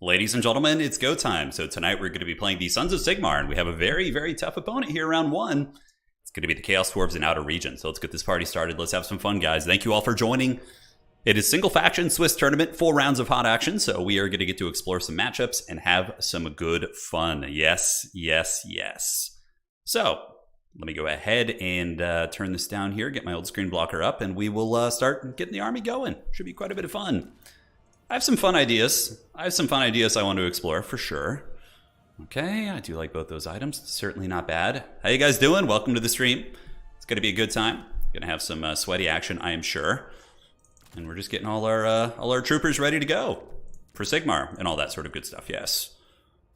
Ladies and gentlemen, it's go time. So tonight we're going to be playing the Sons of Sigmar, and we have a very, very tough opponent here, round one. It's going to be the Chaos Dwarves in Outer Region. So let's get this party started. Let's have some fun, guys. Thank you all for joining. It is single faction Swiss tournament, 4 rounds of hot action. So we are going to get to explore some matchups and have some good fun. Yes, yes, yes. So let me go ahead and turn this down here, get my old screen blocker up, and we will start getting the army going. Should be quite a bit of fun. I have some fun ideas. I want to explore for sure. Okay, I do like both those items. Certainly not bad. How you guys doing? Welcome to the stream. It's going to be a good time. Going to have some sweaty action, I am sure. And we're just getting all our troopers ready to go for Sigmar and all that sort of good stuff. Yes,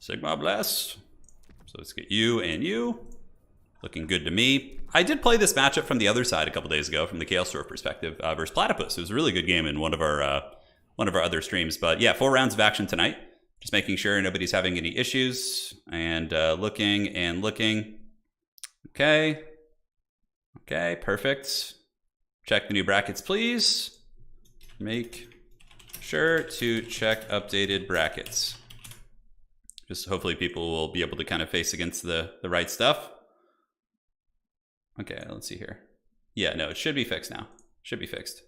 Sigmar bless. So let's get you and you. Looking good to me. I did play this matchup from the other side a couple days ago, from the Chaos Dwarf perspective, versus Platypus. It was a really good game in one of our other streams. But yeah, 4 rounds of action tonight. Just making sure nobody's having any issues. And looking and looking. Okay. Okay, perfect. Check the new brackets, please. Make sure to check updated brackets. Just hopefully people will be able to kind of face against the right stuff. Okay, let's see here. Yeah, no, it should be fixed now. Should be fixed.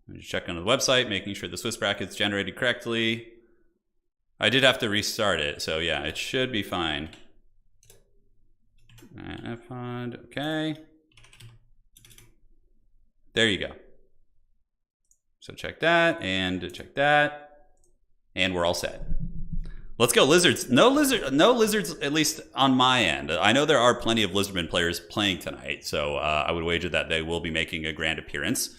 I'm just checking on the website, making sure the Swiss bracket's generated correctly. I did have to restart it, so yeah, it should be fine. Fpod, okay. There you go. So check that, and we're all set. Let's go, Lizards. No lizards, at least on my end. I know there are plenty of Lizardman players playing tonight, so I would wager that they will be making a grand appearance.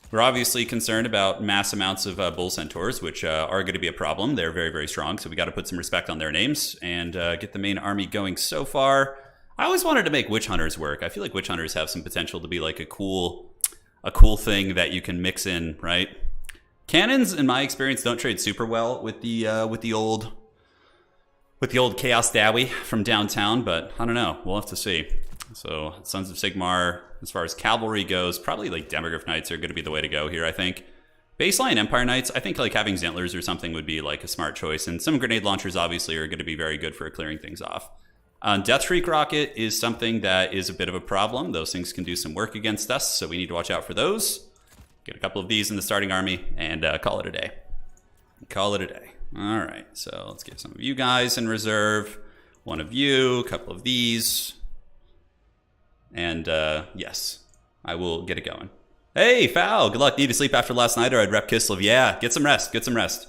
We're obviously concerned about mass amounts of bull centaurs, which are going to be a problem. They're very, very strong, so we got to put some respect on their names and get the main army going so far. I always wanted to make witch hunters work. I feel like witch hunters have some potential to be like a cool thing that you can mix in, right? Cannons, in my experience, don't trade super well with the old Chaos Dowie from downtown, but I don't know. We'll have to see. So Sons of Sigmar, as far as cavalry goes, probably like Demogorgon Knights are going to be the way to go here, I think. Baseline Empire Knights, I think like having Zentlers or something would be like a smart choice. And some grenade launchers obviously are going to be very good for clearing things off. Death Shriek Rocket is something that is a bit of a problem. Those things can do some work against us, so we need to watch out for those. Get a couple of these in the starting army and call it a day. Call it a day. All right, so let's get some of you guys in reserve. One of you, a couple of these. And yes, I will get it going. Hey, Foul, good luck. Need to sleep after last night or I'd rep Kislev. Yeah, get some rest, get some rest.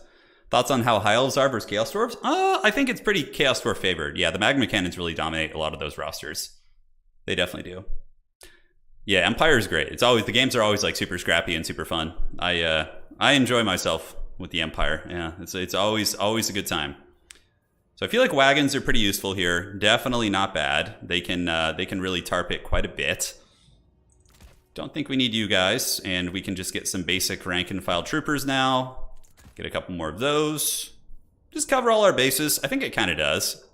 Thoughts on how High Elves are versus Chaos Dwarves? I think it's pretty Chaos Dwarf favored. Yeah, the Magma Cannons really dominate a lot of those rosters. They definitely do. Yeah, Empire is great. It's always, the games are always like super scrappy and super fun. I enjoy myself with the Empire. Yeah, it's always a good time. So I feel like wagons are pretty useful here. Definitely not bad. They can really tarp it quite a bit. Don't think we need you guys, and we can just get some basic rank and file troopers now. Get a couple more of those. Just cover all our bases. I think it kind of does.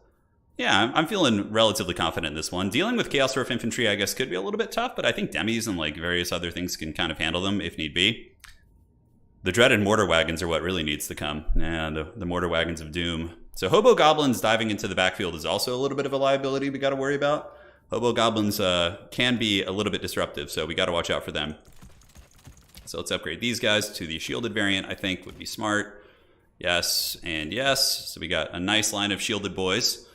Yeah, I'm feeling relatively confident in this one. Dealing with Chaos Dwarf infantry, I guess, could be a little bit tough, but I think demis and like various other things can kind of handle them if need be. The dreaded mortar wagons are what really needs to come. Yeah, the mortar wagons of doom. So Hobo Goblins diving into the backfield is also a little bit of a liability we got to worry about. Hobo Goblins can be a little bit disruptive, so we got to watch out for them. So let's upgrade these guys to the shielded variant, I think would be smart. Yes, and yes. So we got a nice line of shielded boys.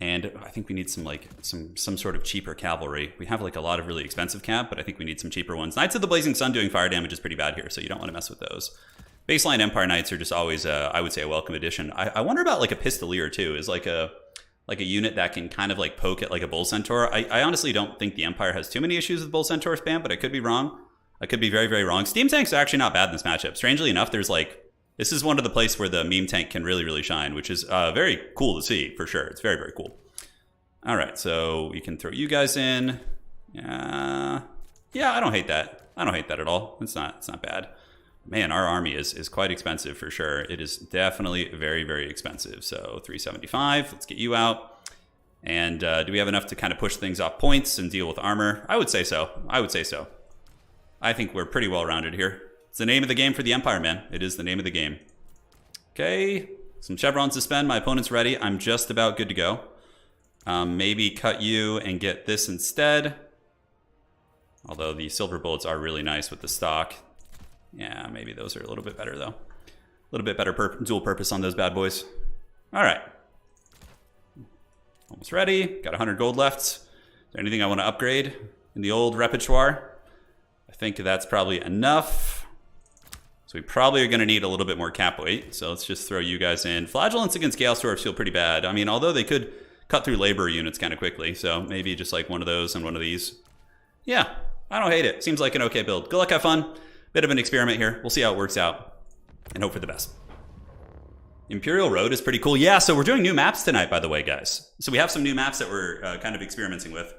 And I think we need some sort of cheaper cavalry. We have like a lot of really expensive cap, but I think we need some cheaper ones. Knights of the Blazing Sun doing fire damage is pretty bad here, so you don't want to mess with those. Baseline Empire Knights are just always, I would say, a welcome addition. I wonder about like a Pistolier too, is like a unit that can kind of like poke at like a Bull Centaur. I honestly don't think the Empire has too many issues with Bull Centaur spam, but I could be wrong. I could be very, very wrong. Steam Tanks are actually not bad in this matchup. Strangely enough, this is one of the places where the meme tank can really, really shine, which is very cool to see, for sure. It's very, very cool. All right, so we can throw you guys in. Yeah, I don't hate that. I don't hate that at all. It's not bad. Man, our army is quite expensive for sure. It is definitely very, very expensive. So 375, let's get you out. And do we have enough to kind of push things off points and deal with armor? I would say so. I think we're pretty well rounded here. It's the name of the game for the Empire, man. It is the name of the game. Okay, some chevrons to spend. My opponent's ready. I'm just about good to go. Maybe cut you and get this instead. Although the silver bullets are really nice with the stock. Yeah, maybe those are a little bit better though. A little bit better dual purpose on those bad boys. All right. Almost ready. Got 100 gold left. Is there anything I want to upgrade in the old repertoire? I think that's probably enough. So we probably are going to need a little bit more cap weight. So let's just throw you guys in. Flagellants against Chaos Dwarfs feel pretty bad. I mean, although they could cut through labor units kind of quickly. So maybe just like one of those and one of these. Yeah, I don't hate it. Seems like an okay build. Good luck, have fun. Bit of an experiment here. We'll see how it works out and hope for the best. Imperial Road is pretty cool. Yeah, so we're doing new maps tonight, by the way, guys. So we have some new maps that we're kind of experimenting with.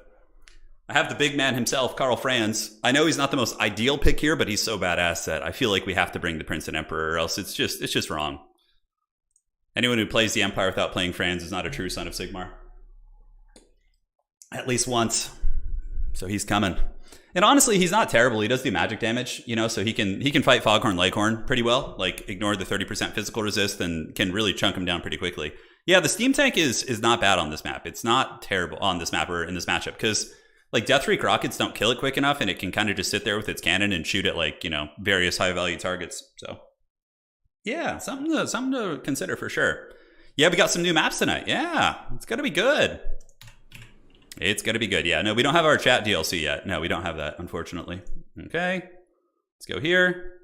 I have the big man himself, Karl Franz. I know he's not the most ideal pick here, but he's so badass that I feel like we have to bring the Prince and Emperor, or else it's just wrong. Anyone who plays the Empire without playing Franz is not a true son of Sigmar. At least once. So he's coming. And honestly, he's not terrible. He does do magic damage, you know, so he can fight Foghorn Leghorn pretty well. Like, ignore the 30% physical resist and can really chunk him down pretty quickly. Yeah, the Steam Tank is not bad on this map. It's not terrible on this map or in this matchup because, like, Deathreak rockets don't kill it quick enough and it can kind of just sit there with its cannon and shoot at, like, you know, various high-value targets. So, yeah, something to consider for sure. Yeah, we got some new maps tonight. Yeah, it's going to be good. It's going to be good. Yeah, no, we don't have our chat DLC yet. No, we don't have that, unfortunately. Okay, let's go here.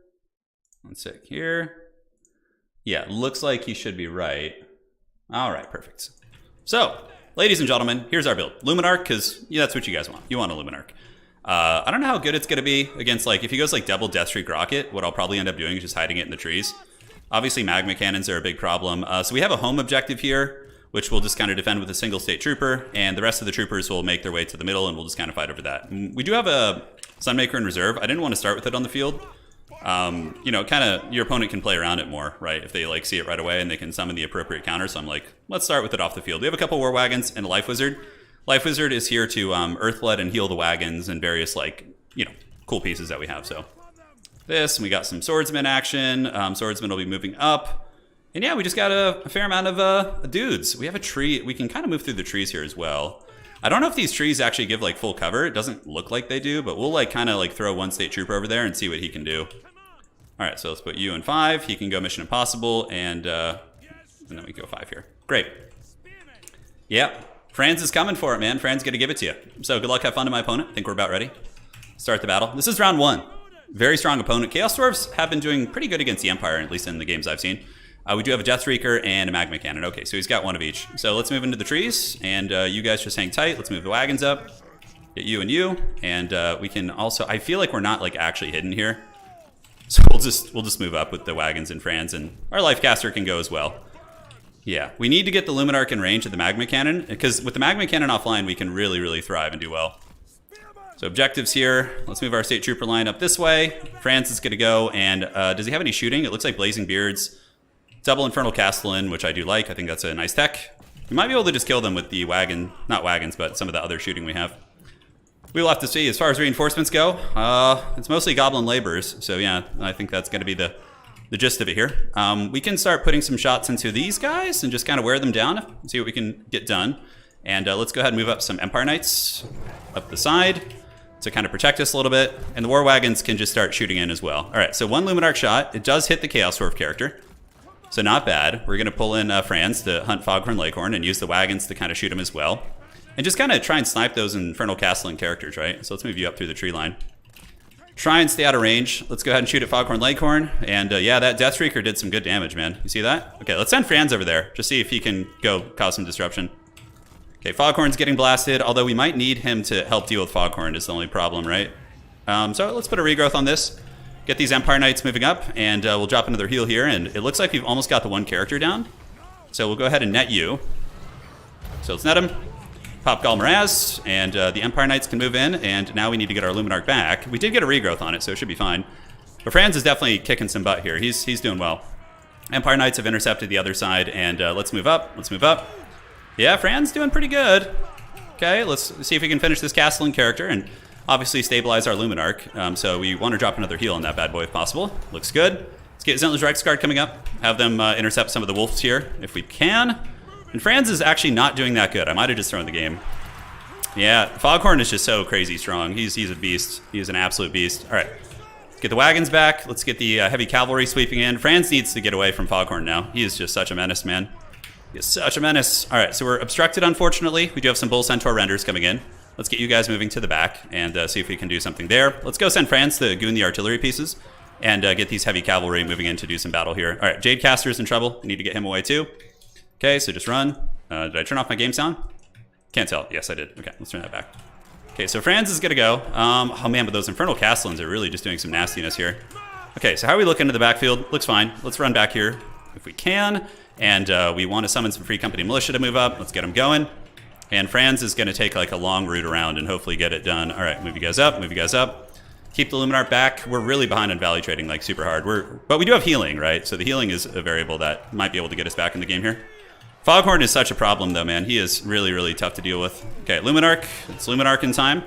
One sec here. Yeah, looks like he should be right. All right, perfect. So, ladies and gentlemen, here's our build. Luminarch, because yeah, that's what you guys want. You want a Luminarch. I don't know how good it's going to be against, like, if he goes, like, double Deathstreak Rocket, what I'll probably end up doing is just hiding it in the trees. Obviously, magma cannons are a big problem. So we have a home objective here, which we'll just kind of defend with a single state trooper, and the rest of the troopers will make their way to the middle, and we'll just kind of fight over that. We do have a Sunmaker in reserve. I didn't want to start with it on the field. You know, kind of your opponent can play around it more, right? If they like see it right away and they can summon the appropriate counter. So I'm like, let's start with it off the field. We have a couple War Wagons and a Life Wizard. Life Wizard is here to Earthblood and heal the wagons and various, like, you know, cool pieces that we have. So this, and we got some Swordsman action. Swordsman will be moving up. And yeah, we just got a fair amount of dudes. We have a tree. We can kind of move through the trees here as well. I don't know if these trees actually give, like, full cover. It doesn't look like they do, but we'll, like, kind of, like, throw one state trooper over there and see what he can do. All right, so let's put you in 5. He can go Mission Impossible, and then we go 5 here. Great. Yep, Franz is coming for it, man. Franz going to give it to you. So good luck, have fun to my opponent. I think we're about ready. Start the battle. This is round 1. Very strong opponent. Chaos Dwarfs have been doing pretty good against the Empire, at least in the games I've seen. We do have a Deathstreaker and a Magma Cannon. Okay, so he's got one of each. So let's move into the trees, and you guys just hang tight. Let's move the wagons up. Get you and you, and we can also... I feel like we're not, like, actually hidden here. So we'll just move up with the wagons and Franz, and our Lifecaster can go as well. Yeah, we need to get the Luminarch in range of the Magma Cannon, because with the Magma Cannon offline, we can really, really thrive and do well. So objectives here. Let's move our State Trooper line up this way. Franz is going to go, and does he have any shooting? It looks like Blazing Beards. Double Infernal Castellan, which I do like. I think that's a nice tech. We might be able to just kill them with the wagon, not wagons, but some of the other shooting we have. We'll have to see. As far as reinforcements go, it's mostly Goblin Laborers. So yeah, I think that's going to be the gist of it here. We can start putting some shots into these guys and just kind of wear them down and see what we can get done. And let's go ahead and move up some Empire Knights up the side to kind of protect us a little bit. And the War Wagons can just start shooting in as well. All right, so one Luminarch shot. It does hit the Chaos Dwarf character. So not bad. We're going to pull in Franz to hunt Foghorn Leghorn and use the wagons to kind of shoot him as well. And just kind of try and snipe those Infernal Castellan characters, right? So let's move you up through the tree line. Try and stay out of range. Let's go ahead and shoot at Foghorn Leghorn. And yeah, that Deathstreaker did some good damage, man. You see that? Okay, let's send Franz over there. Just see if he can go cause some disruption. Okay, Foghorn's getting blasted, although we might need him to help deal with Foghorn is the only problem, right? So let's put a regrowth on this. Get these Empire Knights moving up, and we'll drop another heal here. And it looks like we've almost got the one character down. So we'll go ahead and net you. So let's net him. Pop Galmaraz, and the Empire Knights can move in, and now we need to get our Luminarch back. We did get a regrowth on it, so it should be fine. But Franz is definitely kicking some butt here. He's doing well. Empire Knights have intercepted the other side, and let's move up. Let's move up. Yeah, Franz doing pretty good. Okay, let's see if we can finish this Castellan character, and obviously stabilize our Luminarch. So we want to drop another heal on that bad boy if possible. Looks good. Let's get Zentler's Reichsguard coming up. Have them intercept some of the wolves here, if we can. And Franz is actually not doing that good. I might have just thrown the game. Yeah, Foghorn is just so crazy strong. He's a beast. He's an absolute beast. All right, let's get the wagons back. Let's get the heavy cavalry sweeping in. Franz needs to get away from Foghorn now. He is just such a menace, man. He is such a menace. All right, so we're obstructed, unfortunately. We do have some Bull Centaur renders coming in. Let's get you guys moving to the back and see if we can do something there. Let's go send Franz to goon the artillery pieces and get these heavy cavalry moving in to do some battle here. All right, Jadecaster's in trouble. We need to get him away too. Okay, so just run. Did I turn off my game sound? Can't tell. Yes, I did. Okay, let's turn that back. Okay, so Franz is going to go. Oh, man, but those Infernal Castellans are really just doing some nastiness here. Okay, so how are we looking into the backfield? Looks fine. Let's run back here if we can. And we want to summon some Free Company Militia to move up. Let's get them going. And Franz is going to take like a long route around and hopefully get it done. All right, move you guys up, move you guys up. Keep the Luminarch back. We're really behind on Valley Trading, like super hard. But we do have healing, right? So the healing is a variable that might be able to get us back in the game here. Foghorn is such a problem, though, man. He is really, really tough to deal with. Okay, Luminarch. It's Luminarch in time.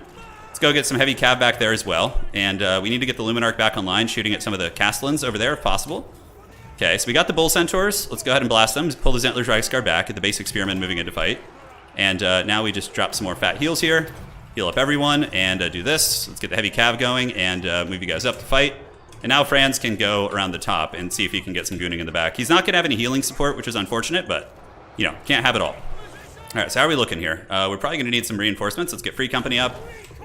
Let's go get some heavy cav back there as well. And we need to get the Luminarch back online, shooting at some of the Castellans over there, if possible. Okay, so we got the Bull Centaurs. Let's go ahead and blast them. Pull the Zentler's Reichsguard back, get the basic Spearmen moving into fight. And now we just drop some more fat heals here. Heal up everyone and do this. Let's get the heavy cav going and move you guys up to fight. And now Franz can go around the top and see if he can get some gooning in the back. He's not going to have any healing support, which is unfortunate, but, you know, can't have it all. All right, so how are we looking here? We're probably going to need some reinforcements. Let's get Free Company up.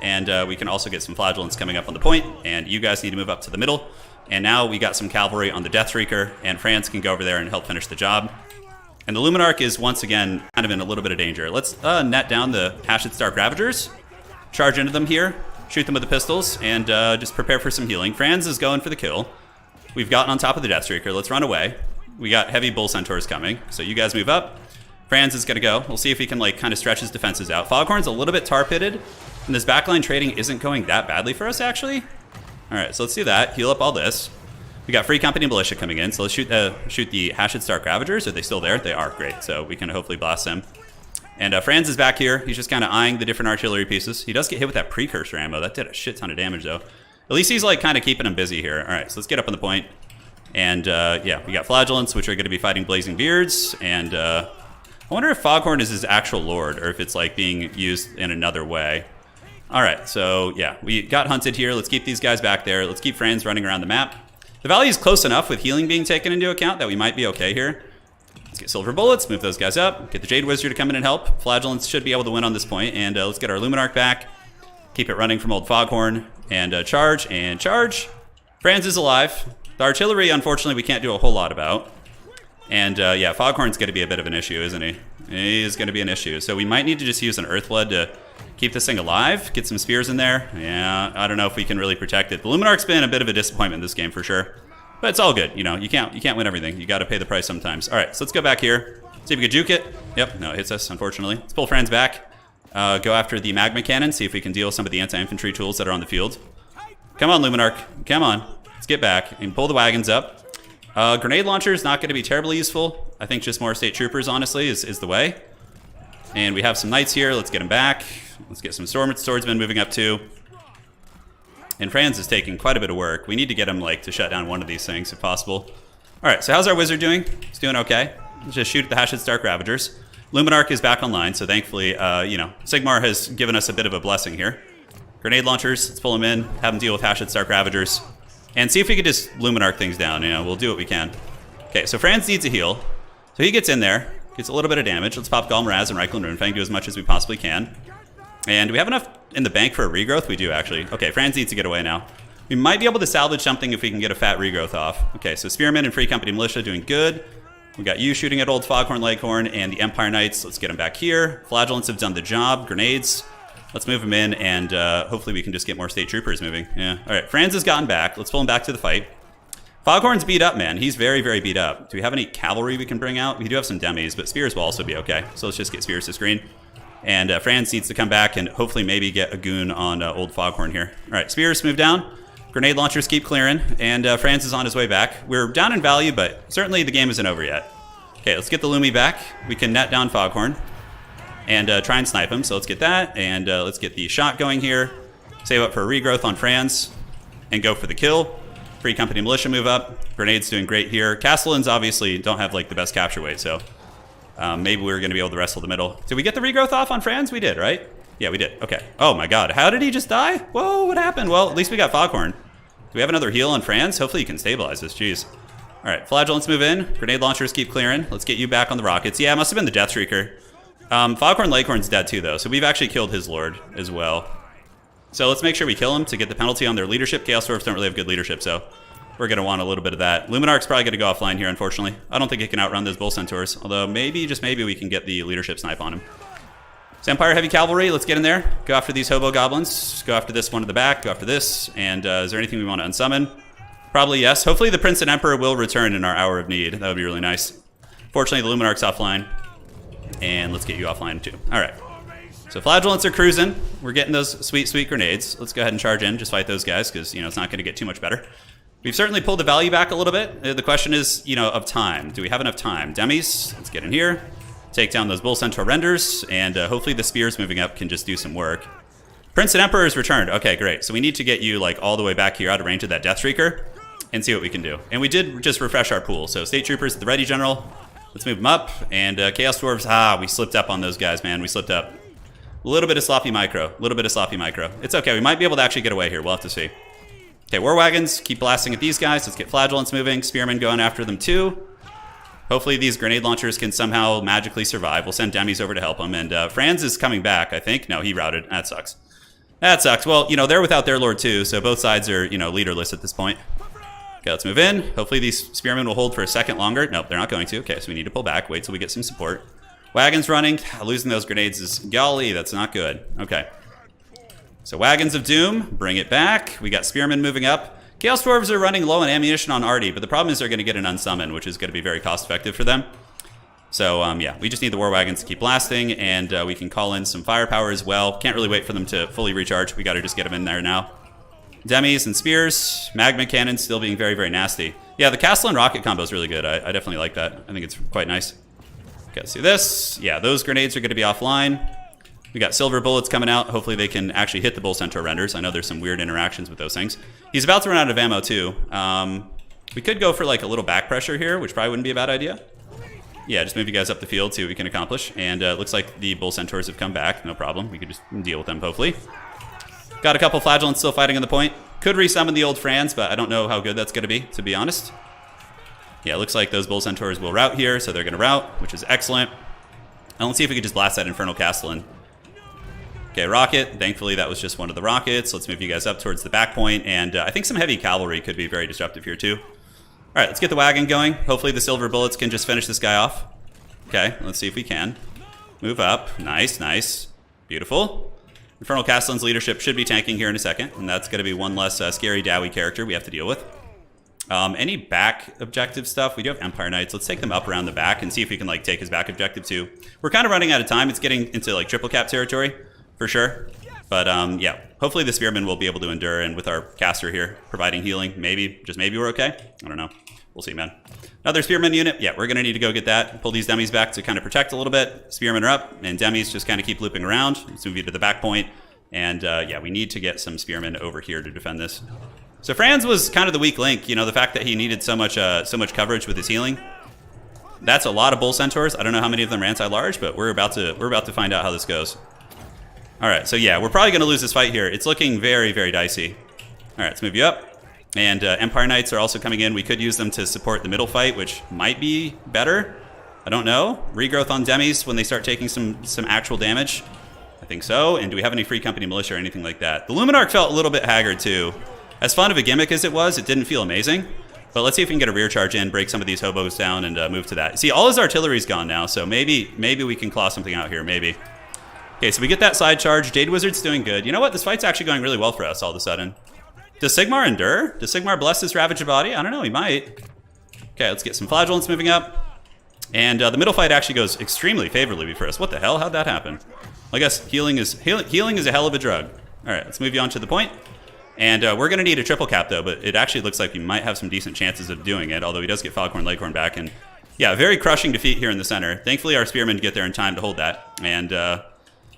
And we can also get some Flagellants coming up on the point. And you guys need to move up to the middle. And now we got some cavalry on the Deathstreaker. And Franz can go over there and help finish the job. And the Luminarch is, once again, kind of in a little bit of danger. Let's net down the Hashed Stark Ravagers. Charge into them here, shoot them with the pistols, and just prepare for some healing. Franz is going for the kill. We've gotten on top of the Deathstreaker. Let's run away. We got heavy Bull Centaurs coming, so you guys move up. Franz is going to go. We'll see if he can like kind of stretch his defenses out. Foghorn's a little bit tar-pitted, and this backline trading isn't going that badly for us, actually. All right, so let's do that. Heal up all this. We got Free Company Militia coming in, so let's shoot the Hashed Stark Ravagers. Are they still there? They are. Great, so we can hopefully blast them. And Franz is back here. He's just kind of eyeing the different artillery pieces. He does get hit with that precursor ammo. That did a shit ton of damage, though. At least he's like kind of keeping him busy here. All right, so let's get up on the point. And yeah, we got Flagellants, which are going to be fighting Blazing Beards. And I wonder if Foghorn is his actual lord, or if it's like being used in another way. All right, so yeah, we got hunted here. Let's keep these guys back there. Let's keep Franz running around the map. The valley is close enough with healing being taken into account that we might be okay here. Let's get Silver Bullets, move those guys up, get the Jade Wizard to come in and help. Flagellants should be able to win on this point, and let's get our Luminarch back. Keep it running from old Foghorn, and charge, and charge. Franz is alive. The artillery, unfortunately, we can't do a whole lot about. And yeah, Foghorn's going to be a bit of an issue, isn't he? He is going to be an issue. So we might need to just use an Earthblood to keep this thing alive, get some spears in there. Yeah, I don't know if we can really protect it. The Luminarch's been a bit of a disappointment this game for sure. But it's all good, you know, you can't win everything. You got to pay the price sometimes. All right, so let's go back here. See if we can juke it. Yep, no, it hits us, unfortunately. Let's pull Franz back. Go after the Magma Cannon, see if we can deal with some of the anti-infantry tools that are on the field. Come on, Luminarch, come on. Let's get back and pull the wagons up. Grenade launcher is not going to be terribly useful. I think just more state troopers, honestly, is the way. And we have some knights here. Let's get them back. Let's get some swordsmen moving up too. And Franz is taking quite a bit of work. We need to get him like to shut down one of these things if possible. All right, so how's our wizard doing? He's doing okay. Let's just shoot at the Hashed Stark Ravagers. Luminarch is back online, so thankfully, you know, Sigmar has given us a bit of a blessing here. Grenade launchers, let's pull them in, have them deal with Hashed Stark Ravagers, and see if we could just Luminarch things down. You know, we'll do what we can. Okay, so Franz needs a heal. So he gets in there, gets a little bit of damage. Let's pop Golem Raz and Reikland Runefang, do as much as we possibly can. And do we have enough in the bank for a regrowth? We do, actually. Okay, Franz needs to get away now. We might be able to salvage something if we can get a fat regrowth off. Okay, so Spearmen and Free Company Militia doing good. We got you shooting at old Foghorn Leghorn and the Empire Knights. Let's get them back here. Flagellants have done the job. Grenades. Let's move them in, and hopefully we can just get more state troopers moving. Yeah. All right, Franz has gotten back. Let's pull him back to the fight. Foghorn's beat up, man. He's very, very beat up. Do we have any cavalry we can bring out? We do have some demis, but spears will also be okay. So let's just get spears to screen. And Franz needs to come back and hopefully maybe get a goon on old Foghorn here. All right, spears move down. Grenade launchers keep clearing, and Franz is on his way back. We're down in value, but certainly the game isn't over yet. Okay, let's get the Lumi back. We can net down Foghorn and try and snipe him. So let's get that, and let's get the shot going here. Save up for a regrowth on Franz and go for the kill. Free Company Militia move up. Grenades doing great here. Castellans obviously don't have like the best capture weight, so maybe we're going to be able to wrestle the middle. Did we get the regrowth off on Franz? We did, right? Yeah, we did. Okay. Oh my god. How did he just die? Whoa, what happened? Well, at least we got Foghorn. Do we have another heal on Franz? Hopefully you can stabilize this. Jeez. All right, Flagellants move in. Grenade launchers keep clearing. Let's get you back on the rockets. Yeah, it must have been the Death Shrieker. Foghorn Leghorn's dead too, though, so we've actually killed his lord as well. So let's make sure we kill him to get the penalty on their leadership. Chaos Dwarfs don't really have good leadership, so we're going to want a little bit of that. Luminarch's probably going to go offline here, unfortunately. I don't think it can outrun those Bull Centaurs, although maybe, just maybe, we can get the leadership snipe on him. So Empire Heavy Cavalry, let's get in there. Go after these Hobo Goblins. Go after this one to the back. Go after this. And is there anything we want to unsummon? Probably yes. Hopefully the Prince and Emperor will return in our hour of need. That would be really nice. Fortunately, the Luminarch's offline. And let's get you offline too. All right. So Flagellants are cruising. We're getting those sweet, sweet grenades. Let's go ahead and charge in. Just fight those guys because, you know, it's not going to get too much better. We've certainly pulled the value back a little bit. The question is, you know, of time. Do we have enough time? Demis, let's get in here. Take down those Bull Centaur renders. And hopefully the spears moving up can just do some work. Prince and Emperor has returned. Okay, great. So we need to get you like all the way back here out of range of that Death Shrieker and see what we can do. And we did just refresh our pool. So State Troopers at the ready, General. Let's move them up. And Chaos Dwarves, we slipped up on those guys, man. We slipped up. A little bit of sloppy micro. A little bit of sloppy micro. It's okay. We might be able to actually get away here. We'll have to see. Okay, War Wagons. Keep blasting at these guys. Let's get Flagellants moving. Spearmen going after them too. Hopefully these grenade launchers can somehow magically survive. We'll send Demis over to help them. And Franz is coming back, I think. No, he routed. That sucks. That sucks. Well, you know, they're without their lord too, so both sides are, you know, leaderless at this point. Okay, let's move in. Hopefully these spearmen will hold for a second longer. Nope, they're not going to. Okay, so we need to pull back. Wait till we get some support. Wagons running. Losing those grenades is, golly, that's not good. Okay. So Wagons of Doom, bring it back. We got spearmen moving up. Chaos Dwarves are running low on ammunition on Artie, but the problem is they're going to get an unsummon, which is going to be very cost effective for them. So, yeah, we just need the War Wagons to keep blasting, and we can call in some firepower as well. Can't really wait for them to fully recharge. We got to just get them in there now. Demis and Spears. Magma Cannons still being very, very nasty. Yeah, the Castellan rocket combo is really good. I definitely like that. I think it's quite nice. Okay, let's do this. Yeah, those grenades are going to be offline. We got silver bullets coming out. Hopefully they can actually hit the Bull Centaur renders. I know there's some weird interactions with those things. He's about to run out of ammo, too. We could go for, like, a little back pressure here, which probably wouldn't be a bad idea. Yeah, just move you guys up the field, see what we can accomplish. And it looks like the Bull Centaurs have come back. No problem. We could just deal with them, hopefully. Got a couple Flagellants still fighting on the point. Could resummon the old Franz, but I don't know how good that's going to be honest. Yeah, it looks like those Bull Centaurs will rout here, so they're going to rout, which is excellent. And let's see if we can just blast that Infernal Castellan. Okay, rocket. Thankfully, that was just one of the rockets. Let's move you guys up towards the back point. And I think some heavy cavalry could be very disruptive here, too. All right, let's get the wagon going. Hopefully the silver bullets can just finish this guy off. Okay, let's see if we can. Move up. Nice, nice. Beautiful. Infernal Castellan's leadership should be tanking here in a second, and that's going to be one less scary Dowie character we have to deal with. Any back objective stuff? We do have Empire Knights. Let's take them up around the back and see if we can like take his back objective too. We're kind of running out of time. It's getting into like triple cap territory for sure. But yeah, hopefully the spearmen will be able to endure, and with our caster here providing healing, maybe, just maybe we're okay. I don't know. We'll see, man. Another spearman unit. Yeah, we're going to need to go get that. Pull these Demis back to kind of protect a little bit. Spearmen are up, and Demis just kind of keep looping around. Let's move you to the back point. And yeah, we need to get some spearmen over here to defend this. So Franz was kind of the weak link. You know, the fact that he needed so much coverage with his healing. That's a lot of Bull Centaurs. I don't know how many of them are anti-large, but we're about to find out how this goes. All right, so yeah, we're probably going to lose this fight here. It's looking very, very dicey. All right, let's move you up. And Empire Knights are also coming in. We could use them to support the middle fight, which might be better. I don't know. Regrowth on Demis when they start taking some actual damage. I think so. And do we have any free company militia or anything like that? The Luminarch felt a little bit haggard too. As fun of a gimmick as it was, it didn't feel amazing. But let's see if we can get a rear charge in, break some of these hobos down, and move to that. See, all his artillery's gone now, so maybe we can claw something out here, maybe. Okay, so we get that side charge. Jade Wizard's doing good. You know what? This fight's actually going really well for us all of a sudden. Does Sigmar endure? Does Sigmar bless his ravaged body? I don't know, he might. Okay, let's get some Flagellants moving up. And the middle fight actually goes extremely favorably for us. What the hell? How'd that happen? I guess healing is a hell of a drug. All right, let's move you on to the point. And we're going to need a triple cap, though, but it actually looks like we might have some decent chances of doing it, although he does get Foghorn Leghorn back. And yeah, very crushing defeat here in the center. Thankfully, our spearmen get there in time to hold that. And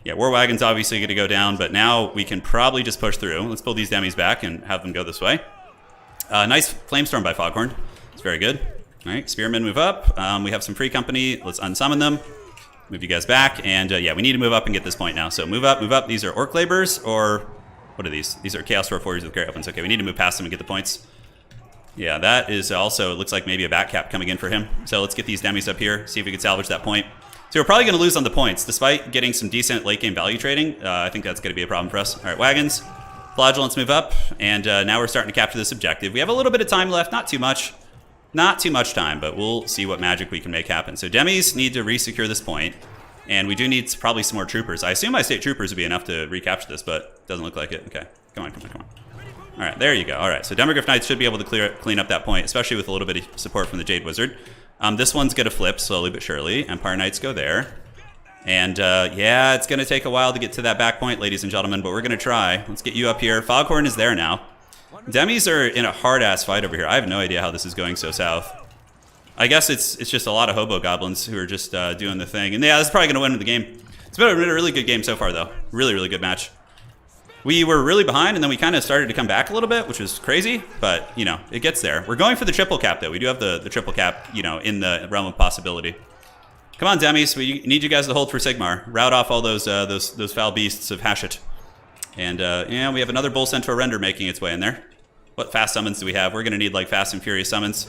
yeah, War Wagon's obviously going to go down, but now we can probably just push through. Let's pull these Demis back and have them go this way. Nice Flamestorm by Foghorn. It's very good. All right, Spearmen move up. We have some free company. Let's unsummon them. Move you guys back. And yeah, we need to move up and get this point now. So move up, move up. These are Orc Laborers, or what are these? These are Chaos Dwarf Warriors with Great Weapons. Okay, we need to move past them and get the points. Yeah, that is also, it looks like maybe a back cap coming in for him. So let's get these demis up here, see if we can salvage that point. So we're probably going to lose on the points, despite getting some decent late game value trading. I think that's going to be a problem for us. All right, Wagons, Flagellants move up, and now we're starting to capture this objective. We have a little bit of time left, not too much. Not too much time, but we'll see what magic we can make happen. So demis need to re-secure this point, and we do need probably some more troopers. I assume my state troopers would be enough to recapture this, but it doesn't look like it. Okay, come on, come on, come on. All right, there you go. All right, so Demogryph Knights should be able to clean up that point, especially with a little bit of support from the Jade Wizard. This one's going to flip slowly but surely. Empire Knights go there. And yeah, it's going to take a while to get to that back point, ladies and gentlemen, but we're going to try. Let's get you up here. Foghorn is there now. Demis are in a hard-ass fight over here. I have no idea how this is going so south. I guess it's just a lot of hobo goblins who are just doing the thing. And yeah, this is probably going to win the game. It's been a really good game so far, though. Really, really good match. We were really behind, and then we kind of started to come back a little bit, which was crazy, but, you know, it gets there. We're going for the triple cap, though. We do have the triple cap, you know, in the realm of possibility. Come on, Demis. We need you guys to hold for Sigmar. Rout off all those foul beasts of Hashut. And, yeah, we have another Bull Centaur Render making its way in there. What fast summons do we have? We're going to need, like, fast and furious summons.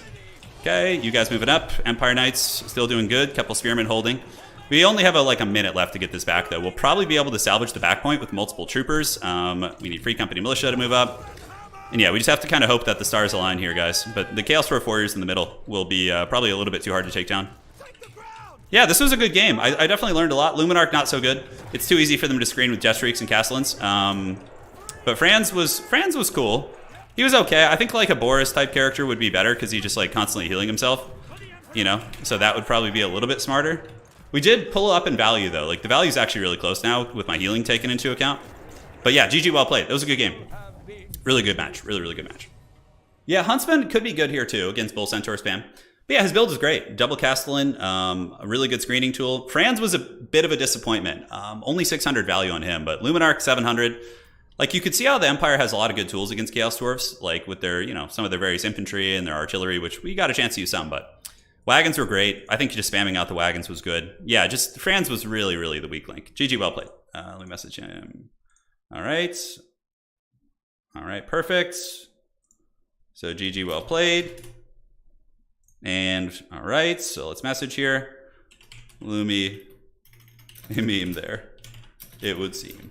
Okay, you guys moving up. Empire Knights still doing good. Couple Spearmen holding. We only have like a minute left to get this back, though. We'll probably be able to salvage the back point with multiple troopers. We need Free Company Militia to move up. And yeah, we just have to kind of hope that the stars align here, guys. But the Chaos Dwarf Warriors in the middle will be probably a little bit too hard to take down. Yeah, this was a good game. I definitely learned a lot. Luminarch, not so good. It's too easy for them to screen with Jetstreaks and Castellans. But Franz was cool. He was okay. I think like a Boris type character would be better because he's just like constantly healing himself. You know, so that would probably be a little bit smarter. We did pull up in value, though. Like, the value's actually really close now with my healing taken into account. But yeah, GG, well played. That was a good game. Really good match. Really, really good match. Yeah, Huntsman could be good here, too, against Bull Centaur spam. But yeah, his build is great. Double Castellan, a really good screening tool. Franz was a bit of a disappointment. Only 600 value on him, but Luminarch, 700. Like, you could see how the Empire has a lot of good tools against Chaos Dwarfs, like with their, you know, some of their various infantry and their artillery, which we got a chance to use some, but... Wagons were great. I think just spamming out the wagons was good. Yeah, just Franz was really, really the weak link. GG, well played. Let me message him. All right. All right, perfect. So GG, well played. And all right, so let's message here. Lumi, meme there. It would seem.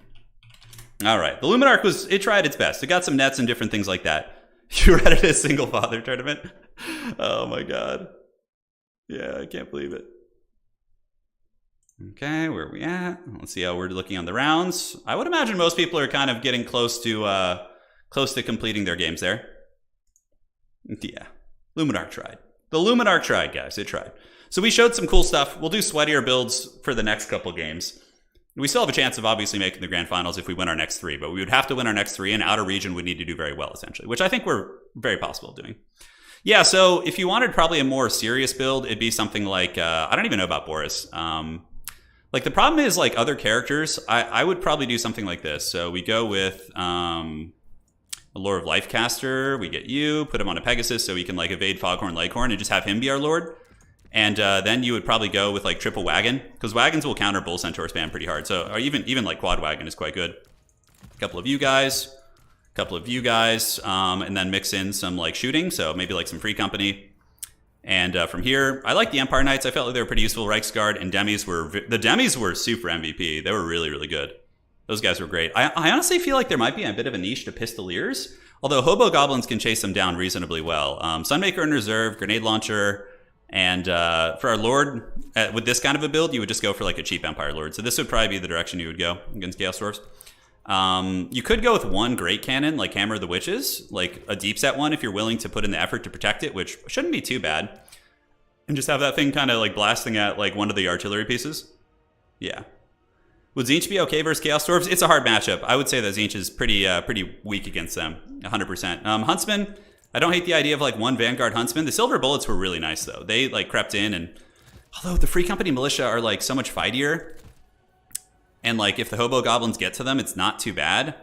All right, the Luminarch it tried its best. It got some nets and different things like that. You read it as single father tournament? Oh my God. Yeah, I can't believe it. Okay, where are we at? Let's see how we're looking on the rounds. I would imagine most people are kind of getting close to completing their games there. Yeah, Luminarch tried. The Luminarch tried, guys. It tried. So we showed some cool stuff. We'll do sweatier builds for the next couple games. We still have a chance of obviously making the grand finals if we win our next 3, but we would have to win our next 3, and outer region would need to do very well, essentially, which I think we're very possible of doing. Yeah, so if you wanted probably a more serious build, it'd be something like, I don't even know about Boris. Like, the problem is, like, other characters, I would probably do something like this. So we go with a Lore of Lifecaster. We get you, put him on a Pegasus so we can, like, evade Foghorn Leghorn and just have him be our Lord. And then you would probably go with, like, triple wagon, because wagons will counter Bull Centaur spam pretty hard. So or even like, quad wagon is quite good. A couple of you guys. And then mix in some like shooting, so maybe like some free company. And from here, I like the Empire Knights. I felt like they were pretty useful. Reichsguard and Demis the Demis were super MVP. They were really, really good. Those guys were great. I honestly feel like there might be a bit of a niche to Pistoliers, although Hobo Goblins can chase them down reasonably well. Sunmaker in reserve, Grenade Launcher, and for our Lord, with this kind of a build, you would just go for like a cheap Empire Lord. So this would probably be the direction you would go against Chaos Dwarfs. You could go with one Great Cannon, like Hammer of the Witches, like a deep set one if you're willing to put in the effort to protect it, which shouldn't be too bad. And just have that thing kind of like blasting at like one of the artillery pieces. Yeah. Would Tzeentch be okay versus Chaos Dwarfs? It's a hard matchup. I would say that Tzeentch is pretty weak against them, 100%. Huntsman, I don't hate the idea of like one Vanguard Huntsman. The Silver Bullets were really nice though. They like crept in, and although the Free Company Militia are like so much fightier, and like if the Hobo Goblins get to them, it's not too bad.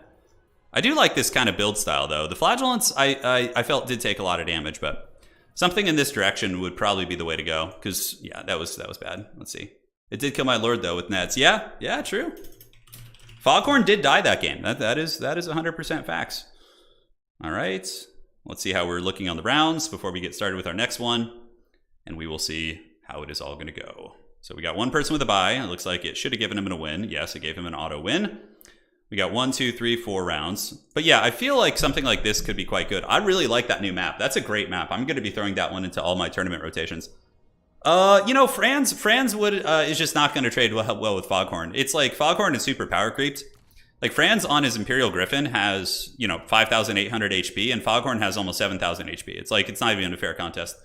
I do like this kind of build style, though. The Flagellants, I felt did take a lot of damage, but something in this direction would probably be the way to go. Because, yeah, that was bad. Let's see. It did kill my Lord, though, with Nets. Yeah, true. Foghorn did die that game. That is 100% facts. All right. Let's see how we're looking on the rounds before we get started with our next one. And we will see how it is all going to go. So we got one person with a bye. It looks like it should have given him a win. Yes, it gave him an auto win. We got 1, 2, 3, 4 rounds. But yeah, I feel like something like this could be quite good. I really like that new map. That's a great map. I'm going to be throwing that one into all my tournament rotations. You know, Franz would is just not going to trade well with Foghorn. It's like Foghorn is super power creeped. Like Franz on his Imperial Griffin has, you know, 5,800 HP, and Foghorn has almost 7,000 HP. It's like it's not even a fair contest.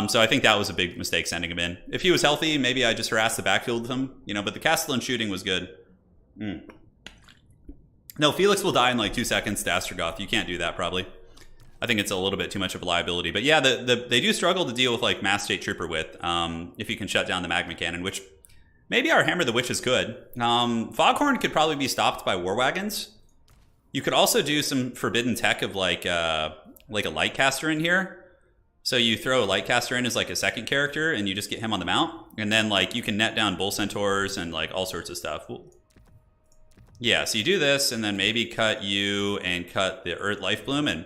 So I think that was a big mistake sending him in. If he was healthy, maybe I just harassed the backfield with him, you know. But the Castellan shooting was good. No, Felix will die in like 2 seconds to Astrogoth. You can't do that probably. I think it's a little bit too much of a liability. But yeah, they do struggle to deal with like Mass State Trooper with if you can shut down the Magma Cannon, which maybe our Hammer the Witch is good. Foghorn could probably be stopped by War Wagons. You could also do some forbidden tech of like a Lightcaster in here. So you throw a Lightcaster in as like a second character and you just get him on the mount. And then like you can net down Bull Centaurs and like all sorts of stuff. Yeah, so you do this and then maybe cut you and cut the Earth Life Bloom and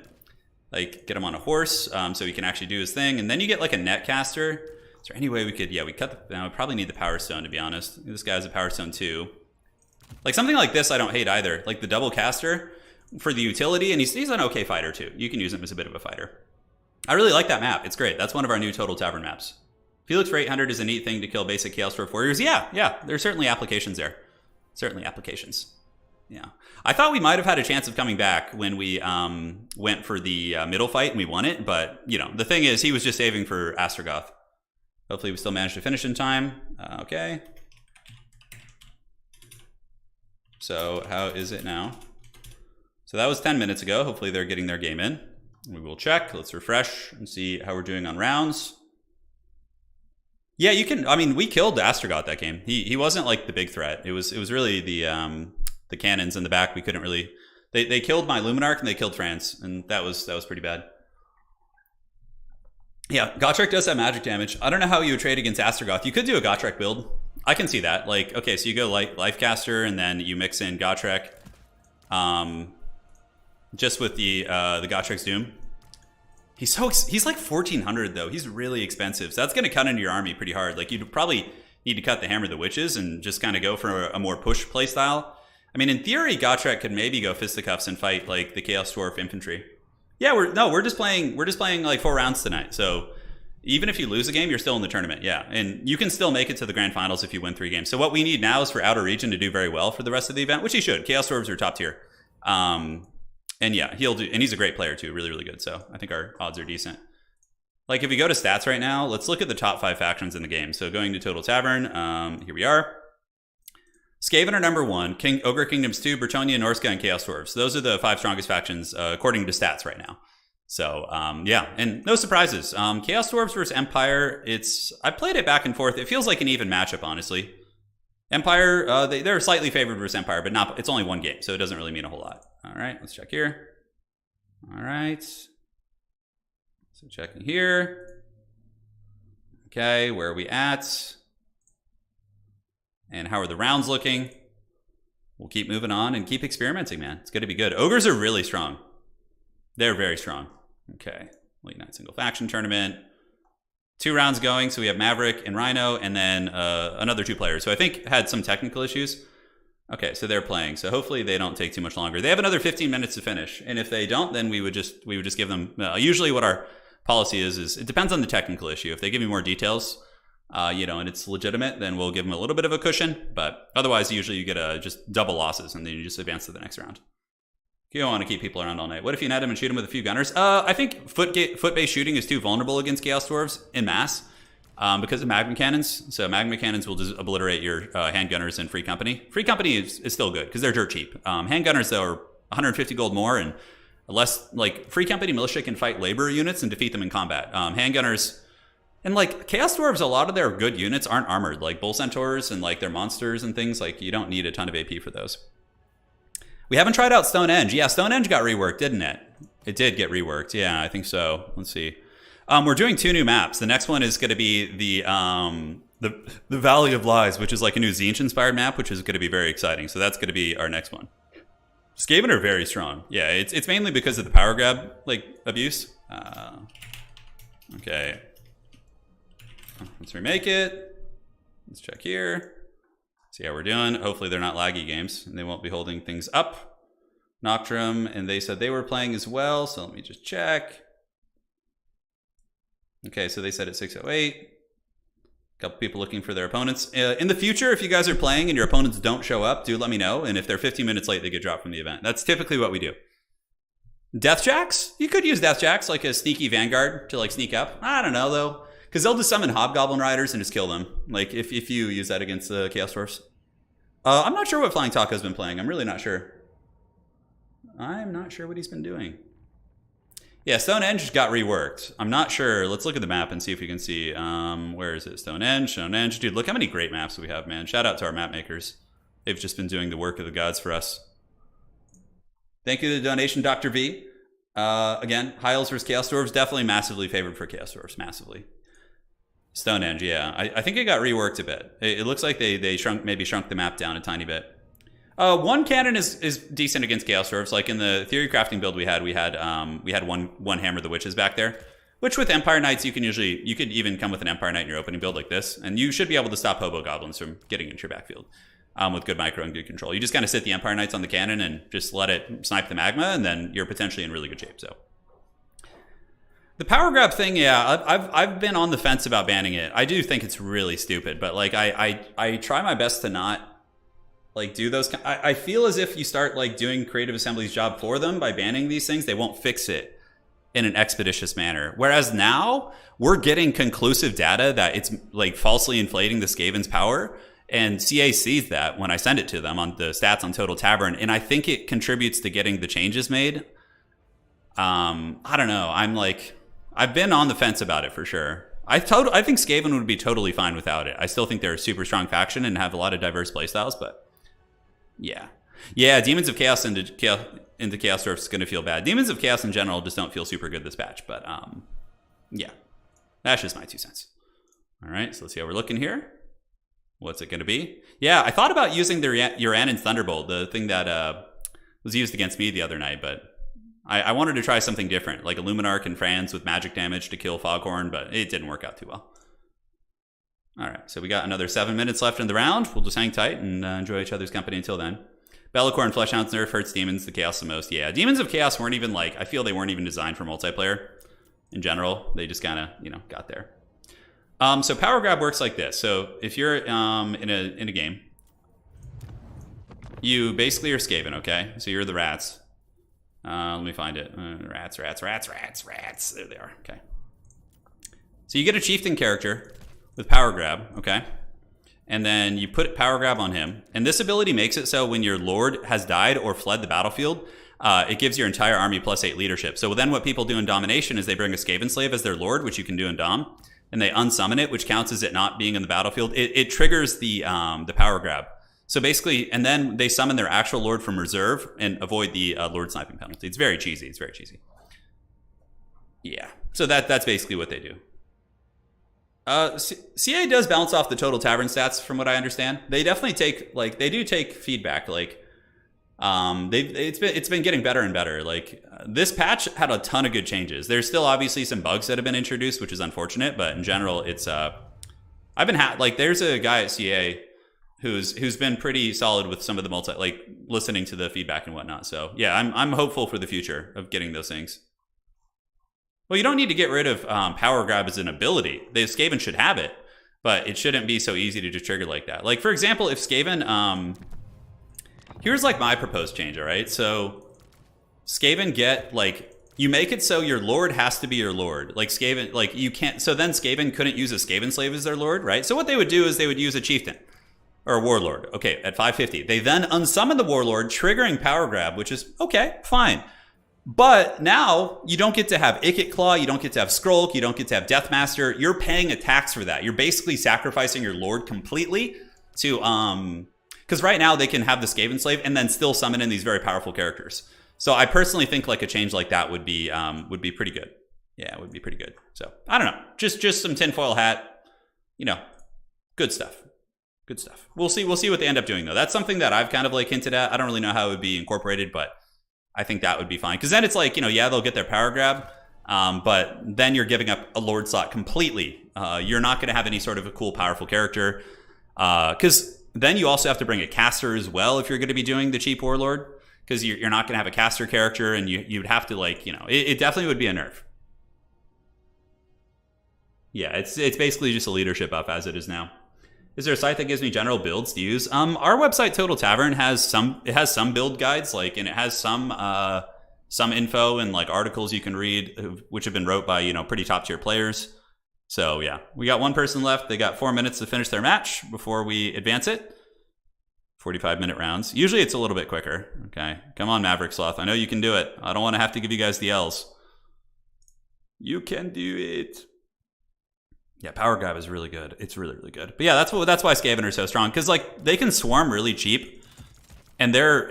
like get him on a horse so he can actually do his thing. And then you get like a Netcaster. Is there any way we could, yeah, we cut the, we probably need the Power Stone to be honest. This guy has a Power Stone too. Like something like this I don't hate either. Like the double caster for the utility, and he's an okay fighter too. You can use him as a bit of a fighter. I really like that map. It's great. That's one of our new Total Tavern maps. Felix for 800 is a neat thing to kill basic Chaos Dwarf warriors. Yeah, there's certainly applications there. Certainly applications. Yeah. I thought we might have had a chance of coming back when we went for the middle fight and we won it, but you know, the thing is he was just saving for Astrogoth. Hopefully we still managed to finish in time. Okay. So how is it now? So that was 10 minutes ago. Hopefully they're getting their game in. We will check. Let's refresh and see how we're doing on rounds. Yeah, you can. I mean, we killed Astrogoth that game. He wasn't like the big threat. It was really the cannons in the back. We couldn't really. They killed my Luminarch and they killed Franz, and that was pretty bad. Yeah, Gotrek does have magic damage. I don't know how you would trade against Astrogoth. You could do a Gotrek build. I can see that. Like, okay, so you go like Lifecaster and then you mix in Gotrek. Just with the Gotrek's Doom. He's like 1,400 though. He's really expensive. So that's going to cut into your army pretty hard. Like you'd probably need to cut the Hammer of the Witches and just kind of go for a more push play style. I mean, in theory, Gotrek could maybe go Fisticuffs and fight like the Chaos Dwarf infantry. Yeah, we're just playing like 4 rounds tonight. So even if you lose a game, you're still in the tournament. Yeah, and you can still make it to the grand finals if you win 3 games. So what we need now is for Outer Region to do very well for the rest of the event, which he should. Chaos Dwarves are top tier. And yeah, he'll do, and he's a great player too, really, really good. So I think our odds are decent. Like if we go to stats right now, let's look at the top 5 factions in the game. So going to Total Tavern, here we are. Skaven are number 1, Ogre Kingdoms 2, Bretonnia, Norska, and Chaos Dwarves. Those are the 5 strongest factions according to stats right now. So yeah, and no surprises. Chaos Dwarves versus Empire, I played it back and forth. It feels like an even matchup, honestly. Empire, they're slightly favored versus Empire, but it's only 1 game, so it doesn't really mean a whole lot. All right, let's check here. All right. So checking here. Okay, where are we at? And how are the rounds looking? We'll keep moving on and keep experimenting, man. It's going to be good. Ogres are really strong. They're very strong. Okay, Late Night Single Faction Tournament. 2 rounds going, so we have Maverick and Rhino, and then another 2 players. So I think had some technical issues. Okay, so they're playing. So hopefully they don't take too much longer. They have another 15 minutes to finish, and if they don't, then we would just give them. Usually, what our policy is it depends on the technical issue. If they give me more details, and it's legitimate, then we'll give them a little bit of a cushion. But otherwise, usually you get just double losses, and then you just advance to the next round. You don't want to keep people around all night. What if you net them and shoot them with a few gunners? I think foot-based shooting is too vulnerable against Chaos Dwarves en masse because of magma cannons. So magma cannons will just obliterate your handgunners and free company. Free company is still good because they're dirt cheap. Handgunners, though, are 150 gold more, and less like free company militia can fight labor units and defeat them in combat. Handgunners and like Chaos Dwarves, a lot of their good units aren't armored, like Bull Centaurs and like their monsters and things. Like you don't need a ton of AP for those. We haven't tried out Stonehenge. Yeah, Stonehenge got reworked, didn't it? It did get reworked. Yeah, I think so. Let's see. We're doing 2 new maps. The next one is going to be the Valley of Lies, which is like a new Tzeentch-inspired map, which is going to be very exciting. So that's going to be our next one. Skaven are very strong. Yeah, it's mainly because of the power grab like abuse. Okay. Let's remake it. Let's check here. See how we're doing. Hopefully they're not laggy games and they won't be holding things up. Noctrum, and they said they were playing as well, so let me just check. Okay, so they said it's 6:08. A couple people looking for their opponents. In the future, if you guys are playing and your opponents don't show up, do let me know. And if they're 15 minutes late, they get dropped from the event. That's typically what we do. Deathjacks? You could use Deathjacks, like a sneaky Vanguard to like sneak up. I don't know though, because they'll just summon Hobgoblin Riders and just kill them. Like if you use that against the Chaos Dwarfs. I'm not sure what Flying Taco's been playing. I'm really not sure. I'm not sure what he's been doing. Yeah, Stonehenge got reworked. I'm not sure. Let's look at the map and see if we can see. Where is it? Stonehenge. Dude, look how many great maps we have, man. Shout out to our map makers. They've just been doing the work of the gods for us. Thank you for the donation, Dr. V. Again, High Elves versus Chaos Dwarves, definitely massively favored for Chaos Dwarves, massively. Stonehenge, yeah. I think it got reworked a bit. It looks like they shrunk the map down a tiny bit. One cannon is decent against Chaos Dwarves. Like in the theory crafting build we had one Hammer the Witches back there. Which with Empire Knights you could even come with an Empire Knight in your opening build like this, and you should be able to stop Hobo Goblins from getting into your backfield. With good micro and good control. You just kind of sit the Empire Knights on the cannon and just let it snipe the magma, and then you're potentially in really good shape. So the power grab thing, yeah, I've been on the fence about banning it. I do think it's really stupid, but like I try my best to not like do those. I feel as if you start like doing Creative Assembly's job for them by banning these things, they won't fix it in an expeditious manner. Whereas now we're getting conclusive data that it's like falsely inflating the Skaven's power. And CA sees that when I send it to them on the stats on Total Tavern, and I think it contributes to getting the changes made. I don't know. I've been on the fence about it for sure. I think Skaven would be totally fine without it. I still think they're a super strong faction and have a lot of diverse playstyles, but yeah. Demons of Chaos into Chaos Dwarfs is going to feel bad. Demons of Chaos in general just don't feel super good this patch, but yeah, that's just my 2 cents. All right, so let's see how we're looking here. What's it going to be? Yeah, I thought about using the Uranin Thunderbolt, the thing that was used against me the other night, but I wanted to try something different, like a Luminarch and Franz with magic damage to kill Foghorn, but it didn't work out too well. All right, so we got another 7 minutes left in the round. We'll just hang tight and enjoy each other's company until then. Bellacore and Fleshhound's nerf hurts Demons of Chaos the most. Yeah, Demons of Chaos weren't even like, I feel they weren't even designed for multiplayer in general. They just kind of, got there. So power grab works like this. So if you're in a game, you basically are Skaven, okay? So you're the rats. Let me find it. Rats. There they are. Okay. So you get a chieftain character with power grab, okay? And then you put power grab on him. And this ability makes it so when your lord has died or fled the battlefield, it gives your entire army +8 leadership. So then what people do in Domination is they bring a Skaven slave as their lord, which you can do in Dom. And they unsummon it, which counts as it not being in the battlefield. It triggers the power grab. So basically, and then they summon their actual lord from reserve and avoid the lord sniping penalty. It's very cheesy. Yeah. So that's basically what they do. CA does bounce off the Total Tavern stats, from what I understand. They definitely take feedback. It's been getting better and better. This patch had a ton of good changes. There's still obviously some bugs that have been introduced, which is unfortunate, but in general, it's there's a guy at CA who's been pretty solid with some of the listening to the feedback and whatnot. So yeah, I'm hopeful for the future of getting those things. Well, you don't need to get rid of power grab as an ability. The Skaven should have it, but it shouldn't be so easy to just trigger like that. Like for example, if Skaven here's my proposed change, all right? So Skaven you make it so your lord has to be your lord. Skaven, you can't, so then Skaven couldn't use a Skaven slave as their lord, right? So what they would do is they would use a chieftain or a warlord, okay, at 550. They then unsummon the warlord, triggering power grab, which is, okay, fine. But now you don't get to have Ikit Claw, you don't get to have Skrulk, you don't get to have Deathmaster. You're paying a tax for that. You're basically sacrificing your lord completely to Because right now they can have the Skaven Slave and then still summon in these very powerful characters. So I personally think like a change like that would be pretty good. Yeah, it would be pretty good. So I don't know, just some tinfoil hat, you know, good stuff. Good stuff. We'll see what they end up doing though. That's something that I've kind of like hinted at. I don't really know how it would be incorporated, but I think that would be fine. Because then it's like, you know, yeah, they'll get their power grab, but then you're giving up a Lord slot completely. You're not going to have any sort of a cool, powerful character. Because then you also have to bring a caster as well if you're going to be doing the cheap Warlord. Because you're not going to have a caster character, and you'd have to like, you know, it definitely would be a nerf. Yeah, it's basically just a leadership buff as it is now. Is there a site that gives me general builds to use? Our website Total Tavern has some build guides, like, and it has some info and like articles you can read, which have been wrote by, you know, pretty top tier players. So yeah, we got one person left. They got 4 minutes to finish their match before we advance it. 45-minute rounds. Usually it's a little bit quicker. Okay, come on, Maverick Sloth. I know you can do it. I don't want to have to give you guys the L's. You can do it. Yeah, Power Grab is really good. It's really, really good. But yeah, that's why Skaven are so strong, because like they can swarm really cheap, and their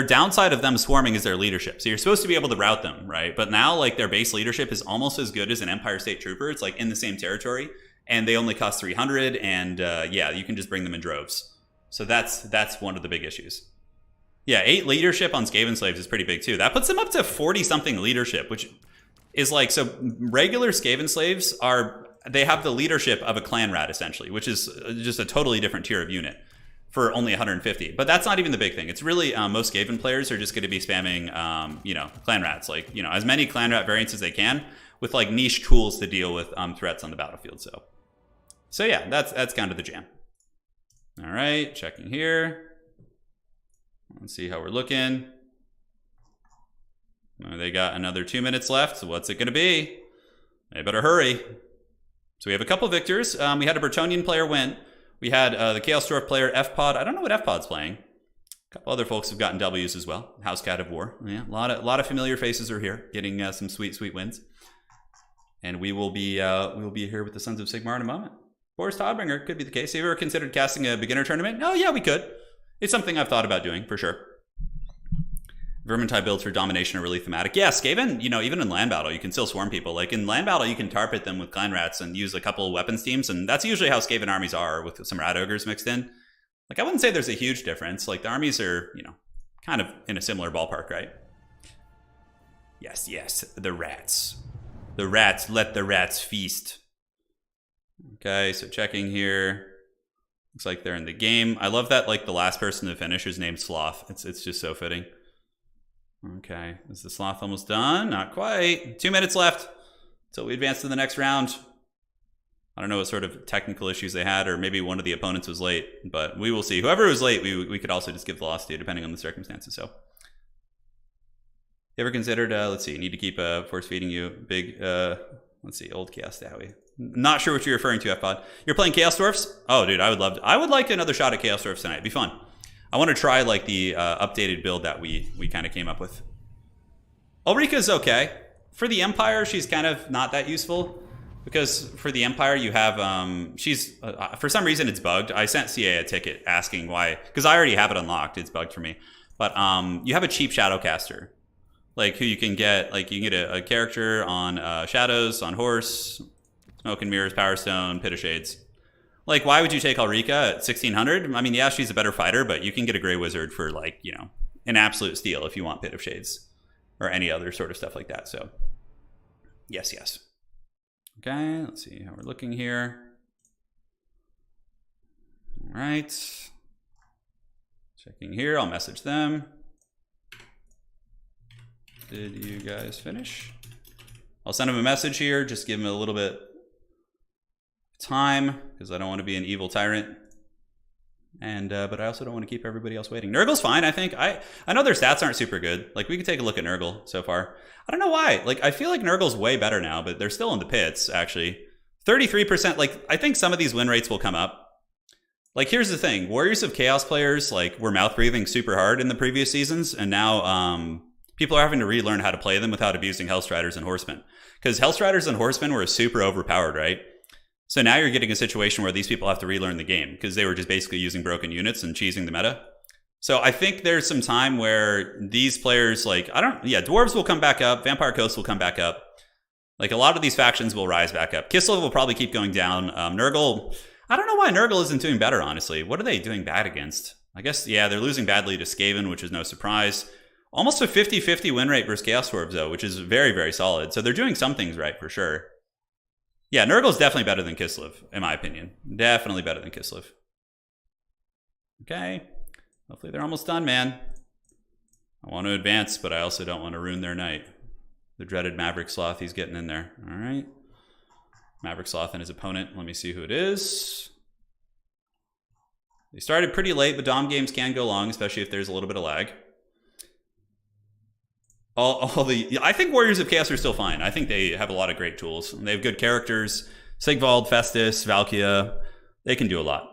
downside of them swarming is their leadership. So you're supposed to be able to route them, right? But now like their base leadership is almost as good as an Empire State Trooper. It's like in the same territory, and they only cost 300, and yeah, you can just bring them in droves. So that's one of the big issues. Yeah, 8 leadership on Skaven Slaves is pretty big too. That puts them up to 40-something leadership, which is like, so regular Skaven Slaves they have the leadership of a clan rat essentially, which is just a totally different tier of unit for only 150. But that's not even the big thing. It's really most Skaven players are just going to be spamming, you know, clan rats, like, you know, as many clan rat variants as they can with like niche tools to deal with threats on the battlefield. So yeah, that's kind of the jam. All right, checking here. Let's see how we're looking. They got another 2 minutes left. So what's it going to be? They better hurry. So we have a couple victors. We had a Bretonnian player win. We had the Chaos Dwarf player, F-Pod. I don't know what F-Pod's playing. A couple other folks have gotten W's as well. House Cat of War. Yeah, a lot of familiar faces are here, getting some sweet wins. And we will be here with the Sons of Sigmar in a moment. Boris Toddbringer could be the case. Have you ever considered casting a beginner tournament? Oh yeah, we could. It's something I've thought about doing for sure. Vermintide builds for domination are really thematic. Yeah, Skaven, you know, even in land battle, you can still swarm people. Like in land battle, you can tar pit them with clan rats and use a couple of weapons teams, and that's usually how Skaven armies are, with some rat ogres mixed in. Like, I wouldn't say there's a huge difference. Like, the armies are, you know, kind of in a similar ballpark, right? Yes, the rats. The rats, let the rats feast. Okay, so checking here. Looks like they're in the game. I love that, like, the last person to finish is named Sloth. It's just so fitting. Okay, is the Sloth almost done? Not quite. 2 minutes left until we advance to the next round. I don't know what sort of technical issues they had, or maybe one of the opponents was late, but we will see. Whoever was late, we could also just give the loss to, depending on the circumstances. So, you ever considered, let's see, need to keep force feeding you big, let's see, old Chaos Dowie. Not sure what you're referring to, F-Pod. You're playing Chaos Dwarfs? Oh, dude, I would like another shot at Chaos Dwarfs tonight. It'd be fun. I want to try like the updated build that we kind of came up with. Ulrika's okay. For the Empire, she's kind of not that useful, because for the Empire you have she's for some reason it's bugged. I sent CA a ticket asking why, because I already have it unlocked. It's bugged for me. But you have a cheap Shadowcaster, like who you can get. Like you can get a character on Shadows, on Horse, Smoke and Mirrors, Power Stone, Pit of Shades. Like, why would you take Ulrika at 1600? I mean, yeah, she's a better fighter, but you can get a Grey Wizard for, like, you know, an absolute steal if you want Pit of Shades or any other sort of stuff like that. So, yes. Okay, let's see how we're looking here. All right. Checking here. I'll message them. Did you guys finish? I'll send them a message here. Just give them a little bit time, because I don't want to be an evil tyrant, and but I also don't want to keep everybody else waiting. Nurgle's fine, I think. I know their stats aren't super good. Like, we could take a look at Nurgle so far. I don't know why. Like, I feel like Nurgle's way better now, but they're still in the pits, actually. 33%, like, I think some of these win rates will come up. Like, here's the thing. Warriors of Chaos players, like, were mouth-breathing super hard in the previous seasons, and now people are having to relearn how to play them without abusing Hellstriders and Horsemen. Because Hellstriders and Horsemen were super overpowered, right? So now you're getting a situation where these people have to relearn the game because they were just basically using broken units and cheesing the meta. So I think there's some time where these players, like, Dwarves will come back up, Vampire Coast will come back up. Like, a lot of these factions will rise back up. Kislev will probably keep going down. Nurgle, I don't know why Nurgle isn't doing better, honestly. What are they doing bad against? I guess, yeah, they're losing badly to Skaven, which is no surprise. Almost a 50-50 win rate versus Chaos Dwarves, though, which is very, very solid. So they're doing some things right, for sure. Yeah, Nurgle's definitely better than Kislev, in my opinion. Definitely better than Kislev. Okay. Hopefully they're almost done, man. I want to advance, but I also don't want to ruin their night. The dreaded Maverick Sloth, he's getting in there. All right. Maverick Sloth and his opponent. Let me see who it is. They started pretty late, but Dom games can go long, especially if there's a little bit of lag. I think Warriors of Chaos are still fine. I think they have a lot of great tools. They have good characters. Sigvald, Festus, Valkia. They can do a lot.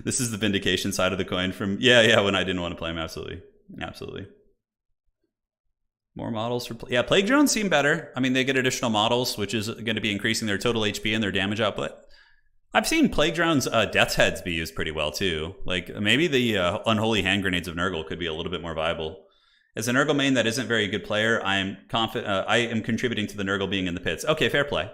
This is the vindication side of the coin from, yeah, when I didn't want to play him, absolutely. Absolutely. More models for, yeah, Plague Drones seem better. I mean, they get additional models, which is going to be increasing their total HP and their damage output. I've seen Plague Drones' Death's Heads be used pretty well, too. Like, maybe the Unholy Hand Grenades of Nurgle could be a little bit more viable. As a Nurgle main that isn't a very good player, I am contributing to the Nurgle being in the pits. Okay, fair play.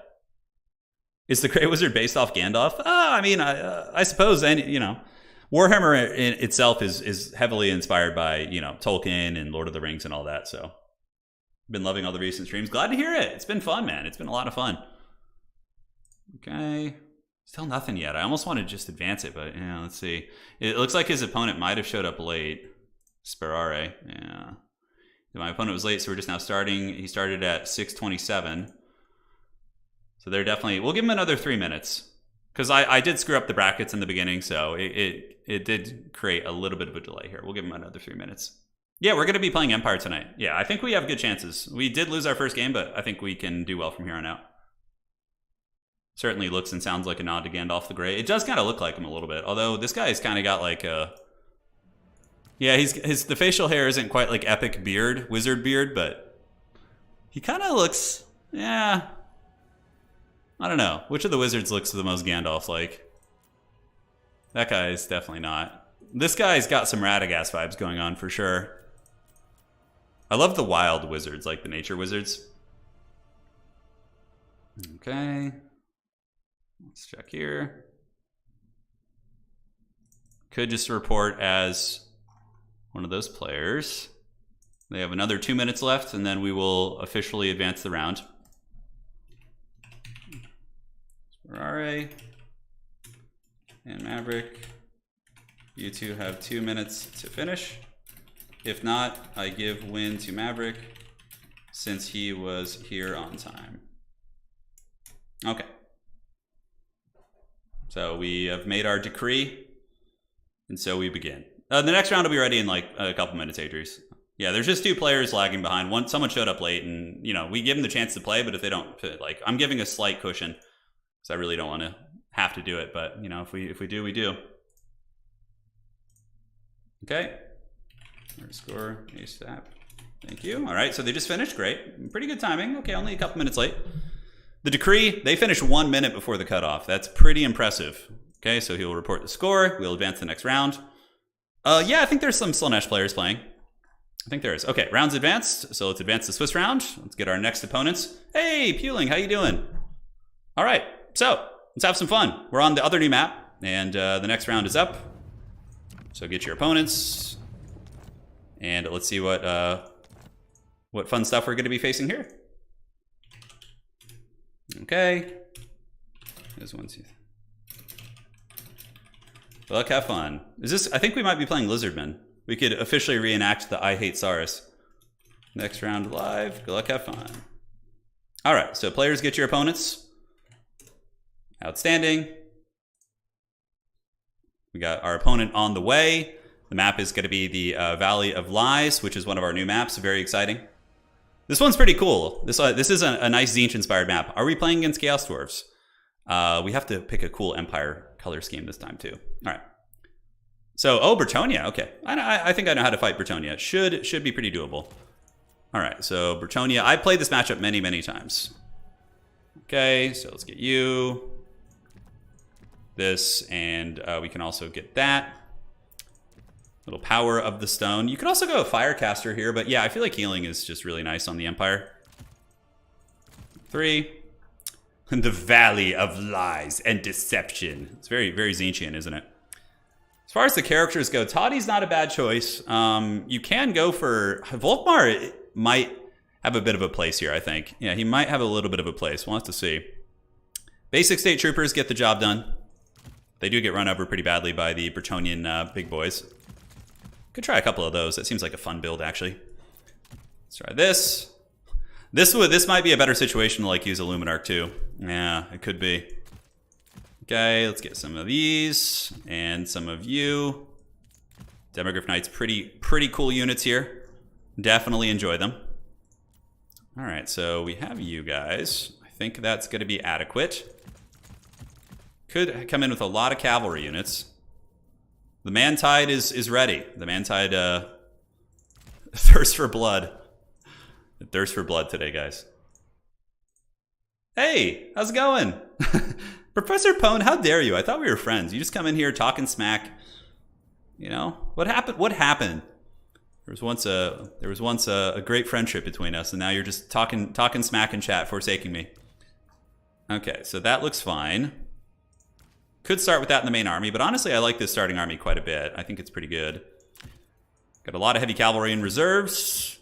Is the Grey Wizard based off Gandalf? I mean, I suppose, Warhammer in itself is heavily inspired by, Tolkien and Lord of the Rings and all that, so. Been loving all the recent streams. Glad to hear it. It's been fun, man. It's been a lot of fun. Okay. Still nothing yet. I almost want to just advance it, but yeah, let's see. It looks like his opponent might have showed up late. Sperare, yeah. My opponent was late, so we're just now starting. He started at 6:27. So they're definitely, we'll give him another 3 minutes. Because I did screw up the brackets in the beginning, so it did create a little bit of a delay here. We'll give him another 3 minutes. Yeah, we're going to be playing Empire tonight. Yeah, I think we have good chances. We did lose our first game, but I think we can do well from here on out. Certainly looks and sounds like a nod to Gandalf the Grey. It does kind of look like him a little bit. Although this guy's kind of got like a... Yeah, the facial hair isn't quite like epic beard, wizard beard, but he kind of looks... Yeah. I don't know. Which of the wizards looks the most Gandalf-like? That guy is definitely not. This guy's got some Radagast vibes going on for sure. I love the wild wizards, like the nature wizards. Okay. Let's check here. Could just report as one of those players. They have another 2 minutes left, and then we will officially advance the round. Ferrari and Maverick, you two have 2 minutes to finish. If not, I give win to Maverick since he was here on time. Okay. So we have made our decree, and so we begin. The next round will be ready in like a couple minutes, Adries. Yeah, there's just 2 players lagging behind. Someone showed up late, and we give them the chance to play, but if they don't, like, I'm giving a slight cushion, so I really don't want to have to do it. But if we do, we do. Okay. Score ASAP. Thank you. All right, so they just finished. Great. Pretty good timing. Okay, only a couple minutes late. The decree, they finished 1 minute before the cutoff. That's pretty impressive. Okay, so he'll report the score. We'll advance the next round. Yeah, I think there's some Slaanesh players playing. I think there is. Okay, round's advanced. So let's advance the Swiss round. Let's get our next opponents. Hey, Puling, how you doing? All right, so let's have some fun. We're on the other new map, and the next round is up. So get your opponents, and let's see what fun stuff we're going to be facing here. Okay. There's 1, 2. Good luck, have fun. I think we might be playing Lizardmen. We could officially reenact the I Hate Saurus. Next round live. Good luck, have fun. All right, so players, get your opponents. Outstanding. We got our opponent on the way. The map is going to be the Valley of Lies, which is one of our new maps. Very exciting. This one's pretty cool. This is a nice Tzeentch-inspired map. Are we playing against Chaos Dwarfs? We have to pick a cool Empire color scheme this time, too. All right. So, Bretonnia. Okay. I think I know how to fight Bretonnia. Should be pretty doable. All All right, so Bretonnia. I played this matchup many, many times. Okay, so let's get you. This, and we can also get that. Little power of the stone. You could also go a Firecaster here, but yeah, I feel like healing is just really nice on the Empire. 3. The Valley of Lies and Deception. It's very, very Tzeentchian, isn't it? As far as the characters go, Toddy's not a bad choice. You can go for... Volkmar might have a bit of a place here, I think. Yeah, he might have a little bit of a place. We'll have to see. Basic State Troopers get the job done. They do get run over pretty badly by the Bretonnian big boys. Could try a couple of those. That seems like a fun build, actually. Let's try this. This might be a better situation to like use a Luminarch too. Yeah, it could be. Okay, let's get some of these and some of you. Demogryph Knights, pretty cool units here. Definitely enjoy them. All right, so we have you guys. I think that's going to be adequate. Could come in with a lot of cavalry units. The Man-Tide is ready. The Man-Tide thirsts for blood. It thirsts for blood today, guys. Hey, how's it going? Professor Pone, how dare you? I thought we were friends. You just come in here talking smack. You know, what happened? What happened? There was once a great friendship between us, and now you're just talking smack in chat, forsaking me. Okay, so that looks fine. Could start with that in the main army, but honestly, I like this starting army quite a bit. I think it's pretty good. Got a lot of heavy cavalry in reserves.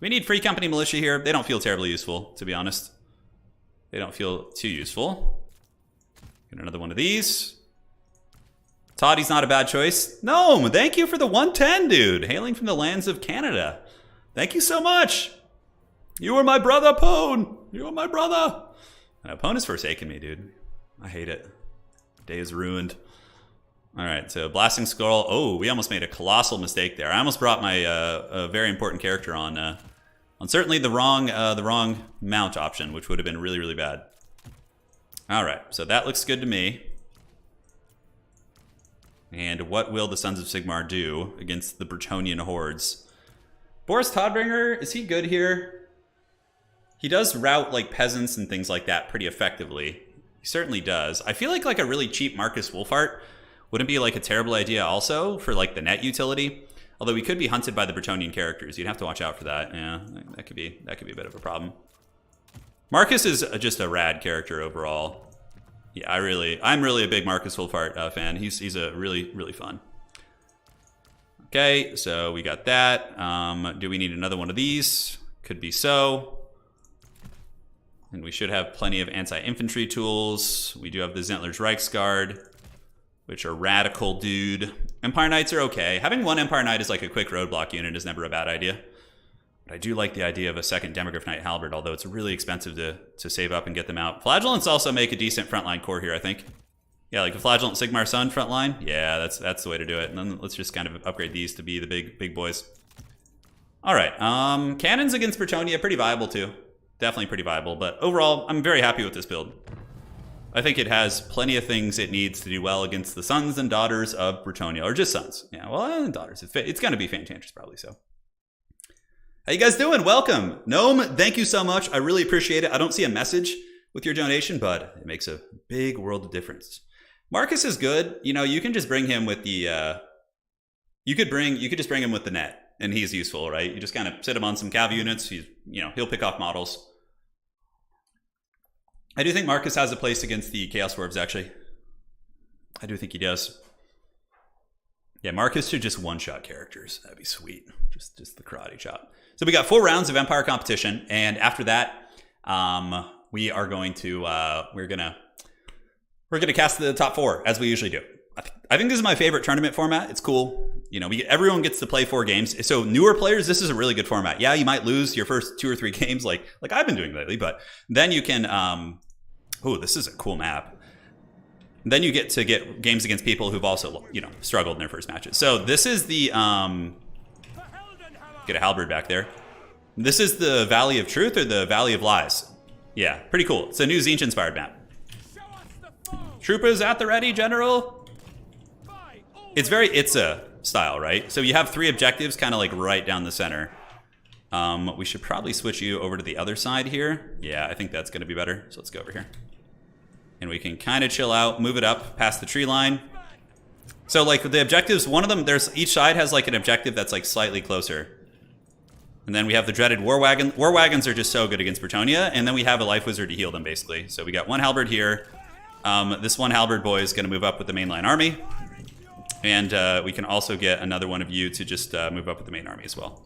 We need free company militia here. They don't feel terribly useful, to be honest. They don't feel too useful. Get another one of these. Toddy's not a bad choice. No, thank you for the 110, dude. Hailing from the lands of Canada. Thank you so much. You are my brother, Pone. You are my brother. Pone has forsaken me, dude. I hate it. Day is ruined. All right, so Blasting Skull. Oh, we almost made a colossal mistake there. I almost brought my a very important character on certainly the wrong mount option, which would have been really, really bad. All right, so that looks good to me. And what will the Sons of Sigmar do against the Bretonnian hordes? Boris Todbringer, is he good here? He does rout like peasants and things like that pretty effectively. He certainly does. I feel like a really cheap Marcus Wolfhart wouldn't be like a terrible idea also for like the net utility. Although we could be hunted by the Bretonnian characters. You'd have to watch out for that. Yeah, that could be a bit of a problem. Marcus is just a rad character overall. Yeah, I'm really a big Marcus Wolfhart fan. He's a really fun. Okay, so we got that. Do we need another one of these? Could be so. And we should have plenty of anti-infantry tools. We do have the Zentler's Reichsguard, which are radical, dude. Empire Knights are okay. Having one Empire Knight as like a quick roadblock unit is never a bad idea. But I do like the idea of a second Demogryph Knight Halberd, although it's really expensive to save up and get them out. Flagellants also make a decent frontline core here, I think. Yeah, like a Flagellant Sigmar Sun frontline. Yeah, that's the way to do it. And then let's just kind of upgrade these to be the big boys. All right, cannons against Bretonnia, pretty viable too. Definitely pretty viable, but overall, I'm very happy with this build. I think it has plenty of things it needs to do well against the sons and daughters of Bretonnia, or just sons. Yeah, well, daughters. It's going to be Fantantress probably, so. How you guys doing? Welcome. Gnome, thank you so much. I really appreciate it. I don't see a message with your donation, but it makes a big world of difference. Marcus is good. You know, you can just bring him with the, you could just bring him with the net. And he's useful, right? You just kind of sit him on some cav units. He'll pick off models. I do think Marcus has a place against the Chaos Dwarves, actually. I do think he does. Yeah, Marcus should just one-shot characters. That'd be sweet. Just the karate chop. So we got 4 rounds of Empire competition, and after that, we are going to we're gonna cast the top 4 as we usually do. I think this is my favorite tournament format. It's cool. You know, everyone gets to play 4 games. So newer players, this is a really good format. Yeah, you might lose your first 2 or 3 games like I've been doing lately, but then you can, oh, this is a cool map. Then you get to get games against people who've also, struggled in their first matches. So this is the, get a halberd back there. This is the Valley of Truth or the Valley of Lies. Yeah, pretty cool. It's a new Tzeentch-inspired map. Troopers at the ready, General. It's very Itza style, right? So you have 3 objectives kind of like right down the center. We should probably switch you over to the other side here. Yeah, I think that's going to be better. So let's go over here. And we can kind of chill out, move it up past the tree line. So like the objectives, one of them, each side has like an objective that's like slightly closer. And then we have the dreaded war wagon. War wagons are just so good against Bretonnia. And then we have a life wizard to heal them basically. So we got one halberd here. This one halberd boy is going to move up with the mainline army. And we can also get another one of you to just move up with the main army as well.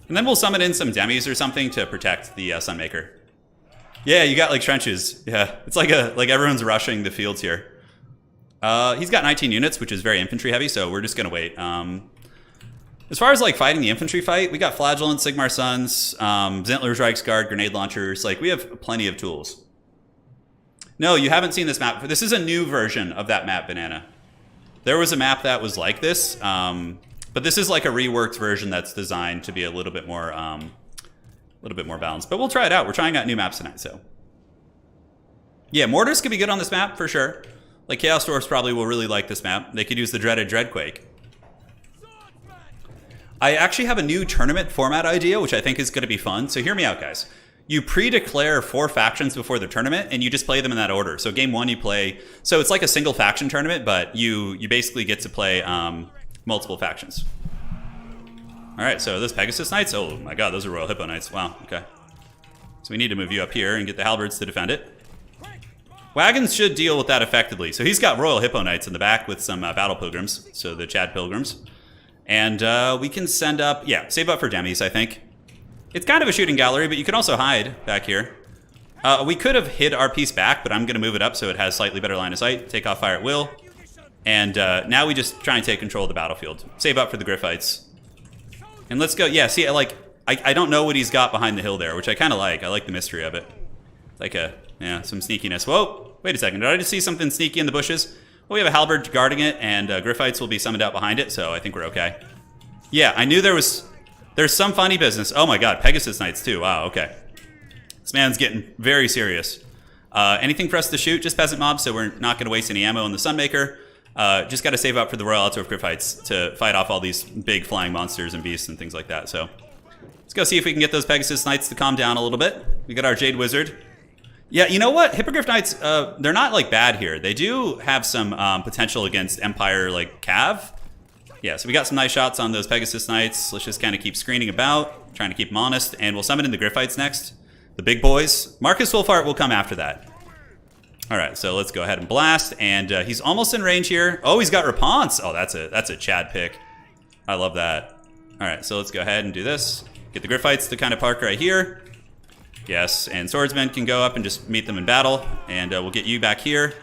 And then we'll summon in some demis or something to protect the Sunmaker. Yeah, you got like trenches. Yeah, it's like everyone's rushing the fields here. He's got 19 units, which is very infantry heavy, so we're just gonna wait. As far as like fighting the infantry fight, we got Flagellant, Sigmar Suns, Zentler's Reichsguard, grenade launchers. Like we have plenty of tools. No, you haven't seen this map. This is a new version of that map, Banana. There was a map that was like this, but this is like a reworked version that's designed to be a little bit more balanced. But we'll try it out. We're trying out new maps tonight, so yeah, mortars could be good on this map for sure. Like Chaos Dwarfs probably will really like this map. They could use the dreaded Dreadquake. I actually have a new tournament format idea, which I think is going to be fun. So hear me out, guys. You pre-declare 4 factions before the tournament, and you just play them in that order. So game 1, you play... So it's like a single faction tournament, but you basically get to play multiple factions. All right, so this Pegasus Knights. Oh my god, those are Royal Hippo Knights. Wow, okay. So we need to move you up here and get the halberds to defend it. Wagons should deal with that effectively. So he's got Royal Hippo Knights in the back with some Battle Pilgrims, so the Chad Pilgrims. And we can send up... Yeah, save up for demis, I think. It's kind of a shooting gallery, but you can also hide back here. We could have hid our piece back, but I'm going to move it up so it has slightly better line of sight. Take off fire at will. And now we just try and take control of the battlefield. Save up for the Griffites. And let's go. Yeah, see, I don't know what he's got behind the hill there, which I kind of like. I like the mystery of it. Like some sneakiness. Whoa, wait a second. Did I just see something sneaky in the bushes? Well, we have a halberd guarding it, and Griffites will be summoned out behind it, so I think we're okay. Yeah, I knew there's some funny business. Oh my god, Pegasus Knights too. Wow, okay. This man's getting very serious. Anything for us to shoot? Just peasant mobs, so we're not going to waste any ammo in the Sunmaker. Just got to save up for the Royal Altdorf Griffites to fight off all these big flying monsters and beasts and things like that. So let's go see if we can get those Pegasus Knights to calm down a little bit. We got our Jade Wizard. Yeah, you know what? Hippogriff Knights, they're not like bad here. They do have some potential against Empire like Cav. Yeah, so we got some nice shots on those Pegasus Knights. Let's just kind of keep screening about, trying to keep them honest, and we'll summon in the Griffites next. The big boys. Marcus Wolfhart will come after that. All right, so let's go ahead and blast, and he's almost in range here. Oh, he's got Reponse. Oh, that's a Chad pick. I love that. All right, so let's go ahead and do this. Get the Griffites to kind of park right here. Yes, and swordsmen can go up and just meet them in battle, and we'll get you back here.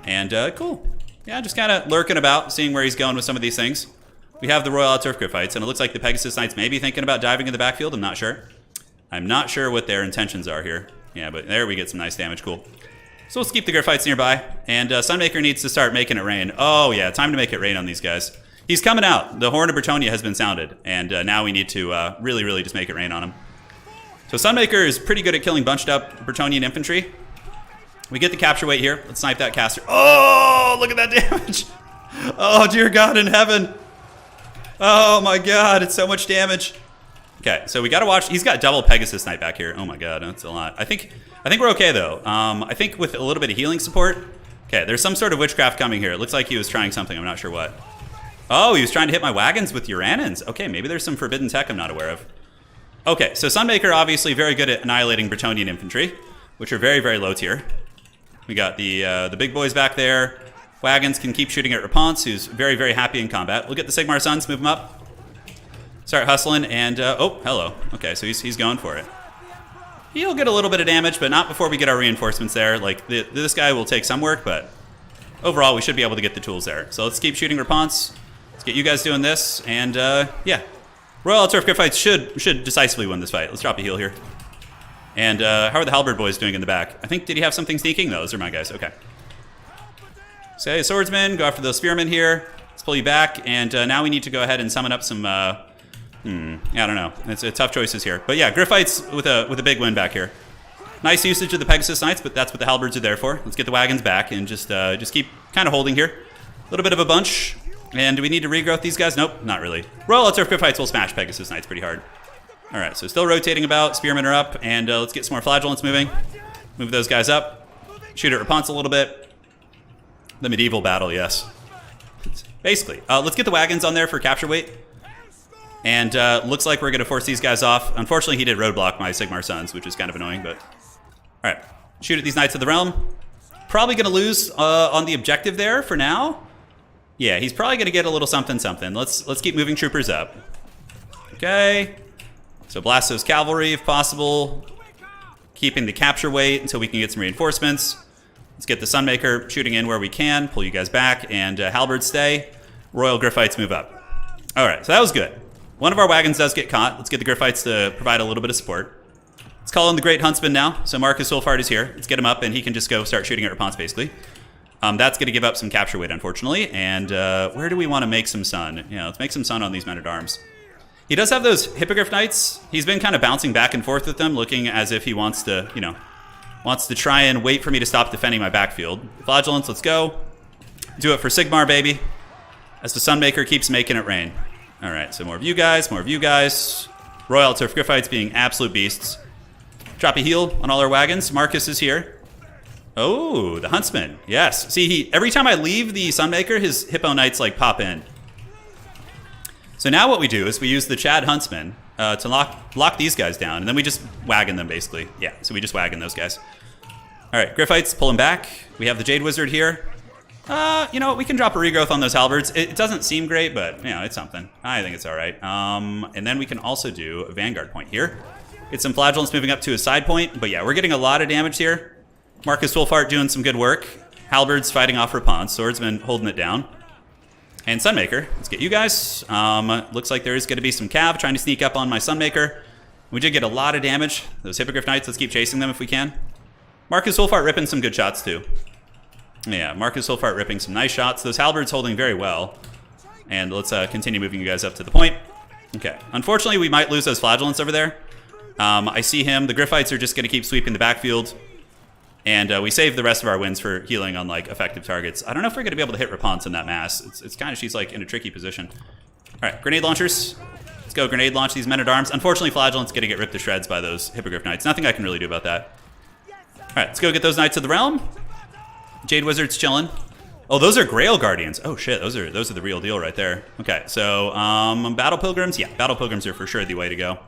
And cool. Yeah, just kind of lurking about, seeing where he's going with some of these things. We have the Royal Altdorf Griffites, and it looks like the Pegasus Knights may be thinking about diving in the backfield. I'm not sure. I'm not sure what their intentions are here. Yeah, but there we get some nice damage. Cool. So let's keep the Griffites nearby, and Sunmaker needs to start making it rain. Oh yeah, time to make it rain on these guys. He's coming out. The Horn of Bretonnia has been sounded, and now we need to really, really just make it rain on him. So Sunmaker is pretty good at killing bunched up Bretonian infantry. We get the capture weight here. Let's snipe that caster. Oh, look at that damage. Oh, dear God in heaven. Oh my God, it's so much damage. Okay, so we gotta watch. He's got double Pegasus Knight back here. Oh my God, that's a lot. I think we're okay though. I think with a little bit of healing support. Okay, there's some sort of witchcraft coming here. It looks like he was trying something. I'm not sure what. Oh, he was trying to hit my wagons with Urannans. Okay, maybe there's some forbidden tech I'm not aware of. Okay, so Sunmaker obviously very good at annihilating Bretonian infantry, which are very, very low tier. We got the big boys back there. Wagons can keep shooting at Reponse, who's very, very happy in combat. We'll get the Sigmar Suns, move them up. Start hustling, and oh, hello. Okay, so he's going for it. He'll get a little bit of damage, but not before we get our reinforcements there. Like, this guy will take some work, but overall, we should be able to get the tools there. So let's keep shooting Reponse. Let's get you guys doing this, and yeah. Royal Altdorf Griffites should decisively win this fight. Let's drop a heal here. And how are the halberd boys doing in the back? I think, did he have something sneaking? No, those are my guys. Okay. Say, swordsman, go after those spearmen here. Let's pull you back, and now we need to go ahead and summon up some. I don't know. It's tough choices here, but yeah, Griffites with a big win back here. Nice usage of the Pegasus Knights, but that's what the halberds are there for. Let's get the wagons back and just keep kind of holding here. A little bit of a bunch. And do we need to regrowth these guys? Nope, not really. Royal Altdorf Griffites will smash Pegasus Knights pretty hard. All right, so still rotating about. Spearmen are up, and let's get some more flagellants moving. Move those guys up. Shoot at Rapunzel a little bit. The medieval battle, yes. Basically. Let's get the wagons on there for capture weight. And looks like we're going to force these guys off. Unfortunately, he did roadblock my Sigmar Sons, which is kind of annoying, but... All right, shoot at these Knights of the Realm. Probably going to lose on the objective there for now. Yeah, he's probably going to get a little something. Let's keep moving troopers up. Okay. So blast those cavalry if possible. Keeping the capture weight until we can get some reinforcements. Let's get the Sunmaker shooting in where we can. Pull you guys back. And halberds stay. Royal Griffites move up. All right, so that was good. One of our wagons does get caught. Let's get the Griffites to provide a little bit of support. Let's call in the Great Huntsman now. So Marcus Wolfhard is here. Let's get him up, and he can just go start shooting at Rapunzel, basically. That's going to give up some capture weight, unfortunately. And where do we want to make some sun? Yeah, let's make some sun on these men-at-arms. He does have those Hippogriff Knights. He's been kind of bouncing back and forth with them, looking as if he wants to, wants to try and wait for me to stop defending my backfield. Flagellants, let's go. Do it for Sigmar, baby. As the Sunmaker keeps making it rain. All right, so more of you guys, more of you guys. Royal Turf Griffites being absolute beasts. Drop a heal on all our wagons. Marcus is here. Oh, the Huntsman. Yes. See, every time I leave the Sunmaker, his Hippo Knights like pop in. So now what we do is we use the Chad Huntsman to lock these guys down, and then we just wagon them, basically. Yeah, so we just wagon those guys. All right, Griffites, pull them back. We have the Jade Wizard here. You know what? We can drop a regrowth on those halberds. It doesn't seem great, but, it's something. I think it's all right. And then we can also do a Vanguard point here. Get some Flagellants moving up to a side point. But, yeah, we're getting a lot of damage here. Marcus Wolfhart doing some good work. Halberds fighting off Rapunzel. Swordsman holding it down. And Sunmaker, let's get you guys. Looks like there is going to be some cav trying to sneak up on my Sunmaker. We did get a lot of damage. Those Hippogriff Knights, let's keep chasing them if we can. Marcus Wolfhart ripping some good shots too. Yeah, Marcus Wolfhart ripping some nice shots. Those halberds holding very well. And let's continue moving you guys up to the point. Okay, unfortunately we might lose those Flagellants over there. I see him. The Griffites are just going to keep sweeping the backfield. And we save the rest of our wins for healing on like effective targets. I don't know if we're going to be able to hit Rapunzel in that mass. It's kind of, she's like in a tricky position. All right, grenade launchers. Let's go grenade launch these men-at-arms. Unfortunately, Flagellant's going to get ripped to shreds by those Hippogriff Knights. Nothing I can really do about that. All right, let's go get those Knights of the Realm. Jade Wizard's chilling. Oh, those are Grail Guardians. Oh shit, those are the real deal right there. Okay, so Battle Pilgrims. Yeah, Battle Pilgrims are for sure the way to go.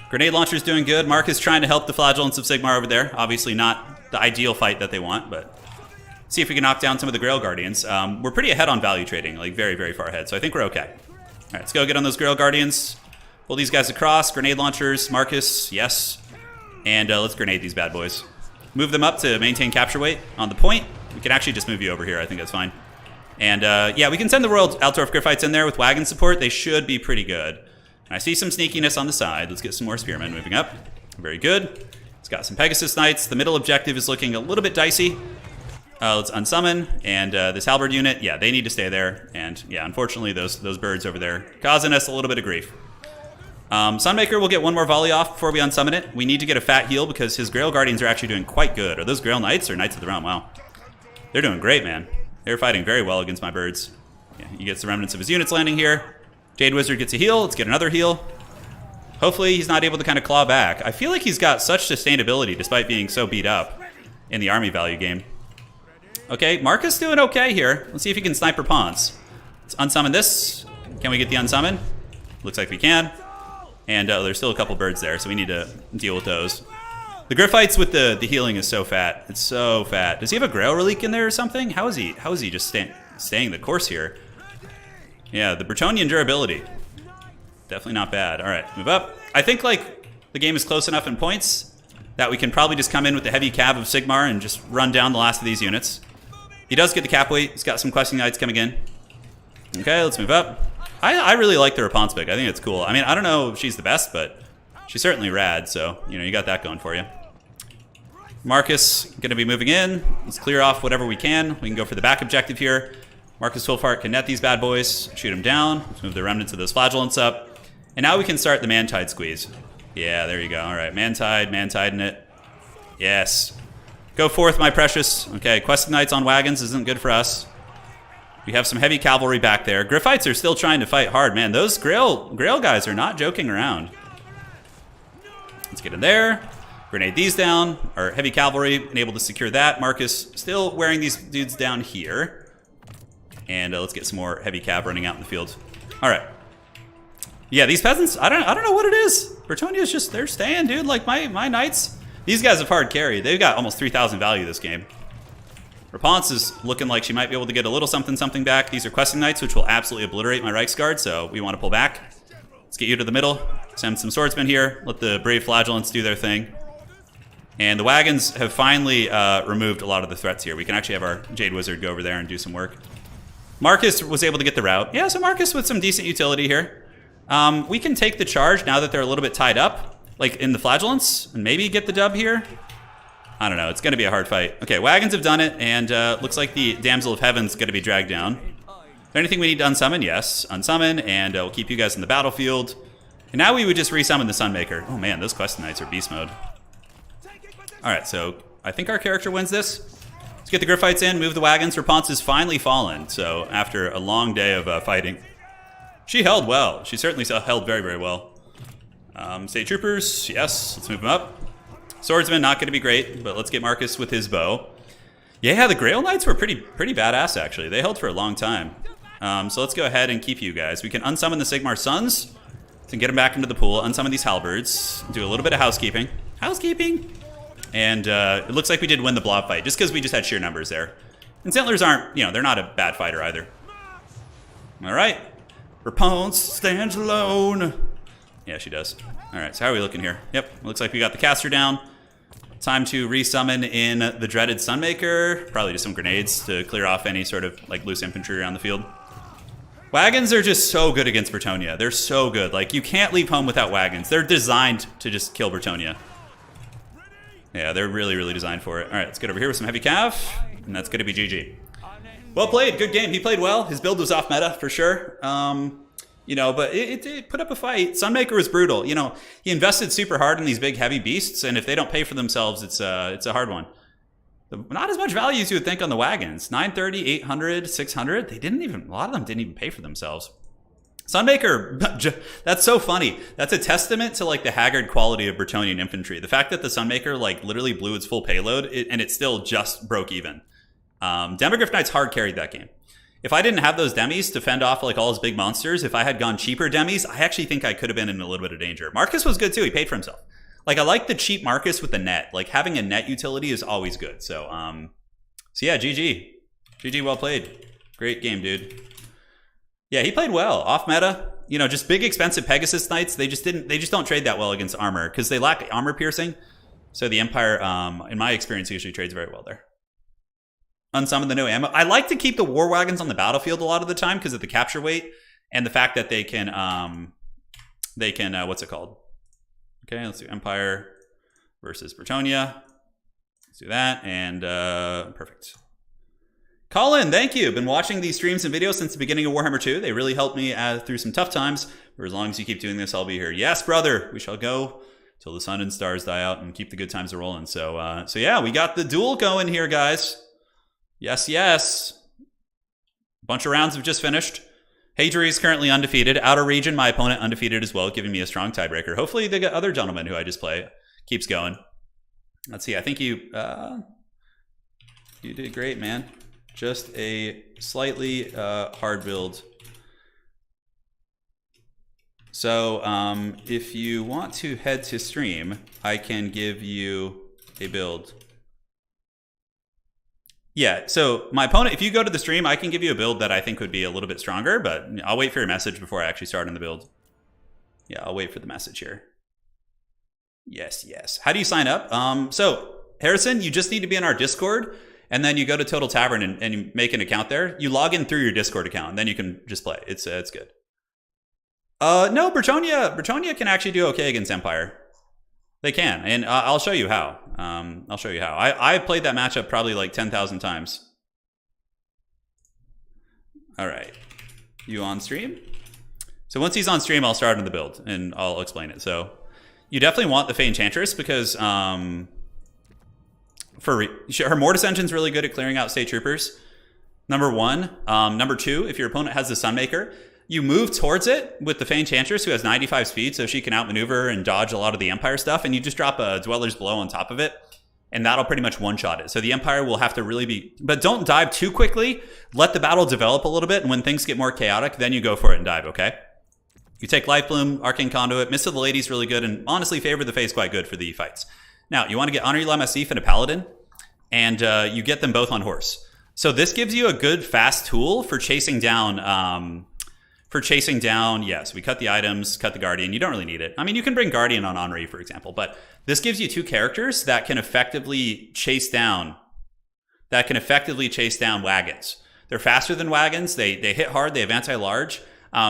Grenade launcher's doing good. Mark is trying to help the Flagellants of Sigmar over there. Obviously not the ideal fight that they want, but see if we can knock down some of the Grail Guardians. We're pretty ahead on value trading, like very, very far ahead, so I think we're okay. All right, let's go get on those Grail Guardians. Pull these guys across. Grenade launchers, Marcus, yes. And let's grenade these bad boys. Move them up to maintain capture weight on the point. We can actually just move you over here. I think that's fine. And yeah, we can send the Royal Altdorf Griffites in there with wagon support. They should be pretty good. And I see some sneakiness on the side. Let's get some more Spearmen moving up. Very good. It's got some Pegasus Knights. The middle objective is looking a little bit dicey. Let's unsummon. And this halberd unit, yeah, they need to stay there. And yeah, unfortunately, those birds over there causing us a little bit of grief. Sunmaker will get one more volley off before we unsummon it. We need to get a fat heal because his Grail Guardians are actually doing quite good. Are those Grail Knights or Knights of the Realm? Wow. They're doing great, man. They're fighting very well against my birds. Yeah, he gets the remnants of his units landing here. Jade Wizard gets a heal. Let's get another heal. Hopefully he's not able to kind of claw back. I feel like he's got such sustainability despite being so beat up in the army value game. Okay, Marcus doing okay here. Let's see if he can sniper pawns. Let's unsummon this. Can we get the unsummon? Looks like we can. And there's still a couple birds there, so we need to deal with those. The Griffites with the healing is so fat. It's so fat. Does he have a Grail Relic in there or something? How is he just staying the course here? Yeah, the Bretonnian durability. Definitely not bad. All right, move up. I think like the game is close enough in points that we can probably just come in with the heavy cav of Sigmar and just run down the last of these units. He does get the cap weight. He's got some questing knights coming in. Okay, let's move up. I really like the Rapunzel pick. I think it's cool. I mean, I don't know if she's the best, but she's certainly rad, so, you got that going for you. Marcus going to be moving in. Let's clear off whatever we can. We can go for the back objective here. Marcus Wolfhart can net these bad boys, shoot them down. Let's move the remnants of those Flagellants up. And now we can start the Man-Tide squeeze. Yeah, there you go. All right, Man-Tide in it. Yes. Go forth, my precious. Okay, questing knights on wagons isn't good for us. We have some heavy cavalry back there. Griffites are still trying to fight hard, man. Those Grail guys are not joking around. Let's get in there. Grenade these down. Our heavy cavalry and able to secure that. Marcus still wearing these dudes down here. And let's get some more heavy cav running out in the field. All right. Yeah, these peasants, I don't know what it is. Bretonia's just, they're staying, dude. Like my knights, these guys have hard carry. They've got almost 3,000 value this game. Rapunz is looking like she might be able to get a little something back. These are questing knights, which will absolutely obliterate my Reichsguard, so we want to pull back. Let's get you to the middle. Send some swordsmen here. Let the brave flagellants do their thing. And the wagons have finally removed a lot of the threats here. We can actually have our Jade Wizard go over there and do some work. Marcus was able to get the route. Yeah, so Marcus with some decent utility here. We can take the charge now that they're a little bit tied up, like in the flagellants, and maybe get the dub here. I don't know. It's going to be a hard fight. Okay, wagons have done it, and looks like the Damsel of Heaven's going to be dragged down. Is there anything we need to unsummon? Yes, unsummon, and we'll keep you guys in the battlefield. And now we would just resummon the Sunmaker. Oh man, those quest knights are beast mode. All right, so I think our character wins this. Let's get the Griffites in, move the wagons. Rapunz has finally fallen, so after a long day of fighting. She held well. She certainly held very, very well. State troopers, yes, let's move them up. Swordsman, not going to be great, but let's get Marcus with his bow. Yeah, the Grail Knights were pretty badass, actually. They held for a long time. So let's go ahead and keep you guys. We can unsummon the Sigmar Sons to get them back into the pool, unsummon these halberds, do a little bit of housekeeping. And it looks like we did win the blob fight, just because we just had sheer numbers there. And Zentlers aren't, they're not a bad fighter either. All right. Rapunz stands alone. Yeah, she does. All right, so how are we looking here? Yep, looks like we got the caster down. Time to resummon in the dreaded Sunmaker. Probably just some grenades to clear off any sort of like loose infantry around the field. Wagons are just so good against Bretonnia. They're so good. Like, you can't leave home without wagons. They're designed to just kill Bretonnia. Yeah, they're really, really designed for it. All right, let's get over here with some heavy cav, and that's going to be GG. Well played, good game. He played well. His build was off meta for sure. But it put up a fight. Sunmaker was brutal. He invested super hard in these big heavy beasts, and if they don't pay for themselves, it's a hard one. Not as much value as you would think on the wagons. 930, 800, 600. A lot of them didn't even pay for themselves. Sunmaker, that's so funny. That's a testament to like the haggard quality of Bretonnian infantry. The fact that the Sunmaker like literally blew its full payload and it still just broke even. Demogryph Knights hard carried that game. If I didn't have those demis to fend off like all his big monsters, if I had gone cheaper demis, I actually think I could have been in a little bit of danger. Marcus was good too. He paid for himself. Like, I like the cheap Marcus with the net. Like, having a net utility is always good. So yeah, GG. GG, well played. Great game, dude. Yeah, he played well. Off meta, just big expensive Pegasus Knights. They just don't trade that well against armor because they lack armor piercing. So the Empire, in my experience, usually trades very well there. Unsummon the no ammo. I like to keep the war wagons on the battlefield a lot of the time because of the capture weight and the fact that they can what's it called? Okay, let's do Empire versus Bretonnia. Let's do that, and perfect. Colin, thank you. Been watching these streams and videos since the beginning of Warhammer 2. They really helped me through some tough times. For as long as you keep doing this, I'll be here. Yes, brother. We shall go till the sun and stars die out and keep the good times rolling. So yeah, we got the duel going here, guys. Yes, yes. A bunch of rounds have just finished. Hadri is currently undefeated. Outer Region, my opponent, undefeated as well, giving me a strong tiebreaker. Hopefully the other gentleman who I just play keeps going. Let's see. I think you did great, man. Just a slightly hard build. So if you want to head to stream, I can give you a build. Yeah, so my opponent, if you go to the stream, I can give you a build that I think would be a little bit stronger, but I'll wait for your message before I actually start on the build. Yeah, I'll wait for the message here. Yes, yes. How do you sign up? So, Harrison, you just need to be in our Discord, and then you go to Total Tavern and you make an account there. You log in through your Discord account, and then you can just play. It's good. No, Bretonnia can actually do okay against Empire. They can, and I'll show you how. I'll show you how. I played that matchup probably like 10,000 times. All right. You on stream? So once he's on stream, I'll start on the build, and I'll explain it. So you definitely want the Fey Enchantress because her Mortis Engine's really good at clearing out state troopers. Number one. Number two, if your opponent has the Sunmaker, You move towards it with the Enchantress, who has 95 speed, so she can outmaneuver and dodge a lot of the Empire stuff, and you just drop a Dweller's Blow on top of it, and that'll pretty much one-shot it. So the Empire will have to really be... But don't dive too quickly. Let the battle develop a little bit, and when things get more chaotic, then you go for it and dive, okay? You take Life Bloom, Arcane Conduit, Mist of the Lady's really good, and honestly, Favor the Face quite good for the fights. Now, you want to get Honorary La Massif and a Paladin, and you get them both on horse. So this gives you a good, fast tool for chasing down... yes, we cut the items, cut the Guardian. You don't really need it. I mean, you can bring Guardian on Honorary, for example, but this gives you 2 characters that can effectively chase down wagons. They're faster than wagons. They hit hard. They have anti-large.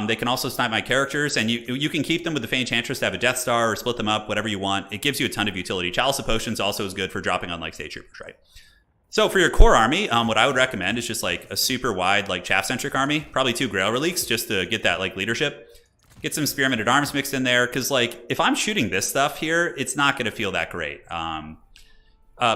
They can also snipe my characters, and you can keep them with the Enchantress to have a Death Star or split them up, whatever you want. It gives you a ton of utility. Chalice of Potions also is good for dropping on like State Troopers, right? So for your core army, what I would recommend is just like a super wide, like chaff-centric army, probably 2 Grail Reliques just to get that like leadership. Get some Spearmen at Arms mixed in there, because like if I'm shooting this stuff here, it's not going to feel that great.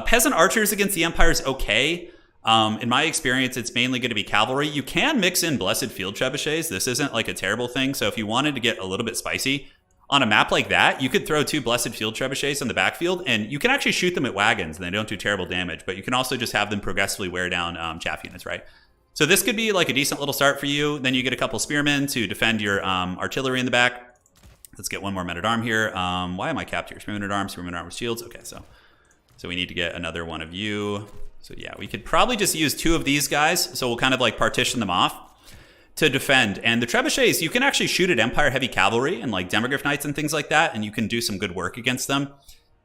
Peasant Archers against the Empire is okay. In my experience, it's mainly going to be cavalry. You can mix in Blessed Field Trebuchets. This isn't like a terrible thing. So if you wanted to get a little bit spicy, on a map like that, you could throw 2 Blessed Field Trebuchets in the backfield, and you can actually shoot them at wagons, and they don't do terrible damage, but you can also just have them progressively wear down chaff units, right? So this could be like a decent little start for you. Then you get a couple Spearmen to defend your artillery in the back. Let's get one more Men-at-Arm here. Why am I capped here? Spearmen at Arms with shields. Okay, so we need to get another one of you. So yeah, we could probably just use 2 of these guys, so we'll kind of like partition them off to defend. And the trebuchets, you can actually shoot at Empire heavy cavalry and like Demogryph Knights and things like that, and you can do some good work against them.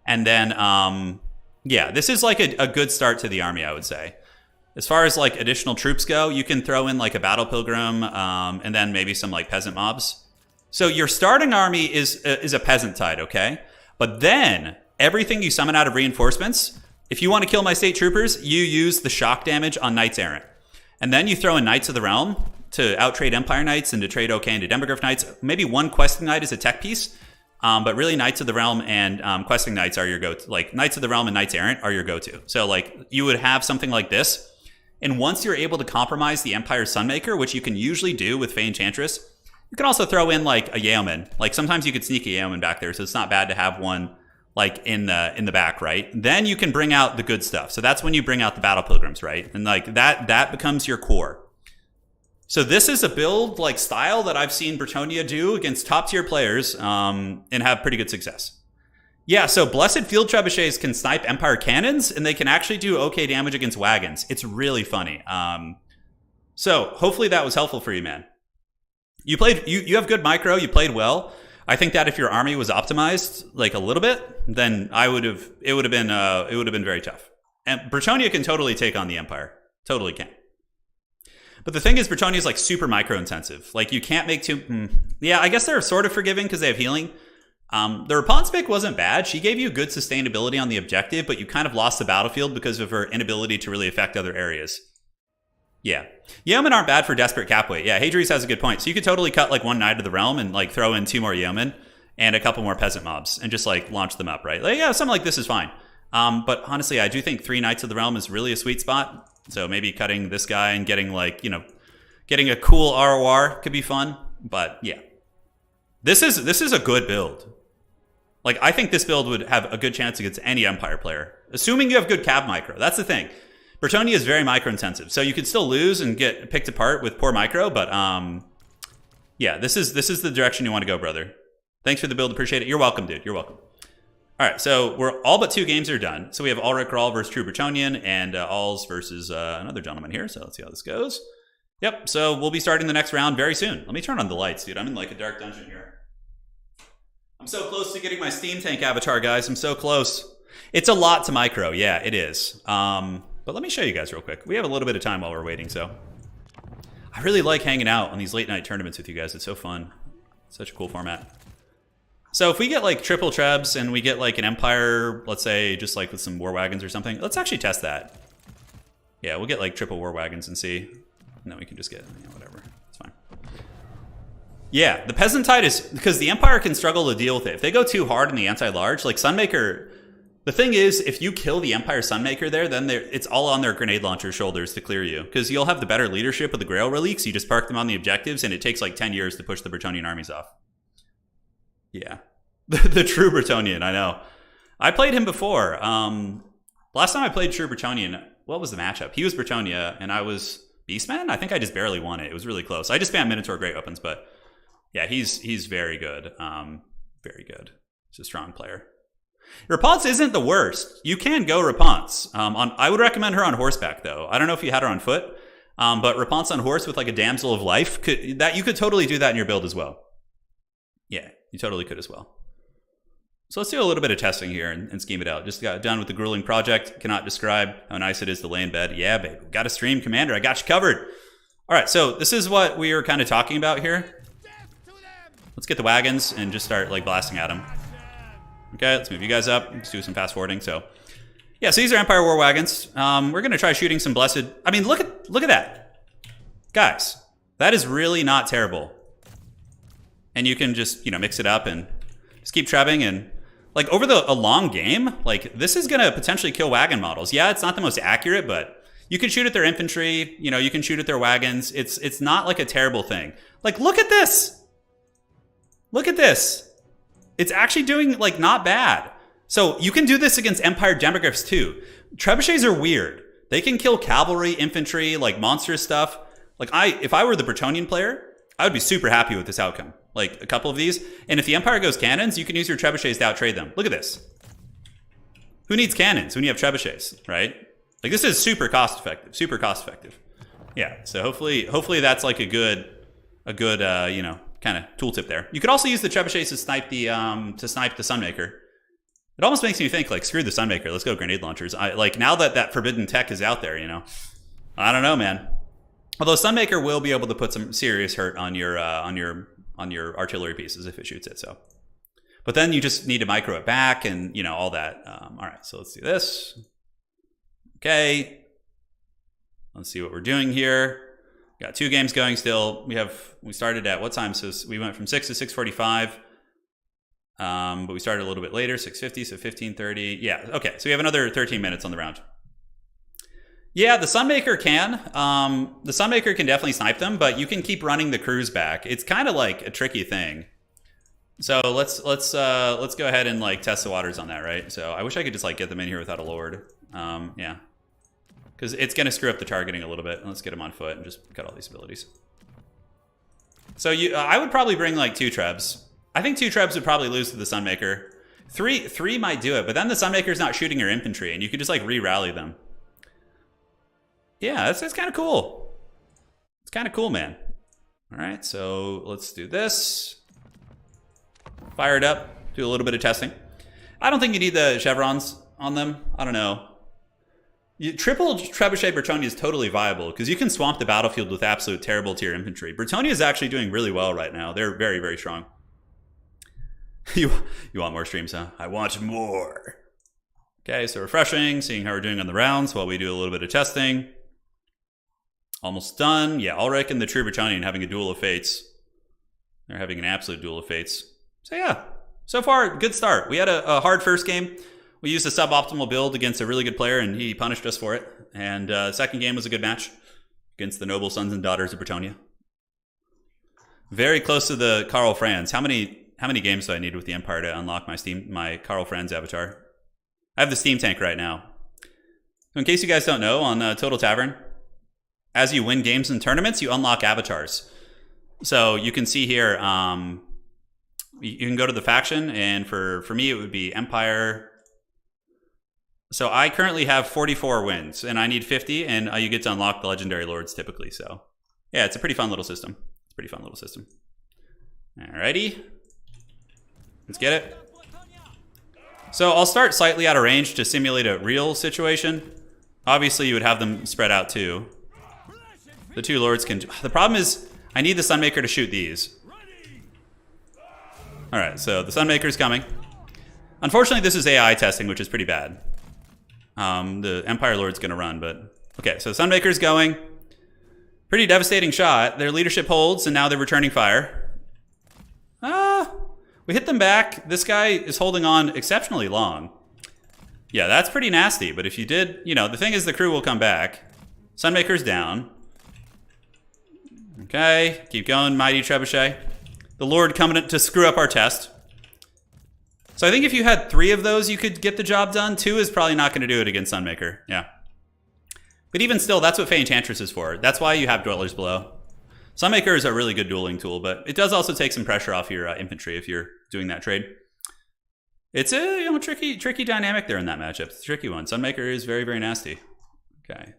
And then, yeah, this is like a good start to the army, I would say. As far as like additional troops go, you can throw in like a Battle Pilgrim, and then maybe some like peasant mobs. So your starting army is a peasant tide, okay? But then everything you summon out of reinforcements, if you want to kill my state troopers, you use the shock damage on Knights Errant. And then you throw in Knights of the Realm to outtrade Empire Knights and to trade OK into Demogryph Knights. Maybe one Questing Knight is a tech piece, but really Knights of the Realm and Questing Knights are your go-to. Like Knights of the Realm and Knights Errant are your go-to. So like you would have something like this. And once you're able to compromise the Empire Sunmaker, which you can usually do with Fey Enchantress, you can also throw in like a Yeoman. Like sometimes you could sneak a Yeoman back there, so it's not bad to have one like in the back, right? Then you can bring out the good stuff. So that's when you bring out the Battle Pilgrims, right? And like that becomes your core. So this is a build like style that I've seen Bretonnia do against top tier players and have pretty good success. Yeah, so Blessed Field Trebuchets can snipe Empire cannons, and they can actually do okay damage against wagons. It's really funny. So hopefully that was helpful for you, man. You have good micro. You played well. I think that if your army was optimized like a little bit, then it would have been very tough. And Bretonnia can totally take on the Empire. Totally can. But the thing is, Bretonnia is like super micro intensive. Like you can't make too. Yeah, I guess they're sort of forgiving because they have healing. The Rapunzel pick wasn't bad. She gave you good sustainability on the objective, but you kind of lost the battlefield because of her inability to really affect other areas. Yeah. Yeomen aren't bad for desperate cap weight. Yeah, Hadrius has a good point. So you could totally cut like one Knight of the Realm and like throw in 2 more Yeomen and a couple more peasant mobs and just like launch them up, right? Like, yeah, something like this is fine. But honestly, I do think 3 Knights of the Realm is really a sweet spot. So maybe cutting this guy and getting like, getting a cool ROR could be fun. But yeah, this is a good build. Like, I think this build would have a good chance against any Empire player, assuming you have good cav micro. That's the thing. Bretonnia is very micro intensive, so you could still lose and get picked apart with poor micro. But yeah, this is the direction you want to go, brother. Thanks for the build, appreciate it. You're welcome, dude. You're welcome. All right, so we're all but 2 games are done. So we have Ulrich Rahl versus True Bretonian and Alls versus another gentleman here. So let's see how this goes. Yep. So we'll be starting the next round very soon. Let me turn on the lights, dude. I'm in like a dark dungeon here. I'm so close to getting my Steam Tank avatar, guys. I'm so close. It's a lot to micro. Yeah, it is. But let me show you guys real quick. We have a little bit of time while we're waiting, so. I really like hanging out on these late night tournaments with you guys. It's so fun. Such a cool format. So if we get like triple trebs and we get like an Empire, let's say just like with some war wagons or something, let's actually test that. Yeah, we'll get like triple war wagons and see. And then we can just get, whatever. It's fine. Yeah, the Peasant Tide is, because the Empire can struggle to deal with it. If they go too hard in the anti-large, like Sunmaker, The thing is, if you kill the Empire Sunmaker there, then it's all on their grenade launcher shoulders to clear you. Because you'll have the better leadership with the Grail Reliques. You just park them on the objectives, and it takes like 10 years to push the Bretonnian armies off. Yeah. The true Bretonnian, I know. I played him before. Last time I played true Bretonnian, what was the matchup? He was Bretonnia, and I was Beastman? I think I just barely won it. It was really close. I just spammed Minotaur Great Weapons, but yeah, he's very good. Very good. He's a strong player. Rapunzel isn't the worst. You can go Rapunzel. I would recommend her on horseback, though. I don't know if you had her on foot, but Rapunzel on horse with like a Damsel of Life, you could totally do that in your build as well. Yeah, you totally could as well. So let's do a little bit of testing here and scheme it out. Just got done with the grueling project. Cannot describe how nice it is to lay in bed. Yeah, baby. Got a stream, Commander. I got you covered. All right, so this is what we were kind of talking about here. Let's get the wagons and just start like blasting at them. Okay, let's move you guys up. Let's do some fast forwarding. So, yeah, so these are Empire War Wagons. We're going to try shooting some Blessed. I mean, look at that. Guys, that is really not terrible. And you can just, mix it up and just keep trebbing. And, like, over a long game, like, this is going to potentially kill wagon models. Yeah, it's not the most accurate, but you can shoot at their infantry. You can shoot at their wagons. It's not, like, a terrible thing. Like, look at this. Look at this. It's actually doing, like, not bad. So you can do this against Empire Demogryphs, too. Trebuchets are weird. They can kill cavalry, infantry, like, monstrous stuff. Like, if I were the Bretonnian player, I would be super happy with this outcome. Like, a couple of these. And if the Empire goes cannons, you can use your trebuchets to outtrade them. Look at this. Who needs cannons when you have trebuchets, right? Like, this is super cost-effective. Super cost-effective. Yeah, so hopefully that's, like, a good kind of tooltip there. You could also use the trebuchets to snipe the Sunmaker. It almost makes me think, like, screw the Sunmaker. Let's go grenade launchers. Now that forbidden tech is out there, I don't know, man. Although Sunmaker will be able to put some serious hurt on your artillery pieces if it shoots it. So, but then you just need to micro it back and all that. All right, so let's do this. Okay, let's see what we're doing here. Got 2 games going still. We started at what time? So we went from 6 to 6:45. But we started a little bit later, 6:50, so 15:30. Yeah, okay. So we have another 13 minutes on the round. Yeah, the Sunmaker can. The Sunmaker can definitely snipe them, but you can keep running the crews back. It's kind of like a tricky thing. So let's go ahead and like test the waters on that, right? So I wish I could just like get them in here without a lord. Yeah. Because it's going to screw up the targeting a little bit. Let's get him on foot and just cut all these abilities. So I would probably bring like 2 trebs. I think 2 trebs would probably lose to the Sunmaker. 3 might do it, but then the Sunmaker's not shooting your infantry, and you could just like re-rally them. Yeah, that's kind of cool. It's kind of cool, man. All right, so let's do this. Fire it up. Do a little bit of testing. I don't think you need the chevrons on them. I don't know. Triple Trebuchet Bretonnia is totally viable because you can swamp the battlefield with absolute terrible tier infantry. Bretonnia is actually doing really well right now. They're very, very strong. You want more streams, huh? I want more. Okay, so refreshing, seeing how we're doing on the rounds while we do a little bit of testing. Almost done. Yeah, Ulrich and the True Bretonnian having a duel of fates. They're having an absolute duel of fates. So yeah, so far, good start. We had a hard first game. We used a suboptimal build against a really good player, and he punished us for it. And second game was a good match against the noble sons and daughters of Bretonnia. Very close to the Karl Franz. How many games do I need with the Empire to unlock my Karl Franz avatar? I have the Steam Tank right now. So in case you guys don't know, on Total Tavern, as you win games and tournaments, you unlock avatars. So you can see here, you can go to the faction, and for me, it would be Empire. So I currently have 44 wins, and I need 50, and you get to unlock the Legendary Lords typically. So yeah, it's a pretty fun little system. Alrighty. Let's get it. So I'll start slightly out of range to simulate a real situation. Obviously, you would have them spread out too. The 2 lords can... The problem is, I need the Sunmaker to shoot these. Alright, so the Sunmaker's coming. Unfortunately, this is AI testing, which is pretty bad. The Empire Lord's gonna run, but... Okay, so Sunmaker's going. Pretty devastating shot. Their leadership holds, and now they're returning fire. We hit them back. This guy is holding on exceptionally long. Yeah, that's pretty nasty. But if you did, you know, the thing is the crew will come back. Sunmaker's down. Okay, keep going, Mighty Trebuchet. The Lord coming to screw up our test. So I think if you had 3 of those, you could get the job done. 2 is probably not going to do it against Sunmaker. Yeah. But even still, that's what Fey Enchantress is for. That's why you have Dwellers Below. Sunmaker is a really good dueling tool, but it does also take some pressure off your infantry if you're doing that trade. It's a tricky dynamic there in that matchup. It's a tricky one. Sunmaker is very, very nasty. Okay.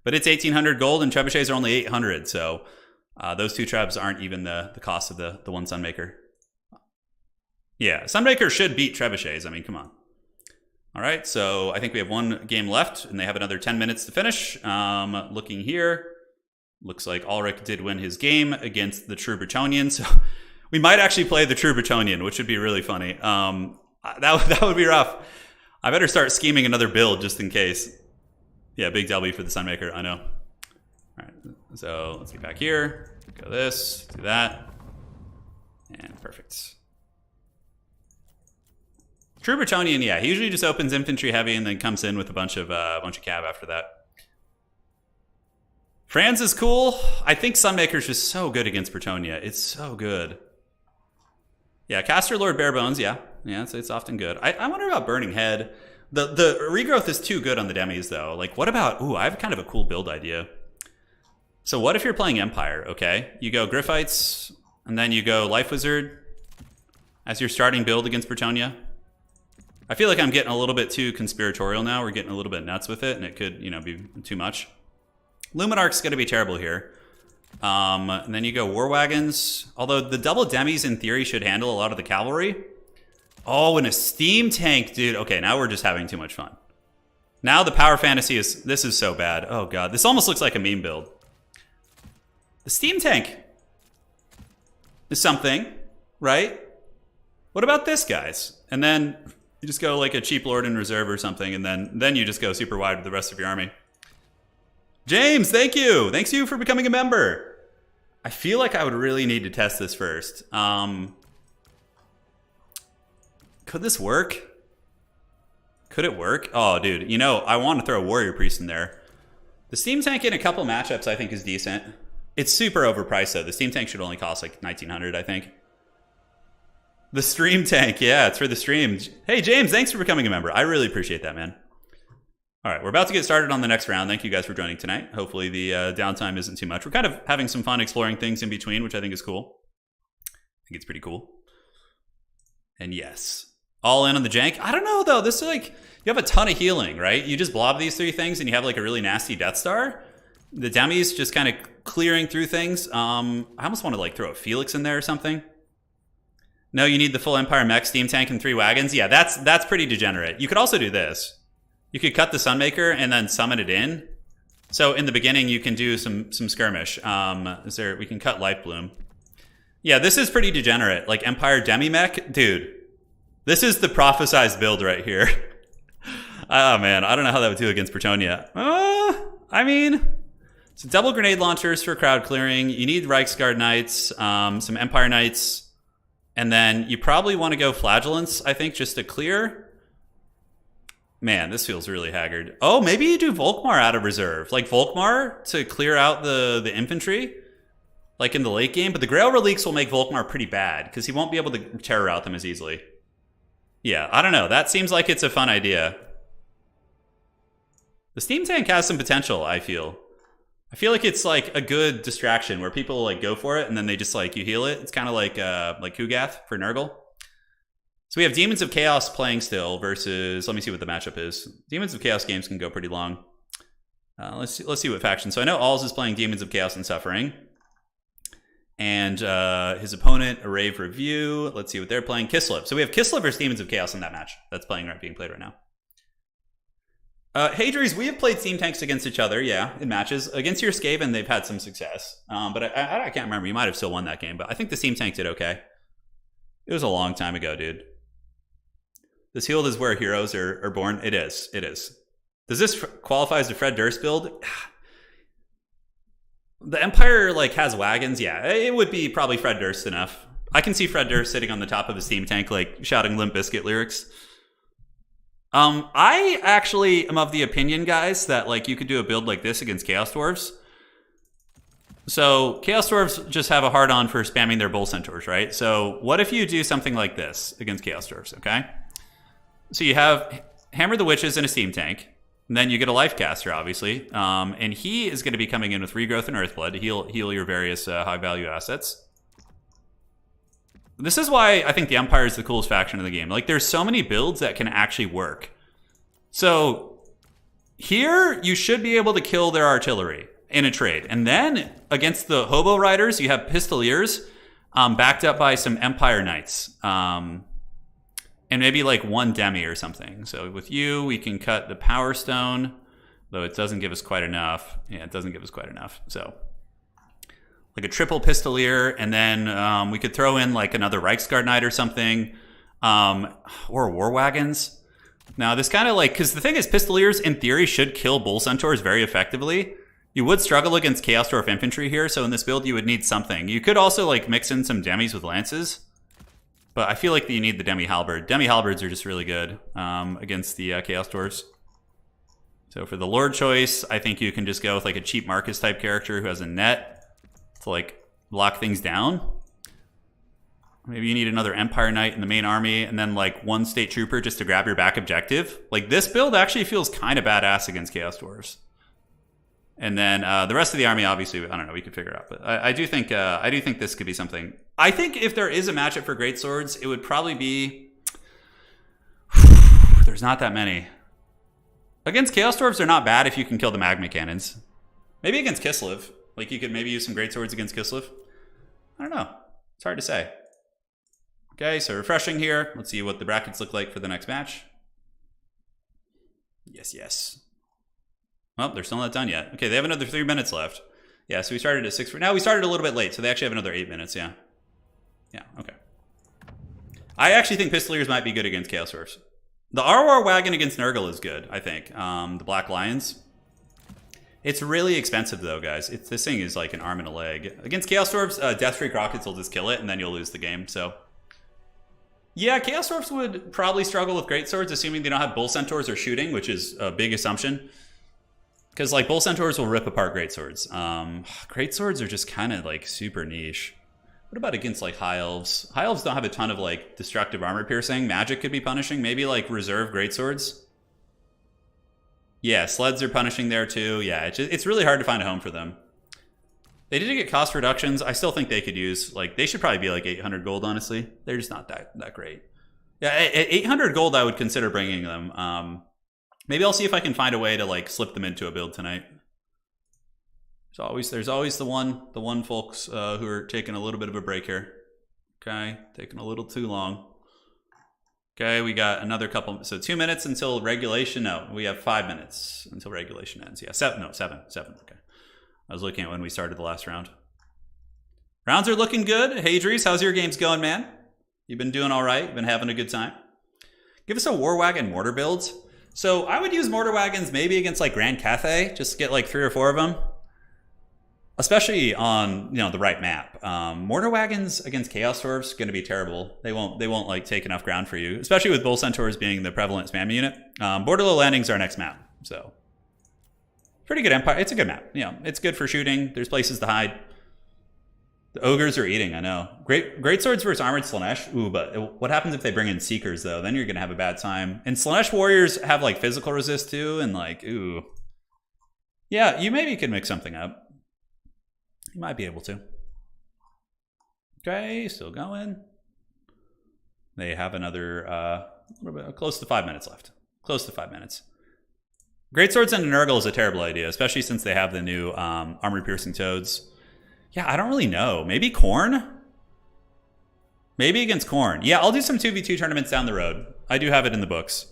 But it's 1,800 gold, and Trebuchets are only 800, so those 2 Trebs aren't even the cost of the one Sunmaker. Yeah, Sunmaker should beat Trebuchets. I mean, come on. All right, so I think we have 1 game left, and they have another 10 minutes to finish. Looking here, looks like Ulrich did win his game against the True Bretonnian, so we might actually play the True Bretonnian, which would be really funny. That would be rough. I better start scheming another build just in case. Yeah, big W for the Sunmaker, I know. All right, so let's get back here. Go this, do that, and perfect. True Bretonnian, yeah, he usually just opens infantry heavy and then comes in with a bunch of cav after that. Franz is cool. I think Sunmaker's just so good against Bretonnia. It's so good. Yeah, Caster Lord Barebones, yeah, it's often good. I wonder about Burning Head. The regrowth is too good on the demis though. Like, what about? Ooh, I have kind of a cool build idea. So what if you're playing Empire? Okay, you go Griffites and then you go Life Wizard as your starting build against Bretonnia. I feel like I'm getting a little bit too conspiratorial now. We're getting a little bit nuts with it, and it could, you know, be too much. Luminarch's going to be terrible here. And then you go War Wagons. Although the double demis, in theory, should handle a lot of the cavalry. Oh, and a steam tank, dude. Okay, now we're just having too much fun. Now the power fantasy is... This is so bad. Oh, God. This almost looks like a meme build. The steam tank is something, right? What about this, guys? And then... You just go like a cheap Lord in reserve or something, and then you just go super wide with the rest of your army. James, thank you. Thanks you for becoming a member. I feel like I would really need to test this first. Could this work? Could it work? Oh, dude, you know, I want to throw a Warrior Priest in there. The Steam Tank in a couple matchups I think is decent. It's super overpriced though. The Steam Tank should only cost like 1,900, I think. The stream tank, yeah, it's for the stream. Hey, James, thanks for becoming a member. I really appreciate that, man. All right, we're about to get started on the next round. Thank you guys for joining tonight. Hopefully the downtime isn't too much. We're kind of having some fun exploring things in between, which I think is cool. I think it's pretty cool. And yes, all in on the jank. I don't know, though. This is like, you have a ton of healing, right? You just blob these 3 things and you have like a really nasty Death Star. The demis just kind of clearing through things. I almost want to like throw a Felix in there or something. No, you need the full Empire mech, steam tank, and 3 wagons. Yeah, that's pretty degenerate. You could also do this. You could cut the Sunmaker and then summon it in. So in the beginning, you can do some skirmish. We can cut Light Bloom. Yeah, this is pretty degenerate. Like Empire demi mech, dude. This is the prophesized build right here. Oh man, I don't know how that would do against Bretonnia. I mean, so double grenade launchers for crowd clearing. You need Reichsguard Knights, some Empire Knights. And then you probably want to go Flagellants, I think, just to clear. Man, this feels really haggard. Oh, maybe you do Volkmar out of reserve. Like Volkmar to clear out the infantry, like in the late game. But the Grail Reliques will make Volkmar pretty bad, because he won't be able to terror out them as easily. Yeah, I don't know. That seems like it's a fun idea. The Steam Tank has some potential, I feel. I feel like it's like a good distraction where people like go for it and then they just like, you heal it. It's kind of like Kugath for Nurgle. So we have Demons of Chaos playing still versus, let me see what the matchup is. Demons of Chaos games can go pretty long. Let's see what faction. So I know Alls is playing Demons of Chaos and Suffering. And his opponent, A Rave Review. Let's see what they're playing. Kislev. So we have Kislev versus Demons of Chaos in that match. That's being played right now. Hadries, we have played Steam Tanks against each other, yeah, in matches. Against your Skaven, they've had some success. But I can't remember. You might have still won that game. But I think the Steam Tank did okay. It was a long time ago, dude. This Healed is where heroes are born. It is. It is. Does this qualify as a Fred Durst build? The Empire like has wagons. Yeah, it would be probably Fred Durst enough. I can see Fred Durst sitting on the top of a Steam Tank like shouting Limp Bizkit lyrics. I actually am of the opinion, guys, that like you could do a build like this against Chaos Dwarves. So Chaos Dwarves just have a hard-on for spamming their Bull Centaurs, right? So what if you do something like this against Chaos Dwarves, okay? So you have Hammer the Witches in a Steam Tank, and then you get a Life Caster, obviously, and he is going to be coming in with Regrowth and Earthblood to heal your various high-value assets. This is why I think the Empire is the coolest faction in the game. Like, there's so many builds that can actually work. So here, you should be able to kill their artillery in a trade. And then, against the Hobo Riders, you have Pistoliers backed up by some Empire Knights. And maybe, like, one Demi or something. So with you, we can cut the Power Stone, though it doesn't give us quite enough. Yeah, it doesn't give us quite enough. So like a triple Pistolier, and then we could throw in like another Reichsguard Knight or something, or War Wagons. Now this kind of like, because the thing is, Pistoliers in theory should kill Bull Centaurs very effectively. You would struggle against Chaos Dwarf Infantry here, so in this build you would need something. You could also like mix in some Demis with Lances, but I feel like you need the Demi Halberd. Demi Halberds are just really good against the Chaos Dwarves. So for the Lord choice, I think you can just go with like a cheap Marcus type character who has a net to like lock things down. Maybe you need another Empire Knight in the main army, and then like one State Trooper just to grab your back objective. Like this build actually feels kind of badass against Chaos Dwarves. And then the rest of the army, obviously, I don't know, we could figure out. But I do think this could be something. I think if there is a matchup for Great Swords, it would probably be. There's not that many. Against Chaos Dwarves, they're not bad if you can kill the Magma Cannons. Maybe against Kislev. Like, you could maybe use some Great Swords against Kislev. I don't know. It's hard to say. Okay, so refreshing here. Let's see what the brackets look like for the next match. Yes, yes. Well, they're still not done yet. Okay, they have another 3 minutes left. Yeah, so we started at 6. Now we started a little bit late, so they actually have another 8 minutes, yeah. Yeah, okay. I actually think Pistoliers might be good against Chaos Dwarfs. The Arwar Wagon against Nurgle is good, I think. The Black Lions. It's really expensive, though, guys. This thing is like an arm and a leg. Against Chaos Dwarfs, Deathstreak Rockets will just kill it, and then you'll lose the game, so. Yeah, Chaos Dwarfs would probably struggle with Great Swords, assuming they don't have Bull Centaurs or shooting, which is a big assumption. Because, like, Bull Centaurs will rip apart Great Swords. Great Swords are just kind of, like, super niche. What about against, like, High Elves? High Elves don't have a ton of, like, destructive armor piercing. Magic could be punishing. Maybe, like, reserve Great Swords. Yeah, sleds are punishing there, too. Yeah, it's really hard to find a home for them. They did get cost reductions. I still think they could use, like, they should probably be, like, 800 gold, honestly. They're just not that great. Yeah, at 800 gold, I would consider bringing them. Maybe I'll see if I can find a way to like slip them into a build tonight. There's always the one folks who are taking a little bit of a break here. Okay, taking a little too long. Okay, we got another couple. So 2 minutes until regulation. No, we have 5 minutes until regulation ends. Yeah, seven. Okay, I was looking at when we started the last round. Rounds are looking good. Hey, Dries, how's your games going, man? You've been doing all right. You've been having a good time. Give us a War Wagon mortar build. So I would use mortar wagons maybe against like Grand Cathay, just to get like 3 or 4 of them, especially on the right map. Mortar wagons against Chaos Dwarfs going to be terrible. They won't like take enough ground for you, especially with Bull Centaurs being the prevalent spam unit. Borderlow Landing's our next map, so pretty good Empire. It's a good map. It's good for shooting. There's places to hide. The Ogres are eating, I know. Great Swords versus Armored Slanesh. Ooh, but what happens if they bring in Seekers, though? Then you're going to have a bad time. And Slanesh Warriors have, like, physical resist, too, and, like, ooh. Yeah, you maybe could mix something up. You might be able to. Okay, still going. They have another, close to 5 minutes left. Close to 5 minutes. Great Swords and Nurgle is a terrible idea, especially since they have the new armor-piercing toads. Yeah, I don't really know. Maybe Khorne? Maybe against Khorne. Yeah, I'll do some 2v2 tournaments down the road. I do have it in the books.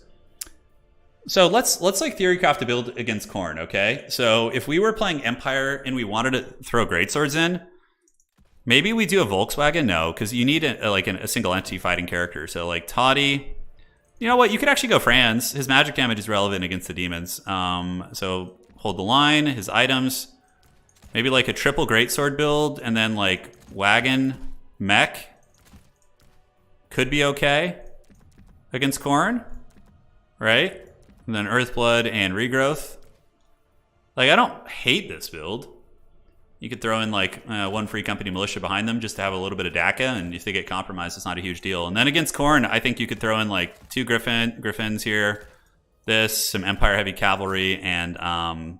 So let's like theorycraft a build against Khorne, okay? So if we were playing Empire and we wanted to throw Great Swords in, maybe we do a Volkswagen? No, because you need a single entity fighting character. So like Toddy. You know what? You could actually go Franz. His magic damage is relevant against the demons. So hold the line, his items. Maybe like a triple greatsword build and then like wagon mech could be okay against Khorne. right? And then Earthblood and Regrowth. Like, I don't hate this build. You could throw in like one free company militia behind them just to have a little bit of DACA, and if they get compromised, it's not a huge deal. And then against Khorne, I think you could throw in like 2 Griffins here, this, some Empire heavy cavalry, and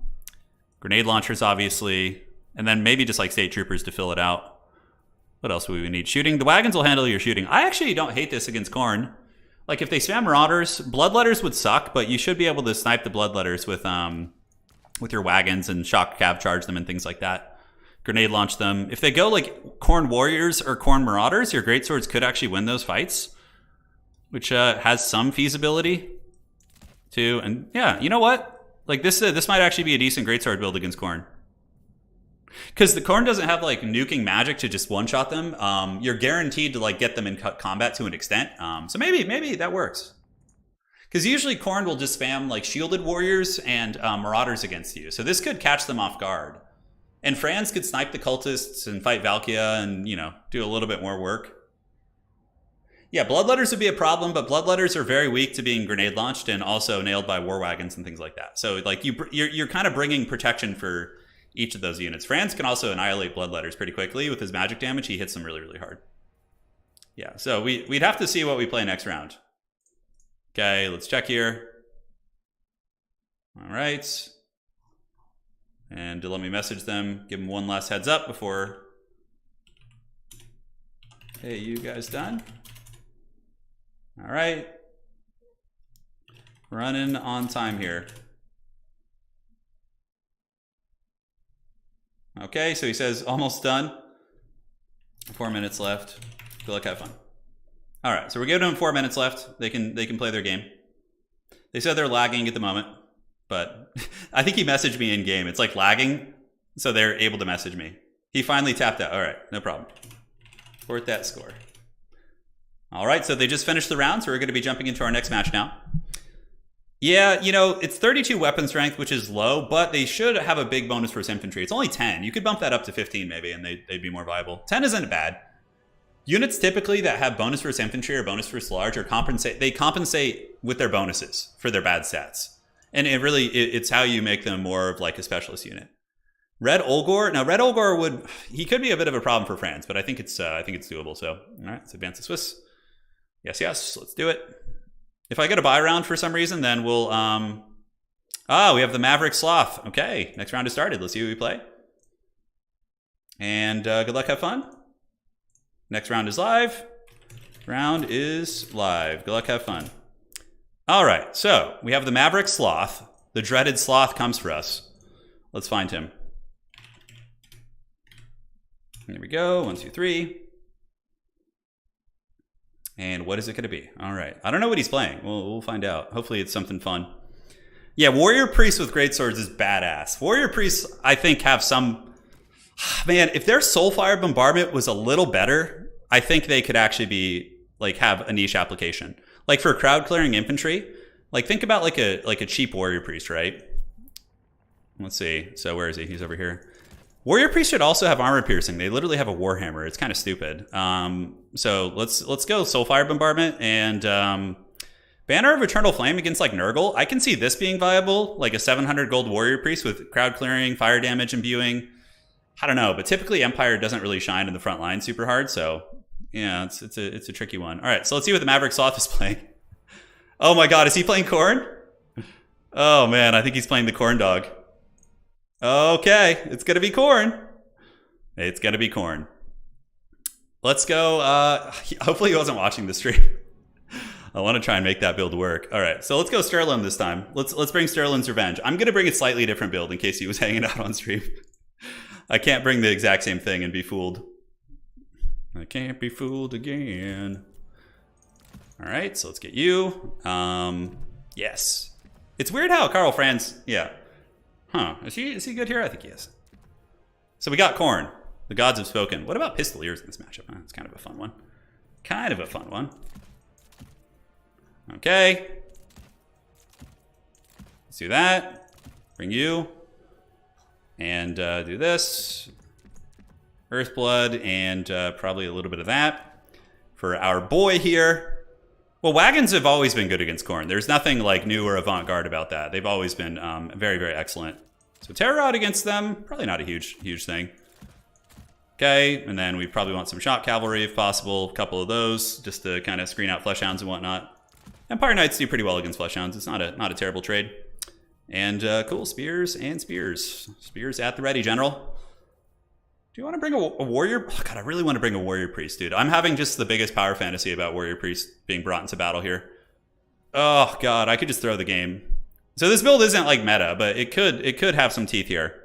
grenade launchers, obviously, and then maybe just like state troopers to fill it out. What else would we need? Shooting. The wagons will handle your shooting. I actually don't hate this against Khorne. Like if they spam Marauders, Bloodletters would suck, but you should be able to snipe the Bloodletters with your wagons and shock cav charge them and things like that. Grenade launch them. If they go like Khorne Warriors or Khorne Marauders, your greatswords could actually win those fights, which has some feasibility too. And yeah, you know what? Like this might actually be a decent greatsword build against Khorne. Because the Khorne doesn't have like nuking magic to just one-shot them. You're guaranteed to like get them in combat to an extent. So maybe that works. Because usually Khorne will just spam like shielded warriors and marauders against you. So this could catch them off guard. And Franz could snipe the cultists and fight Valkia and, you know, do a little bit more work. Yeah, Bloodletters would be a problem, but Bloodletters are very weak to being grenade launched and also nailed by war wagons and things like that. So like you're kind of bringing protection for each of those units. Franz can also annihilate Bloodletters pretty quickly with his magic damage. He hits them really, really hard. Yeah, so we'd have to see what we play next round. Okay, let's check here. All right. And let me message them, give them one last heads up before. Hey, you guys done? All right. Running on time here. Okay, so he says almost done. 4 minutes left. Good luck, have fun. All right, so we're giving them 4 minutes left. They can play their game. They said they're lagging at the moment, but I think he messaged me in game. It's like lagging, so they're able to message me. He finally tapped out. All right, no problem. Report that score. All right, so they just finished the round, so we're going to be jumping into our next match now. Yeah, you know, it's 32 weapon strength, which is low, but they should have a big bonus for infantry. It's only 10. You could bump that up to 15 maybe, and they'd be more viable. 10 isn't bad. Units typically that have bonus versus infantry or bonus versus large they compensate with their bonuses for their bad stats. And it's how you make them more of like a specialist unit. Red Ogre. Now, Red Ogre he could be a bit of a problem for France, but I think it's doable. So, all right, let's advance the Swiss. Yes, let's do it. If I get a buy round for some reason, then we'll, we have the Maverick Sloth. Okay, next round has started. Let's see who we play. And good luck, have fun. Next round is live. Round is live. Good luck, have fun. All right, so we have the Maverick Sloth. The dreaded Sloth comes for us. Let's find him. There we go. 1, 2, 3. And what is it going to be? All right. I don't know what he's playing. We'll find out. Hopefully it's something fun. Yeah, Warrior Priests with Greatswords is badass. Warrior Priests, I think, have some... Man, if their Soulfire Bombardment was a little better, I think they could actually be like have a niche application. Like for crowd clearing infantry, like think about like a cheap Warrior Priest, right? Let's see. So where is he? He's over here. Warrior Priest should also have armor piercing. They literally have a Warhammer. It's kind of stupid. So let's go Soulfire Bombardment and Banner of Eternal Flame against like Nurgle. I can see this being viable, like a 700 gold Warrior Priest with crowd clearing, fire damage imbuing. I don't know, but typically Empire doesn't really shine in the front line super hard. So yeah, it's a tricky one. All right, so let's see what the Maverick Sloth is playing. Oh my God, is he playing Khorne? Oh man, I think he's playing the Khorne dog. Okay, it's gonna be Khorne. It's gonna be Khorne. Let's go. Hopefully he wasn't watching the stream. I want to try and make that build work. All right, so let's go Sterling this time. Let's bring Sterling's Revenge. I'm gonna bring a slightly different build in case he was hanging out on stream. I can't bring the exact same thing and be fooled. I can't be fooled again. All right, so let's get you. Yes. It's weird how Karl Franz, yeah. Huh, is he good here? I think he is. So we got Khorne. The gods have spoken. What about Pistoliers in this matchup? It's kind of a fun one. Kind of a fun one. Okay. Let's do that. Bring you. And do this. Earthblood and probably a little bit of that for our boy here. Well, wagons have always been good against Khorne. There's nothing like new or avant-garde about that. They've always been very, very excellent. So terror rod against them, probably not a huge thing. Okay, and then we probably want some shock cavalry if possible. A couple of those just to kind of screen out fleshhounds and whatnot. Empire Knights do pretty well against fleshhounds. It's not a terrible trade. And cool, spears and spears. Spears at the ready, General. Do you want to bring a warrior? Oh, God, I really want to bring a warrior priest, dude. I'm having just the biggest power fantasy about warrior priest being brought into battle here. Oh, God, I could just throw the game. So this build isn't like meta, but it could have some teeth here.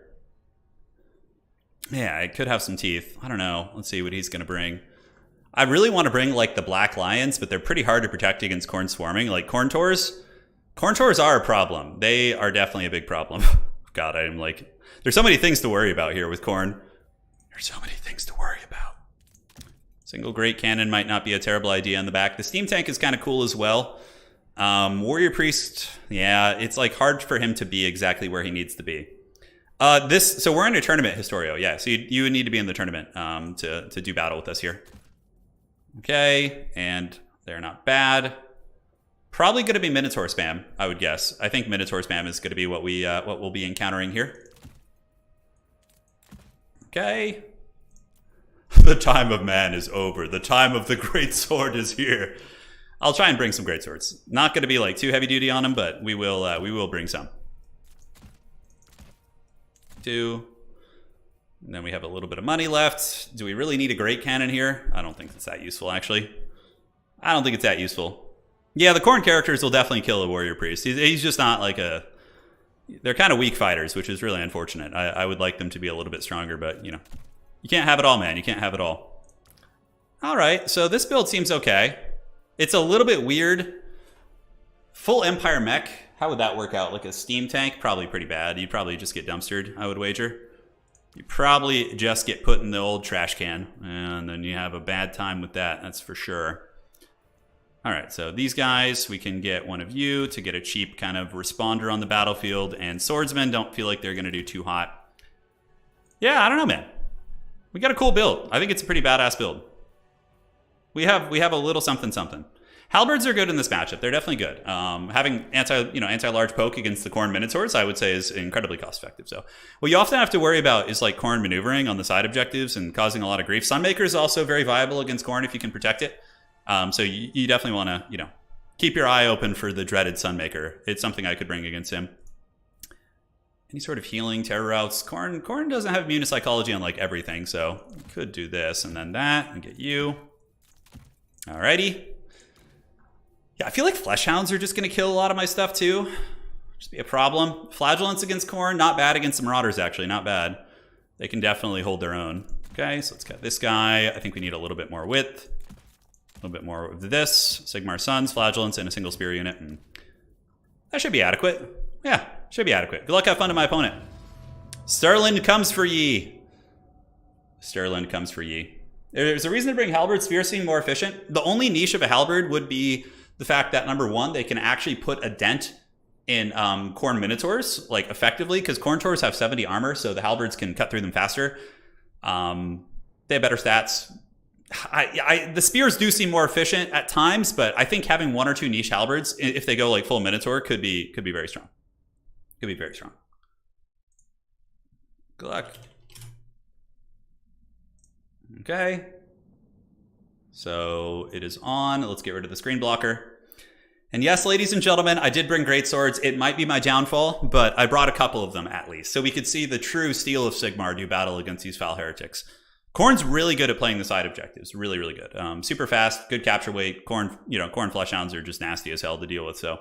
Yeah, it could have some teeth. I don't know. Let's see what he's going to bring. I really want to bring like the Black Lions, but they're pretty hard to protect against Khorne swarming. Like Khorne Taurs. Khorne Taurs are a problem. They are definitely a big problem. God, I'm like... There's so many things to worry about here with Khorne. There's so many things to worry about. Single Great Cannon might not be a terrible idea in the back. The Steam Tank is kind of cool as well. Warrior Priest, yeah, it's like hard for him to be exactly where he needs to be. So we're in a tournament, Historio. Yeah, so you would need to be in the tournament to do battle with us here. Okay, and they're not bad. Probably going to be Minotaur spam, I would guess. I think Minotaur spam is going to be what we'll be encountering here. Okay. The time of man is over. The time of the great sword is here. I'll try and bring some great swords. Not going to be like too heavy duty on them, but we will bring some. 2. And then we have a little bit of money left. Do we really need a great cannon here? I don't think it's that useful, actually. I don't think it's that useful. Yeah, the Khorne characters will definitely kill a warrior priest. He's just not like a... They're kind of weak fighters, which is really unfortunate. I would like them to be a little bit stronger, but, you know. You can't have it all, man. You can't have it all. All right, so this build seems okay. It's a little bit weird. Full Empire mech. How would that work out? Like a steam tank? Probably pretty bad. You'd probably just get dumpstered, I would wager. You probably just get put in the old trash can, and then you have a bad time with that, that's for sure. All right, so these guys, we can get one of you to get a cheap kind of responder on the battlefield, and swordsmen don't feel like they're going to do too hot. Yeah, I don't know, man. We got a cool build. I think it's a pretty badass build. We have a little something something. Halberds are good in this matchup. They're definitely good. Having anti-large poke against the Khorne Minotaurs, I would say, is incredibly cost-effective. So what you often have to worry about is like Khorne maneuvering on the side objectives and causing a lot of grief. Sunmaker is also very viable against Khorne if you can protect it. So you definitely want to, keep your eye open for the dreaded Sunmaker. It's something I could bring against him. Any sort of healing, terror routes. Khorne doesn't have immune psychology on like everything, so we could do this and then that and get you. Alrighty. Yeah, I feel like Fleshhounds are just going to kill a lot of my stuff too. Just be a problem. Flagellants against Khorne, not bad against the Marauders actually, not bad. They can definitely hold their own. Okay, so let's get this guy. I think we need a little bit more width. A little bit more of this. Sigmar Sons, Flagellants, and a single spear unit. And that should be adequate. Yeah, should be adequate. Good luck, have fun to my opponent. Stirland comes for ye. Stirland comes for ye. There's a reason to bring Halberd. Spears seem more efficient. The only niche of a Halberd would be the fact that, number one, they can actually put a dent in Khorne Minotaurs, like, effectively, because Khorne Taurs have 70 armor, so the Halberds can cut through them faster. They have better stats. The spears do seem more efficient at times, but I think having 1 or 2 niche halberds, if they go like full Minotaur, could be very strong. Could be very strong. Good luck. Okay. So it is on. Let's get rid of the screen blocker. And yes, ladies and gentlemen, I did bring great swords. It might be my downfall, but I brought a couple of them at least, so we could see the true steel of Sigmar do battle against these foul heretics. Khorne's really good at playing the side objectives. Really, really good. Super fast, good capture weight. Khorne Fleshhounds are just nasty as hell to deal with. So,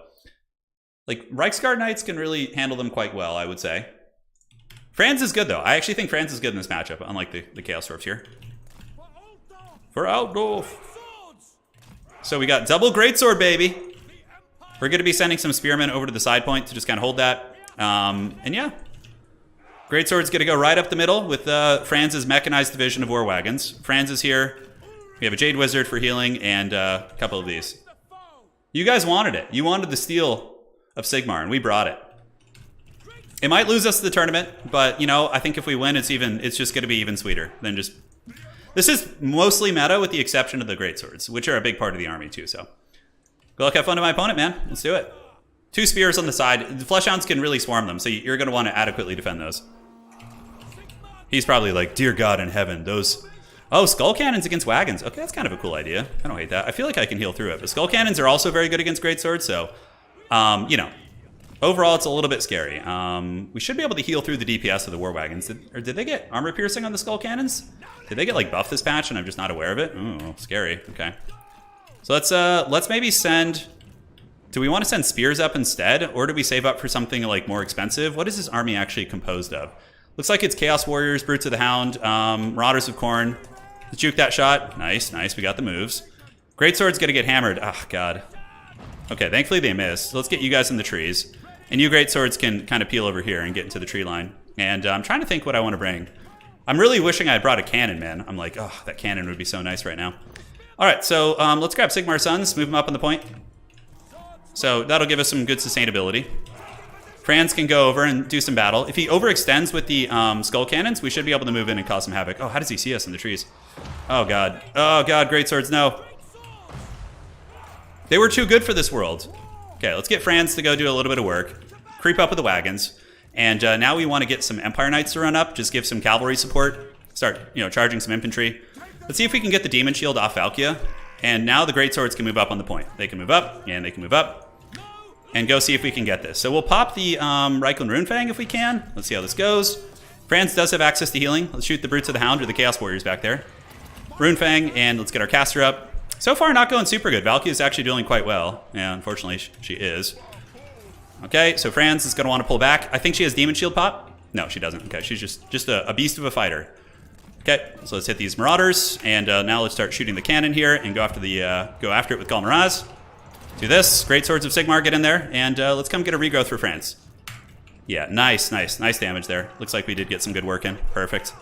like, Reiksguard Knights can really handle them quite well, I would say. Franz is good, though. I actually think Franz is good in this matchup, unlike the Chaos Dwarfs here. For Outdorf. So we got double greatsword, baby. We're going to be sending some spearmen over to the side point to just kind of hold that. And yeah. Greatsword's going to go right up the middle with Franz's mechanized division of war wagons. Franz is here. We have a Jade Wizard for healing and a couple of these. You guys wanted it. You wanted the steel of Sigmar, and we brought it. It might lose us the tournament, but, I think if we win, it's just going to be even sweeter than just... This is mostly meta with the exception of the greatswords, which are a big part of the army, too, so... Good luck, have fun to my opponent, man. Let's do it. 2 spears on the side. The Fleshhounds can really swarm them, so you're going to want to adequately defend those. He's probably like, dear God in heaven, those... Oh, skull cannons against wagons. Okay, that's kind of a cool idea. I don't hate that. I feel like I can heal through it. But skull cannons are also very good against greatswords, so, you know, overall it's a little bit scary. We should be able to heal through the DPS of the war wagons. Did they get armor piercing on the skull cannons? Did they get like buffed this patch and I'm just not aware of it? Ooh, scary. Okay. So let's maybe send... Do we want to send spears up instead? Or do we save up for something like more expensive? What is this army actually composed of? Looks like it's Chaos Warriors, Brutes of the Hound, Marauders of Khorne. Let's juke that shot. Nice, nice. We got the moves. Greatsword's gonna get hammered. Oh, God. Okay, thankfully they missed. So let's get you guys in the trees. And you greatswords can kind of peel over here and get into the tree line. And I'm trying to think what I want to bring. I'm really wishing I had brought a cannon, man. I'm like, oh, that cannon would be so nice right now. All right, so let's grab Sigmar's Sons, move them up on the point. So that'll give us some good sustainability. Franz can go over and do some battle. If he overextends with the skull cannons, we should be able to move in and cause some havoc. Oh, how does he see us in the trees? Oh, God. Oh, God, greatswords, no. They were too good for this world. Okay, let's get Franz to go do a little bit of work. Creep up with the wagons. And now we want to get some Empire Knights to run up. Just give some cavalry support. Start, you know, charging some infantry. Let's see if we can get the Demon Shield off Valkia. And now the greatswords can move up on the point. They can move up, and they can move up. And go see if we can get this. So we'll pop the Reichland Runefang if we can. Let's see how this goes. Franz does have access to healing. Let's shoot the Brutes of the Hound or the Chaos Warriors back there. Runefang, and let's get our caster up. So far, not going super good. Valkia is actually doing quite well. Yeah, unfortunately, she is. Okay, so Franz is going to want to pull back. I think she has Demon Shield pop. No, she doesn't. Okay, she's just a beast of a fighter. Okay, so let's hit these Marauders, and now let's start shooting the cannon here and go after it with Gal Miraz. Do this. Great Swords of Sigmar, get in there, and let's come get a regrowth for France. Yeah, nice damage there. Looks like we did get some good work in. Perfect.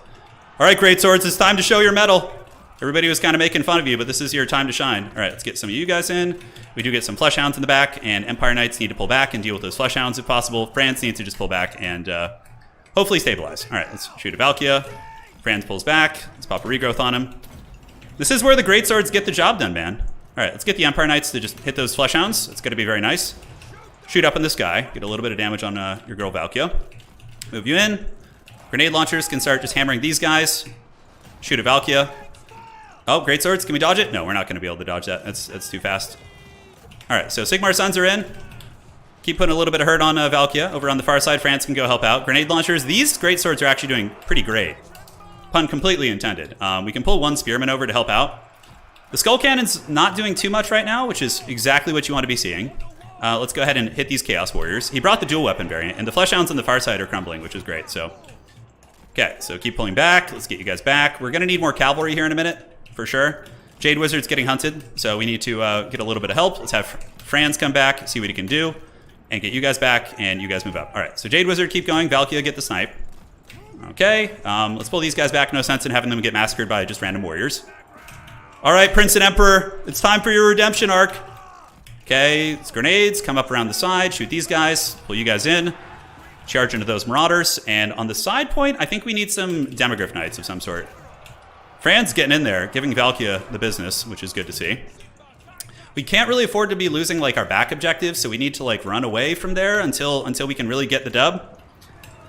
All right, Great Swords, it's time to show your mettle. Everybody was kind of making fun of you, but this is your time to shine. All right, let's get some of you guys in. We do get some Fleshhounds in the back, and Empire Knights need to pull back and deal with those Fleshhounds if possible. France needs to just pull back and hopefully stabilize. All right, let's shoot a Valkia. France pulls back. Let's pop a regrowth on him. This is where the Great Swords get the job done, man. All right, let's get the Empire Knights to just hit those Fleshhounds. It's going to be very nice. Shoot up in this guy. Get a little bit of damage on your girl Valkia. Move you in. Grenade launchers can start just hammering these guys. Shoot a Valkia. Oh, Great Swords. Can we dodge it? No, we're not going to be able to dodge that. That's too fast. All right, so Sigmar's Sons are in. Keep putting a little bit of hurt on Valkia. Over on the far side, France can go help out. Grenade launchers. These Great Swords are actually doing pretty great. Pun completely intended. We can pull one Spearman over to help out. The Skull Cannon's not doing too much right now, which is exactly what you want to be seeing. Let's go ahead and hit these Chaos Warriors. He brought the dual weapon variant, and the Fleshhounds on the far side are crumbling, which is great. So, okay, so keep pulling back. Let's get you guys back. We're going to need more cavalry here in a minute, for sure. Jade Wizard's getting hunted, so we need to get a little bit of help. Let's have Franz come back, see what he can do, and get you guys back, and you guys move up. All right, so Jade Wizard, keep going. Valkia, get the snipe. Okay, let's pull these guys back. No sense in having them get massacred by just random warriors. All right, Prince and Emperor, it's time for your redemption arc. Okay, it's grenades. Come up around the side, shoot these guys, pull you guys in, charge into those Marauders, and on the side point, I think we need some Demogryph Knights of some sort. Fran's getting in there, giving Valkia the business, which is good to see. We can't really afford to be losing like our back objectives, so we need to like run away from there until we can really get the dub.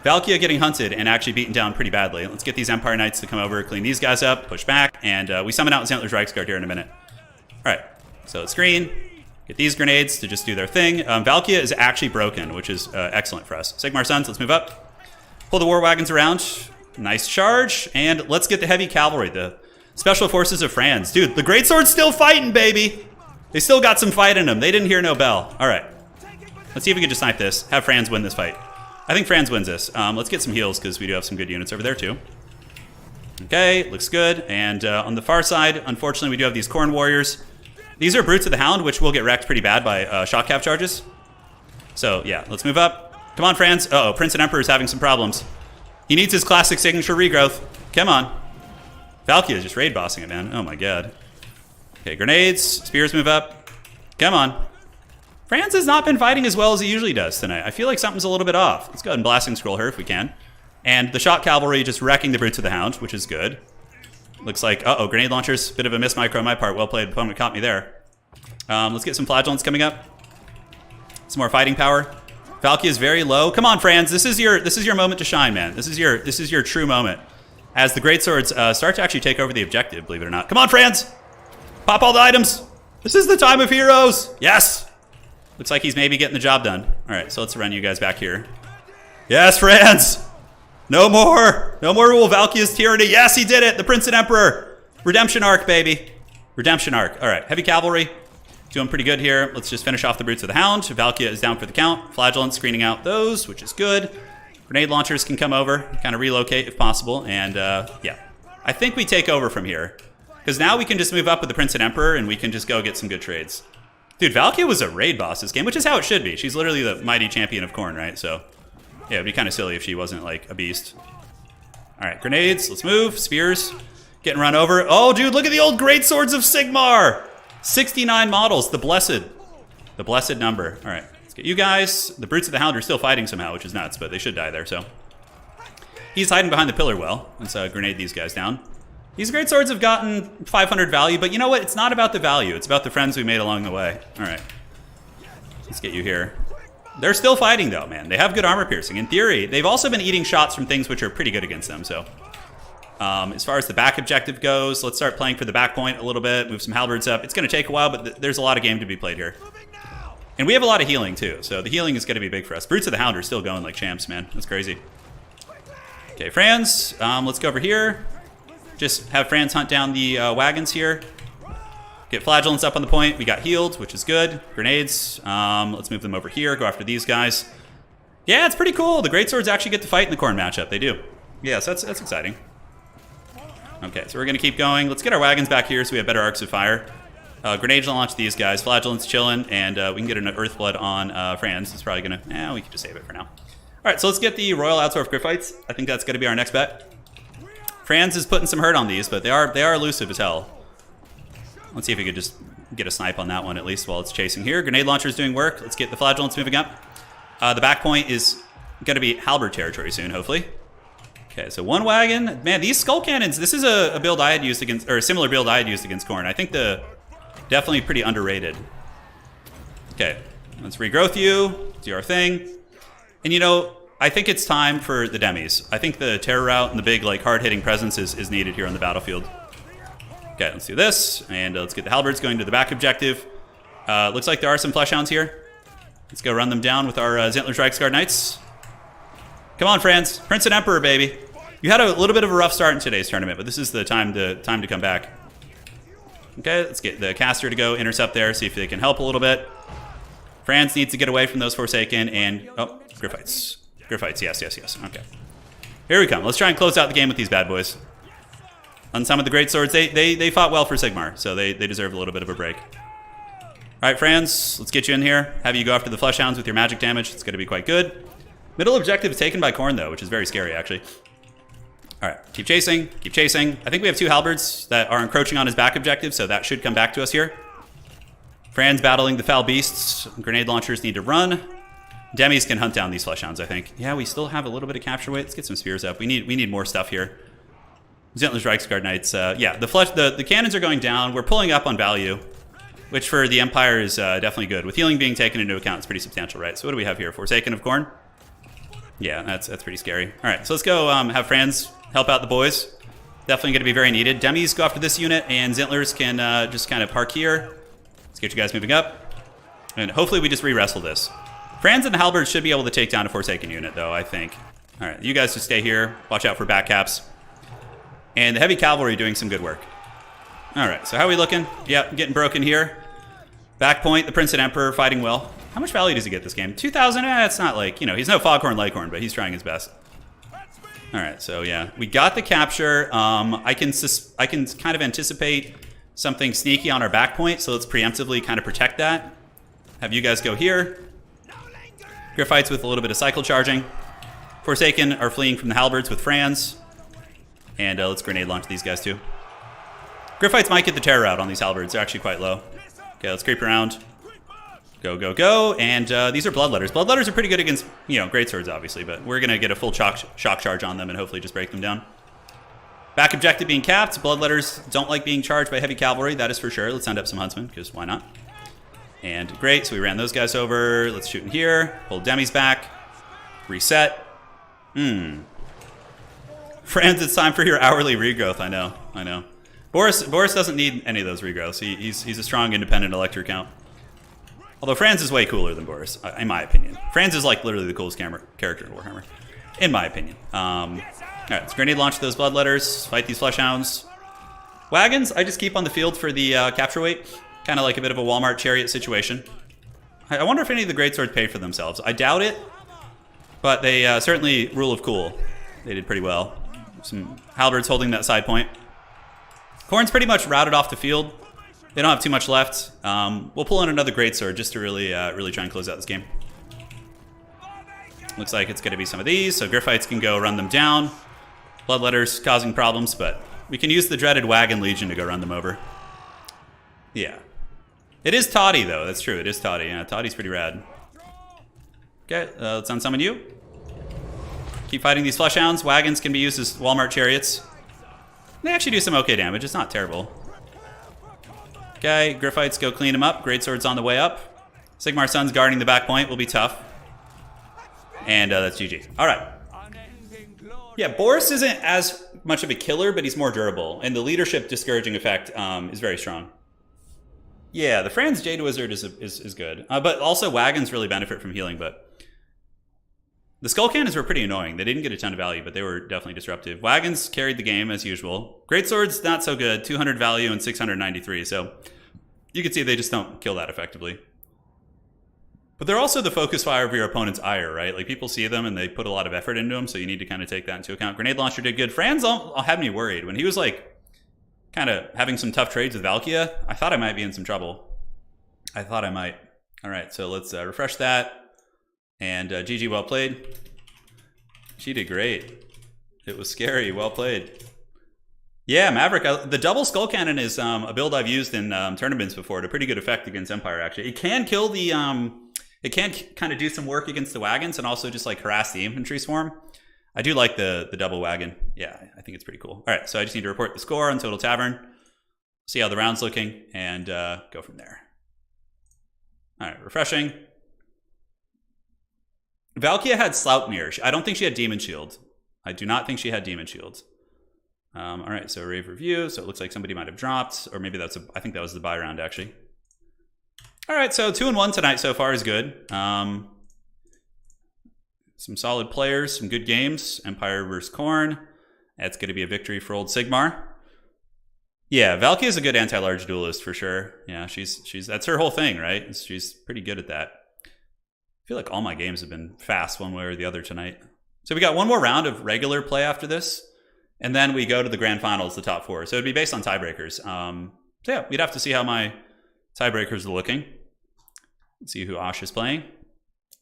Valkia getting hunted and actually beaten down pretty badly. Let's get these Empire Knights to come over, clean these guys up, push back, and we summon out Zantler's Reiksguard here in a minute. All right, so let's screen. Get these grenades to just do their thing. Valkia is actually broken, which is excellent for us. Sigmar's Sons, let's move up. Pull the war wagons around. Nice charge, and let's get the heavy cavalry, the special forces of Franz. Dude, the Great Sword's still fighting, baby. They still got some fight in them. They didn't hear no bell. All right, let's see if we can just snipe this. Have Franz win this fight. I think Franz wins this. Let's get some heals because we do have some good units over there too. Okay, looks good. And on the far side, unfortunately, we do have these Khorne Warriors. These are Brutes of the Hound, which will get wrecked pretty bad by shock cap charges. So yeah, let's move up. Come on, Franz. Uh-oh, Prince and Emperor is having some problems. He needs his classic signature regrowth. Come on. Valkia is just raid bossing it, man. Oh my god. Okay, grenades. Spears move up. Come on. Franz has not been fighting as well as he usually does tonight. I feel like something's a little bit off. Let's go ahead and Blasting Scroll her if we can. And the Shock Cavalry just wrecking the Brutes of the Hound, which is good. Looks like, uh-oh, grenade launchers. Bit of a miss micro on my part. Well played. Opponent caught me there. Let's get some flagellants coming up. Some more fighting power. Valky is very low. Come on, Franz. This is your moment to shine, man. This is your true moment. As the greatswords start to actually take over the objective, believe it or not. Come on, Franz. Pop all the items. This is the time of heroes. Yes. Looks like he's maybe getting the job done. All right, so let's run you guys back here. Yes, Franz. No more rule Valky's tyranny. Yes, he did it. The Prince and Emperor. Redemption arc, baby. Redemption arc. All right, heavy cavalry. Doing pretty good here. Let's just finish off the Brutes of the Hound. Valkia is down for the count. Flagellant screening out those, which is good. Grenade launchers can come over, kind of relocate if possible. And yeah, I think we take over from here. Because now we can just move up with the Prince and Emperor and we can just go get some good trades. Dude, Valkia was a raid boss this game, which is how it should be. She's literally the mighty champion of Khorne, right? So yeah, it'd be kind of silly if she wasn't like a beast. All right, grenades, let's move. Spears, getting run over. Oh, dude, look at the old great swords of Sigmar. 69 models, the blessed number. All right, let's get you guys. The Brutes of the Hound are still fighting somehow, which is nuts, but they should die there, so. He's hiding behind the pillar well. Let's grenade these guys down. These great swords have gotten 500 value, but you know what? It's not about the value. It's about the friends we made along the way. All right, let's get you here. They're still fighting though, man. They have good armor piercing. In theory, they've also been eating shots from things which are pretty good against them, so. As far as the back objective goes, let's start playing for the back point a little bit, move some halberds up. It's going to take a while, but there's a lot of game to be played here. And we have a lot of healing too, so the healing is going to be big for us. Brutes of the Hound are still going like champs, man. That's crazy. Okay, Franz, let's go over here. Just have Franz hunt down the wagons here. Get flagellants up on the point. We got healed, which is good. Grenades. Let's move them over here, go after these guys. Yeah, it's pretty cool. The greatswords actually get to fight in the Khorne matchup. They do. Yeah, so that's exciting. Okay, so we're going to keep going. Let's get our wagons back here so we have better arcs of fire. Grenades launch these guys. Flagellants chilling, and we can get an Earthblood on Franz. It's probably going to... we can just save it for now. All right, so let's get the Royal Outsource Griffites. I think that's going to be our next bet. Franz is putting some hurt on these, but they are elusive as hell. Let's see if we could just get a snipe on that one at least while it's chasing here. Grenade launcher's doing work. Let's get the Flagellants moving up. The back point is going to be halberd territory soon, hopefully. Okay, so one wagon. Man, these skull cannons, this is a build I had used against, or a similar build I had used against Khorne. I think definitely pretty underrated. Okay, let's regrowth you, do our thing. And you know, I think it's time for the demis. I think the terror route and the big, like, hard-hitting presence is needed here on the battlefield. Okay, let's do this, and let's get the halberds going to the back objective. Looks like there are some Fleshhounds here. Let's go run them down with our Zentler's Reiksguard Knights. Come on, Franz. Prince and Emperor, baby. You had a little bit of a rough start in today's tournament, but this is the time to come back. Okay, let's get the caster to go intercept there, see if they can help a little bit. Franz needs to get away from those Forsaken and... Oh, Griffites. Griffites, yes. Okay. Here we come. Let's try and close out the game with these bad boys. On some of the great swords, they fought well for Sigmar, so they deserve a little bit of a break. All right, Franz, let's get you in here. Have you go after the Fleshhounds with your magic damage. It's going to be quite good. Middle objective is taken by Khorne, though, which is very scary, actually. All right, keep chasing, keep chasing. I think we have two halberds that are encroaching on his back objective, so that should come back to us here. Franz battling the foul beasts. Grenade launchers need to run. Demis can hunt down these Fleshhounds, I think. Yeah, we still have a little bit of capture weight. Let's get some spears up. We need more stuff here. Zentler's Reiksguard Knights. Yeah, the cannons are going down. We're pulling up on value, which for the Empire is definitely good. With healing being taken into account, it's pretty substantial, right? So what do we have here? Forsaken of Khorne? Yeah, that's pretty scary. All right, so let's go have Franz help out the boys. Definitely going to be very needed. Demis go after this unit, and Zentlers can just kind of park here. Let's get you guys moving up. And hopefully we just re-wrestle this. Franz and the halberds should be able to take down a Forsaken unit, though, I think. All right, you guys just stay here. Watch out for back caps. And the heavy cavalry doing some good work. All right, so how are we looking? Yep, getting broken here. Back point, the Prince and Emperor fighting well. How much value does he get this game? 2,000? It's not like, you know, he's no Foghorn Leghorn, but he's trying his best. All right, so yeah, we got the capture. I can kind of anticipate something sneaky on our back point, so let's preemptively kind of protect that. Have you guys go here. Griffites with a little bit of cycle charging. Forsaken are fleeing from the halberds with Franz. And let's grenade launch these guys too. Griffites might get the terror out on these halberds. They're actually quite low. Okay, let's creep around. Go, go, go. And these are Bloodletters. Bloodletters are pretty good against, you know, greatswords, obviously, but we're going to get a full shock charge on them and hopefully just break them down. Back objective being capped. Bloodletters don't like being charged by heavy cavalry, that is for sure. Let's send up some huntsmen, because why not? And great, so we ran those guys over. Let's shoot in here. Pull demis back. Reset. Franz, it's time for your hourly regrowth. I know. Boris doesn't need any of those regrowths. He's a strong, independent elector count. Although Franz is way cooler than Boris, in my opinion. Franz is like literally the coolest character in Warhammer, in my opinion. All right, let's grenade launch those bloodletters. Fight these fleshhounds. Wagons, I just keep on the field for the capture weight. Kind of like a bit of a Walmart chariot situation. I wonder if any of the greatswords pay for themselves. I doubt it, but they certainly rule of cool. They did pretty well. Some halberds holding that side point. Khorne's pretty much routed off the field. They don't have too much left. We'll pull in another greatsword just to really try and close out this game. Looks like it's going to be some of these, so Griffites can go run them down. Bloodletters causing problems, but we can use the dreaded Wagon Legion to go run them over. Yeah. It is Toddy, though. That's true. It is Toddy. Yeah, Toddy's pretty rad. Okay, let's unsummon you. Keep fighting these fleshhounds. Wagons can be used as Walmart chariots. They actually do some okay damage. It's not terrible. Okay, Griffites go clean them up. Greatsword's on the way up. Sigmar Sun's guarding the back point. Will be tough. And that's GG. All right. Yeah, Boris isn't as much of a killer, but he's more durable. And the leadership discouraging effect is very strong. Yeah, the Franz Jade Wizard is good. But also Wagons really benefit from healing, but the Skull Cannons were pretty annoying. They didn't get a ton of value, but they were definitely disruptive. Wagons carried the game as usual. Greatswords, not so good. 200 value and 693, so you can see they just don't kill that effectively. But they're also the focus fire of your opponent's ire, right? Like, people see them and they put a lot of effort into them, so you need to kind of take that into account. Grenade Launcher did good. Franz had me worried. When he was, like, kind of having some tough trades with Valkia, I thought I might be in some trouble. I thought I might. All right, so let's refresh that. And GG, well played. She did great. It was scary, well played. Yeah, Maverick, the double Skull Cannon is a build I've used in tournaments before to pretty good effect against Empire, actually. It can kill the, it can kind of do some work against the wagons and also just like harass the infantry swarm. I do like the double wagon. Yeah, I think it's pretty cool. All right, so I just need to report the score on Total Tavern, see how the round's looking, and go from there. All right, refreshing. Valkia had Sloutmere. I don't think she had Demon Shield. I do not think she had Demon Shield. All right, so rave review. So it looks like somebody might have dropped, or maybe I think that was the buy round, actually. All right, so 2-1 tonight so far is good. Some solid players, some good games. Empire versus Khorne. That's going to be a victory for old Sigmar. Yeah, Valkia is a good anti-large duelist for sure. Yeah, she's that's her whole thing, right? She's pretty good at that. I feel like all my games have been fast one way or the other tonight. So we got one more round of regular play after this, and then we go to the grand finals, the top four. So it'd be based on tiebreakers. So yeah, we'd have to see how my tiebreakers are looking. Let's see who Ash is playing,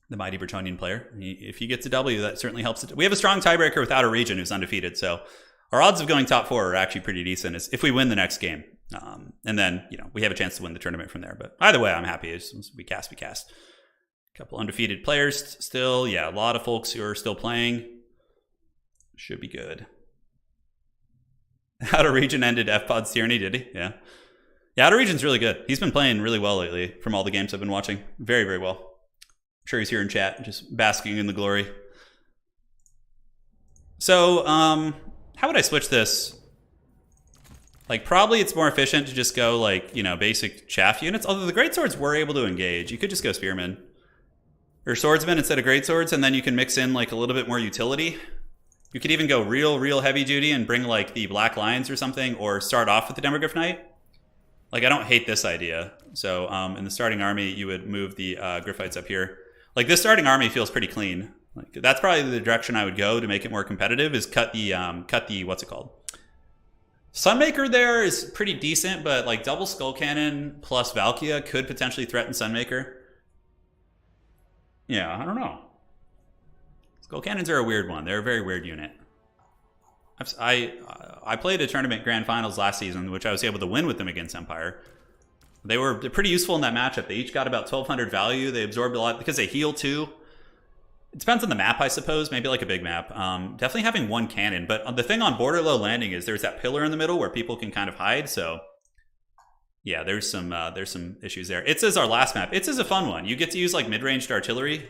the mighty Bretonian player. If he gets a W, that certainly helps. We have a strong tiebreaker without a region who's undefeated, so our odds of going top four are actually pretty decent if we win the next game. And then, we have a chance to win the tournament from there. But either way, I'm happy. As we cast, we cast. A couple undefeated players still. Yeah, a lot of folks who are still playing. Should be good. Outer Region ended FPod's tyranny, did he? Yeah. Yeah, Outer Region's really good. He's been playing really well lately from all the games I've been watching. Very, very well. I'm sure he's here in chat, just basking in the glory. So, how would I switch this? Like, probably it's more efficient to just go, like, basic chaff units. Although the greatswords were able to engage. You could just go spearmen. Or swordsmen instead of greatswords, and then you can mix in, like, a little bit more utility. You could even go real heavy duty and bring, like, the Black Lions or something, or start off with the Demogryph Knight. Like, I don't hate this idea. So, in the starting army, you would move the Griffites up here. Like, this starting army feels pretty clean. Like, that's probably the direction I would go to make it more competitive, is cut the what's it called? Sunmaker there is pretty decent, but, like, double Skull Cannon plus Valkia could potentially threaten Sunmaker. Yeah, I don't know. Skull Cannons are a weird one. They're a very weird unit. I played a tournament grand finals last season, which I was able to win with them against Empire. They're pretty useful in that matchup. They each got about 1,200 value. They absorbed a lot because they heal too. It depends on the map, I suppose. Maybe like a big map. Definitely having one cannon. But the thing on Borderlow Landing is there's that pillar in the middle where people can kind of hide. So, Yeah, there's some issues there. It's as our last map. It's as a fun one. You get to use like mid-ranged artillery.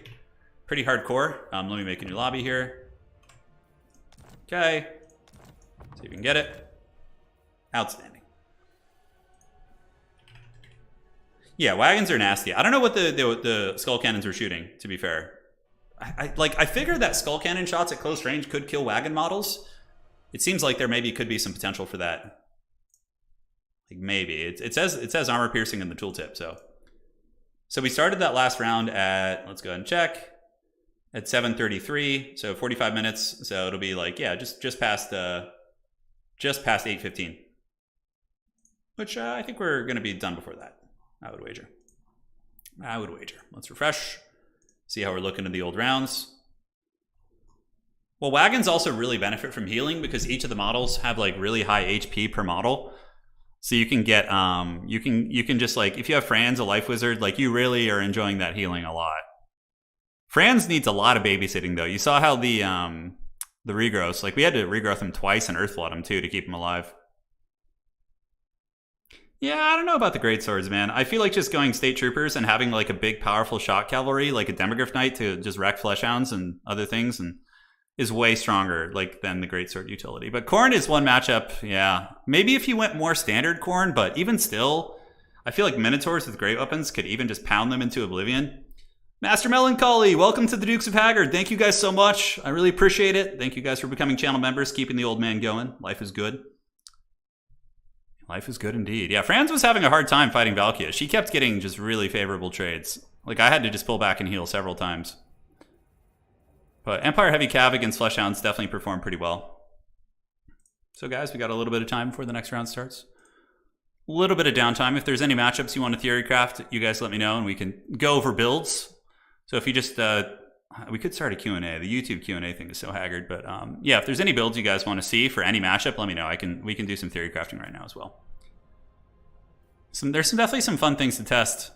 Pretty hardcore. Let me make a new lobby here. Okay. See if we can get it. Outstanding. Yeah, wagons are nasty. I don't know what the skull cannons were shooting, to be fair. I figured that skull cannon shots at close range could kill wagon models. It seems like there maybe could be some potential for that. Like maybe. It says armor piercing in the tooltip, so we started that last round at, let's go ahead and check, at 7:33, so 45 minutes. So it'll be like, yeah, just past 8:15. Which I think we're gonna be done before that. I would wager. Let's refresh. See how we're looking in the old rounds. Well, wagons also really benefit from healing because each of the models have like really high HP per model. So you can get you can just like, if you have Franz, a life wizard, like you really are enjoying that healing a lot. Franz needs a lot of babysitting though. You saw how the regrowths, like we had to regrowth him twice and earthblood him too to keep him alive. Yeah, I don't know about the great swords, man. I feel like just going state troopers and having like a big powerful shock cavalry like a Demogryph Knight to just wreck fleshhounds and other things and is way stronger like than the great sword utility. But Khorne is one matchup, yeah. Maybe if you went more standard Khorne, but even still, I feel like Minotaurs with great weapons could even just pound them into oblivion. Master Melancholy, welcome to the Dukes of Haggard. Thank you guys so much. I really appreciate it. Thank you guys for becoming channel members, keeping the old man going. Life is good. Life is good indeed. Yeah, Franz was having a hard time fighting Valkia. She kept getting just really favorable trades. Like, I had to just pull back and heal several times. But Empire Heavy Cav against Fleshhounds definitely performed pretty well. So guys, we got a little bit of time before the next round starts. A little bit of downtime. If there's any matchups you want to theory craft, you guys let me know and we can go over builds. So if you just, we could start a Q&A. The YouTube Q&A thing is so haggard. But yeah, if there's any builds you guys want to see for any matchup, let me know. We can do some theory crafting right now as well. There's definitely some fun things to test.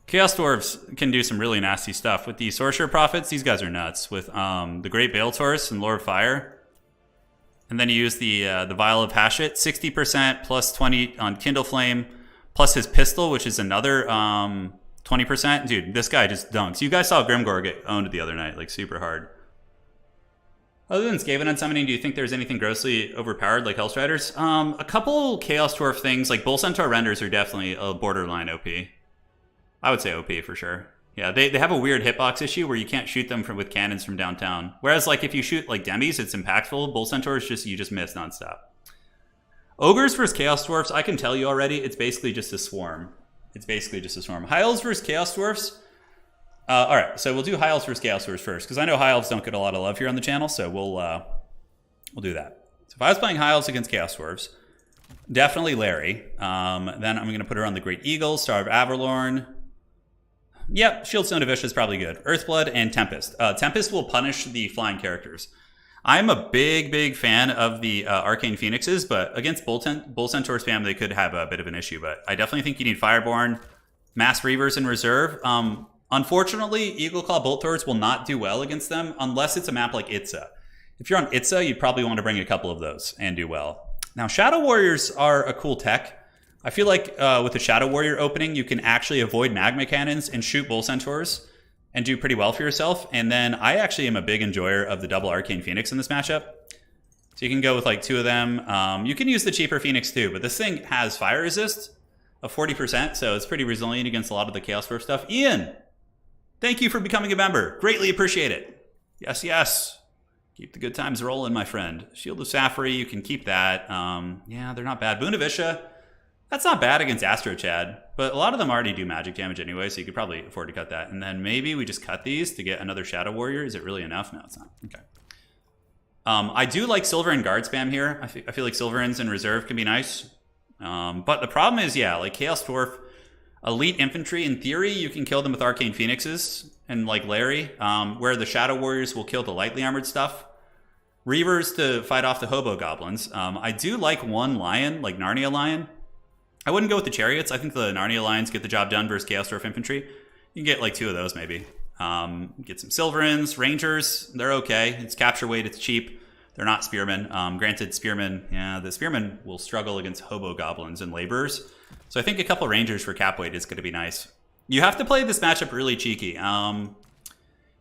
Chaos Dwarfs can do some really nasty stuff. With the Sorcerer Prophets, these guys are nuts. With the Great Bale Taurus and Lord of Fire. And then you use the Vial of Hashut, 60% plus 20 on Kindle Flame, plus his pistol, which is another 20%. Dude, this guy just dunks. You guys saw Grimgor get owned the other night, like super hard. Other than Skaven and summoning, do you think there's anything grossly overpowered like Hellstriders? A couple Chaos Dwarf things, like Bull Centaur Renders are definitely a borderline OP. I would say OP for sure. Yeah, they have a weird hitbox issue where you can't shoot them with cannons from downtown. Whereas like if you shoot like Demis, it's impactful. Bull Centaurs, you just miss nonstop. Ogres versus Chaos Dwarfs, I can tell you already, it's basically just a swarm. High Elves versus Chaos Dwarfs. All right, so we'll do High Elves versus Chaos Dwarfs first, because I know High Elves don't get a lot of love here on the channel, so we'll do that. So if I was playing High Elves against Chaos Dwarfs, definitely Larry. Then I'm going to put her on the Great Eagle, Star of Averlorn. Yep, Shieldstone of Ish is probably good. Earthblood and Tempest. Tempest will punish the flying characters. I'm a big fan of the Arcane Phoenixes, but against Bull Centaur's fam, they could have a bit of an issue. But I definitely think you need Fireborn, Mass Reavers in reserve. Unfortunately, Eagleclaw Bolt Throws will not do well against them unless it's a map like Itza. If you're on Itza, you'd probably want to bring a couple of those and do well. Now, Shadow Warriors are a cool tech. I feel like with the Shadow Warrior opening, you can actually avoid Magma Cannons and shoot Bull Centaurs and do pretty well for yourself. And then I actually am a big enjoyer of the double Arcane Phoenix in this matchup. So you can go with like 2 of them. You can use the cheaper Phoenix too, but this thing has fire resist of 40%, so it's pretty resilient against a lot of the Chaos Dwarf stuff. Ian, thank you for becoming a member. Greatly appreciate it. Yes. Keep the good times rolling, my friend. Shield of Safari, you can keep that. Yeah, they're not bad. Boon of Isha, that's not bad against Astro Chad, but a lot of them already do magic damage anyway, so you could probably afford to cut that. And then maybe we just cut these to get another Shadow Warrior. Is it really enough? No, it's not. Okay. I do like Silverin guard spam here. I feel like Silverins in reserve can be nice. But the problem is, yeah, like Chaos Dwarf, Elite Infantry, in theory, you can kill them with Arcane Phoenixes and like Larry, where the Shadow Warriors will kill the lightly armored stuff. Reavers to fight off the Hobo Goblins. I do like one Lion, like Narnia Lion. I wouldn't go with the Chariots. I think the Narnia Lions get the job done versus Chaos Dwarf Infantry. You can get like 2 of those maybe. Get some Silverins, Rangers, they're okay. It's capture weight, it's cheap. They're not spearmen. Granted, spearmen, yeah, the spearmen will struggle against hobo goblins and laborers. So I think a couple rangers for cap weight is going to be nice. You have to play this matchup really cheeky.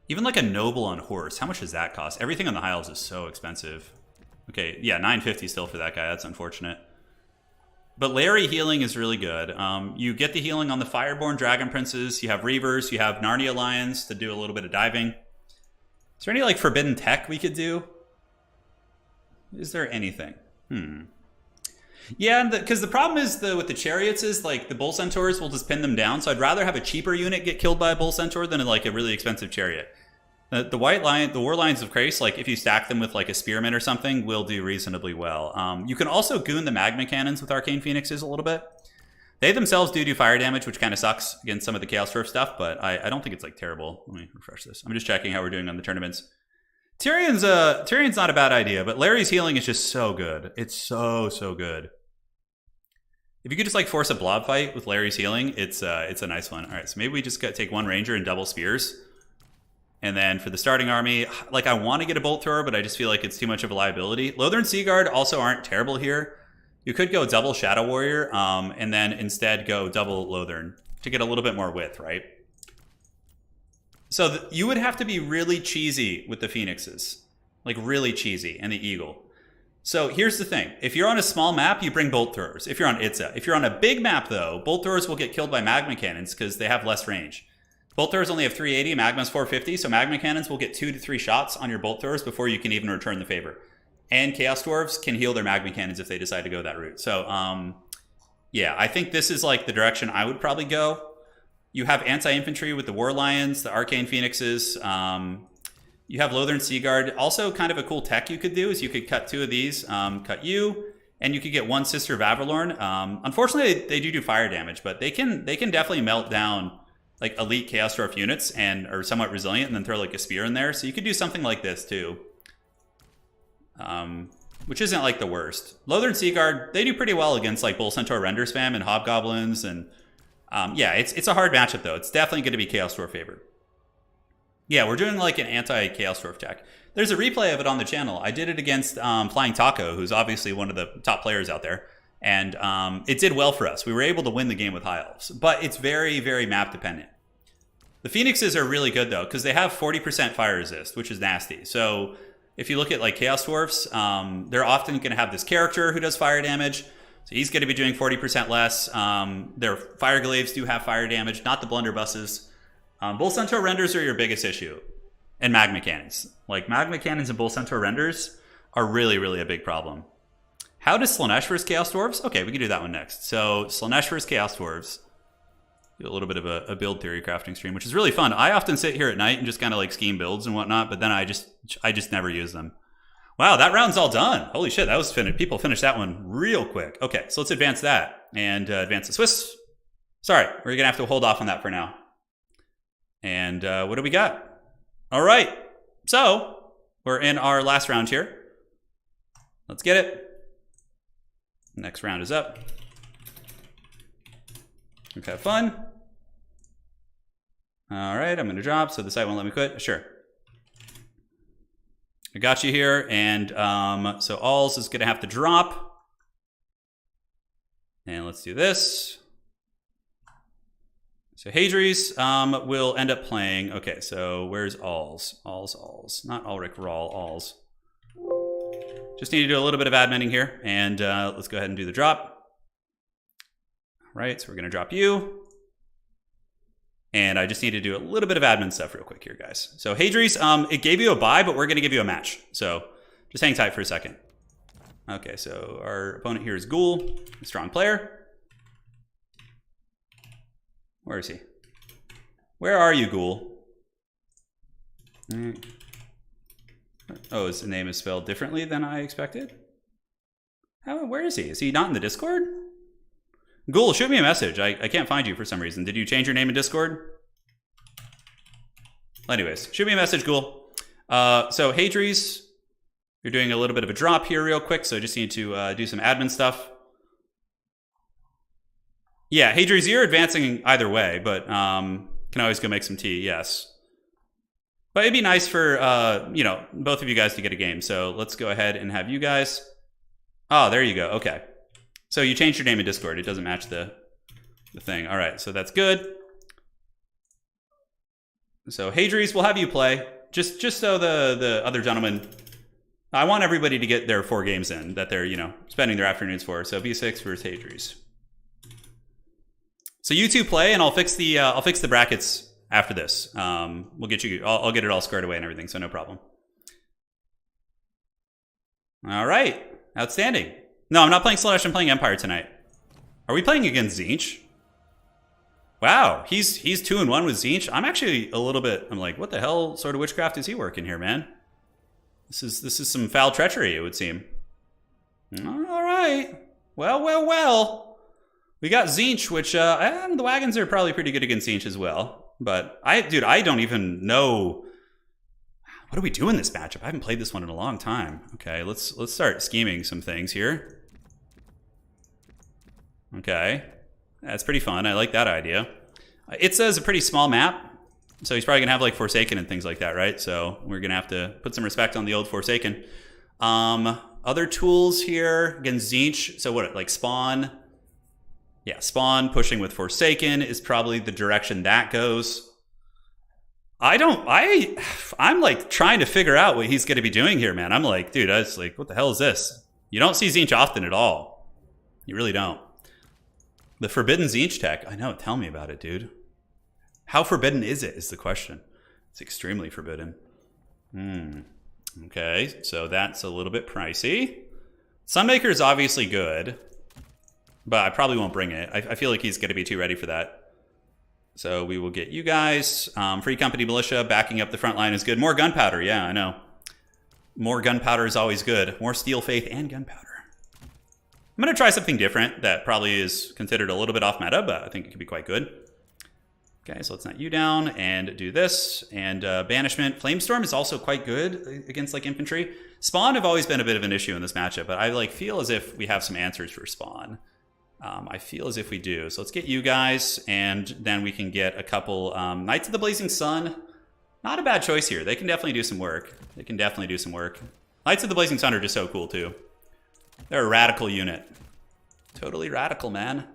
Even like a noble on horse, how much does that cost? Everything on the Hiles is so expensive. Okay, yeah, 950 still for that guy. That's unfortunate. But Larry healing is really good. You get the healing on the Fireborn Dragon Princes. You have Reavers. You have Narnia Lions to do a little bit of diving. Is there any like forbidden tech we could do? Is there anything? Yeah, because the problem is with the chariots is like the bull centaurs will just pin them down. So I'd rather have a cheaper unit get killed by a bull centaur than like a really expensive chariot. The white lion, the war lions of Krace, like if you stack them with like a spearman or something, will do reasonably well. You can also goon the magma cannons with arcane phoenixes a little bit. They themselves do fire damage, which kind of sucks against some of the chaos dwarf stuff, but I don't think it's like terrible. Let me refresh this. I'm just checking how we're doing on the tournaments. Tyrion's not a bad idea, but Larry's healing is just so good. It's so good. If you could just like force a blob fight with Larry's healing, it's a nice one. All right, so maybe we just take one ranger and double spears. And then for the starting army, like I want to get a bolt thrower, but I just feel like it's too much of a liability. Lothern Seaguard also aren't terrible here. You could go double Shadow Warrior, and then instead go double Lothern to get a little bit more width, right? So you would have to be really cheesy with the Phoenixes. Like really cheesy, and the Eagle. So here's the thing. If you're on a small map, you bring bolt throwers. If you're on Itza. If you're on a big map, though, bolt throwers will get killed by magma cannons because they have less range. Bolt throwers only have 380, magma's 450, so magma cannons will get 2 to 3 shots on your bolt throwers before you can even return the favor. And Chaos Dwarves can heal their magma cannons if they decide to go that route. So, yeah, I think this is like the direction I would probably go. You have anti-infantry with the War Lions, the Arcane Phoenixes. You have Lothern Seaguard. Also, kind of a cool tech you could do is you could cut 2 of these, cut you, and you could get 1 Sister of Avalorn. Unfortunately, they do fire damage, but they can definitely melt down like elite Chaos Dwarf units and are somewhat resilient, and then throw like a spear in there. So you could do something like this too, which isn't like the worst. Lothern Seaguard, they do pretty well against like Bull Centaur Render Spam and Hobgoblins, and yeah, it's a hard matchup though. It's definitely going to be Chaos Dwarf favored. Yeah, we're doing like an anti-Chaos Dwarf tech. There's a replay of it on the channel. I did it against Flying Taco, who's obviously one of the top players out there. And it did well for us. We were able to win the game with High Elves. But it's very, very map dependent. The Phoenixes are really good though, because they have 40% fire resist, which is nasty. So if you look at like Chaos Dwarfs, they're often going to have this character who does fire damage. So he's going to be doing 40% less. Their Fire Glaives do have fire damage, not the Blunderbusses. Bull Centaur Renders are your biggest issue. And Magma Cannons. Like Magma Cannons and Bull Centaur Renders are really, really a big problem. How does Slanesh versus Chaos Dwarves? Okay, we can do that one next. So Slanesh versus Chaos Dwarves. Do a little bit of a build theory crafting stream, which is really fun. I often sit here at night and just kind of like scheme builds and whatnot, but then I just never use them. Wow, that round's all done. Holy shit, that was finished. People finished that one real quick. Okay, so let's advance that and advance the Swiss. Sorry, we're gonna have to hold off on that for now. And what do we got? All right, so we're in our last round here. Let's get it. Next round is up. Let's have fun. All right, I'm going to drop, so the site won't let me quit. Sure. I got you here, and so Alls is going to have to drop. And let's do this. So Hadries will end up playing. Okay, so where's Alls? Alls. Not Ulrich, Rawl, Alls. Just need to do a little bit of adminning here, and let's go ahead and do the drop. All right, so we're going to drop you. And I just need to do a little bit of admin stuff real quick here, guys. So Hadries, it gave you a bye, but we're going to give you a match. So just hang tight for a second. Okay, so our opponent here is Ghoul, a strong player. Where is he? Where are you, Ghoul? Oh, his name is spelled differently than I expected? Where is he? Is he not in the Discord? Ghoul, shoot me a message. I can't find you for some reason. Did you change your name in Discord? Anyways, shoot me a message, Ghoul. So Hadries, you're doing a little bit of a drop here real quick, so I just need to do some admin stuff. Yeah, Hadries, you're advancing either way, but can always go make some tea, yes. But it'd be nice for, you know, both of you guys to get a game. So let's go ahead and have you guys. Oh, there you go. Okay. So you changed your name in Discord. It doesn't match the thing. All right, so that's good. So Hadries, we'll have you play. Just so the other gentlemen, I want everybody to get their 4 games in that they're, you know, spending their afternoons for. So B6 versus Hadries. So you two play, and I'll fix the brackets after this. We'll get you. I'll get it all squared away and everything, so no problem. All right, outstanding. No, I'm not playing Slaanesh. I'm playing Empire tonight. Are we playing against Tzeentch? Wow, he's 2-1 with Tzeentch. I'm actually a little bit. I'm like, what the hell sort of witchcraft is he working here, man? This is some foul treachery, it would seem. All right. Well. We got Tzeentch, which the wagons are probably pretty good against Tzeentch as well. But I don't even know. What do we do in this matchup? I haven't played this one in a long time. Okay, let's start scheming some things here. Okay, that's pretty fun. I like that idea. It says a pretty small map, so he's probably gonna have like Forsaken and things like that, right? So we're gonna have to put some respect on the old Forsaken. Other tools here against Tzeentch. So what, like Spawn? Yeah, Spawn pushing with Forsaken is probably the direction that goes. I'm like trying to figure out what he's going to be doing here, man. I'm like, dude, I was like, what the hell is this? You don't see Tzeentch often at all. You really don't. The forbidden Tzeentch tech. I know, tell me about it, dude. How forbidden is it is the question. It's extremely forbidden. Okay, so that's a little bit pricey. Sunmaker is obviously good, but I probably won't bring it. I feel like he's going to be too ready for that. So we will get you guys. Free Company Militia backing up the front line is good. More gunpowder, yeah, I know. More gunpowder is always good. More Steel Faith and gunpowder. I'm going to try something different that probably is considered a little bit off meta, but I think it could be quite good. Okay, so let's net you down and do this. And Banishment. Flamestorm is also quite good against like infantry. Spawn have always been a bit of an issue in this matchup, but I like feel as if we have some answers for Spawn. I feel as if we do. So let's get you guys, and then we can get a couple Knights of the Blazing Sun. Not a bad choice here. They can definitely do some work. Knights of the Blazing Sun are just so cool, too. They're a radical unit. Totally radical, man.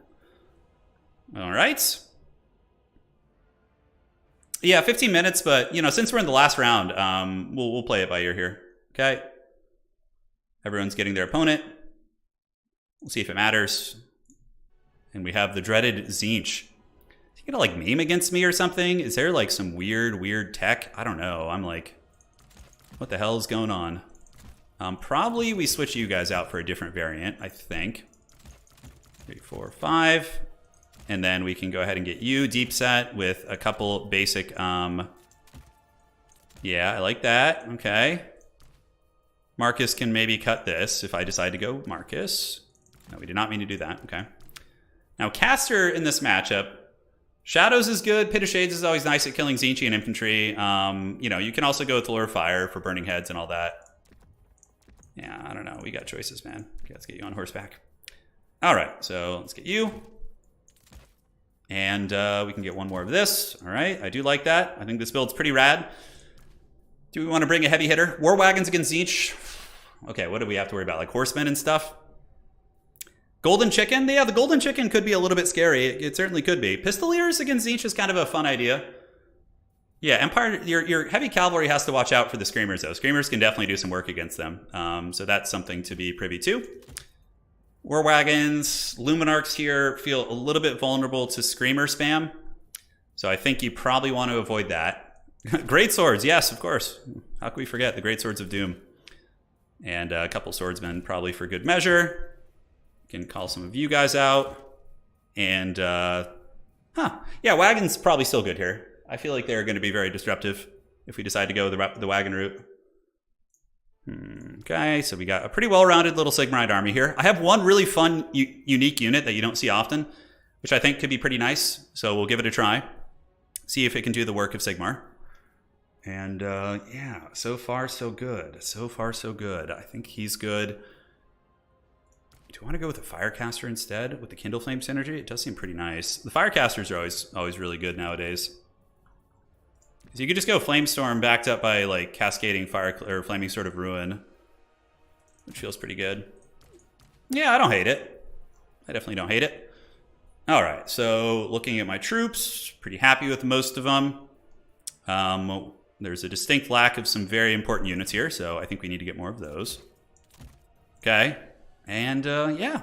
All right. Yeah, 15 minutes, but, you know, since we're in the last round, we'll play it by ear here. Okay? Everyone's getting their opponent. We'll see if it matters. And we have the dreaded Tzeentch. Is he gonna like meme against me or something? Is there like some weird tech? I don't know. I'm like, what the hell is going on? Probably we switch you guys out for a different variant, I think. 3, 4, 5. And then we can go ahead and get you deep set with a couple basic, yeah, I like that. Okay. Marcus can maybe cut this if I decide to go Marcus. No, we did not mean to do that. Okay. Now, Caster in this matchup, Shadows is good. Pit of Shades is always nice at killing Tzeentch and infantry. You know, you can also go with Lure of Fire for burning heads and all that. Yeah, I don't know. We got choices, man. Okay, let's get you on horseback. All right, so let's get you. And we can get one more of this. All right, I do like that. I think this build's pretty rad. Do we want to bring a heavy hitter? War Wagons against Tzeentch. Okay, what do we have to worry about? Like horsemen and stuff? Golden Chicken? Yeah, the Golden Chicken could be a little bit scary. It certainly could be. Pistoliers against Tzeentch is kind of a fun idea. Yeah, Empire, your heavy cavalry has to watch out for the Screamers, though. Screamers can definitely do some work against them. So that's something to be privy to. War Wagons, Luminarchs here feel a little bit vulnerable to Screamer spam. So I think you probably want to avoid that. Great Swords, yes, of course. How can we forget the Great Swords of Doom? And a couple Swordsmen probably for good measure. Can call some of you guys out. And, yeah, Wagon's probably still good here. I feel like they're going to be very disruptive if we decide to go the Wagon route. Okay, so we got a pretty well-rounded little Sigmarite army here. I have one really fun, unique unit that you don't see often, which I think could be pretty nice. So we'll give it a try. See if it can do the work of Sigmar. And, yeah, so far, so good. So far, so good. I think he's good. Do you want to go with the Firecaster instead with the Kindle Flame synergy? It does seem pretty nice. The Firecasters are always really good nowadays. So you could just go Flamestorm backed up by like cascading fire or flaming sword of ruin, which feels pretty good. Yeah, I don't hate it. I definitely don't hate it. All right, so looking at my troops, pretty happy with most of them. There's a distinct lack of some very important units here, so I think we need to get more of those. Okay, and yeah.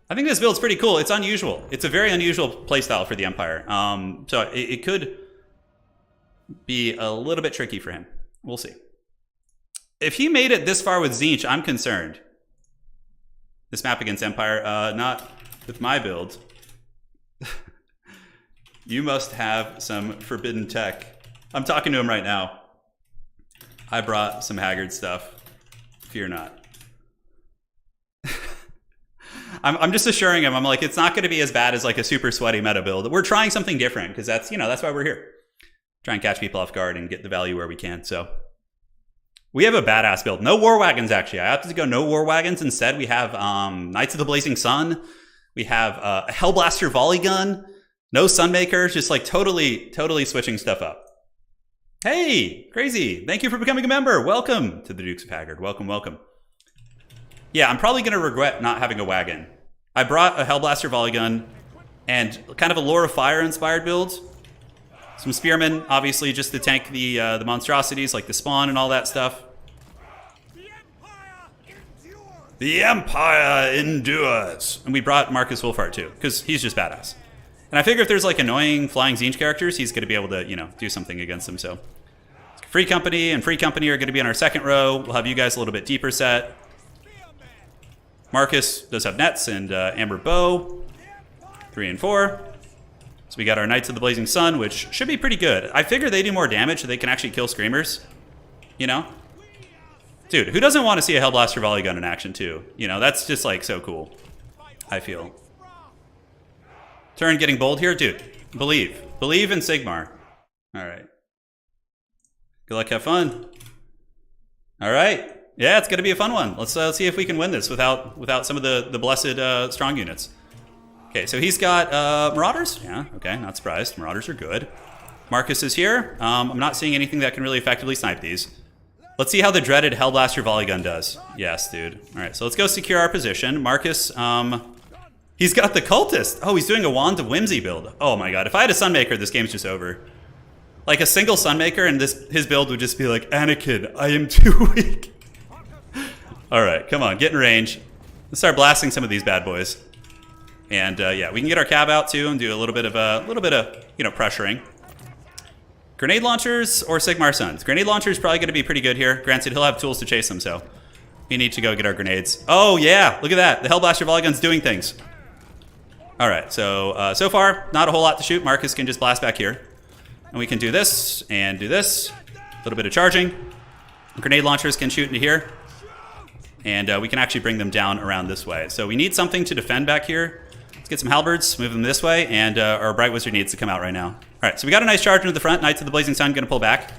I think this build's pretty cool. It's unusual. It's a very unusual playstyle for the Empire. So it could be a little bit tricky for him. We'll see. If he made it this far with Tzeentch, I'm concerned. This map against Empire, not with my build. You must have some forbidden tech. I'm talking to him right now. I brought some Haggard stuff. Fear not. I'm just assuring him, I'm like, it's not going to be as bad as like a super sweaty meta build. We're trying something different because that's, you know, that's why we're here. Try and catch people off guard and get the value where we can. So we have a badass build. No war wagons, actually. I opted to go no war wagons. Instead, we have Knights of the Blazing Sun. We have a Hellblaster volley gun. No Sunmakers. Just like totally switching stuff up. Hey, Crazy. Thank you for becoming a member. Welcome to the Dukes of Haggard. Welcome, welcome. Yeah, I'm probably going to regret not having a wagon. I brought a Hellblaster volley gun and kind of a Lore of Fire inspired build. Some spearmen, obviously, just to tank the monstrosities like the spawn and all that stuff. The Empire endures. And we brought Marcus Wolfhard too, because he's just badass. And I figure if there's like annoying flying Tzeentch characters, he's going to be able to, you know, do something against them. So Free Company and Free Company are going to be on our second row. We'll have you guys a little bit deeper set. Marcus does have nets and Amber Bow, 3 and 4. So we got our Knights of the Blazing Sun, which should be pretty good. I figure they do more damage, so they can actually kill Screamers. You know? Dude, who doesn't want to see a Hellblaster volley gun in action too? You know, that's just like so cool, I feel. Turin getting bold here? Dude, believe. Believe in Sigmar. All right. Good luck, have fun. All right. Yeah, it's going to be a fun one. Let's see if we can win this without some of the blessed strong units. Okay, so he's got Marauders. Yeah, okay, not surprised. Marauders are good. Marcus is here. I'm not seeing anything that can really effectively snipe these. Let's see how the dreaded Hellblaster volley gun does. Yes, dude. All right, so let's go secure our position. Marcus, he's got the Cultist. Oh, he's doing a Wand of Whimsy build. Oh my god, if I had a Sunmaker, this game's just over. Like a single Sunmaker, and his build would just be like, Anakin, I am too weak. All right, come on, get in range. Let's start blasting some of these bad boys. And yeah, we can get our cab out too and do a little bit of you know, pressuring. Grenade launchers or Sigmar Suns. Grenade launcher is probably going to be pretty good here. Granted, he'll have tools to chase them, so we need to go get our grenades. Oh yeah, look at that. The Hellblaster volley gun's doing things. All right, so so far not a whole lot to shoot. Marcus can just blast back here, and we can do this and do this. A little bit of charging. Grenade launchers can shoot into here. And we can actually bring them down around this way. So we need something to defend back here. Let's get some halberds, move them this way, and our Bright Wizard needs to come out right now. All right, so we got a nice charge into the front. Knights of the Blazing Sun going to pull back.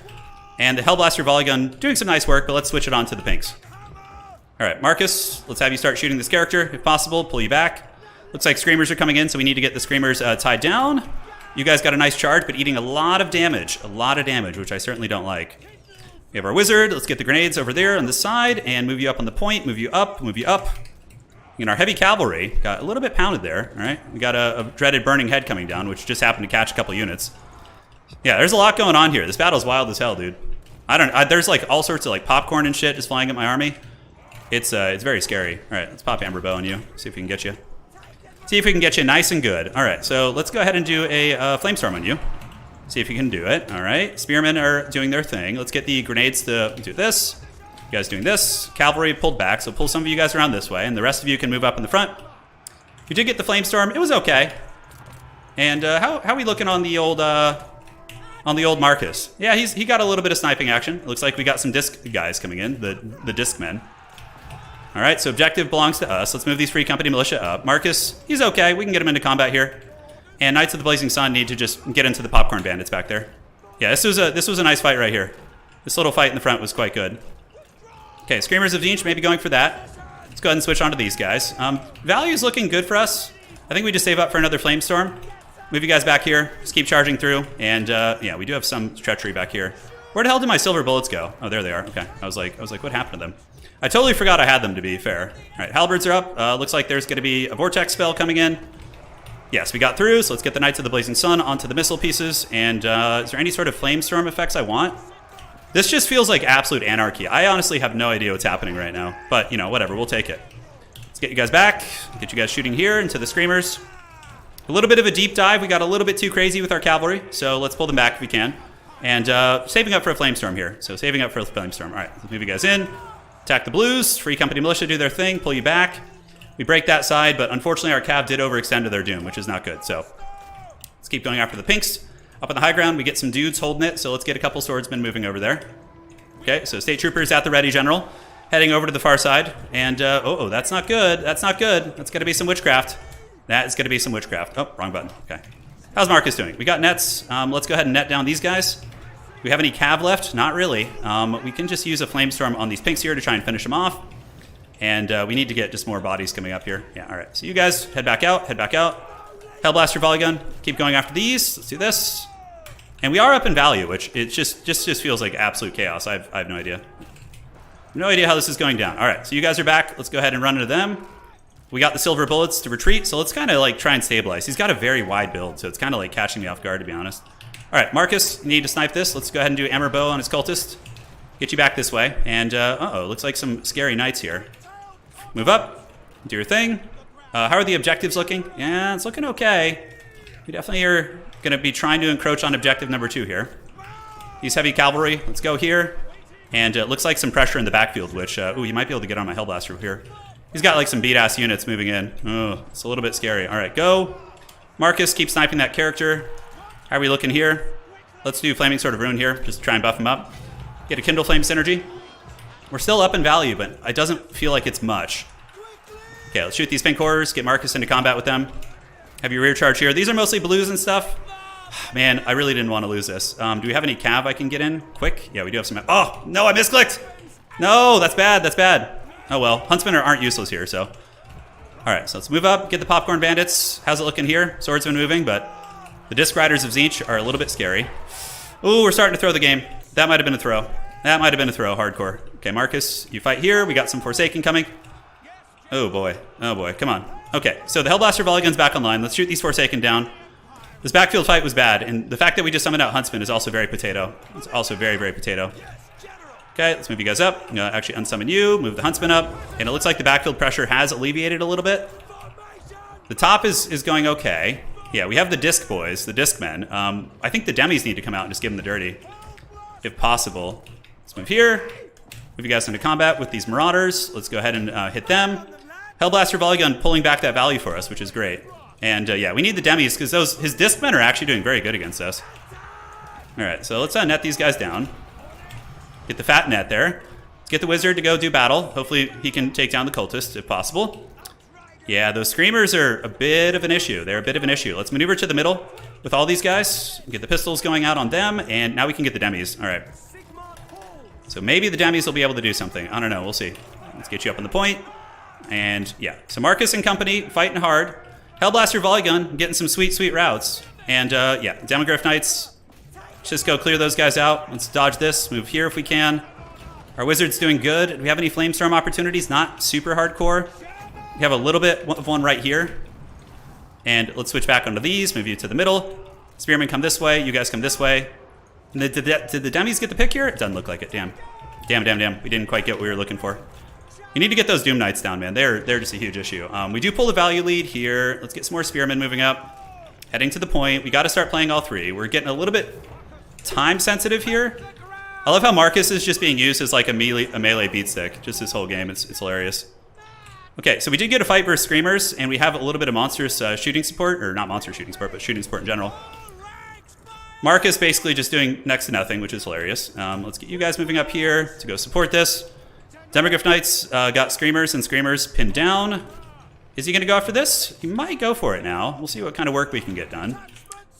And the Hellblaster volley gun doing some nice work, but let's switch it on to the pinks. All right, Marcus, let's have you start shooting this character, if possible. Pull you back. Looks like Screamers are coming in, so we need to get the Screamers tied down. You guys got a nice charge, but eating a lot of damage, which I certainly don't like. We have our wizard. Let's get the grenades over there on this side and move you up on the point, move you up, move you up. And our heavy cavalry got a little bit pounded there, all right? We got a dreaded burning head coming down, which just happened to catch a couple units. Yeah, there's a lot going on here. This battle's wild as hell, dude. There's like all sorts of like popcorn and shit just flying at my army. It's very scary. All right, let's pop Amber Bow on you, see if we can get you. See if we can get you nice and good. All right, so let's go ahead and do a Flamestorm on you. See if you can do it. All right. Spearmen are doing their thing. Let's get the grenades to do this. You guys doing this. Cavalry pulled back, so pull some of you guys around this way, and the rest of you can move up in the front. We did get the Flamestorm. It was okay. And how are we looking on the old Marcus? Yeah, he got a little bit of sniping action. It looks like we got some disc guys coming in, the disc men. All right, so objective belongs to us. Let's move these Free Company militia up. Marcus, he's okay. We can get him into combat here. And Knights of the Blazing Sun need to just get into the popcorn bandits back there. Yeah, this was a nice fight right here. This little fight in the front was quite good. Okay, Screamers of Tzeentch, maybe going for that. Let's go ahead and switch on to these guys. Value is looking good for us. I think we just save up for another Flamestorm. Move you guys back here. Just keep charging through. And yeah, we do have some treachery back here. Where the hell did my silver bullets go? Oh, there they are. Okay. I was like, what happened to them? I totally forgot I had them, to be fair. All right, halberds are up. Looks like there's going to be a vortex spell coming in. Yes, we got through, so let's get the Knights of the Blazing Sun onto the missile pieces. And is there any sort of flamestorm effects I want? This just feels like absolute anarchy. I honestly have no idea what's happening right now. But, you know, whatever, we'll take it. Let's get you guys back. Get you guys shooting here into the screamers. A little bit of a deep dive. We got a little bit too crazy with our cavalry, so let's pull them back if we can. And saving up for a flamestorm here. So saving up for a flamestorm. All right, let's move you guys in. Attack the blues. Free Company Militia do their thing. Pull you back. We break that side, but unfortunately our cav did overextend to their doom, which is not good. So let's keep going after the pinks. Up on the high ground, we get some dudes holding it, so let's get a couple swordsmen moving over there. Okay, so state troopers at the ready, general. Heading over to the far side. And, oh, that's not good. That's not good. That's going to be some witchcraft. That is going to be some witchcraft. Oh, wrong button. Okay. How's Marcus doing? We got nets. Let's go ahead and net down these guys. Do we have any cav left? Not really. We can just use a flamestorm on these pinks here to try and finish them off. And we need to get just more bodies coming up here. Yeah, all right. So you guys head back out. Head back out. Hellblaster volley gun. Keep going after these. Let's do this. And we are up in value, which it just feels like absolute chaos. I have no idea. No idea how this is going down. All right. So you guys are back. Let's go ahead and run into them. We got the silver bullets to retreat, so let's kind of like try and stabilize. He's got a very wide build, so it's kind of like catching me off guard, to be honest. All right, Marcus, you need to snipe this. Let's go ahead and do Amber Bow on his cultist. Get you back this way. And, uh-oh, looks like some scary knights here. Move up. Do your thing. How are the objectives looking? Yeah, it's looking okay. We definitely are going to be trying to encroach on objective number 2 here. These heavy cavalry. Let's go here. And it looks like some pressure in the backfield, which, ooh, you might be able to get on my Hellblaster here. He's got like some beat-ass units moving in. Oh, it's a little bit scary. All right, go. Marcus, keep sniping that character. How are we looking here? Let's do Flaming Sword of Ruin here, just to try and buff him up. Get a Kindle Flame synergy. We're still up in value, but it doesn't feel like it's much. Okay, let's shoot these Pink Horrors, get Marcus into combat with them. Have your rear charge here. These are mostly blues and stuff. Man, I really didn't want to lose this. Do we have any cav I can get in quick? Yeah, we do have some. Oh, no, I misclicked. No, that's bad, that's bad. Oh well, Huntsmen aren't useless here, so. Alright, so let's move up, get the Popcorn Bandits. How's it looking here? Swordsman moving, but the Disc Riders of Tzeentch are a little bit scary. Ooh, we're starting to throw the game. That might have been a throw. That might have been a throw, hardcore. Okay, Marcus, you fight here. We got some Forsaken coming. Oh boy, come on. Okay, so the Hellblaster volley gun's back online. Let's shoot these Forsaken down. This backfield fight was bad, and the fact that we just summoned out Huntsman is also very potato. It's also very, very potato. Okay, let's move you guys up. I'm going to actually unsummon you, move the Huntsman up, and it looks like the backfield pressure has alleviated a little bit. The top is going okay. Yeah, we have the Disc boys, the Disc men. I think the Demis need to come out and just give them the dirty, if possible. Let's move here. Move you guys into combat with these Marauders. Let's go ahead and hit them. Hellblaster volley gun pulling back that value for us, which is great. And yeah, we need the Demis because his Disc men are actually doing very good against us. All right, so let's net these guys down. Get the fat net there. Let's get the wizard to go do battle. Hopefully he can take down the cultist if possible. Yeah, those screamers are a bit of an issue. They're a bit of an issue. Let's maneuver to the middle with all these guys. Get the pistols going out on them, and now we can get the Demis. All right. So maybe the Demis will be able to do something. I don't know. We'll see. Let's get you up on the point. And yeah, so Marcus and company fighting hard. Hellblaster volley gun getting some sweet, sweet routes. And yeah, Demogryph Knights. Just go clear those guys out. Let's dodge this. Move here if we can. Our wizard's doing good. Do we have any flamestorm opportunities? Not super hardcore. We have a little bit of one right here. And let's switch back onto these. Move you to the middle. Spearmen come this way. You guys come this way. And did the Demis get the pick here? It doesn't look like it. Damn. Damn. We didn't quite get what we were looking for. You need to get those Doom Knights down, man. They're just a huge issue. We do pull the value lead here. Let's get some more Spearmen moving up. Heading to the point. We got to start playing all three. We're getting a little bit time sensitive here. I love how Marcus is just being used as like a melee beat stick. Just this whole game. It's hilarious. Okay, so we did get a fight versus Screamers, and we have a little bit of monstrous shooting support. Or not monster shooting support, but shooting support in general. Marcus basically just doing next to nothing, which is hilarious. Let's get you guys moving up here to go support this. Demogryph Knights got Screamers and Screamers pinned down. Is he going to go after this? He might go for it now. We'll see what kind of work we can get done.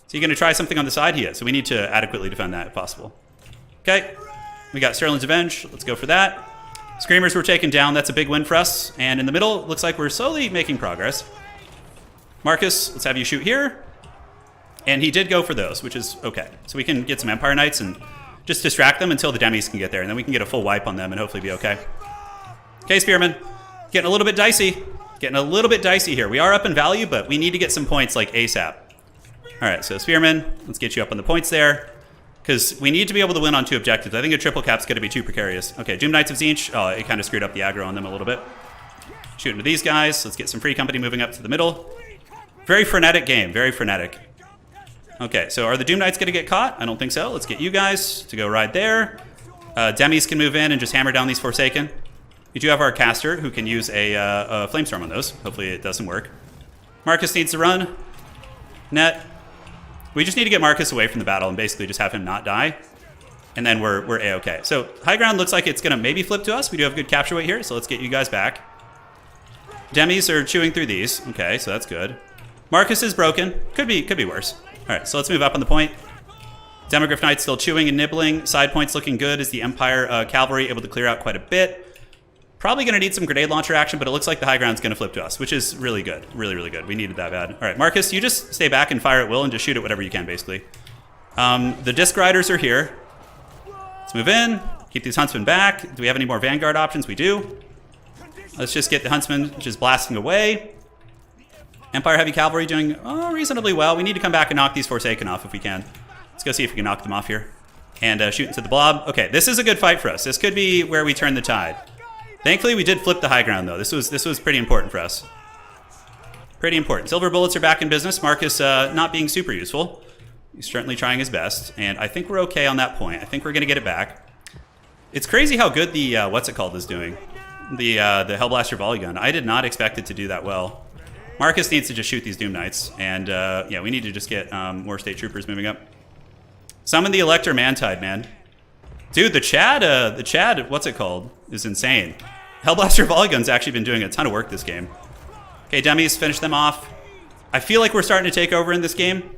Is he going to try something on the side? He is. So we need to adequately defend that if possible. Okay. We got Sterling's Avenge. Let's go for that. Screamers were taken down. That's a big win for us. And in the middle, looks like we're slowly making progress. Marcus, let's have you shoot here. And he did go for those, which is okay. So we can get some Empire Knights and just distract them until the demis can get there. And then we can get a full wipe on them and hopefully be okay. Okay, Spearman. Getting a little bit dicey. Getting a little bit dicey here. We are up in value, but we need to get some points like ASAP. All right, so Spearman, let's get you up on the points there. Because we need to be able to win on 2 objectives. I think a triple cap's going to be too precarious. Okay, Doom Knights of Tzeentch. Oh, it kind of screwed up the aggro on them a little bit. Shooting to these guys. Let's get some free company moving up to the middle. Very frenetic game. Very frenetic. Okay, so are the Doom Knights going to get caught? I don't think so. Let's get you guys to go ride there. Demis can move in and just hammer down these Forsaken. We do have our caster who can use a Flamestorm on those. Hopefully it doesn't work. Marcus needs to run. Net. We just need to get Marcus away from the battle and basically just have him not die. And then we're A-okay. So high ground looks like it's going to maybe flip to us. We do have good capture weight here, so let's get you guys back. Demis are chewing through these. Okay, so that's good. Marcus is broken. Could be worse. All right, so let's move up on the point. Demogryph Knights still chewing and nibbling. Side points looking good as the Empire Cavalry able to clear out quite a bit. Probably going to need some grenade launcher action, but it looks like the high ground's going to flip to us, which is really good. Really, really good. We needed that bad. All right, Marcus, you just stay back and fire at will and just shoot at whatever you can, basically. The Disc Riders are here. Let's move in. Keep these Huntsmen back. Do we have any more Vanguard options? We do. Let's just get the Huntsmen just blasting away. Empire Heavy Cavalry doing reasonably well. We need to come back and knock these Forsaken off if we can. Let's go see if we can knock them off here. And shoot into the blob. Okay, this is a good fight for us. This could be where we turn the tide. Thankfully, we did flip the high ground, though. This was pretty important for us. Pretty important. Silver Bullets are back in business. Marcus not being super useful. He's certainly trying his best. And I think we're okay on that point. I think we're going to get it back. It's crazy how good the, what's it called, is doing. The Hellblaster Volley Gun. I did not expect it to do that well. Marcus needs to just shoot these Doom Knights. And, yeah, we need to just get more State Troopers moving up. Summon the Elector Mantide, man. Dude, the Chad, what's it called, is insane. Hellblaster Volley Gun's actually been doing a ton of work this game. Okay, Demis, finish them off. I feel like we're starting to take over in this game.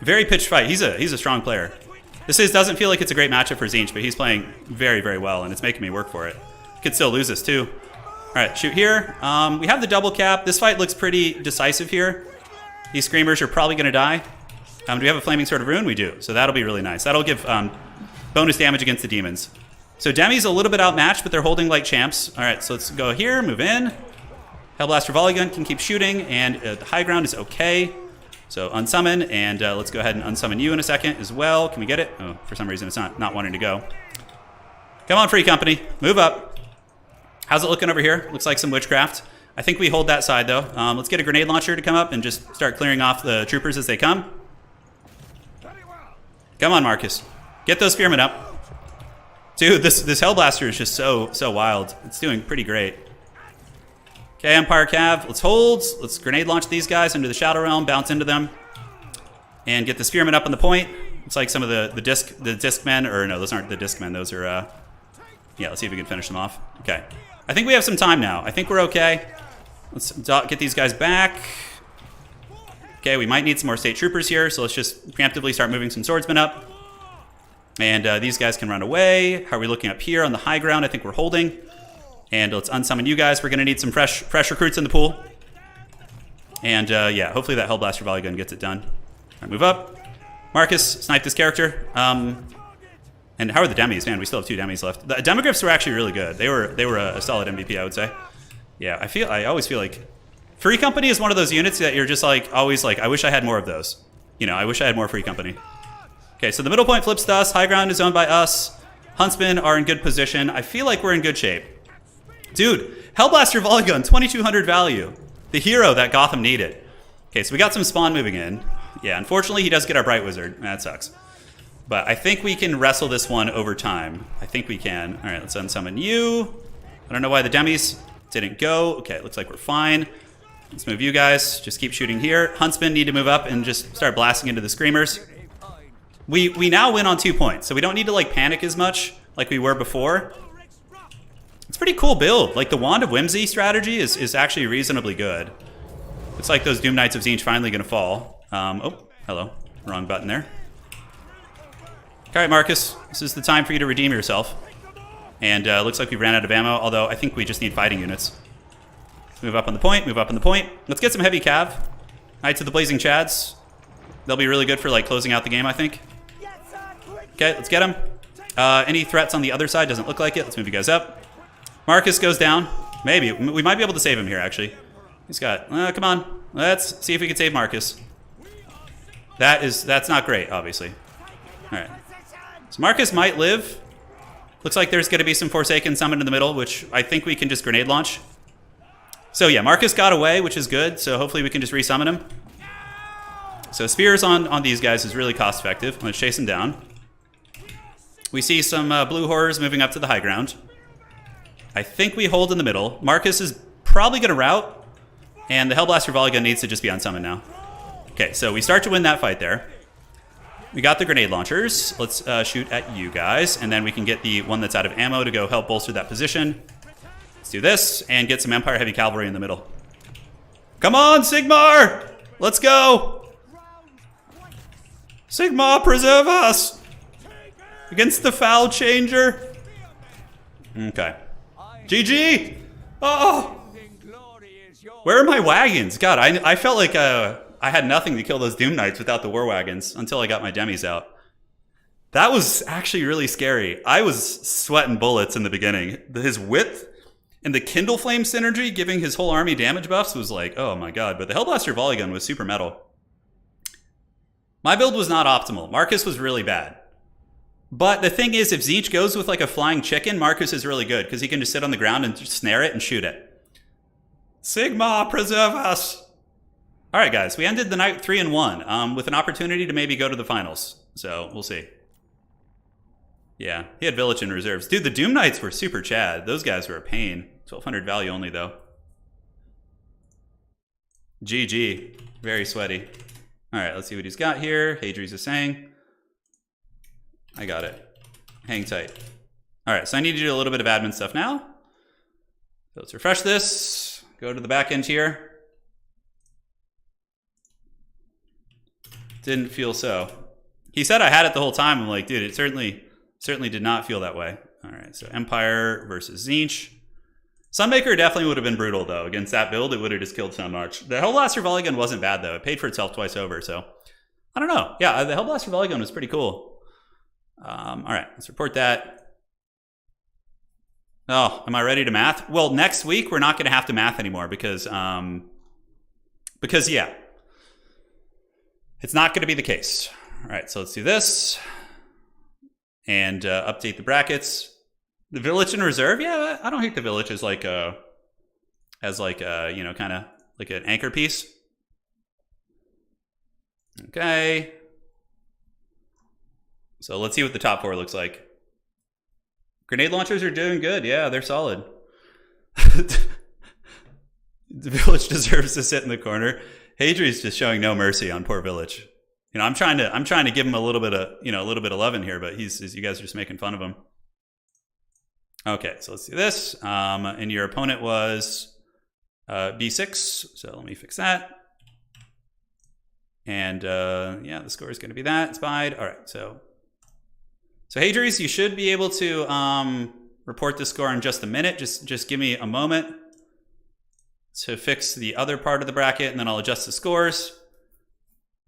Very pitched fight. He's a strong player. This doesn't feel like it's a great matchup for Tzeentch, but he's playing very, very well, and it's making me work for it. Could still lose this, too. All right, shoot here. We have the double cap. This fight looks pretty decisive here. These Screamers are probably going to die. Do we have a Flaming Sword of Ruin? We do, so that'll be really nice. That'll give bonus damage against the demons. So Demi's a little bit outmatched, but they're holding like champs. All right, so let's go here, move in. Hellblaster Volley Gun can keep shooting, and the high ground is okay. So unsummon, and let's go ahead and unsummon you in a second as well. Can we get it? Oh, for some reason it's not wanting to go. Come on, Free Company, move up. How's it looking over here? Looks like some witchcraft. I think we hold that side though. Let's get a grenade launcher to come up and just start clearing off the troopers as they come. Come on, Marcus. Get those Spearmen up. Dude, this Hellblaster is just so wild. It's doing pretty great. Okay, Empire Cav, let's hold. Let's grenade launch these guys into the Shadow Realm, bounce into them, and get the Spearmen up on the point. It's like some of the disc men, or no, those aren't the disc men. Those are, yeah, let's see if we can finish them off. Okay. I think we have some time now. I think we're okay. Let's get these guys back. Okay, we might need some more State Troopers here, so let's just preemptively start moving some Swordsmen up. And these guys can run away. How are we looking up here on the high ground? I think we're holding. And let's unsummon you guys. We're going to need some fresh recruits in the pool. And yeah, hopefully that Hellblaster Volley Gun gets it done. All right, move up. Marcus, snipe this character. And how are the Demis? Man, we still have 2 Demis left. The Demogryphs were actually really good. They were a solid MVP, I would say. Yeah, I always feel like Free Company is one of those units that you're just like always like, I wish I had more of those. You know, I wish I had more Free Company. Okay, so the middle point flips to us. High ground is owned by us. Huntsmen are in good position. I feel like we're in good shape. Dude, Hellblaster Volley Gun, 2200 value. The hero that Gotham needed. Okay, so we got some spawn moving in. Yeah, unfortunately, he does get our Bright Wizard. That sucks. But I think we can wrestle this one over time. I think we can. All right, let's unsummon you. I don't know why the Demis didn't go. Okay, it looks like we're fine. Let's move you guys. Just keep shooting here. Huntsmen need to move up and just start blasting into the Screamers. We now win on 2 points, so we don't need to like panic as much like we were before. It's a pretty cool build. Like the Wand of Whimsy strategy is actually reasonably good. It's like those Doom Knights of Tzeentch finally gonna fall. Oh, hello. Wrong button there. All right, Marcus, this is the time for you to redeem yourself. And looks like we ran out of ammo, although I think we just need fighting units. Move up on the point, move up on the point. Let's get some heavy cav. Knights of the Blazing Chads. They'll be really good for like closing out the game, I think. Okay, let's get them. Any threats on the other side? Doesn't look like it. Let's move you guys up. Marcus goes down. Maybe. We might be able to save him here, actually. He's got... come on. Let's see if we can save Marcus. That's not great, obviously. All right. So Marcus might live. Looks like there's going to be some Forsaken summoned in the middle, which I think we can just grenade launch. So yeah, Marcus got away, which is good. So hopefully we can just resummon him. So spears on these guys is really cost effective. Let's chase them down. We see some blue horrors moving up to the high ground. I think we hold in the middle. Marcus is probably going to rout. And the Hellblaster volley gun needs to just be unsummoned now. Okay, so we start to win that fight there. We got the grenade launchers. Let's shoot at you guys. And then we can get the one that's out of ammo to go help bolster that position. Let's do this and get some Empire Heavy Cavalry in the middle. Come on, Sigmar! Let's go! Sigmar, preserve us! Against the foul changer. Okay. GG! Oh! Where are my wagons? God, I felt like I had nothing to kill those Doom Knights without the war wagons until I got my demis out. That was actually really scary. I was sweating bullets in the beginning. His width and the Kindle Flame synergy giving his whole army damage buffs was like, oh my god. But the Hellblaster volley gun was super metal. My build was not optimal. Marcus was really bad. But the thing is, if Tzeentch goes with like a flying chicken, Marcus is really good because he can just sit on the ground and just snare it and shoot it. Sigma, preserve us! All right, guys, we ended the night 3-1 with an opportunity to maybe go to the finals. So we'll see. Yeah, he had Village in reserves. Dude, the Doom Knights were super chad. Those guys were a pain. 1200 value only, though. GG. Very sweaty. All right, let's see what he's got here. Hadri's is saying. I got it. Hang tight. All right, so I need to do a little bit of admin stuff now. So let's refresh this. Go to the back end here. Didn't feel so. He said I had it the whole time. I'm like, dude, it certainly did not feel that way. All right, so Empire versus Tzeentch. Sunmaker definitely would have been brutal, though. Against that build, it would have just killed so much. The Hellblaster volley gun wasn't bad, though. It paid for itself twice over, so I don't know. Yeah, the Hellblaster volley gun was pretty cool. All right, let's report that. Oh, am I ready to math? Well, next week, we're not going to have to math anymore because yeah. It's not going to be the case. All right, so let's do this. And update the brackets. The Village in reserve? Yeah, I don't hate the Village as like a, you know, kind of like an anchor piece. Okay. So let's see what the top four looks like. Grenade launchers are doing good. Yeah, they're solid. The Village deserves to sit in the corner. Hadri's just showing no mercy on poor Village. You know, I'm trying to give him a little bit of loving here, but you guys are just making fun of him. Okay, so let's do this. And your opponent was B6, so let me fix that. And yeah, the score is going to be that. It's Spied. All right, so Hadri's, you should be able to report the score in just a minute. Just give me a moment to fix the other part of the bracket, and then I'll adjust the scores.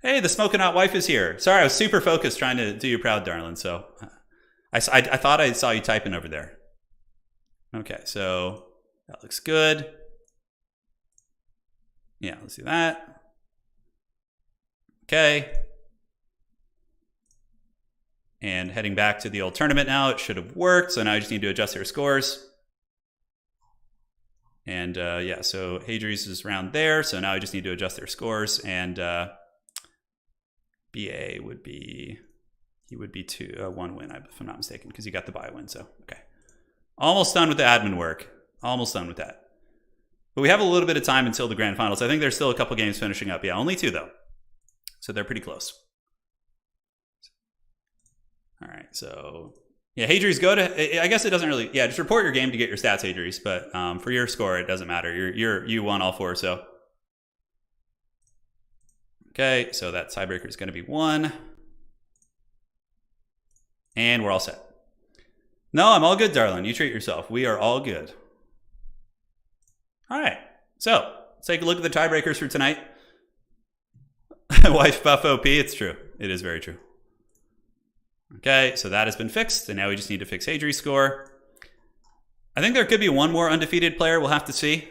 Hey, the smoking hot wife is here. Sorry, I was super focused trying to do you proud, darling. So I thought I saw you typing over there. Okay, so that looks good. Yeah, let's do that. Okay. And heading back to the old tournament now, it should have worked. So now I just need to adjust their scores. And yeah, so Hadri's is around there. So now I just need to adjust their scores. And BA would be, he would be 1 win, if I'm not mistaken, because he got the bye win. So, okay. Almost done with the admin work. Almost done with that. But we have a little bit of time until the grand finals. I think there's still a couple games finishing up. Yeah, only 2 though. So they're pretty close. All right, so yeah, Hadri's go to, I guess it doesn't really, yeah, just report your game to get your stats, Hadri's, but for your score, it doesn't matter. You won all 4, so. Okay, so that tiebreaker is going to be 1. And we're all set. No, I'm all good, darling. You treat yourself. We are all good. All right, so let's take a look at the tiebreakers for tonight. Wife buff OP, it's true. It is very true. Okay, so that has been fixed, and now we just need to fix Hadri's score. I think there could be one more undefeated player, we'll have to see.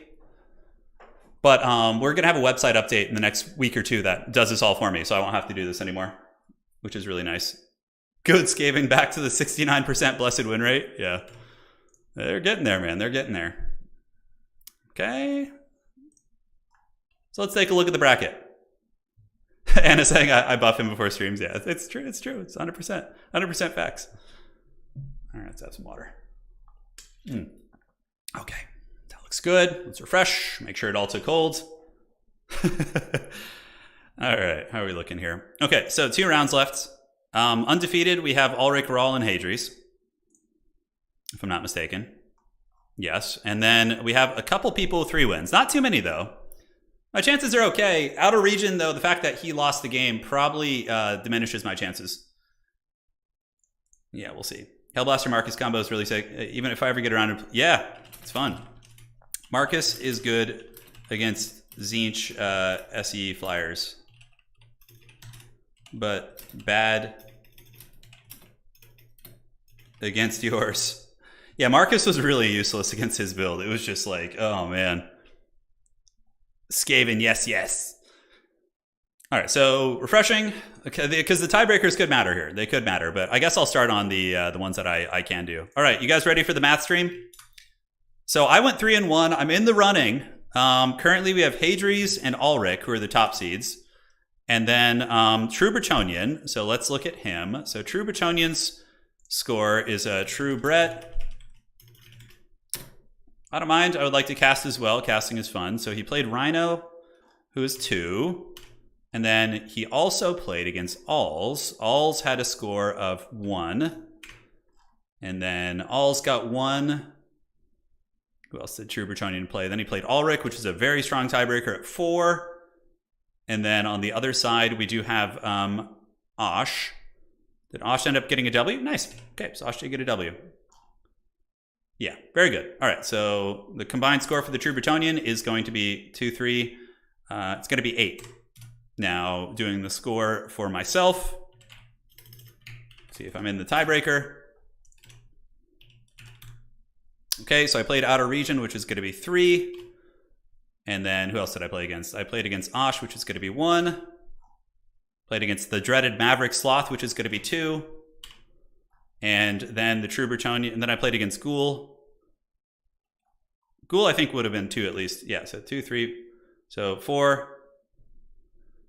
But we're going to have a website update in the next week or two that does this all for me, so I won't have to do this anymore, which is really nice. Good scaving back to the 69% blessed win rate. Yeah. They're getting there, man. They're getting there. Okay. So let's take a look at the bracket. Anna's saying I buff him before streams. Yeah, it's true. It's true. It's 100%. 100% facts. All right, let's have some water. Okay. That looks good. Let's refresh. Make sure it all took hold. All right. How are we looking here? Okay, so 2 rounds left. Undefeated, we have Ulrich, Rahl, and Hadri's, if I'm not mistaken. Yes. And then we have a couple people with 3 wins. Not too many, though. My chances are okay. Outer region, though, the fact that he lost the game probably diminishes my chances. Yeah, we'll see. Hellblaster Marcus combo is really sick. Even if I ever get around to... Yeah, it's fun. Marcus is good against Zinch SE Flyers. But bad against yours. Yeah, Marcus was really useless against his build. It was just like, oh, man. Skaven, yes, yes. All right, so refreshing, okay, because the tiebreakers could matter here. They could matter, but I guess I'll start on the ones that I can do. All right, you guys ready for the math stream? So I went 3-1. I'm in the running. Currently, we have Hadri's and Ulrich, who are the top seeds. And then True Bretonnian. So let's look at him. So True Bretonnian's score is a True Brett. I don't mind. I would like to cast as well. Casting is fun. So he played Rhino, who is 2. And then he also played against Alls. Alls had a score of 1. And then Alls got 1. Who else did True Bretonnian play? Then he played Ulrich, which is a very strong tiebreaker at 4. And then on the other side, we do have Osh. Did Osh end up getting a W? Nice. Okay, so Osh did get a W. Yeah, very good. All right, so the combined score for the True Bretonnian is going to be 2-3. It's going to be 8. Now, doing the score for myself. See if I'm in the tiebreaker. Okay, so I played Outer Region, which is going to be 3. And then who else did I play against? I played against Osh, which is going to be 1. Played against the dreaded Maverick Sloth, which is going to be 2. And then the True Bretonnian, and then I played against Ghoul. Ghoul, I think, would have been 2 at least. Yeah, so 2, 3, so 4,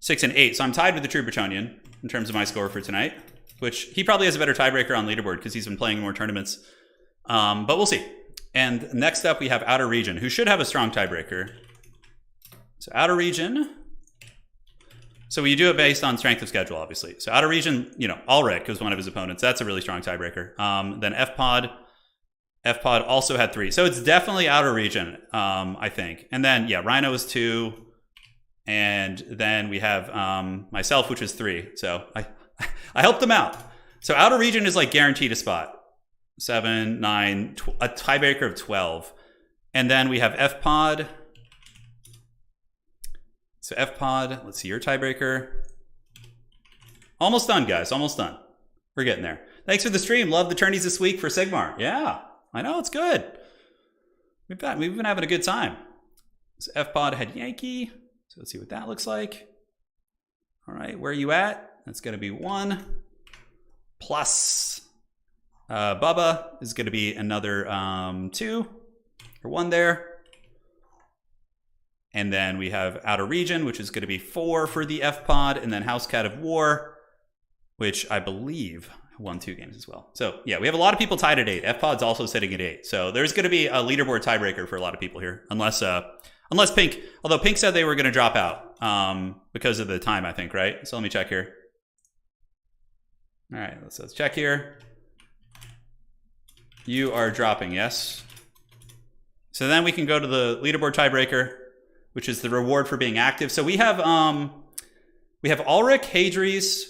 6, and 8. So I'm tied with the True Bretonnian in terms of my score for tonight, which he probably has a better tiebreaker on leaderboard because he's been playing more tournaments. But we'll see. And next up, we have Outer Region, who should have a strong tiebreaker. So Outer Region. So we do it based on strength of schedule, obviously. So Outer Region, you know, Ulrich was one of his opponents. That's a really strong tiebreaker. Then FPod. FPod also had 3. So it's definitely Outer Region, I think. And then, yeah, Rhino is 2. And then we have myself, which is 3. So I helped them out. So Outer Region is like guaranteed a spot. 7, 9, a tiebreaker of 12. And then we have FPod. So FPod, let's see your tiebreaker. Almost done, guys. Almost done. We're getting there. Thanks for the stream. Love the tourneys this week for Sigmar. Yeah, I know. It's good. We've been having a good time. So FPod had Yankee. So let's see what that looks like. All right, where are you at? That's going to be 1. Plus Bubba is going to be another 2 or 1 there. And then we have Outer Region, which is going to be 4 for the FPod, and then House Cat of War, which I believe won 2 games as well. So yeah, we have a lot of people tied at 8. FPod's also sitting at 8. So there's going to be a leaderboard tiebreaker for a lot of people here, unless Pink, although Pink said they were going to drop out because of the time, I think, right? So let me check here. All right, let's check here. You are dropping, yes. So then we can go to the leaderboard tiebreaker, which is the reward for being active. So we have Ulrich, Hadri's,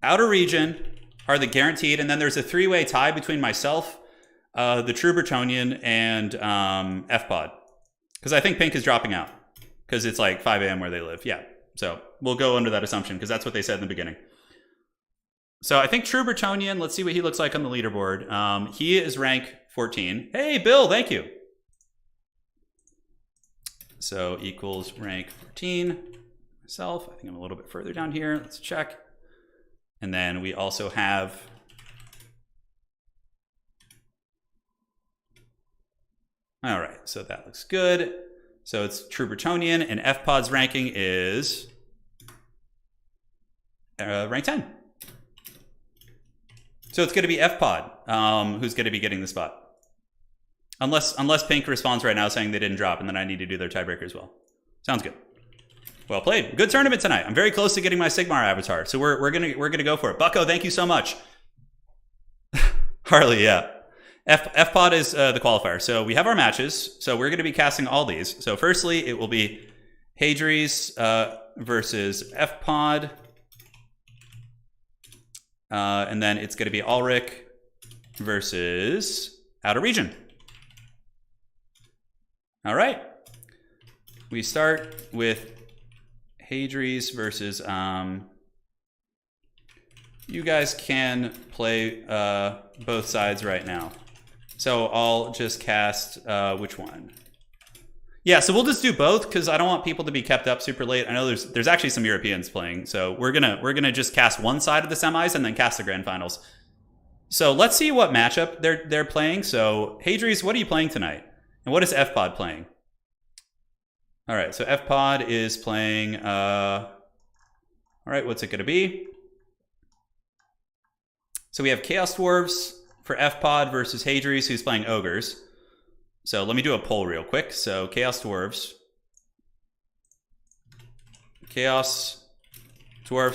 Outer Region are the guaranteed, and then there's a 3-way tie between myself, the True Bretonnian, and FPod. Because I think Pink is dropping out because it's like 5 a.m. where they live. Yeah, so we'll go under that assumption because that's what they said in the beginning. So I think true Bretonnian, let's see what he looks like on the leaderboard. He is rank 14. Hey, Bill, thank you. So equals rank 14. Myself, I think I'm a little bit further down here. Let's check. And then we also have all right, so that looks good. So it's true Bretonnian, and FPod's ranking is rank 10. So it's going to be FPod who's going to be getting the spot. Unless Pink responds right now saying they didn't drop, and then I need to do their tiebreaker as well. Sounds good. Well played. Good tournament tonight. I'm very close to getting my Sigmar avatar, so we're gonna go for it. Bucko, thank you so much. Harley, yeah. FPod is the qualifier. So we have our matches. So we're going to be casting all these. So firstly, it will be Hadries versus FPod. And then it's going to be Ulrich versus Outer Region. All right. We start with Hadries versus... you guys can play both sides right now. So I'll just cast which one? Yeah, so we'll just do both because I don't want people to be kept up super late. I know there's actually some Europeans playing, so we're gonna just cast one side of the semis and then cast the grand finals. So let's see what matchup they're playing. So Hadries, what are you playing tonight? And what is FPod playing? All right, so FPod is playing. All right, what's it gonna be? So we have Chaos Dwarfs for FPod versus Hadries, who's playing Ogres. So let me do a poll real quick. So Chaos Dwarfs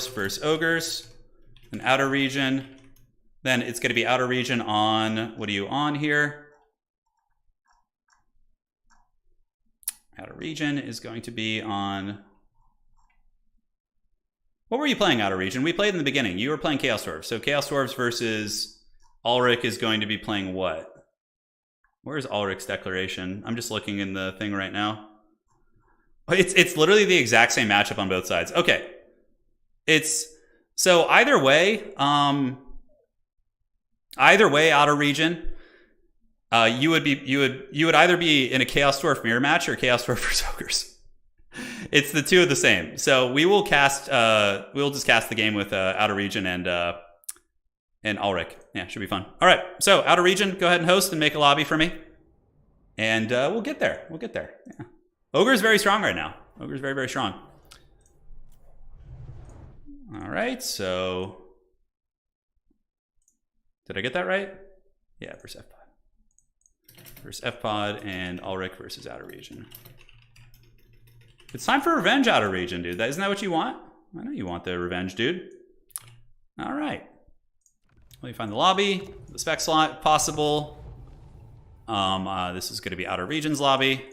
versus Ogres. And Outer Region. Then it's going to be Outer Region on, what are you on here? Outer Region is going to be on... What were you playing, Outer Region? We played in the beginning. You were playing Chaos Dwarfs. So Chaos Dwarfs versus Ulrich is going to be playing what? Where's Ulrich's declaration? I'm just looking in the thing right now. It's literally the exact same matchup on both sides. Okay. So either way, Outer Region, you would either be in a Chaos Dwarf mirror match or Chaos Dwarf versus Ogres. It's the two of the same. So we will cast. We'll just cast the game with Outer Region and Ulrich. Yeah, should be fun. All right. So Outer Region, go ahead and host and make a lobby for me, and we'll get there. We'll get there. Yeah. Ogre is very strong right now. Ogre is very, very strong. All right. So did I get that right? Yeah, versus FPod. Versus FPod and Ulrich versus Outer Region. It's time for revenge, Outer Region, dude. Isn't that what you want? I know you want the revenge, dude. All right. Let me find the lobby, the spec slot, possible. This is going to be Outer Region's lobby.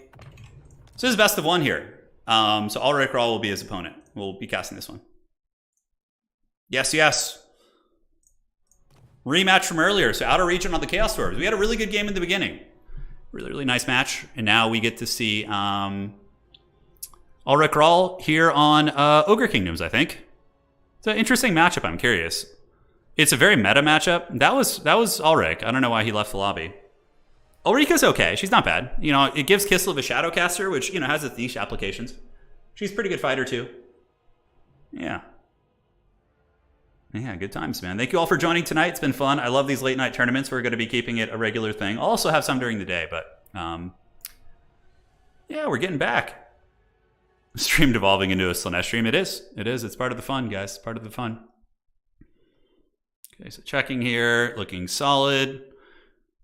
So this is best of one here. So Ulrich Rahl will be his opponent. We'll be casting this one. Yes, yes. Rematch from earlier. So Outer Region on the Chaos Dwarves. We had a really good game in the beginning. Really, really nice match. And now we get to see Ulrich Rahl here on Ogre Kingdoms, I think. It's an interesting matchup. I'm curious. It's a very meta matchup. That was Ulrich. I don't know why he left the lobby. Ulrika's okay. She's not bad. You know, it gives Kislev a Shadowcaster, which, you know, has its niche applications. She's a pretty good fighter, too. Yeah. Yeah, good times, man. Thank you all for joining tonight. It's been fun. I love these late night tournaments. We're going to be keeping it a regular thing. I'll also have some during the day, but yeah, we're getting back. Stream devolving into a Slanesh stream. It is. It is. It's part of the fun, guys. Part of the fun. Okay, so checking here. Looking solid.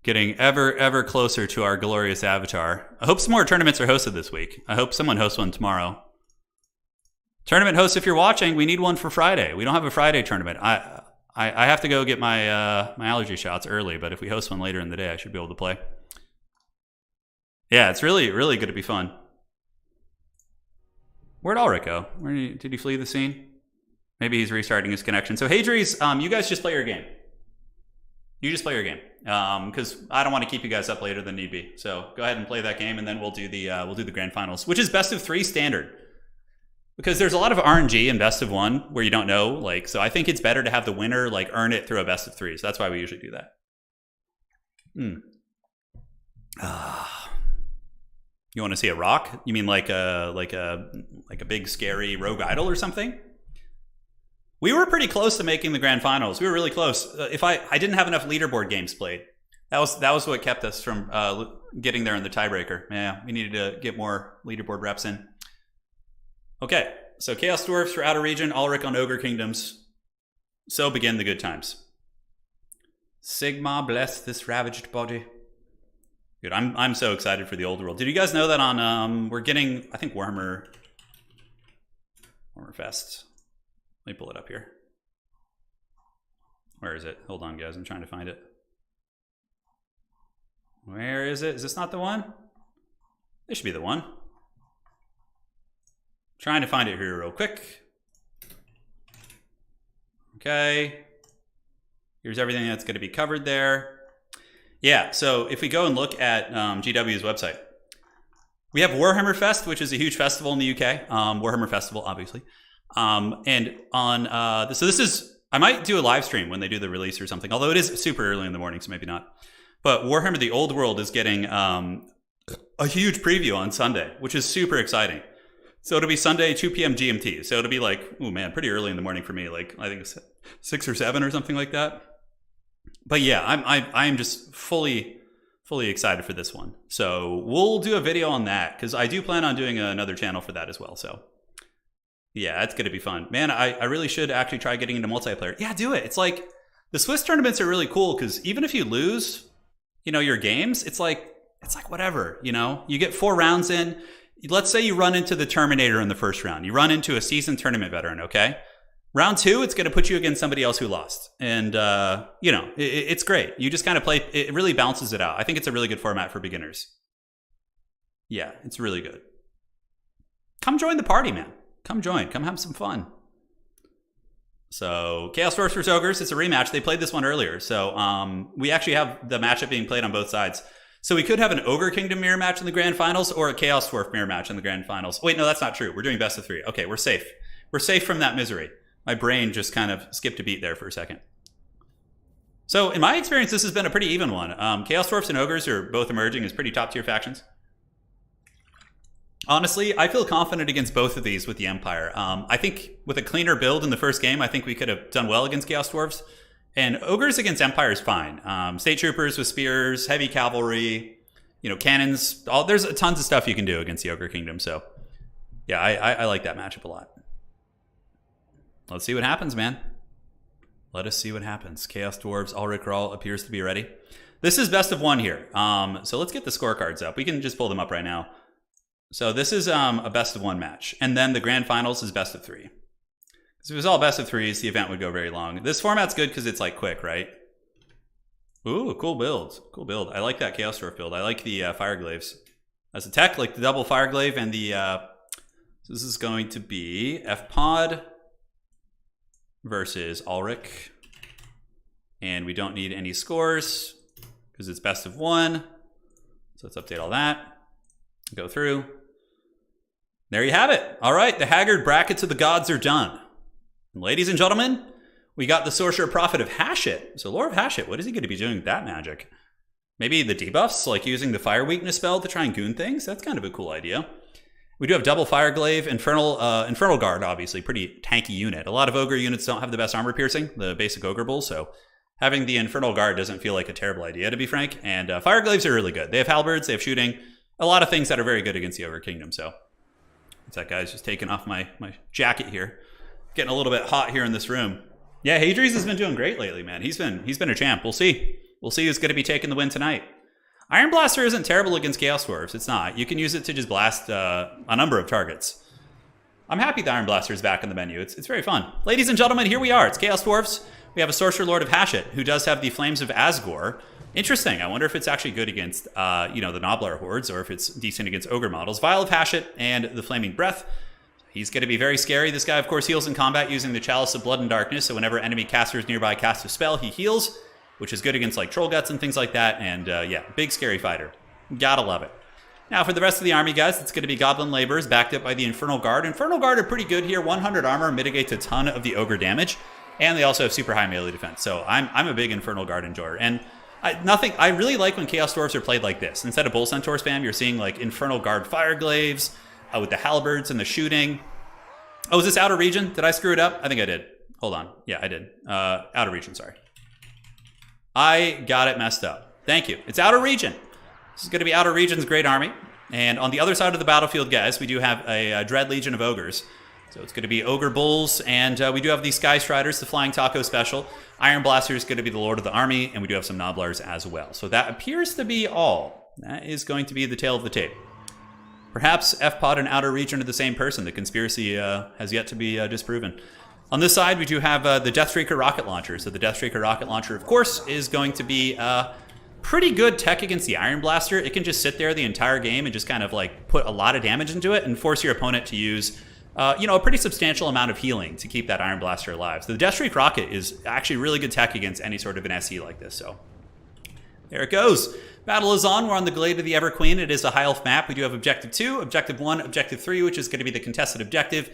Getting ever closer to our glorious avatar. I hope some more tournaments are hosted this week. I hope someone hosts one tomorrow. Tournament hosts, if you're watching, we need one for Friday. We don't have a Friday tournament. I have to go get my my allergy shots early, but if we host one later in the day, I should be able to play. Yeah, it's really going to be fun. Where'd Ulrich go? Did he flee the scene? Maybe he's restarting his connection. So Hadries, you guys just play your game. You just play your game, because I don't want to keep you guys up later than need be. So go ahead and play that game, and then we'll do the grand finals, which is best of 3 standard. Because there's a lot of RNG in best of one where you don't know, like, so I think it's better to have the winner like earn it through a best of three. So that's why we usually do that. You want to see a rock? You mean like a big scary rogue idol or something? We were pretty close to making the grand finals. We were really close. If I didn't have enough leaderboard games played. That was what kept us from getting there in the tiebreaker. Yeah, we needed to get more leaderboard reps in. Okay, so Chaos Dwarfs for Outer Region, Ulrich on Ogre Kingdoms. So begin the good times. Sigma bless this ravaged body. Dude, I'm so excited for the old world. Did you guys know that on we're getting, I think, Warhammer Fest. Let me pull it up here. Where is it? Hold on, guys. I'm trying to find it. Where is it? Is this not the one? This should be the one. Trying to find it here real quick. Okay. Here's everything that's going to be covered there. Yeah, so if we go and look at GW's website, we have Warhammer Fest, which is a huge festival in the UK. Warhammer Festival, obviously. And on, so this is, I might do a live stream when they do the release or something, although it is super early in the morning, so maybe not. But Warhammer The Old World is getting a huge preview on Sunday, which is super exciting. So it'll be Sunday, 2 p.m. GMT. So it'll be like, oh man, pretty early in the morning for me. Like, I think it's 6 or 7 or something like that. But yeah, I'm just fully excited for this one. So we'll do a video on that because I do plan on doing another channel for that as well. So yeah, that's going to be fun. Man, I really should actually try getting into multiplayer. Yeah, do it. It's like the Swiss tournaments are really cool because even if you lose, you know, your games, it's like whatever, you know, you get 4 rounds in. Let's say you run into the Terminator in the first round. You run into a seasoned tournament veteran, okay? Round 2, it's going to put you against somebody else who lost. And, you know, it's great. You just kind of play. It really balances it out. I think it's a really good format for beginners. Yeah, it's really good. Come join the party, man. Come join. Come have some fun. So, Chaos Dwarfs vs. Ogres. It's a rematch. They played this one earlier. So, we actually have the matchup being played on both sides. So we could have an Ogre Kingdom mirror match in the grand finals or a Chaos Dwarf mirror match in the grand finals. Wait, no, that's not true. We're doing best of 3. Okay, we're safe. We're safe from that misery. My brain just kind of skipped a beat there for a second. So in my experience, this has been a pretty even one. Chaos Dwarfs and Ogres are both emerging as pretty top-tier factions. Honestly, I feel confident against both of these with the Empire. I think with a cleaner build in the first game, I think we could have done well against Chaos Dwarfs. And Ogres against Empire is fine. State Troopers with spears, heavy cavalry, you know, cannons. There's tons of stuff you can do against the Ogre Kingdom. So, yeah, I like that matchup a lot. Let's see what happens, man. Let us see what happens. Chaos Dwarves, Ulrich Rahl appears to be ready. This is best of 1 here. So let's get the scorecards up. We can just pull them up right now. So this is a best of 1 match. And then the grand finals is best of 3. If it was all best of 3s, the event would go very long. This format's good because it's like quick, right? Ooh, cool build. Cool build. I like that Chaos Dwarf build. I like the Fireglaves. As a tech, like the double Fireglaive and the... so this is going to be F-Pod versus Ulrich. And we don't need any scores because it's best of 1. So let's update all that. Go through. There you have it. All right, the Haggard brackets of the gods are done. Ladies and gentlemen, we got the Sorcerer Prophet of Hashit. So Lord of Hashit, what is he going to be doing with that magic? Maybe the debuffs, like using the Fire Weakness spell to try and goon things? That's kind of a cool idea. We do have double Fireglaive, Infernal Guard, obviously, pretty tanky unit. A lot of Ogre units don't have the best armor piercing, the basic Ogre Bull, so having the Infernal Guard doesn't feel like a terrible idea, to be frank. And Fireglaives are really good. They have halberds, they have shooting, a lot of things that are very good against the Ogre Kingdom, so... What's that, guys? Just taking off my jacket here. Getting a little bit hot here in this room. Yeah, Hadri's has been doing great lately, man. He's been a champ. We'll see. We'll see who's going to be taking the win tonight. Iron Blaster isn't terrible against Chaos Dwarfs. It's not. You can use it to just blast a number of targets. I'm happy the Iron Blaster is back in the menu. It's very fun. Ladies and gentlemen, here we are. It's Chaos Dwarfs. We have a Sorcerer Lord of Hashit, who does have the Flames of Asgore. Interesting. I wonder if it's actually good against, you know, the Noblar hordes, or if it's decent against Ogre models. Vial of Hashit and the Flaming Breath. He's going to be very scary. This guy, of course, heals in combat using the Chalice of Blood and Darkness, so whenever enemy casters nearby cast a spell, he heals, which is good against, like, Troll Guts and things like that, and, yeah, big scary fighter. Gotta love it. Now for the rest of the army, guys, it's going to be Goblin Laborers backed up by the Infernal Guard. Infernal Guard are pretty good here. 100 armor mitigates a ton of the Ogre damage, and they also have super high melee defense. So I'm a big Infernal Guard enjoyer. And I really like when Chaos Dwarfs are played like this. Instead of Bull Centaur spam, you're seeing like Infernal Guard Fireglaves with the halberds and the shooting. Oh, is this Outer Region? Did I screw it up? I think I did. Hold on. Yeah, I did. Outer Region, sorry. I got it messed up. Thank you. It's Outer Region. This is going to be Outer Region's Great Army. And on the other side of the battlefield, guys, we do have a Dread Legion of Ogres. So it's going to be Ogre Bulls, and we do have the Sky Striders, the Flying Taco Special. Iron Blaster is going to be the Lord of the Army, and we do have some Nobblers as well. So that appears to be all. That is going to be the tail of the tape. Perhaps FPOD and Outer Region are the same person. The conspiracy has yet to be disproven. On this side, we do have the Deathstreaker Rocket Launcher. So the Deathstreaker Rocket Launcher, of course, is going to be pretty good tech against the Iron Blaster. It can just sit there the entire game and just kind of like put a lot of damage into it and force your opponent to use a pretty substantial amount of healing to keep that Iron Blaster alive. So the Deathstreak Rocket is actually really good tech against any sort of an SE like this. So there it goes. Battle is on. We're on the Glade of the Ever Queen. It is a high elf map. We do have Objective 2, Objective 1, Objective 3, which is going to be the contested objective.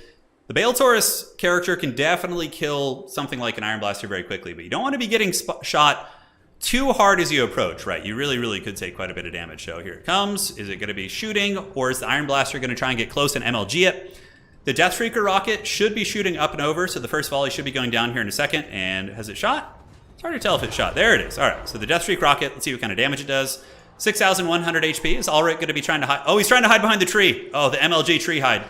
The Bale Taurus character can definitely kill something like an Iron Blaster very quickly, but you don't want to be getting shot too hard as you approach, right? You really could take quite a bit of damage. So here it comes. Is it going to be shooting, or is the Iron Blaster going to try and get close and MLG it? The Deathstreaker Rocket should be shooting up and over, so the first volley should be going down here in a second. And has it shot? It's hard to tell if it shot. There it is. All right, so the Deathstreak Rocket, let's see what kind of damage it does. 6,100 HP. Is Ulrich going to be trying to hide? Oh, he's trying to hide behind the tree. Oh, the MLG tree hide.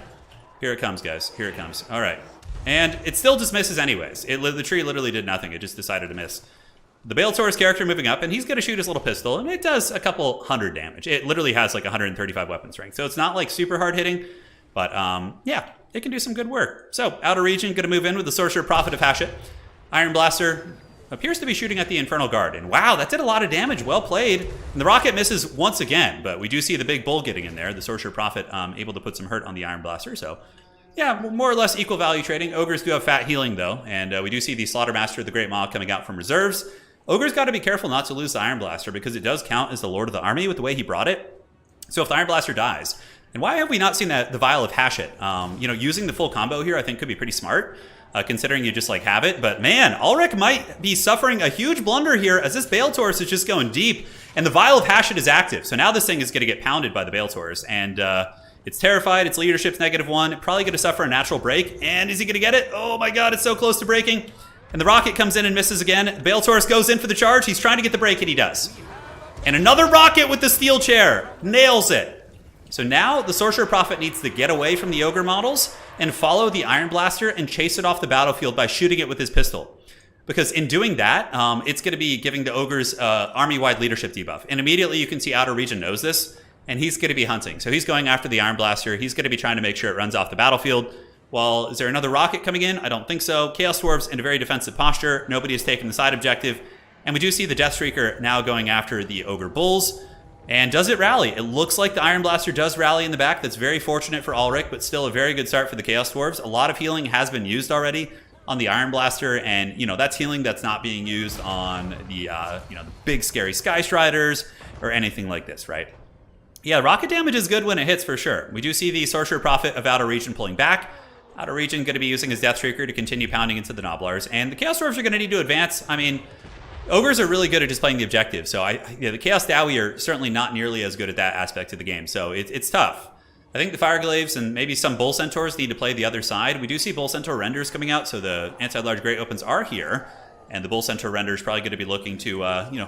Here it comes, guys. Here it comes. All right. And it still just misses anyways. The tree literally did nothing. It just decided to miss. The Bale Taurus character moving up, and he's going to shoot his little pistol, and it does a couple hundred damage. It literally has like 135 weapon strength, so it's not like super hard hitting, but yeah, it can do some good work. So, Outer Region going to move in with the Sorcerer Prophet of Hashut. Iron Blaster appears to be shooting at the Infernal Guard, and wow, that did a lot of damage. Well played. And the rocket misses once again, but we do see the big bull getting in there. The Sorcerer Prophet able to put some hurt on the Iron Blaster, so yeah, more or less equal value trading. Ogres do have fat healing, though, and we do see the Slaughtermaster of the Great Maw coming out from reserves. Ogre's got to be careful not to lose the Iron Blaster because it does count as the Lord of the Army with the way he brought it. So if the Iron Blaster dies, and why have we not seen the Vial of Hashut? Using the full combo here I think could be pretty smart, considering you just like have it. But man, Ulrich might be suffering a huge blunder here as this Bale Taurus is just going deep, and the Vial of Hashut is active. So now this thing is going to get pounded by the Bale Taurus, and it's terrified. Its leadership's -1. Probably going to suffer a natural break. And is he going to get it? Oh my god, it's so close to breaking. And the rocket comes in and misses again. Bale Taurus goes in for the charge. He's trying to get the break, and he does. And another rocket with the steel chair. Nails it. So now the Sorcerer Prophet needs to get away from the Ogre models and follow the Iron Blaster and chase it off the battlefield by shooting it with his pistol. Because in doing that, it's going to be giving the Ogres army-wide leadership debuff. And immediately you can see Outer Region knows this, and he's going to be hunting. So he's going after the Iron Blaster. He's going to be trying to make sure it runs off the battlefield. Well, is there another rocket coming in? I don't think so. Chaos Dwarves in a very defensive posture. Nobody has taken the side objective. And we do see the Deathstreaker now going after the Ogre Bulls. And does it rally? It looks like the Iron Blaster does rally in the back. That's very fortunate for Ulrich, but still a very good start for the Chaos Dwarves. A lot of healing has been used already on the Iron Blaster, and that's healing that's not being used on the the big scary Sky Striders or anything like this, right? Yeah, rocket damage is good when it hits for sure. We do see the Sorcerer Prophet of Outer Region pulling back. Outer Region going to be using his Deathstreaker to continue pounding into the Nobblers, and the Chaos Dwarves are going to need to advance. I mean, Ogres are really good at just playing the objective, so the Chaos Dowie are certainly not nearly as good at that aspect of the game, so it's tough. I think the Fireglaves and maybe some Bull Centaurs need to play the other side. We do see Bull Centaur renders coming out, so the anti-large Great Opens are here, and the Bull Centaur render is probably going to be looking to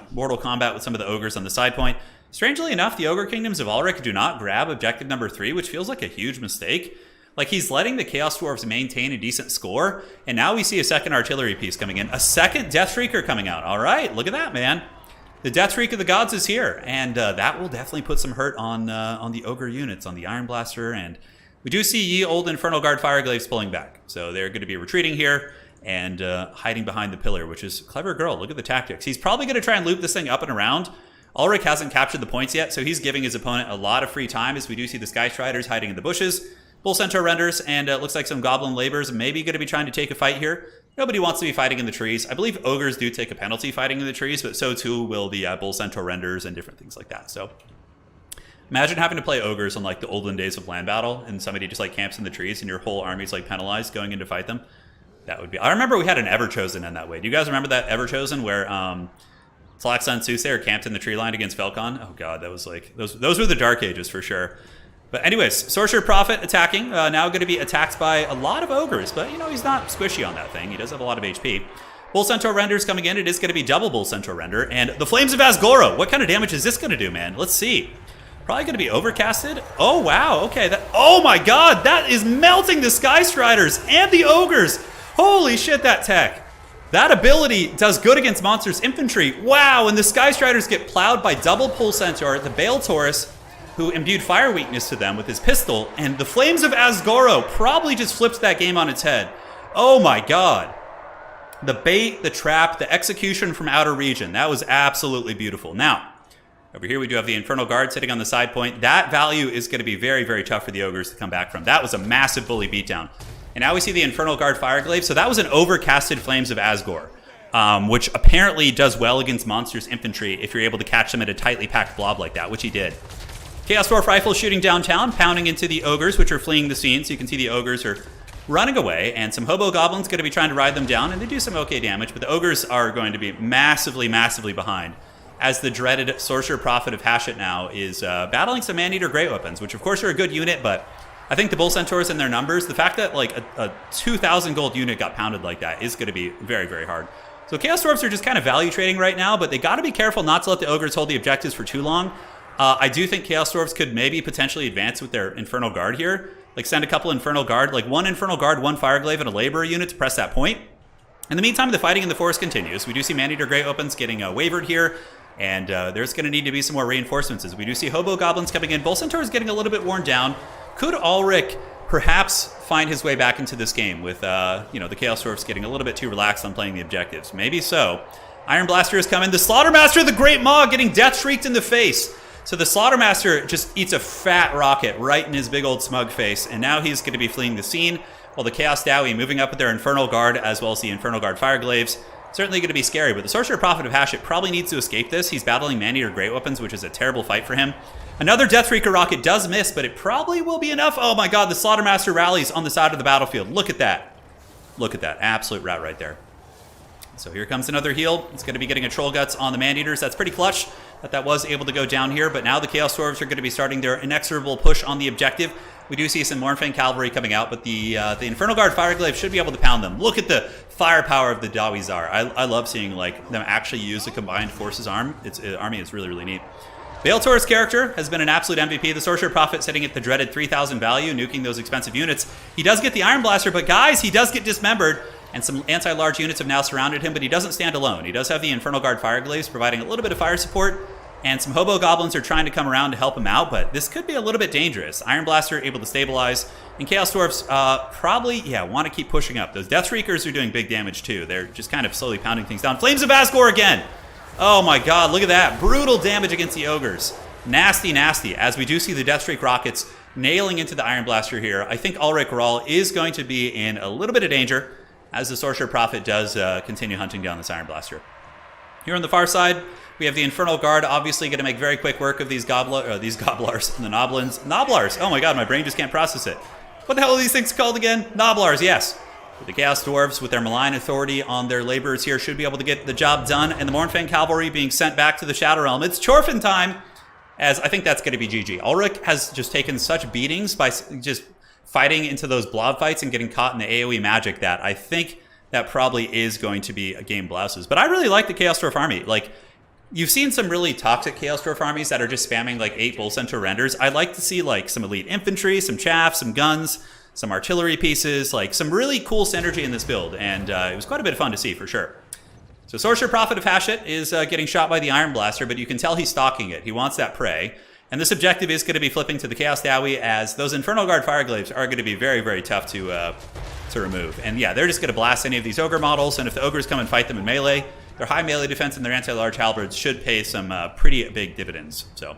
Mortal Kombat with some of the Ogres on the side point. Strangely enough, the Ogre Kingdoms of Ulrich do not grab objective number 3, which feels like a huge mistake. Like, he's letting the Chaos Dwarves maintain a decent score, and now we see a second artillery piece coming in. A second Deathstreaker coming out. All right, look at that, man. The Deathstreak of the Gods is here, and that will definitely put some hurt on the Ogre units, on the Iron Blaster, and we do see ye old Infernal Guard Fireglaves pulling back. So they're going to be retreating here and hiding behind the pillar, which is clever girl. Look at the tactics. He's probably going to try and loop this thing up and around. Ulrich hasn't captured the points yet, so he's giving his opponent a lot of free time, as we do see the Sky Striders hiding in the bushes. Bull Centaur renders, and it looks like some Goblin Laborers maybe going to be trying to take a fight here. Nobody wants to be fighting in the trees. I believe Ogres do take a penalty fighting in the trees, but so too will the Bull Centaur renders and different things like that. So Imagine having to play ogres on like the olden days of land battle, and somebody just like camps in the trees, and your whole army's like penalized going in to fight them. That would be. I remember we had an Everchosen in that way. Do you guys remember that Everchosen where Flaxa and Soothsayer camped in the tree line against Felcon? Oh god, that was like those were the dark ages for sure. But anyways, Sorcerer Prophet attacking. Now going to be attacked by a lot of ogres, but you know he's not squishy on that thing. He does have a lot of HP. Bull Centaur Render's coming in. It is going to be double Bull Centaur Render, and the Flames of Asgoro. What kind of damage is this going to do, man? Let's see. Probably going to be overcasted. Oh wow, okay. Oh my god, that is melting the Sky Striders and the ogres. Holy shit, that tech. That ability does good against monsters' infantry. Wow, and the Sky Striders get plowed by double Bull Centaur, the Bale Taurus, who imbued fire weakness to them with his pistol, and the Flames of Asgoro probably just flipped that game on its head. Oh my god. The bait, the trap, the execution from Outer Region. That was absolutely beautiful. Now, over here we do have the Infernal Guard sitting on the side point. That value is going to be very, very tough for the ogres to come back from. That was a massive bully beatdown. And now we see the Infernal Guard Fireglaive. So that was an overcasted Flames of Asgore, which apparently does well against monsters' infantry if you're able to catch them at a tightly packed blob like that, which he did. Chaos Dwarf Rifle shooting downtown, pounding into the ogres, which are fleeing the scene. So you can see the ogres are running away, and some Hobo Goblins going to be trying to ride them down, and they do some okay damage, but the ogres are going to be massively, massively behind, as the dreaded Sorcerer Prophet of Hashut now is battling some Man-Eater Great Weapons, which of course are a good unit, but I think the Bull Centaurs and their numbers, the fact that like a 2,000 gold unit got pounded like that is going to be very, very hard. So Chaos Dwarfs are just kind of value trading right now, but they got to be careful not to let the ogres hold the objectives for too long. I do think Chaos Dwarfs could maybe potentially advance with their Infernal Guard here. Like send a couple Infernal Guard, like one Infernal Guard, one Fireglaive, and a Laborer unit to press that point. In the meantime, the fighting in the forest continues. We do see Man-Eater Great Weapons getting wavered here, and there's going to need to be some more reinforcements as we do see Hobo Goblins coming in. Bull Centaur is getting a little bit worn down. Could Ulrich perhaps find his way back into this game with the Chaos Dwarfs getting a little bit too relaxed on playing the objectives? Maybe so. Iron Blaster is coming. The Slaughtermaster of the Great Maw getting death shrieked in the face. So the Slaughtermaster just eats a fat rocket right in his big old smug face, and now he's going to be fleeing the scene, while the Chaos Dowie moving up with their Infernal Guard, as well as the Infernal Guard Fireglaives. Certainly going to be scary, but the Sorcerer Prophet of Hashut probably needs to escape this. He's battling Man-Eater Great Weapons, which is a terrible fight for him. Another Deathreaker rocket does miss, but it probably will be enough. Oh my god, the Slaughtermaster rallies on the side of the battlefield. Look at that. Look at that. Absolute rout right there. So here comes another heal. It's going to be getting a Troll Guts on the Man-Eaters. That's pretty clutch that was able to go down here, but now the Chaos Dwarves are going to be starting their inexorable push on the objective. We do see some Mornfang Cavalry coming out, but the Infernal Guard Fireglaive should be able to pound them. Look at the firepower of the Dawizar. I love seeing like them actually use the combined forces army. It's really, really neat. Bale Taurus character has been an absolute MVP. The Sorcerer Prophet sitting at the dreaded 3,000 value, nuking those expensive units. He does get the Iron Blaster, but guys, he does get dismembered, and some anti-large units have now surrounded him, but he doesn't stand alone. He does have the Infernal Guard Fireglaives providing a little bit of fire support, and some Hobo Goblins are trying to come around to help him out, but this could be a little bit dangerous. Iron Blaster able to stabilize, and Chaos Dwarfs probably, want to keep pushing up. Those Death Shriekers are doing big damage too. They're just kind of slowly pounding things down. Flames of Asgore again! Oh my god, look at that. Brutal damage against the Ogres. Nasty, nasty, as we do see the Deathstreak rockets nailing into the Iron Blaster here. I think Ulrich Rahl is going to be in a little bit of danger as the Sorcerer Prophet does continue hunting down this Iron Blaster. Here on the far side, we have the Infernal Guard, obviously going to make very quick work of these Gobblars, the Noblins. Noblars! Oh my god, my brain just can't process it. What the hell are these things called again? Noblars, yes. The Chaos Dwarves, with their malign authority on their laborers here, should be able to get the job done, and the Mornfang Cavalry being sent back to the Shadow Realm. It's Chorfin time, as I think that's going to be GG. Ulrich has just taken such beatings by just fighting into those blob fights and getting caught in the AoE magic that I think that probably is going to be a game blouses. But I really like the Chaos Dwarf army. Like, you've seen some really toxic Chaos Dwarf armies that are just spamming like 8 Bull Centaur renders. I'd like to see like some elite infantry, some chaff, some guns, some artillery pieces, like some really cool synergy in this build, and it was quite a bit of fun to see for sure. So Sorcerer Prophet of Hashut is getting shot by the Iron Blaster, but you can tell he's stalking it. He wants that prey. And this objective is going to be flipping to the Chaos Dowie, as those Infernal Guard Fireglaives are going to be very, very tough to remove. And yeah, they're just going to blast any of these Ogre models, and if the Ogres come and fight them in melee, their high melee defense and their anti-large halberds should pay some pretty big dividends. So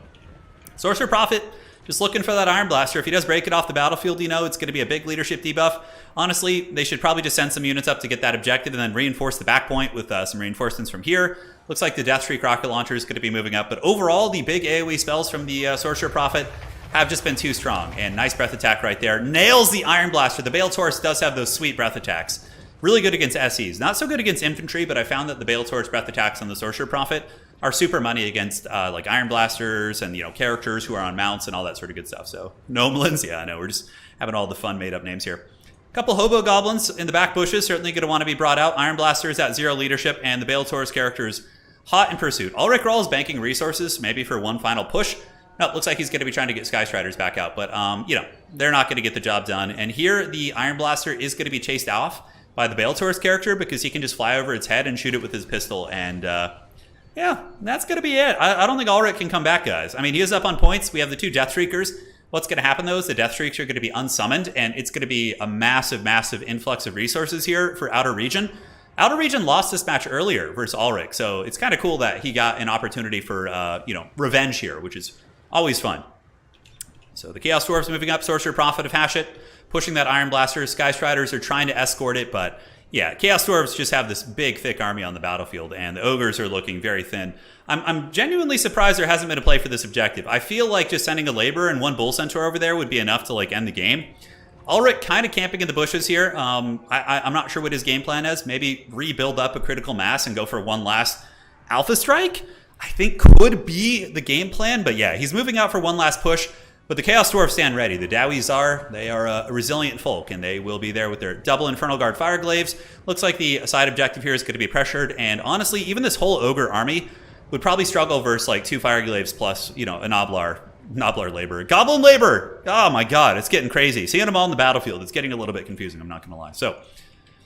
Sorcerer Prophet Just looking for that Iron Blaster. If he does break it off the battlefield, you know, it's going to be a big leadership debuff. Honestly, they should probably just send some units up to get that objective and then reinforce the back point with some reinforcements from here. Looks like the Deathstreak rocket launcher is going to be moving up. But overall, the big AoE spells from the Sorcerer Prophet have just been too strong. And nice breath attack right there. Nails the Iron Blaster. The Bale Taurus does have those sweet breath attacks. Really good against SEs. Not so good against infantry, but I found that the Bale Taurus breath attacks on the Sorcerer Prophet are super money against like Iron Blasters and, you know, characters who are on mounts and all that sort of good stuff. So Gnomelins, yeah, I know, we're just having all the fun made up names here. A couple Hobo Goblins in the back bushes, certainly going to want to be brought out. Iron Blasters at 0 leadership, and the Bale Taurus characters hot in pursuit. Ulrich Rahl is banking resources, maybe for one final push. No, it looks like he's going to be trying to get Sky Striders back out, but, you know, they're not going to get the job done. And here, the Iron Blaster is going to be chased off by the Bale Taurus character because he can just fly over its head and shoot it with his pistol, and, yeah, that's going to be it. I don't think Ulrich can come back, guys. I mean, he is up on points. We have the 2 Deathstreakers. What's going to happen, though, is the Deathstreaks are going to be unsummoned, and it's going to be a massive, massive influx of resources here for Outer Region. Outer Region lost this match earlier versus Ulrich, so it's kind of cool that he got an opportunity for, you know, revenge here, which is always fun. So the Chaos Dwarfs moving up, Sorcerer Prophet of Hashut, pushing that Iron Blaster. Sky Striders are trying to escort it, but yeah, Chaos Dwarves just have this big, thick army on the battlefield, and the Ogres are looking very thin. I'm genuinely surprised there hasn't been a play for this objective. I feel like just sending a Laborer and 1 Bull Centaur over there would be enough to, like, end the game. Ulrich kind of camping in the bushes here. I'm not sure what his game plan is. Maybe rebuild up a critical mass and go for one last Alpha Strike, I think could be the game plan. But yeah, he's moving out for one last push. But the Chaos Dwarfs stand ready. The Dowies are. They are a resilient folk, and they will be there with their double Infernal Guard Fireglaves. Looks like the side objective here is going to be pressured. And honestly, even this whole Ogre army would probably struggle versus like 2 Fireglaves plus, you know, a Noblar Laborer. Goblin Laborer! Oh my god, it's getting crazy. Seeing them all on the battlefield, it's getting a little bit confusing, I'm not going to lie. So,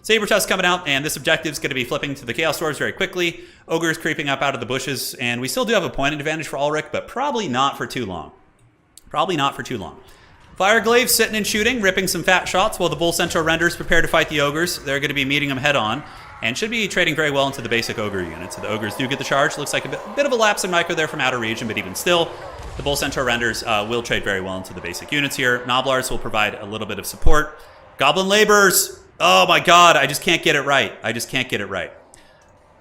Saber Tusk coming out, and this objective is going to be flipping to the Chaos Dwarves very quickly. Ogre's creeping up out of the bushes, and we still do have a point advantage for Ulrich, but probably not for too long. Probably not for too long. Fireglaves sitting and shooting, ripping some fat shots, while the Bull Centaur Renders prepare to fight the Ogres. They're going to be meeting them head on, and should be trading very well into the basic Ogre unit. So the Ogres do get the charge. Looks like a bit of a lapse in micro there from Outer Region, but even still, the Bull Centaur Renders will trade very well into the basic units here. Noblars will provide a little bit of support. Goblin Laborers! Oh my god, I just can't get it right. I just can't get it right.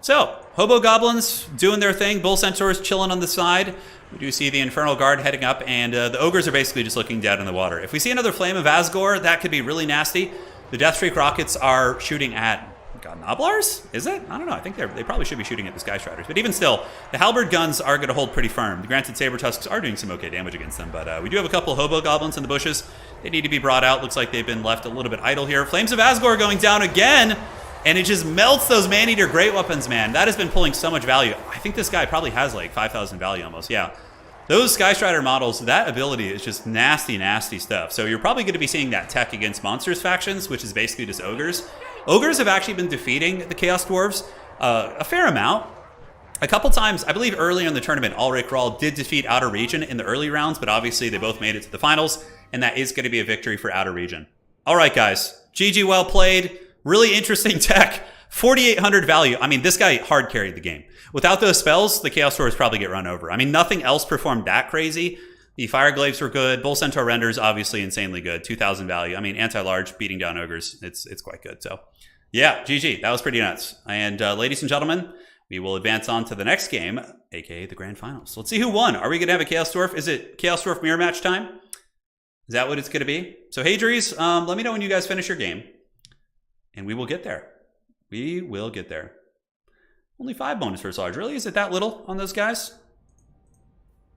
So, Hobo Goblins doing their thing. Bull Centaurs chilling on the side. We do see the Infernal Guard heading up, and the Ogres are basically just looking dead in the water. If we see another Flame of Asgore, that could be really nasty. The Deathstreak rockets are shooting at, god, Noblars? Is it? I don't know. I think they probably should be shooting at the Sky Striders. But even still, the Halberd guns are going to hold pretty firm. The Granted Saber Tusks are doing some okay damage against them, but we do have a couple of Hobo Goblins in the bushes. They need to be brought out. Looks like they've been left a little bit idle here. Flames of Asgore going down again, and it just melts those Man-Eater Great Weapons, man. That has been pulling so much value. I think this guy probably has like 5,000 value almost, yeah. Those Sky Strider models, that ability is just nasty, nasty stuff. So you're probably going to be seeing that tech against Monsters factions, which is basically just Ogres. Ogres have actually been defeating the Chaos Dwarves a fair amount. A couple times, I believe earlier in the tournament, Ulrich Rahl did defeat Outer Region in the early rounds, but obviously they both made it to the finals, and that is going to be a victory for Outer Region. All right, guys. GG, well played. Really interesting tech. 4,800 value. I mean, this guy hard carried the game. Without those spells, the Chaos Dwarves probably get run over. I mean, nothing else performed that crazy. The Fireglaves were good. Bull Centaur Renders, obviously insanely good. 2,000 value. I mean, anti-large, beating down Ogres. It's quite good. So, yeah, GG. That was pretty nuts. And ladies and gentlemen, we will advance on to the next game, aka the Grand Finals. Let's see who won. Are we going to have a Chaos Dwarf? Is it Chaos Dwarf mirror match time? Is that what it's going to be? So, Hadries, let me know when you guys finish your game. And we will get there. We will get there. Only 5 bonus for large. Really? Is it that little on those guys?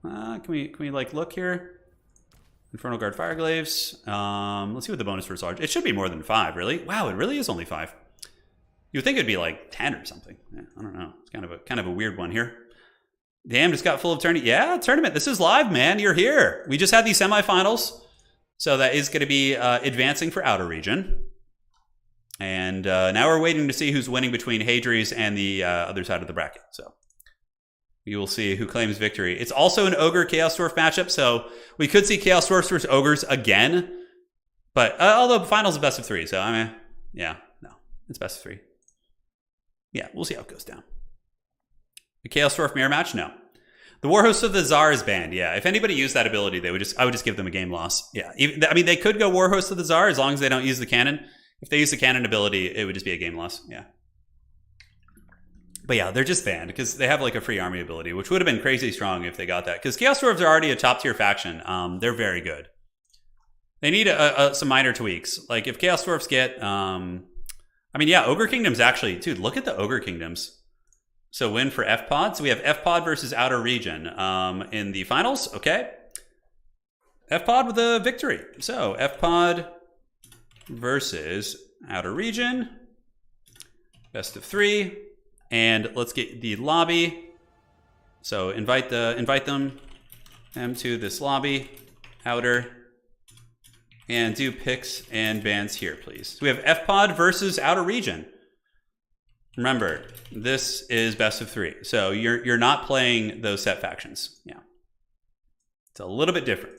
Can we like look here? Infernal Guard Fireglaves. Let's see what the bonus for large. It should be more than 5, really. Wow, it really is only 5. You would think it'd be like 10 or something. Yeah, I don't know. It's kind of a weird one here. Damn, just got full of tournament. Yeah, tournament. This is live, man. You're here. We just had these semifinals. So that is going to be advancing for Outer Region. And now we're waiting to see who's winning between Hadries and the other side of the bracket. So we will see who claims victory. It's also an Ogre Chaos Dwarf matchup, so we could see Chaos Dwarfs versus Ogres again. But although finals is best of 3, so I mean, yeah, no, it's best of 3. Yeah, we'll see how it goes down. The Chaos Dwarf mirror match, no. The Warhost of the Tsar is banned. Yeah, if anybody used that ability, I would just give them a game loss. Yeah, I mean, they could go Warhost of the Tsar as long as they don't use the cannon. If they use the cannon ability, it would just be a game loss. Yeah. But yeah, they're just banned because they have like a free army ability, which would have been crazy strong if they got that. Because Chaos Dwarves are already a top tier faction. They're very good. They need some minor tweaks. Like if Chaos Dwarves get, I mean, yeah, Ogre Kingdoms actually, dude, look at the Ogre Kingdoms. So win for FPOD. So we have FPOD versus Outer Region in the finals. Okay. FPOD with a victory. So FPOD versus Outer Region. Best of 3. And let's get the lobby. So invite them to this lobby, Outer, and do picks and bans here, please. So we have FPOD versus Outer Region. Remember, this is best of 3, so you're not playing those set factions. Yeah, it's a little bit different.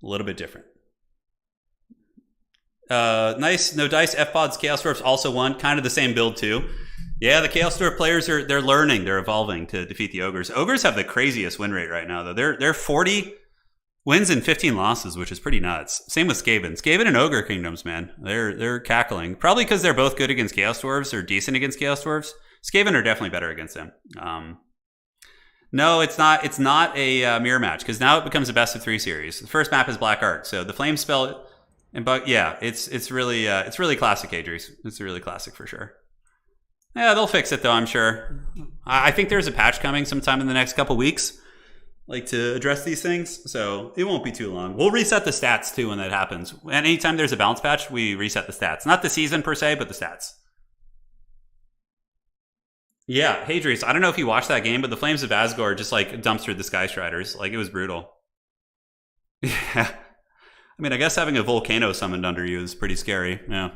A little bit different. Nice, no dice. FPOD's Chaos Dwarfs also won. Kind of the same build too. Yeah, the Chaos Dwarf players they're learning, they're evolving to defeat the Ogres. Ogres have the craziest win rate right now, though. They're 40 wins and 15 losses, which is pretty nuts. Same with Skaven. Skaven and Ogre Kingdoms, man. They're cackling. Probably because they're both good against Chaos Dwarves or decent against Chaos Dwarves. Skaven are definitely better against them. No, it's not. It's not a mirror match because now it becomes a best of 3 series. The first map is Black Art, so the flame spell. But yeah, it's really classic, Adries. It's really classic for sure. Yeah, they'll fix it though, I'm sure. I think there's a patch coming sometime in the next couple weeks, like to address these things. So it won't be too long. We'll reset the stats too when that happens. And anytime there's a balance patch, we reset the stats. Not the season per se, but the stats. Yeah, Hadrius, I don't know if you watched that game, but the Flames of Asgore just like dumpstered the Sky Striders. Like it was brutal. Yeah. I mean, I guess having a volcano summoned under you is pretty scary. Yeah.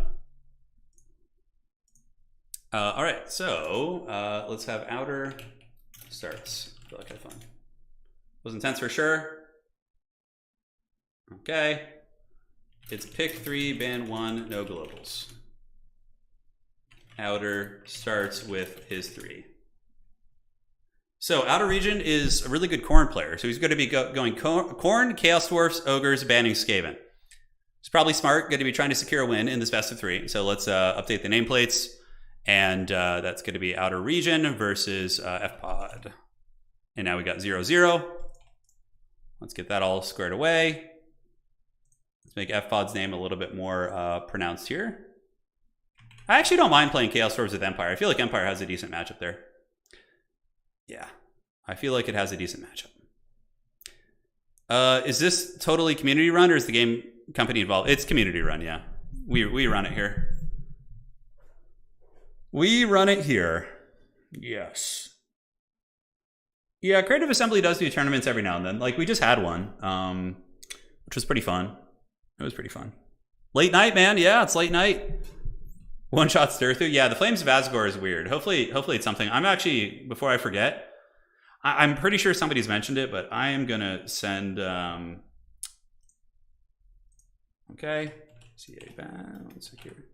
All right, so let's have Outer starts. I feel like I had fun. Was intense for sure. Okay. It's pick 3, ban 1, no globals. Outer starts with his 3. So Outer Region is a really good Khorne player. So he's going to be going Khorne, Chaos Dwarfs, Ogres, banning Skaven. He's probably smart, going to be trying to secure a win in this best of 3. So let's update the nameplates. And that's going to be Outer Region versus FPOD. And now we got 0-0. Let's get that all squared away. Let's make FPOD's name a little bit more pronounced here. I actually don't mind playing Chaos Dwarves with Empire. I feel like Empire has a decent matchup there. Yeah, I feel like it has a decent matchup. Is this totally community run or is the game company involved? It's community run, yeah. We run it here. We run it here. Yes. Yeah, Creative Assembly does do tournaments every now and then. Like, we just had one, which was pretty fun. It was pretty fun. Late night, man. Yeah, it's late night. One-shot stir through. Yeah, the Flames of Asgore is weird. Hopefully it's something. I'm actually, before I forget, I'm pretty sure somebody's mentioned it, but I am going to send... okay. CA bound. One sec here.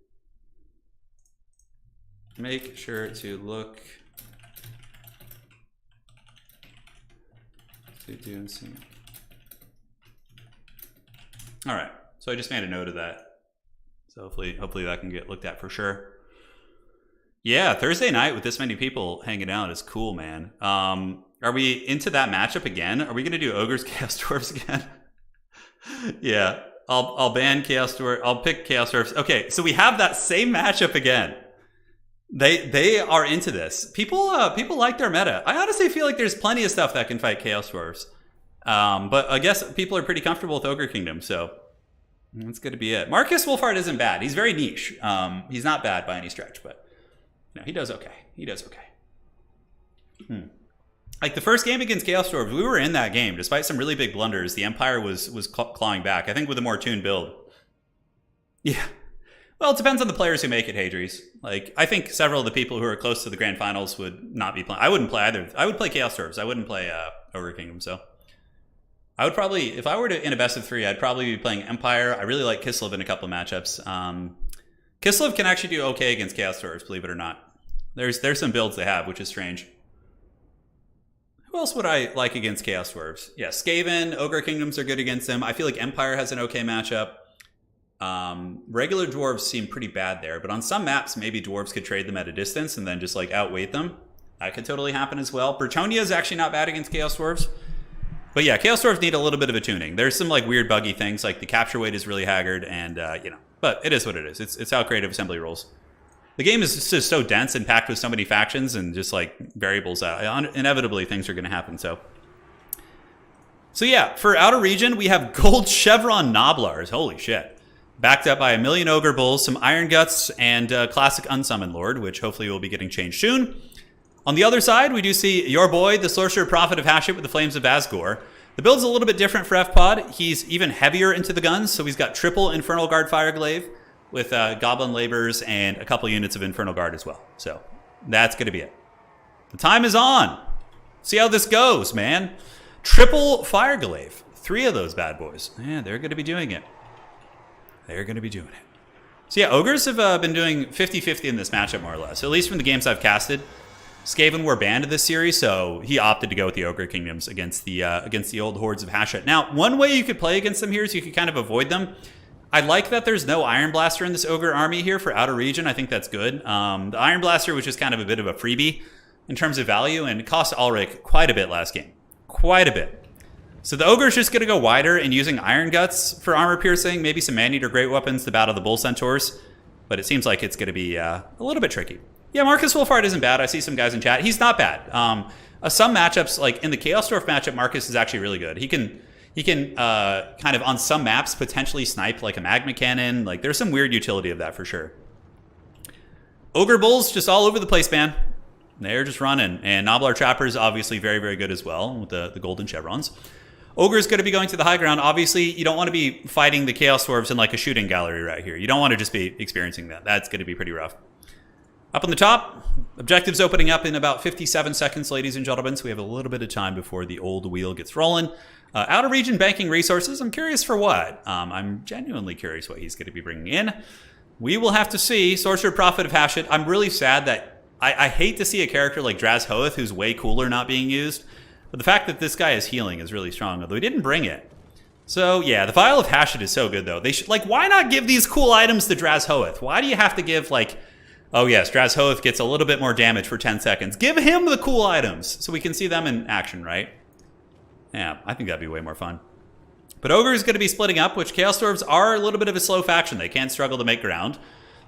Make sure to look to do and see. All right, so I just made a note of that. So hopefully that can get looked at for sure. Yeah, Thursday night with this many people hanging out is cool, man. Are we into that matchup again? Are we gonna do Ogres Chaos Dwarfs again? Yeah, I'll ban Chaos Dwarf. I'll pick Chaos Dwarfs. Okay, so we have that same matchup again. They are into this. People like their meta. I honestly feel like there's plenty of stuff that can fight Chaos Dwarves. But I guess people are pretty comfortable with Ogre Kingdom, so that's going to be it. Marcus Wolfhard isn't bad. He's very niche. He's not bad by any stretch, but no, he does okay. He does okay. Like the first game against Chaos Dwarves, we were in that game. Despite some really big blunders, the Empire was clawing back. I think with a more tuned build. Yeah. Well, it depends on the players who make it, Hadries. Like, I think several of the people who are close to the grand finals would not be playing. I wouldn't play either. I would play Chaos Dwarves. I wouldn't play Ogre Kingdom, so. I would probably, if I were in a best of 3, I'd probably be playing Empire. I really like Kislev in a couple of matchups. Kislev can actually do okay against Chaos Dwarves, believe it or not. There's some builds they have, which is strange. Who else would I like against Chaos Dwarves? Yeah, Skaven, Ogre Kingdoms are good against them. I feel like Empire has an okay matchup. Regular Dwarves seem pretty bad there, but on some maps, maybe Dwarves could trade them at a distance and then just like outweight them. That could totally happen as well. Bretonnia is actually not bad against Chaos Dwarves. But yeah, Chaos Dwarves need a little bit of a tuning. There's some like weird buggy things, like the capture weight is really haggard, and but it is what it is. It's how creative assembly rolls. The game is just so dense and packed with so many factions and just like variables. Inevitably, things are going to happen. So yeah, for Outer Region, we have Gold Chevron Noblars. Holy shit. Backed up by 1 million Ogre Bulls, some Iron Guts, and classic Unsummoned Lord, which hopefully will be getting changed soon. On the other side, we do see your boy, the Sorcerer Prophet of Hashut with the Flames of Asgore. The build's a little bit different for FPod. He's even heavier into the guns, so he's got triple Infernal Guard Fireglaive with Goblin Labors and a couple units of Infernal Guard as well. So that's going to be it. The time is on. See how this goes, man. Triple Fireglaive. 3 of those bad boys. Yeah, they're going to be doing it. They're going to be doing it. So yeah, Ogres have been doing 50-50 in this matchup, more or less. At least from the games I've casted. Skaven were banned in this series, so he opted to go with the Ogre Kingdoms against the old hordes of Hashut. Now, one way you could play against them here is you could kind of avoid them. I like that there's no Iron Blaster in this Ogre army here for Outer Region. I think that's good. The Iron Blaster was just kind of a bit of a freebie in terms of value, and it cost Ulrich quite a bit last game. Quite a bit. So the Ogre's just going to go wider and using Iron Guts for armor piercing, maybe some Man-Eater Great Weapons to battle the Bull Centaurs, but it seems like it's going to be a little bit tricky. Yeah, Marcus Wolfhard isn't bad. I see some guys in chat. He's not bad. Some matchups, like in the Chaos Dwarf matchup, Marcus is actually really good. He can kind of on some maps potentially snipe like a Magma Cannon. Like there's some weird utility of that for sure. Ogre Bulls just all over the place, man. They're just running. And Noblar Trappers obviously very, very good as well with the golden chevrons. Ogre's going to be going to the high ground. Obviously, you don't want to be fighting the Chaos Dwarves in like a shooting gallery right here. You don't want to just be experiencing that. That's going to be pretty rough. Up on the top, objectives opening up in about 57 seconds, ladies and gentlemen, so we have a little bit of time before the old wheel gets rolling. Outer Region banking resources, I'm curious for what. I'm genuinely curious what he's going to be bringing in. We will have to see. Sorcerer Prophet of Hashut, I'm really sad that I hate to see a character like Draz Hoeth, who's way cooler, not being used. But the fact that this guy is healing is really strong, although he didn't bring it. So, yeah, the Vial of Hashut is so good, though. They should, like, why not give these cool items to Draz Hoeth? Why do you have to give, like... Oh yes, Draz Hoeth gets a little bit more damage for 10 seconds. Give him the cool items so we can see them in action, right? Yeah, I think that'd be way more fun. But Ogre is going to be splitting up, which Chaos Dwarves are a little bit of a slow faction. They can struggle to make ground.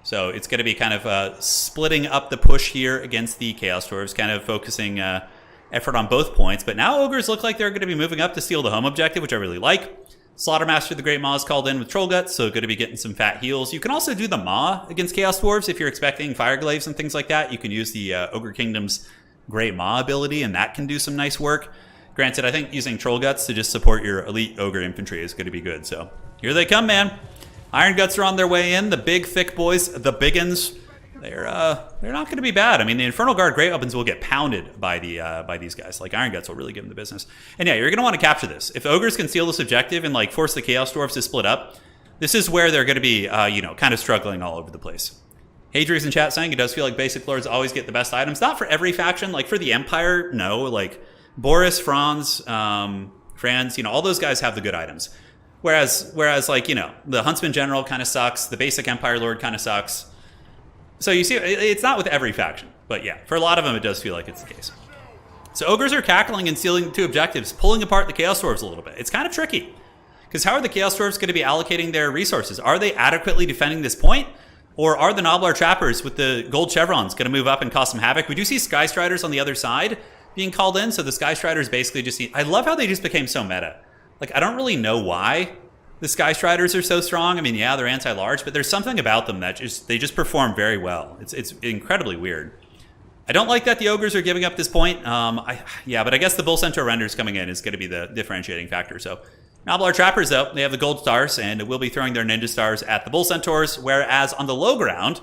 So it's going to be kind of splitting up the push here against the Chaos Dwarves, kind of focusing effort on both points. But now Ogres look like they're going to be moving up to steal the home objective, which I really like. Slaughtermaster the Great Maw is called in with Troll Guts, so going to be getting some fat heals. You can also do the Maw against Chaos Dwarves if you're expecting Fireglaves and things like that. You can use the Ogre Kingdom's Great Maw ability, and that can do some nice work. Granted, I think using Troll Guts to just support your elite Ogre infantry is going to be good. So here they come, man. Iron Guts are on their way in. The big, thick boys, the biggins. They're not going to be bad. I mean, the Infernal Guard Great Weapons will get pounded by these guys. Like, Iron Guts will really give them the business. And yeah, you're going to want to capture this. If Ogres can steal this objective and, like, force the Chaos Dwarfs to split up, this is where they're going to be, kind of struggling all over the place. Hadri's in chat saying it does feel like basic lords always get the best items. Not for every faction. Like, for the Empire, no. Like, Boris, Franz, all those guys have the good items. Whereas, like, the Huntsman General kind of sucks. The basic Empire Lord kind of sucks. So you see, it's not with every faction. But yeah, for a lot of them, it does feel like it's the case. So Ogres are cackling and stealing 2 objectives, pulling apart the Chaos Dwarves a little bit. It's kind of tricky. Because how are the Chaos Dwarves going to be allocating their resources? Are they adequately defending this point? Or are the Noblar Trappers with the gold chevrons going to move up and cause some havoc? We do see Sky Striders on the other side being called in. So the Sky Striders basically just... I love how they just became so meta. Like, I don't really know why the Sky Striders are so strong. I mean, yeah, they're anti-large, but there's something about them that they just perform very well. It's incredibly weird. I don't like that the Ogres are giving up this point. But I guess the Bull Centaur Renders coming in is going to be the differentiating factor. So Noblar Trappers, though, they have the gold stars, and will be throwing their ninja stars at the Bull Centaurs, whereas on the low ground,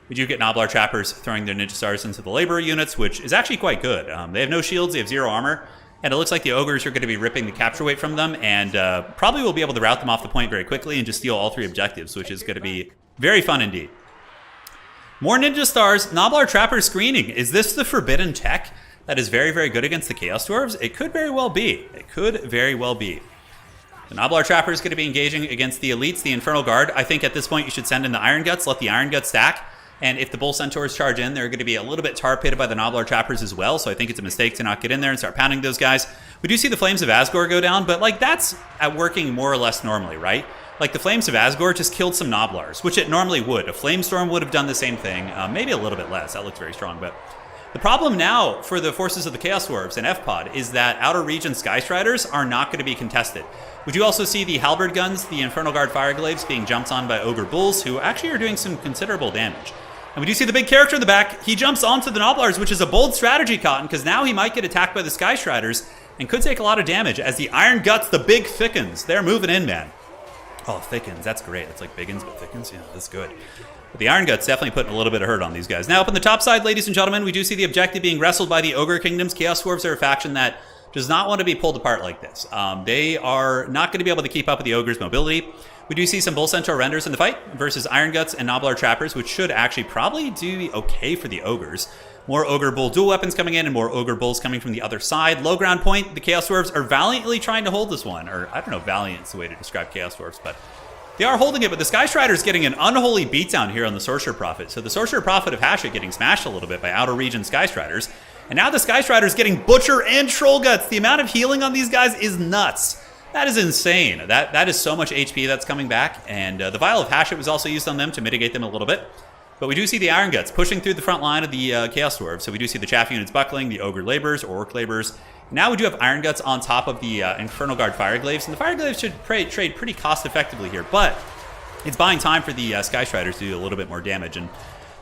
we do get Noblar Trappers throwing their ninja stars into the Laborer units, which is actually quite good. They have no shields, they have 0 armor, and it looks like the Ogres are going to be ripping the capture weight from them, and probably will be able to route them off the point very quickly and just steal all 3 objectives, which is going to be very fun indeed. More ninja stars. Noblar Trapper screening. Is this the forbidden tech? that is very, very good against the Chaos Dwarves? It could very well be. It could very well be. The Noblar Trapper is going to be engaging against the Elites, the Infernal Guard. I think at this point you should send in the Iron Guts, let the Iron Guts stack. And if the Bull Centaurs charge in, they're going to be a little bit tar pitted by the Noblar Trappers as well. So I think it's a mistake to not get in there and start pounding those guys. We do see the Flames of Asgore go down, but like that's working more or less normally, right? Like the Flames of Asgore just killed some Noblars, which it normally would. A Flamestorm would have done the same thing, maybe a little bit less. That looks very strong, but the problem now for the forces of the Chaos Dwarves and FPOD is that outer region Skystriders are not going to be contested. Would you also see the Halberd Guns, the Infernal Guard Fireglaves being jumped on by Ogre Bulls, who actually are doing some considerable damage. And we do see the big character in the back. He jumps onto the Noblars, which is a bold strategy, Cotton, because now he might get attacked by the Skystriders and could take a lot of damage as the Iron Guts, the big thickens. They're moving in, man. Oh, thickens. That's great. That's like biggins, but thickens. Yeah, that's good. But the Iron Guts definitely putting a little bit of hurt on these guys. Now, up on the top side, ladies and gentlemen, we do see the objective being wrestled by the Ogre Kingdoms. Chaos Dwarves are a faction that does not want to be pulled apart like this. They are not going to be able to keep up with the Ogre's mobility. We do see some Bull Centaur Renders in the fight versus Iron Guts and Noblar Trappers, which should actually probably do okay for the Ogres. More Ogre Bull dual weapons coming in and more Ogre Bulls coming from the other side. Low ground point, the Chaos Dwarves are valiantly trying to hold this one. Or, I don't know, valiant is the way to describe Chaos Dwarves, but they are holding it. But the Skystrider is getting an unholy beatdown here on the Sorcerer Prophet. So the Sorcerer Prophet of Hashut getting smashed a little bit by outer region Skystriders. And now the Skystrider is getting Butcher and Troll Guts. The amount of healing on these guys is nuts. That is insane. That is so much HP that's coming back. And the Vial of Hashut was also used on them to mitigate them a little bit. But we do see the Iron Guts pushing through the front line of the Chaos Dwarves. So we do see the Chaff units buckling, the Ogre Laborers or Orc Laborers. Now we do have Iron Guts on top of the Infernal Guard Fireglaves. And the Fireglaves should trade pretty cost effectively here. But it's buying time for the Skystriders to do a little bit more damage. And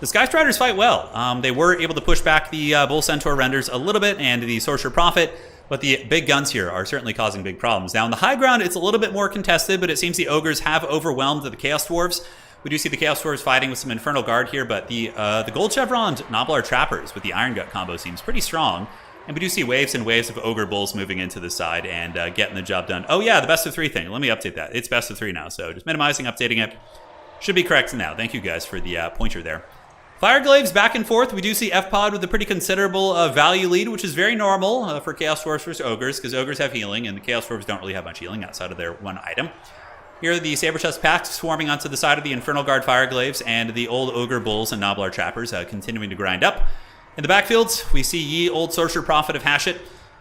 the Skystriders fight well. They were able to push back the Bull Centaur Renders a little bit and the Sorcerer Prophet. But the big guns here are certainly causing big problems. Now, on the high ground, it's a little bit more contested, but it seems the Ogres have overwhelmed the Chaos Dwarves. We do see the Chaos Dwarves fighting with some Infernal Guard here, but the Gold Chevroned Noblar Trappers with the Iron Gut combo seems pretty strong. And we do see waves and waves of Ogre Bulls moving into the side and getting the job done. Oh yeah, the best of 3 thing. Let me update that. It's best of 3 now, so just minimizing, updating it. Should be correct now. Thank you guys for the pointer there. Fireglaves back and forth. We do see FPOD with a pretty considerable value lead, which is very normal for Chaos Dwarves versus Ogres, because Ogres have healing, and the Chaos Dwarves don't really have much healing outside of their one item. Here are the Saber-Tusk packs swarming onto the side of the Infernal Guard Fireglaves and the old Ogre Bulls and Noblar Trappers continuing to grind up. In the backfields, we see ye old Sorcerer Prophet of Hashut.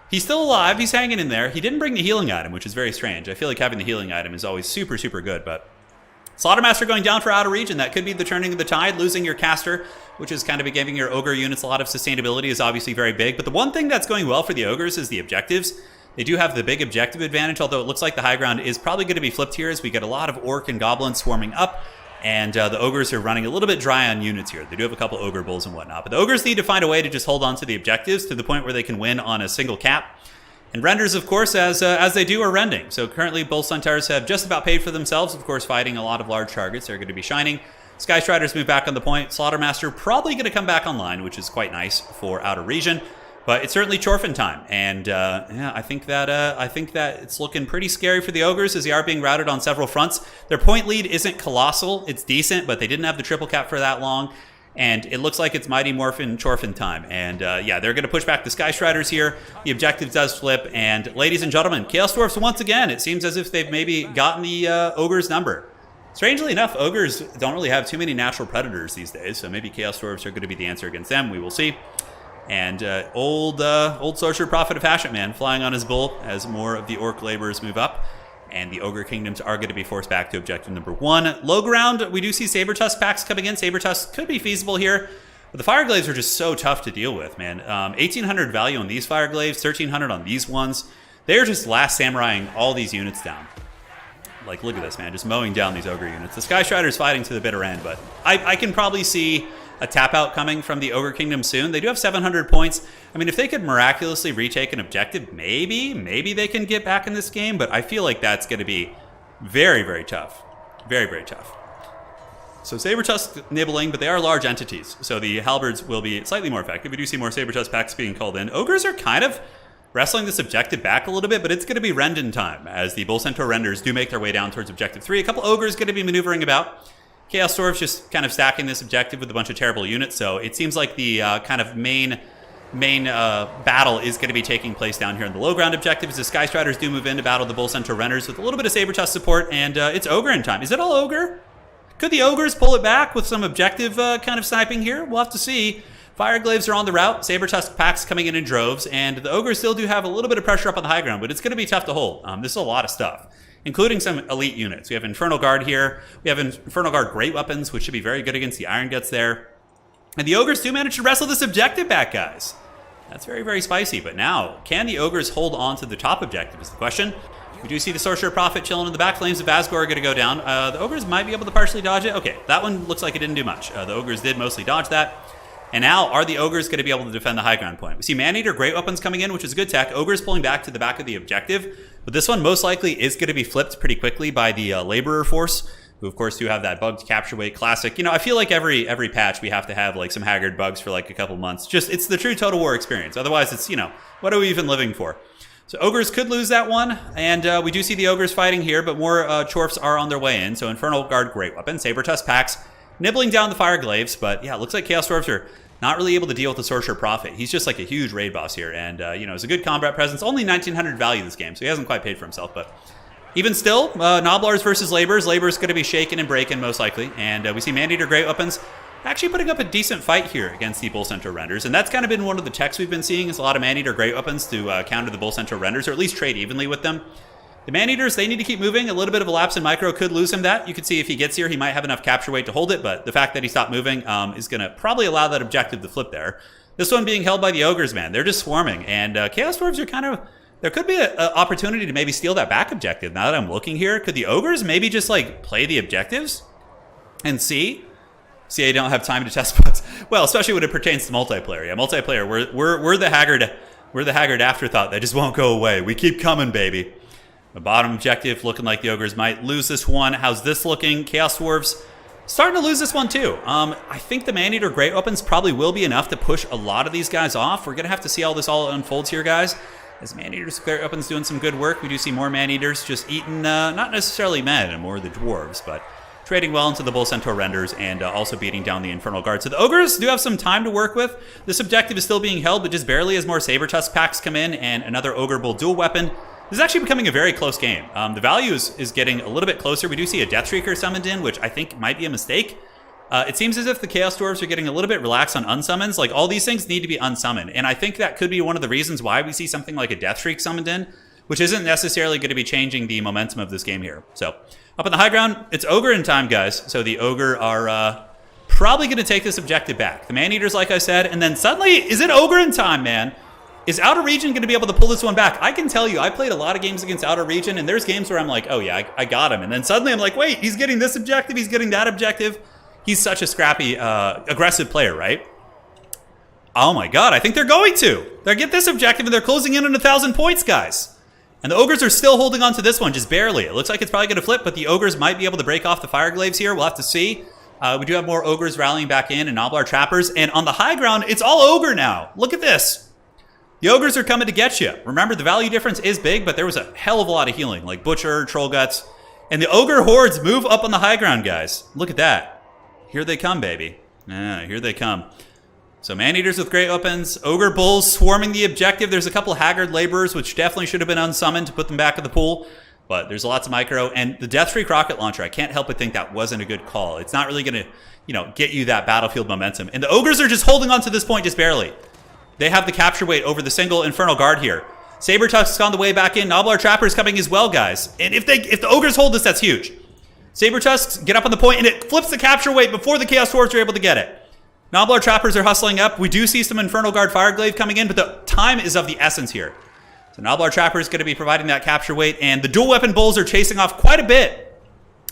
He's still alive. He's hanging in there. He didn't bring the healing item, which is very strange. I feel like having the healing item is always super, super good, but Slaughtermaster going down for outer region. That could be the turning of the tide. Losing your caster, which is kind of giving your Ogre units a lot of sustainability, is obviously very big. But the one thing that's going well for the Ogres is the objectives. They do have the big objective advantage, although it looks like the high ground is probably going to be flipped here as we get a lot of Orc and Goblins swarming up. And the Ogres are running a little bit dry on units here. They do have a couple Ogre Bulls and whatnot. But the Ogres need to find a way to just hold on to the objectives to the point where they can win on a single cap. And Renders, of course, as they do, are rending. So currently, Bull Centaurs have just about paid for themselves, of course, fighting a lot of large targets. They're going to be shining. Skystriders move back on the point. Slaughtermaster probably going to come back online, which is quite nice for outer region. But it's certainly Chorfin time. And yeah, I think that it's looking pretty scary for the Ogres as they are being routed on several fronts. Their point lead isn't colossal. It's decent, but they didn't have the triple cap for that long. And it looks like it's Mighty Morphin Chorfin time. And yeah, they're going to push back the Skystriders here. The objective does flip. And ladies and gentlemen, Chaos Dwarfs once again, it seems as if they've maybe gotten the Ogre's number. Strangely enough, Ogres don't really have too many natural predators these days. So maybe Chaos Dwarfs are going to be the answer against them. We will see. And old Sorcerer Prophet of Hashut, man, flying on his bull as more of the Orc Laborers move up. And the Ogre Kingdoms are going to be forced back to objective number 1. Low ground, we do see Saber-Tusk packs coming in. Saber-Tusk could be feasible here. But the Fireglaves are just so tough to deal with, man. 1,800 value on these Fireglaves, 1,300 on these ones. They're just last samuraiing all these units down. Like, look at this, man, just mowing down these Ogre units. The Skystrider's fighting to the bitter end, but I can probably see a tap out coming from the Ogre Kingdom soon. They do have 700 points. I mean, if they could miraculously retake an objective, maybe they can get back in this game, but I feel like that's going to be very, very tough. Very, very tough. So Saber-Tusk nibbling, but they are large entities, so the Halberds will be slightly more effective. We do see more Saber-Tusk packs being called in. Ogres are kind of wrestling this objective back a little bit, but it's going to be Rendon time as the Bull Centaur Renders do make their way down towards objective 3. A couple Ogres going to be maneuvering about. Chaos Dwarves just kind of stacking this objective with a bunch of terrible units, so it seems like the kind of main main battle is going to be taking place down here in the low ground objective as the Sky Striders do move in to battle the Bull Centaur Renters with a little bit of Saber Tusk support, and it's Ogre in time. Is it all Ogre? Could the Ogres pull it back with some objective kind of sniping here? We'll have to see. Fireglaves are on the route, Saber Tusk packs coming in droves, and the Ogres still do have a little bit of pressure up on the high ground, but it's going to be tough to hold. This is a lot of stuff, including some elite units. We have Infernal Guard here. We have Infernal Guard great weapons, which should be very good against the Iron Guts there. And the Ogres do manage to wrestle this objective back, guys. That's very, very spicy. But now, can the Ogres hold on to the top objective is the question. We do see the Sorcerer Prophet chilling in the back. Flames of Asgore are going to go down. The Ogres might be able to partially dodge it. Okay, that one looks like it didn't do much. The Ogres did mostly dodge that. And now, are the Ogres going to be able to defend the high ground point? We see Maneater Great Weapons coming in, which is good tech. Ogres pulling back to the back of the objective. But this one most likely is going to be flipped pretty quickly by the Laborer Force, who of course do have that bugged capture weight classic. You know, I feel like every patch we have to have like some Haggard bugs for like a couple months. Just, it's the true Total War experience. Otherwise, it's, you know, what are we even living for? So Ogres could lose that one, and we do see the Ogres fighting here, but more Chorfs are on their way in. So Infernal Guard Great Weapon, Saber Tusk packs, nibbling down the Fireglaves, but yeah, it looks like Chaos Dwarfs are not really able to deal with the Sorcerer Prophet. He's just like a huge raid boss here, and you know, it's a good combat presence. Only 1900 value this game, so he hasn't quite paid for himself, but even still, Noblars versus Laborers. Laborers going to be shaking and breaking most likely, and we see Maneater Great Weapons actually putting up a decent fight here against the Bull Centaur Renders, and that's kind of been one of the techs we've been seeing is a lot of Maneater Great Weapons to counter the Bull Centaur Renders, or at least trade evenly with them. The Maneaters, they need to keep moving. A little bit of a lapse in micro could lose him that. You can see if he gets here, he might have enough capture weight to hold it, but the fact that he stopped moving is going to probably allow that objective to flip there. This one being held by the Ogres, man. They're just swarming, and Chaos Dwarves are kind of... There could be an opportunity to maybe steal that back objective. Now that I'm looking here, could the Ogres maybe just like play the objectives and see? See, I don't have time to test bugs. Well, especially when it pertains to multiplayer. Yeah, multiplayer, we're the Haggard afterthought that just won't go away. We keep coming, baby. The bottom objective looking like the Ogres might lose this one. How's this looking? Chaos Dwarves starting to lose this one too. I think the Maneater Great Weapons probably will be enough to push a lot of these guys off. We're gonna have to see how this all unfolds here, guys. As Maneater's Great Weapons doing some good work. We do see more Maneaters just eating, not necessarily men, more the Dwarves, but trading well into the Bull Centaur Renders and also beating down the Infernal Guard. So the Ogres do have some time to work with. This objective is still being held, but just barely as more Saber Tusk packs come in and another Ogre Bull dual weapon. This is actually becoming a very close game. The value is getting a little bit closer. We do see a Death Shrieker summoned in, which I think might be a mistake. It seems as if the Chaos Dwarves are getting a little bit relaxed on unsummons. Like, all these things need to be unsummoned. And I think that could be one of the reasons why we see something like a Death Shriek summoned in, which isn't necessarily going to be changing the momentum of this game here. So, up on the high ground, it's Ogre in time, guys. So the Ogre are probably going to take this objective back. The Maneaters, like I said, and then suddenly, is it Ogre in time, man? Is Outer Region going to be able to pull this one back? I can tell you, I played a lot of games against Outer Region, and there's games where I'm like, oh yeah, I got him. And then suddenly I'm like, wait, he's getting this objective, he's getting that objective. He's such a scrappy, aggressive player, right? Oh my god, I think they're going to. They'll get this objective and they're closing in on 1,000 points, guys. And the Ogres are still holding on to this one, just barely. It looks like it's probably going to flip, but the Ogres might be able to break off the Fireglaves here. We'll have to see. We do have more Ogres rallying back in and Noblar Trappers. And on the high ground, it's all Ogre now. Look at this. The Ogres are coming to get you. Remember, the value difference is big, but there was a hell of a lot of healing, like Butcher, Troll Guts. And the Ogre hordes move up on the high ground, guys. Look at that. Here they come, baby. Here they come. So Maneaters with great weapons. Ogre Bulls swarming the objective. There's a couple Haggard Laborers, which definitely should have been unsummoned to put them back in the pool. But there's lots of micro. And the Death Shriek Rocket Launcher, I can't help but think that wasn't a good call. It's not really going to, you know, get you that battlefield momentum. And the Ogres are just holding on to this point just barely. They have the capture weight over the single Infernal Guard here. Saber Tusk's on the way back in. Noblar Trapper's coming as well, guys. And if the Ogres hold this, that's huge. Saber Tusks get up on the point, and it flips the capture weight before the Chaos Dwarves are able to get it. Noblar Trappers are hustling up. We do see some Infernal Guard Fireglaive coming in, but the time is of the essence here. So Noblar Trapper is going to be providing that capture weight, and the dual weapon Bulls are chasing off quite a bit.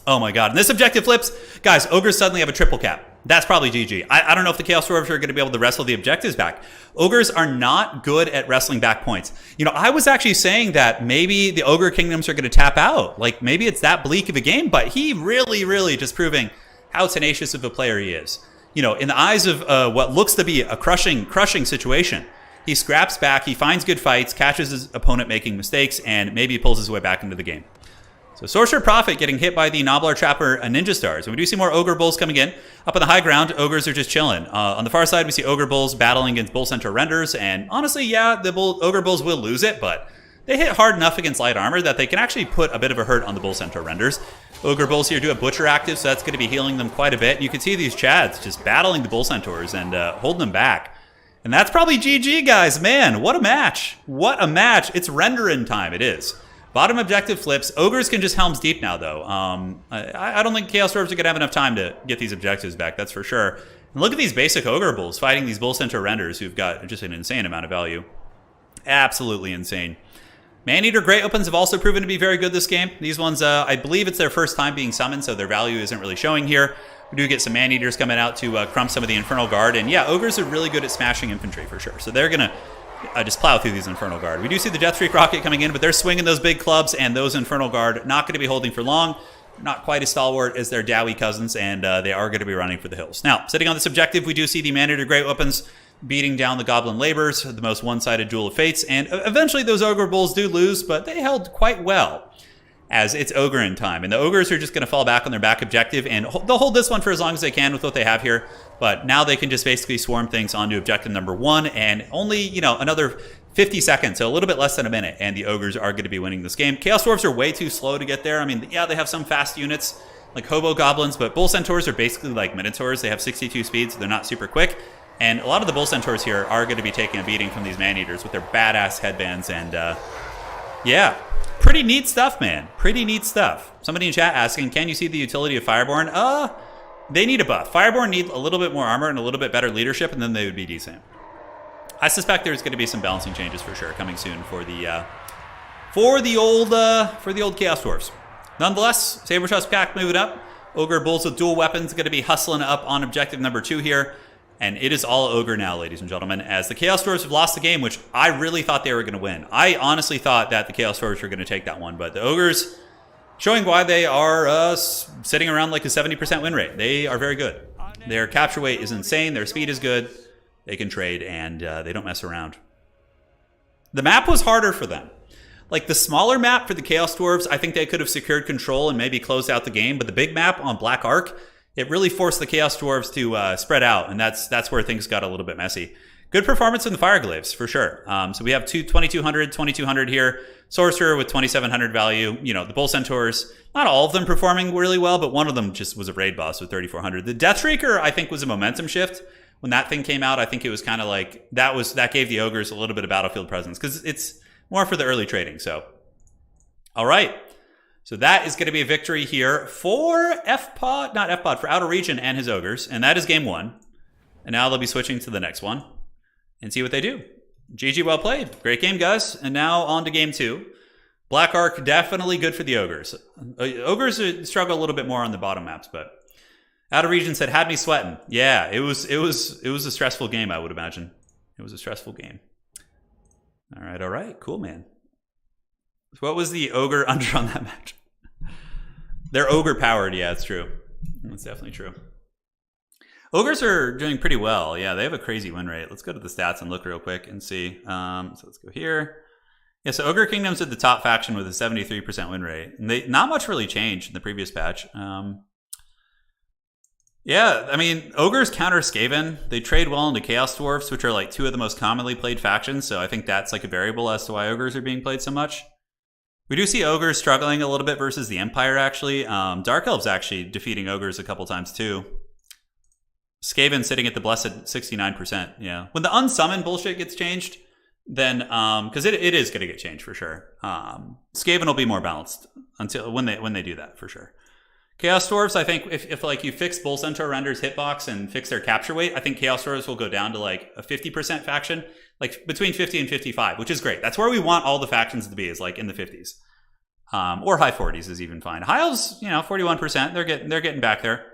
Oh my god. And this objective flips. Guys, Ogres suddenly have a triple cap. That's probably GG. I don't know if the Chaos Dwarves are going to be able to wrestle the objectives back. Ogres are not good at wrestling back points. You know, I was actually saying that maybe the Ogre Kingdoms are going to tap out. Like, maybe it's that bleak of a game, but he really just proving how tenacious of a player he is. You know, in the eyes of what looks to be a crushing situation, he scraps back, he finds good fights, catches his opponent making mistakes, and maybe pulls his way back into the game. So Sorcerer Prophet getting hit by the Nobbler Trapper Ninja Stars. And we do see more Ogre Bulls coming in. Up on the high ground, Ogres are just chilling. On the far side, we see Ogre Bulls battling against Bull Centaur Renders. And honestly, yeah, the Ogre Bulls will lose it, but they hit hard enough against light armor that they can actually put a bit of a hurt on the Bull Centaur Renders. Ogre Bulls here do have Butcher active, so that's going to be healing them quite a bit. And you can see these Chads just battling the Bull Centaurs and holding them back. And that's probably GG, guys. Man, what a match. What a match. It's rendering time. It is. Bottom objective flips. Ogres can just Helm's Deep now, though. I don't think Chaos Dwarves are going to have enough time to get these objectives back, that's for sure. And look at these basic Ogre Bulls fighting these Bull Centaur Renders who've got just an insane amount of value. Absolutely insane. Maneater Great Weapons have also proven to be very good this game. These ones, I believe it's their first time being summoned, so their value isn't really showing here. We do get some Maneaters coming out to crump some of the Infernal Guard. And yeah, Ogres are really good at smashing infantry for sure. So they're going to just plow through these Infernal Guard. We do see the Death Freak Rocket coming in, but they're swinging those big clubs, and those Infernal Guard not going to be holding for long. Not quite as stalwart as their Dowie cousins, and they are going to be running for the hills. Now, sitting on this objective, we do see the Maneater Great Weapons beating down the Goblin Labors, the most one-sided duel of fates, and eventually those Ogre Bulls do lose, but they held quite well as it's Ogre in time. And the Ogres are just going to fall back on their back objective, and they'll hold this one for as long as they can with what they have here, but now they can just basically swarm things onto objective number 1, and only, you know, another 50 seconds, so a little bit less than a minute, and the Ogres are going to be winning this game. Chaos Dwarves are way too slow to get there. I mean, yeah, they have some fast units, like Hobo Goblins, but Bull Centaurs are basically like Minotaurs. They have 62 speed, so they're not super quick. And a lot of the Bull Centaurs here are going to be taking a beating from these Maneaters with their badass headbands. And yeah, pretty neat stuff, man. Pretty neat stuff. Somebody in chat asking, can you see the utility of Fireborn? They need a buff. Fireborn need a little bit more armor and a little bit better leadership, and then they would be decent. I suspect there's going to be some balancing changes for sure coming soon for the old Chaos Dwarves. Nonetheless, Saber Trust Pack moving up. Ogre Bulls with dual weapons going to be hustling up on objective number 2 here. And it is all Ogre now, ladies and gentlemen, as the Chaos Dwarves have lost the game, which I really thought they were going to win. I honestly thought that the Chaos Dwarves were going to take that one, but the Ogres showing why they are sitting around like a 70% win rate. They are very good. Their capture weight is insane. Their speed is good. They can trade, and they don't mess around. The map was harder for them. Like the smaller map for the Chaos Dwarves, I think they could have secured control and maybe closed out the game, but the big map on Black Ark, it really forced the Chaos Dwarves to spread out, and that's where things got a little bit messy. Good performance in the Fireglaves, for sure. So we have 2200 here. Sorcerer with 2700 value. You know, the Bull Centaurs, not all of them performing really well, but one of them just was a raid boss with 3400. The Deathshrieker, I think, was a momentum shift. When that thing came out, I think it was kind of like, that gave the Ogres a little bit of battlefield presence, because it's more for the early trading, so. All right. So that is going to be a victory here for for Outer Region and his Ogres. And that is game 1. And now they'll be switching to the next one and see what they do. GG, well played. Great game, guys. And now on to game 2. Black Ark, definitely good for the Ogres. Ogres struggle a little bit more on the bottom maps, but Outer Region said, had me sweating. Yeah, it was a stressful game, I would imagine. It was a stressful game. All right. Cool, man. What was the Ogre under on that match? They're Ogre powered. Yeah, it's true. That's definitely true. Ogres are doing pretty well. Yeah, they have a crazy win rate. Let's go to the stats and look real quick and see. So let's go here. Yeah, so Ogre Kingdom's at the top faction with a 73% win rate. And not much really changed in the previous patch. Yeah, I mean, Ogres counter Skaven. They trade well into Chaos Dwarfs, which are like 2 of the most commonly played factions. So I think that's like a variable as to why Ogres are being played so much. We do see Ogres struggling a little bit versus the Empire, actually. Dark Elves actually defeating Ogres a couple times, too. Skaven sitting at the blessed 69%, yeah. When the unsummoned bullshit gets changed, then, because it is going to get changed for sure. Skaven will be more balanced until when they do that, for sure. Chaos Dwarves, I think, if like you fix Bull Centaur Render's hitbox and fix their capture weight, I think Chaos Dwarves will go down to like a 50% faction, like between 50 and 55, which is great. That's where we want all the factions to be, is like in the 50s. Or high 40s is even fine. High Elves, 41%. They're getting back there.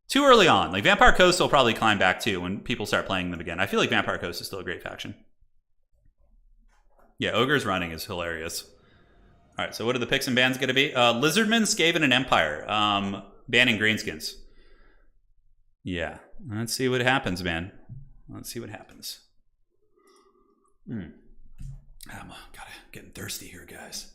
Too early on. Like Vampire Coast will probably climb back too when people start playing them again. I feel like Vampire Coast is still a great faction. Yeah, Ogre's running is hilarious. All right, so what are the picks and bans going to be? Lizardmen, Skaven, and Empire. Banning greenskins. Yeah, let's see what happens, man. Let's see what happens. I'm getting thirsty here, guys.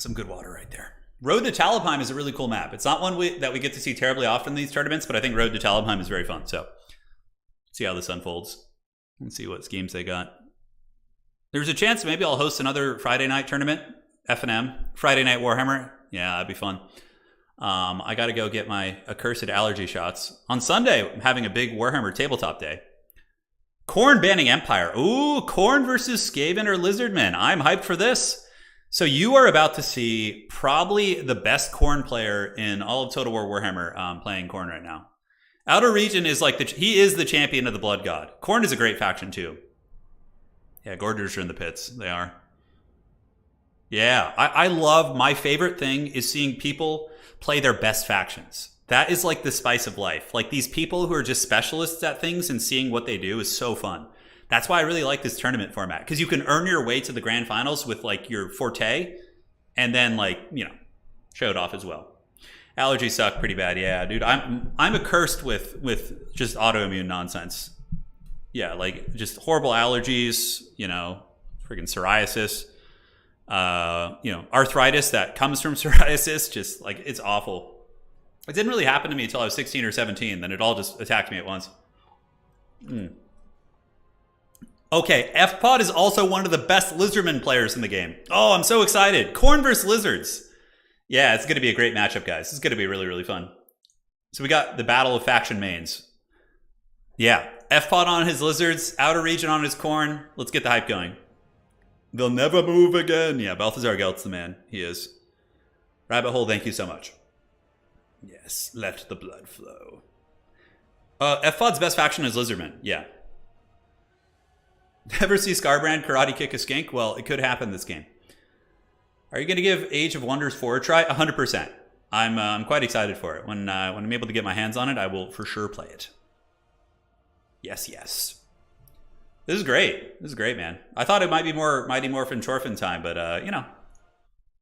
Some good water right there. Road to Talabheim is a really cool map. It's not one that we get to see terribly often in these tournaments, but I think Road to Talabheim is very fun. So, see how this unfolds. Let's see what schemes they got. There's a chance maybe I'll host another Friday night tournament, F&M, Friday Night Warhammer. Yeah, that'd be fun. I got to go get my accursed allergy shots. On Sunday, I'm having a big Warhammer tabletop day. Khorne banning Empire. Ooh, Khorne versus Skaven or Lizardmen. I'm hyped for this. So you are about to see probably the best Khorne player in all of Total War Warhammer playing Khorne right now. Outer Region is like he is the champion of the Blood God. Khorne is a great faction too. Yeah, Gorders are in the pits. They are. Yeah, I love, my favorite thing is seeing people play their best factions. That is like the spice of life. Like these people who are just specialists at things and seeing what they do is so fun. That's why I really like this tournament format, because you can earn your way to the grand finals with like your forte and then like, you know, show it off as well. Allergies suck pretty bad. Yeah, dude, I'm accursed with just autoimmune nonsense. Yeah, like just horrible allergies, you know, freaking psoriasis, you know, arthritis that comes from psoriasis. Just like, it's awful. It didn't really happen to me until I was 16 or 17. Then it all just attacked me at once. Okay, F-Pod is also one of the best Lizardman players in the game. Oh, I'm so excited. Khorne versus Lizards. Yeah, it's going to be a great matchup, guys. It's going to be really, really fun. So we got the Battle of Faction Mains. Yeah, F-Pod on his Lizards, Outer Region on his Khorne. Let's get the hype going. They'll never move again. Yeah, Balthazar Gelt's the man. He is. Rabbit Hole, thank you so much. Yes, let the blood flow. F-Pod's best faction is Lizardman. Yeah. Ever see Scarbrand karate kick a skink? Well, it could happen this game. Are you going to give Age of Wonders 4 a try? 100%. I'm quite excited for it. When I'm able to get my hands on it, I will for sure play it. Yes, yes. This is great. This is great, man. I thought it might be more Mighty Morphin Chorfin time, but you know,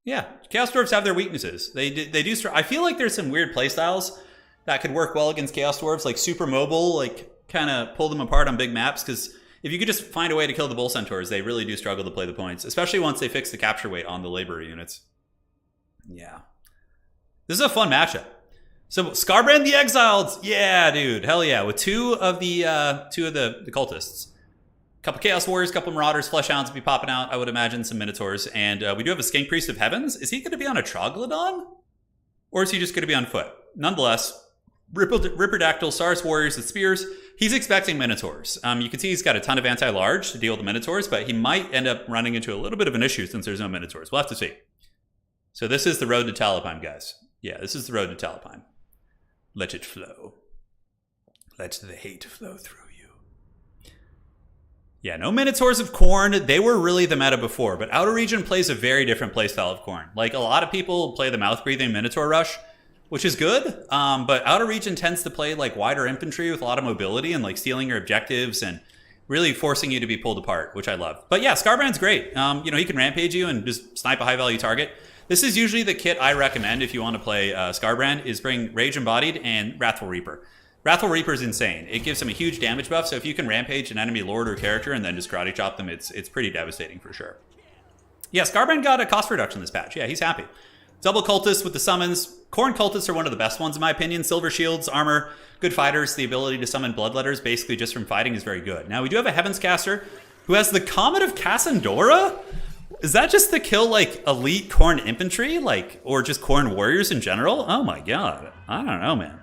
yeah. Chaos Dwarfs have their weaknesses. They do. I feel like there's some weird playstyles that could work well against Chaos Dwarfs, like super mobile, like kind of pull them apart on big maps. Because if you could just find a way to kill the Bull Centaurs, they really do struggle to play the points, especially once they fix the capture weight on the labor units. Yeah, this is a fun matchup. So Scarbrand the Exiled, yeah, dude, hell yeah, with two of the cultists. A couple Chaos Warriors, a couple Marauders, Fleshhounds will be popping out, I would imagine, some Minotaurs. And we do have a Skink Priest of Heavens. Is he going to be on a Troglodyte? Or is he just going to be on foot? Nonetheless, Ripperdactyl, Saurus Warriors with Spears. He's expecting Minotaurs. You can see he's got a ton of anti-large to deal with the Minotaurs, but he might end up running into a little bit of an issue since there's no Minotaurs. We'll have to see. So this is the road to Talabheim, guys. Yeah, this is the road to Talabheim. Let it flow. Let the hate flow through you. Yeah, no Minotaurs of Khorne. They were really the meta before, but Outer Region plays a very different playstyle of Khorne. Like, a lot of people play the mouth-breathing Minotaur Rush, which is good, but Outer Region tends to play like wider infantry with a lot of mobility and like stealing your objectives and really forcing you to be pulled apart, which I love. But yeah, Scarbrand's great. You know, he can rampage you and just snipe a high-value target. This is usually the kit I recommend if you want to play Scarbrand, is bring Rage Embodied and Wrathful Reaper. Wrathful Reaper is insane. It gives him a huge damage buff, so if you can rampage an enemy lord or character and then just karate chop them, it's pretty devastating for sure. Yeah, Scarbrand got a cost reduction this patch. Yeah, he's happy. Double Cultists with the summons. Khorne Cultists are one of the best ones in my opinion. Silver shields, armor, good fighters. The ability to summon bloodletters basically just from fighting is very good. Now we do have a Heavens Caster who has the Comet of Cassandora. Is that just to kill like elite Khorne infantry, like, or just Khorne warriors in general? Oh my god, I don't know, man.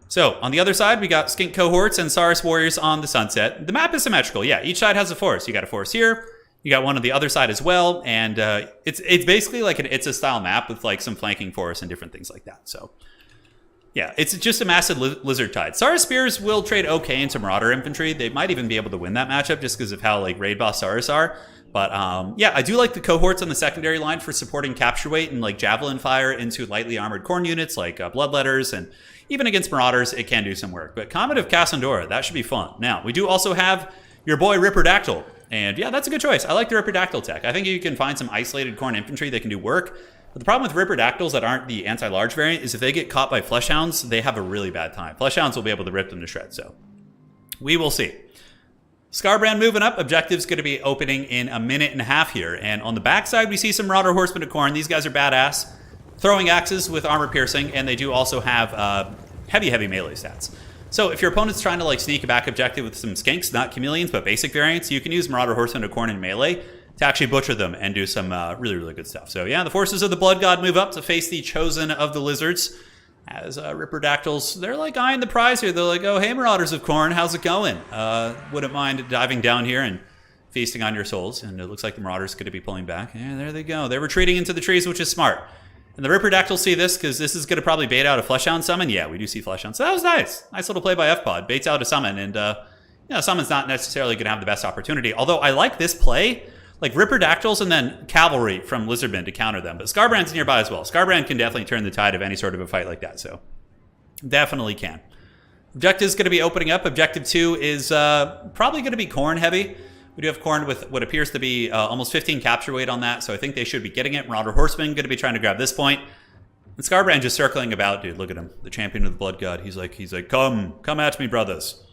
So on the other side, we got Skink cohorts and Saurus warriors on the Sunset. The map is symmetrical. Yeah, each side has a forest. You got a forest here. You got one on the other side as well, and it's basically like it's a style map with like some flanking forests and different things like that. So yeah, it's just a massive lizard tide. Saurus spears will trade okay into Marauder infantry. They might even be able to win that matchup just because of how like raid boss Saurus are. But yeah, I do like the cohorts on the secondary line for supporting capture weight and like javelin fire into lightly armored Khorne units like bloodletters, and even against Marauders, it can do some work. But Comet of Cassandora, that should be fun. Now, we do also have your boy Ripperdactyl. And yeah, that's a good choice. I like the Ripperdactyl tech. I think you can find some isolated Khorne infantry that can do work. But the problem with Ripperdactyls that aren't the anti-large variant is if they get caught by Fleshhounds, they have a really bad time. Fleshhounds will be able to rip them to shreds, so we will see. Scarbrand moving up. Objective's going to be opening in a minute and a half here. And on the backside, we see some Marauder Horsemen of Khorne. These guys are badass. Throwing axes with armor piercing, and they do also have heavy melee stats. So if your opponent's trying to like sneak a back objective with some skinks, not chameleons, but basic variants, you can use Marauder Horsemen of Khorne in melee to actually butcher them and do some really good stuff. So yeah, the forces of the Blood God move up to face the Chosen of the Lizards. As Ripperdactyls, they're like eyeing the prize here. They're like, oh, hey, Marauders of Khorne, how's it going? Wouldn't mind diving down here and feasting on your souls. And it looks like the Marauders going to be pulling back. Yeah, there they go. They're retreating into the trees, which is smart. And the Ripperdactyls see this because this is going to probably bait out a Fleshhound summon. Yeah, we do see Fleshhound. So that was nice. Nice little play by FPod. Baits out a summon. And, summon's not necessarily going to have the best opportunity. Although I like this play. Like Ripperdactyls and then cavalry from Lizardmen to counter them. But Scarbrand's nearby as well. Scarbrand can definitely turn the tide of any sort of a fight like that. So definitely can. Objective's going to be opening up. Objective 2 is probably going to be Khorne heavy. We do have Khorne with what appears to be almost 15 capture weight on that. So I think they should be getting it. Marauder Horseman going to be trying to grab this point. And Scarbrand just circling about. Dude, look at him. The champion of the Blood God. He's like, come at me, brothers.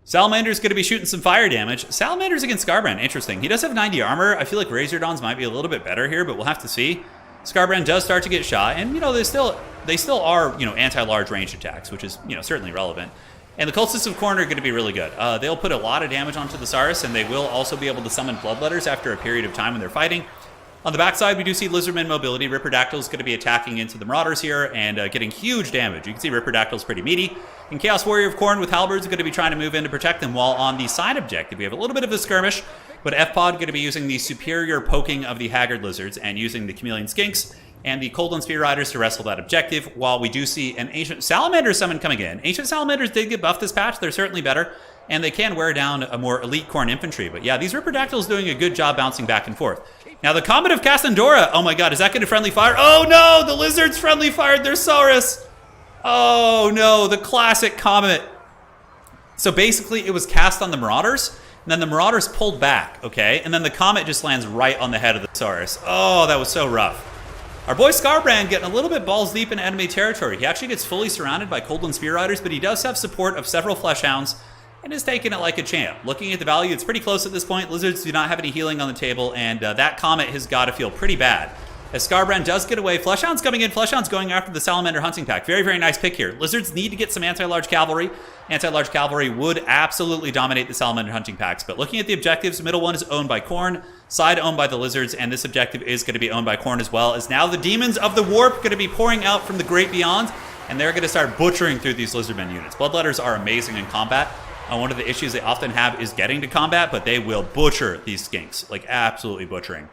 Salamander's going to be shooting some fire damage. Salamander's against Scarbrand. Interesting. He does have 90 armor. I feel like Razordons might be a little bit better here, but we'll have to see. Scarbrand does start to get shot, and, they still are, anti-large range attacks, which is, certainly relevant. And the Cultists of Khorne are going to be really good. They'll put a lot of damage onto the Saurus, and they will also be able to summon Bloodletters after a period of time when they're fighting. On the backside, we do see Lizardman mobility. Ripperdactyl's going to be attacking into the Marauders here and getting huge damage. You can see Ripperdactyl's pretty meaty. And Chaos Warrior of Khorne with Halberds are going to be trying to move in to protect them, while on the side objective, we have a little bit of a skirmish, but FPod going to be using the superior poking of the Haggard Lizards and using the Chameleon Skinks and the Cold and Spear Riders to wrestle that objective, while we do see an Ancient Salamander summon coming in. Ancient Salamanders did get buffed this patch. They're certainly better, and they can wear down a more elite Khorne infantry. But yeah, these Ripperdactyls doing a good job bouncing back and forth. Now the Comet of Cassandora, oh my god, is that going to friendly fire? Oh no, the Lizards friendly fired their Saurus. Oh no, the classic Comet. So basically it was cast on the Marauders, and then the Marauders pulled back, okay? And then the Comet just lands right on the head of the Saurus. Oh, that was so rough. Our boy Scarbrand getting a little bit balls deep in enemy territory. He actually gets fully surrounded by Coldland Spear Riders, but he does have support of several Fleshhounds and is taking it like a champ. Looking at the value, it's pretty close at this point. Lizards do not have any healing on the table, and that Comet has got to feel pretty bad. As Scarbrand does get away, Fleshhound's coming in. Fleshhound's going after the Salamander Hunting Pack. Very nice pick here. Lizards need to get some anti-large cavalry. Anti-large cavalry would absolutely dominate the Salamander Hunting Packs. But looking at the objectives, the middle one is owned by Khorne, side owned by the Lizards, and this objective is going to be owned by Khorne as well, as now the Demons of the Warp going to be pouring out from the Great Beyond, and they're going to start butchering through these Lizardmen units. Bloodletters are amazing in combat. One of the issues they often have is getting to combat, but they will butcher these skinks, like absolutely butchering.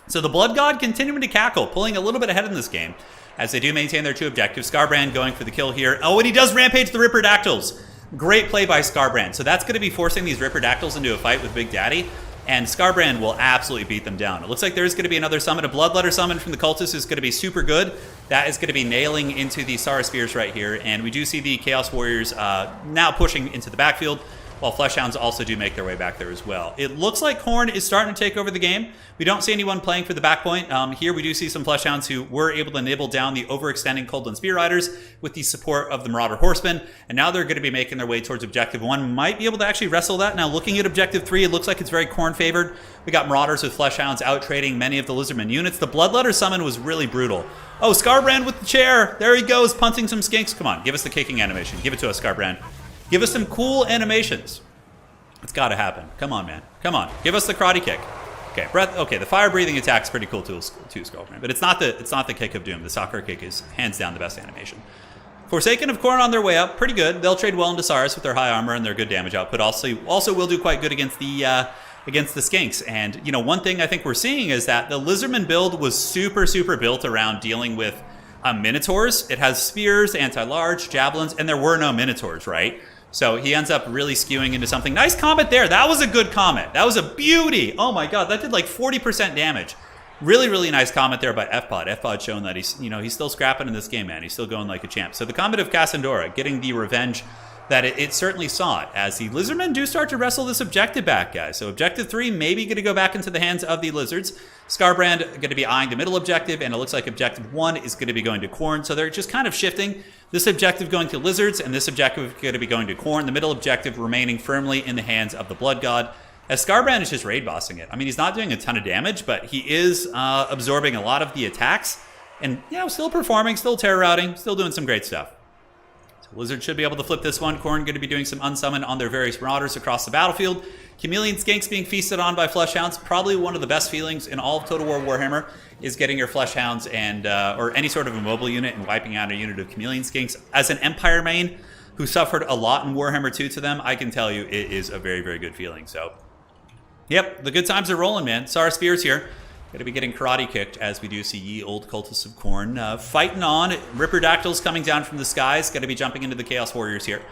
So the Blood God continuing to cackle, pulling a little bit ahead in this game, as they do maintain their two objectives. Scarbrand going for the kill here. Oh, and he does rampage the Ripperdactyls. Great play by Scarbrand. So that's going to be forcing these Ripperdactyls into a fight with Big Daddy, and Scarbrand will absolutely beat them down. It looks like there's going to be another summon. A Bloodletter summon from the Cultists is going to be super good. That is going to be nailing into the Saurus Spears right here, and we do see the Chaos Warriors now pushing into the backfield, while Fleshhounds also do make their way back there as well. It looks like Khorne is starting to take over the game. We don't see anyone playing for the back point. Here we do see some Fleshhounds who were able to nibble down the overextending Coldland Spear Riders with the support of the Marauder Horsemen, and now they're going to be making their way towards Objective 1. Might be able to actually wrestle that. Now looking at Objective 3, it looks like it's very Khorne favored. We got Marauders with Fleshhounds out-trading many of the Lizardmen units. The Bloodletter summon was really brutal. Oh, Scarbrand with the chair. There he goes, punting some skinks. Come on, give us the kicking animation. Give it to us, Scarbrand. Give us some cool animations. It's got to happen. Come on, man. Come on. Give us the karate kick. Okay, breath. Okay, the fire-breathing attack's pretty cool too, Scarbrand. But it's not the kick of doom. The soccer kick is hands down the best animation. Forsaken of Khorne on their way up, pretty good. They'll trade well into Saurus with their high armor and their good damage output. Also will do quite good against the skinks. And one thing I think we're seeing is that the Lizardman build was super built around dealing with Minotaurs. It has spears, anti-large, javelins, and there were no Minotaurs, right? So he ends up really skewing into something. Nice Comet there. That was a good Comet. That was a beauty. Oh my god, that did like 40% damage. Really nice Comet there by FPod. FPod showing that he's still scrapping in this game, man. He's still going like a champ. So the Comet of Cassandora getting the revenge that it certainly sought, as the Lizardmen do start to wrestle this objective back, guys. So Objective 3 maybe going to go back into the hands of the Lizards. Scarbrand going to be eyeing the middle objective, and it looks like objective 1 is going to be going to Khorne. So they're just kind of shifting. This objective going to Lizards, and this objective going to be going to Khorne. The middle objective remaining firmly in the hands of the Blood God, as Scarbrand is just raid bossing it. I mean, he's not doing a ton of damage, but he is absorbing a lot of the attacks, and still performing, still terror routing, still doing some great stuff. Lizard should be able to flip this one. Khorne going to be doing some unsummon on their various marauders across the battlefield. Chameleon Skinks being feasted on by Fleshhounds. Probably one of the best feelings in all of Total War Warhammer is getting your Fleshhounds and or any sort of immobile unit and wiping out a unit of Chameleon Skinks. As an Empire main who suffered a lot in Warhammer 2 to them, I can tell you it is a very, very good feeling. So, yep, the good times are rolling, man. Sara Spears here. Going to be getting karate kicked, as we do see ye old cultists of Khorne fighting on. Ripperdactyls coming down from the skies. Going to be jumping into the Chaos Warriors here,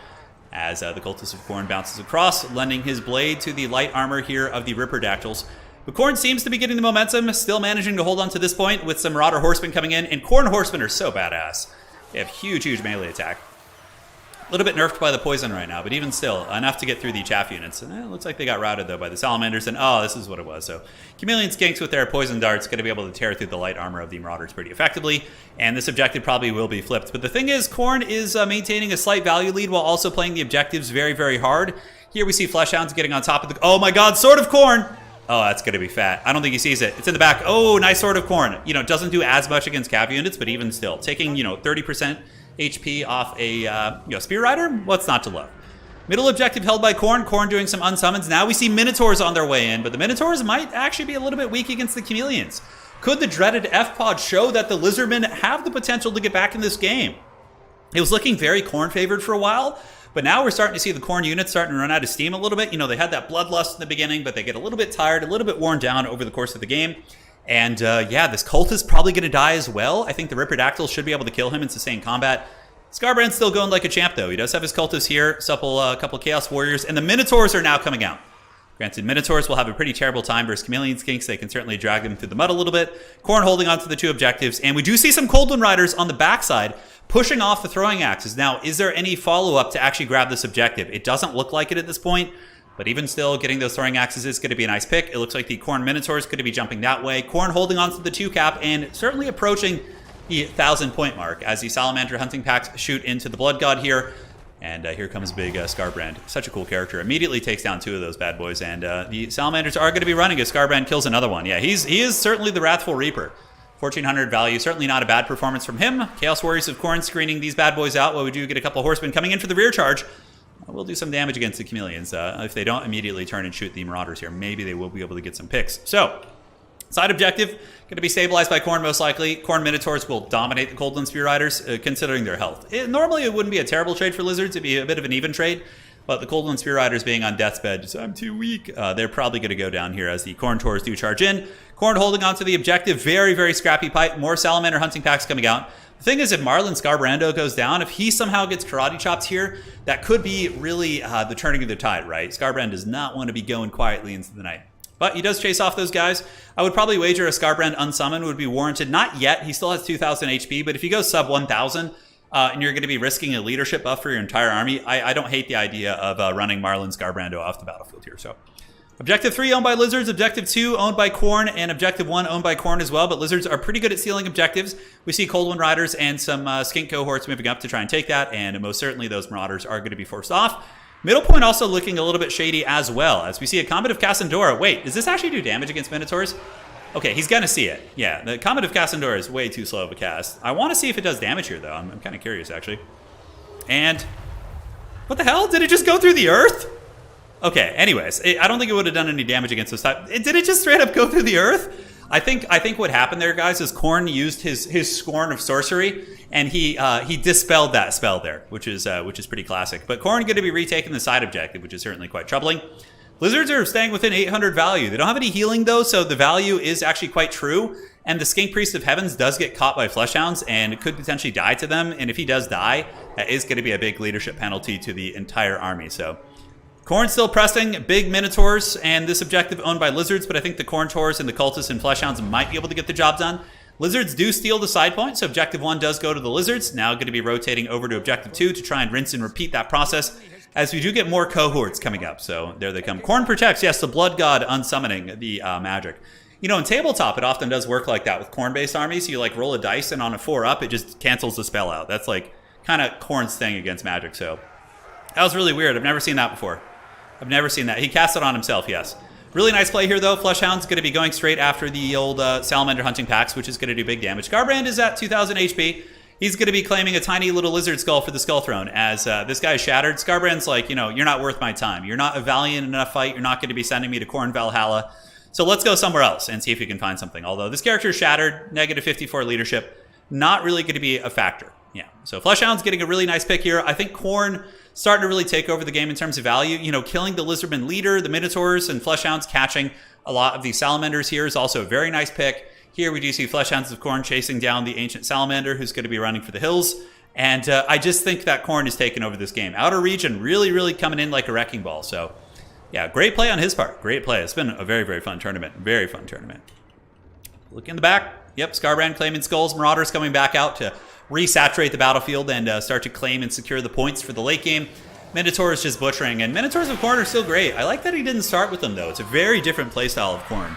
as the cultist of Khorne bounces across, lending his blade to the light armor here of the Ripperdactyls. But Khorne seems to be getting the momentum, still managing to hold on to this point with some Marauder Horsemen coming in. And Khorne Horsemen are so badass. They have huge, huge melee attack. A little bit nerfed by the poison right now, but even still, enough to get through the chaff units. And it looks like they got routed, though, by the Salamanders. And, oh, this is what it was. So, Chameleon Skinks with their poison darts going to be able to tear through the light armor of the Marauders pretty effectively. And this objective probably will be flipped. But the thing is, Khorne is maintaining a slight value lead while also playing the objectives very, very hard. Here we see Fleshhounds getting on top of the... Oh, my God, Sword of Khorne! Oh, that's going to be fat. I don't think he sees it. It's in the back. Oh, nice Sword of Khorne. Doesn't do as much against cav units, but even still, taking, 30% HP off a Spear Rider, what's not to love? Middle objective held by Khorne. Khorne doing some unsummons. Now we see Minotaurs on their way in, but the Minotaurs might actually be a little bit weak against the Chameleons. Could the dreaded F-Pod show that the Lizardmen have the potential to get back in this game? It was looking very Khorne favored for a while, but now we're starting to see the Khorne units starting to run out of steam a little bit. They had that bloodlust in the beginning, but they get a little bit tired, a little bit worn down over the course of the game. And this cult is probably going to die as well. I think the Ripperdactyl should be able to kill him in sustained combat. Scarbrand's still going like a champ, though. He does have his cultists here, a couple of Chaos Warriors, and the Minotaurs are now coming out. Granted, Minotaurs will have a pretty terrible time versus Chameleon Skinks. They can certainly drag them through the mud a little bit. Khorne holding on to the two objectives, and we do see some Coldwind Riders on the backside pushing off the throwing axes. Now, is there any follow-up to actually grab this objective? It doesn't look like it at this point. But even still, getting those throwing axes is going to be a nice pick. It looks like the Khorne Minotaurs could be jumping that way. Khorne holding on to the 2-cap and certainly approaching the 1,000-point mark as the Salamander hunting packs shoot into the Blood God here. And here comes big Scarbrand. Such a cool character. Immediately takes down 2 of those bad boys. And the Salamanders are going to be running as Scarbrand kills another one. Yeah, he is certainly the Wrathful Reaper. 1,400 value. Certainly not a bad performance from him. Chaos Warriors of Khorne screening these bad boys out while we do get a couple of horsemen coming in for the rear charge. We'll do some damage against the Chameleons. If they don't immediately turn and shoot the Marauders here, maybe they will be able to get some picks. So, side objective, going to be stabilized by Khorne most likely. Khorne Minotaurs will dominate the Coldwind Spear Riders, considering their health. Normally, it wouldn't be a terrible trade for Lizards. It'd be a bit of an even trade. But the Coldwind Spear Riders being on death's bed, so I'm too weak, they're probably going to go down here as the Khorne Taurs do charge in. Khorne holding on to the objective. Very, very scrappy fight. More Salamander hunting packs coming out. The thing is, if Marlon Scarbrando goes down, if he somehow gets karate chopped here, that could be really the turning of the tide, right? Scarbrand does not want to be going quietly into the night. But he does chase off those guys. I would probably wager a Scarbrand unsummon would be warranted. Not yet. He still has 2,000 HP, but if he goes sub 1,000 and you're going to be risking a leadership buff for your entire army, I don't hate the idea of running Marlon Scarbrando off the battlefield here. So, Objective 3 owned by Lizards, Objective 2 owned by Khorne, and Objective 1 owned by Khorne as well, but Lizards are pretty good at stealing objectives. We see Coldwind Riders and some Skink cohorts moving up to try and take that, and most certainly those Marauders are going to be forced off. Middle point also looking a little bit shady as well, as we see a Comet of Cassandora. Wait, does this actually do damage against Minotaurs? Okay, he's going to see it. Yeah, the Comet of Cassandora is way too slow of a cast. I want to see if it does damage here, though. I'm kind of curious, actually. And what the hell? Did it just go through the earth? Okay, anyways, I don't think it would have done any damage against this type. Did it just straight up go through the earth? I think what happened there, guys, is Khorne used his scorn of sorcery, and he dispelled that spell there, which is pretty classic. But Khorne going to be retaking the side objective, which is certainly quite troubling. Lizards are staying within 800 value. They don't have any healing, though, so the value is actually quite true. And the Skink Priest of Heavens does get caught by Fleshhounds, and it could potentially die to them. And if he does die, that is going to be a big leadership penalty to the entire army. So Khorne still pressing big Minotaurs, and this objective owned by Lizards, but I think the Khorne Taurs and the Cultists and Fleshhounds might be able to get the job done. Lizards do steal the side point, so Objective 1 does go to the Lizards. Now going to be rotating over to Objective 2 to try and rinse and repeat that process, as we do get more cohorts coming up. So there they come. Khorne protects, yes, the Blood God unsummoning the magic. You know, in tabletop, it often does work like that with Khorne-based armies. You like roll a dice, and on a 4-up, it just cancels the spell out. That's like kind of Khorne's thing against Magic. So that was really weird. I've never seen that before. I've never seen that. He cast it on himself, yes. Really nice play here, though. Fleshhound's going to be going straight after the old Salamander Hunting Packs, which is going to do big damage. Garbrand is at 2,000 HP. He's going to be claiming a tiny little lizard skull for the Skull Throne as this guy is shattered. Scarbrand's like, you know, you're not worth my time. You're not a valiant enough fight. You're not going to be sending me to Khorne Valhalla. So let's go somewhere else and see if we can find something. Although this character is shattered, negative 54 leadership, not really going to be a factor. Yeah, so Fleshhound's getting a really nice pick here. I think Khorne starting to really take over the game in terms of value. You know, killing the Lizardman leader, the Minotaurs, and Fleshhound's catching a lot of the Salamanders here is also a very nice pick. Here we do see Fleshhounds of Khorne chasing down the Ancient Salamander, who's going to be running for the hills. And I just think that Khorne is taking over this game. Outer Region really, really coming in like a wrecking ball. So, yeah, great play on his part. Great play. It's been a very, very fun tournament. Very fun tournament. Look in the back. Yep, Scarbrand claiming skulls. Marauders coming back out to resaturate the battlefield and start to claim and secure the points for the late game. Minotaur is just butchering, and Minotaurs of Khorne are still great. I like that he didn't start with them, though. It's a very different playstyle of Khorne.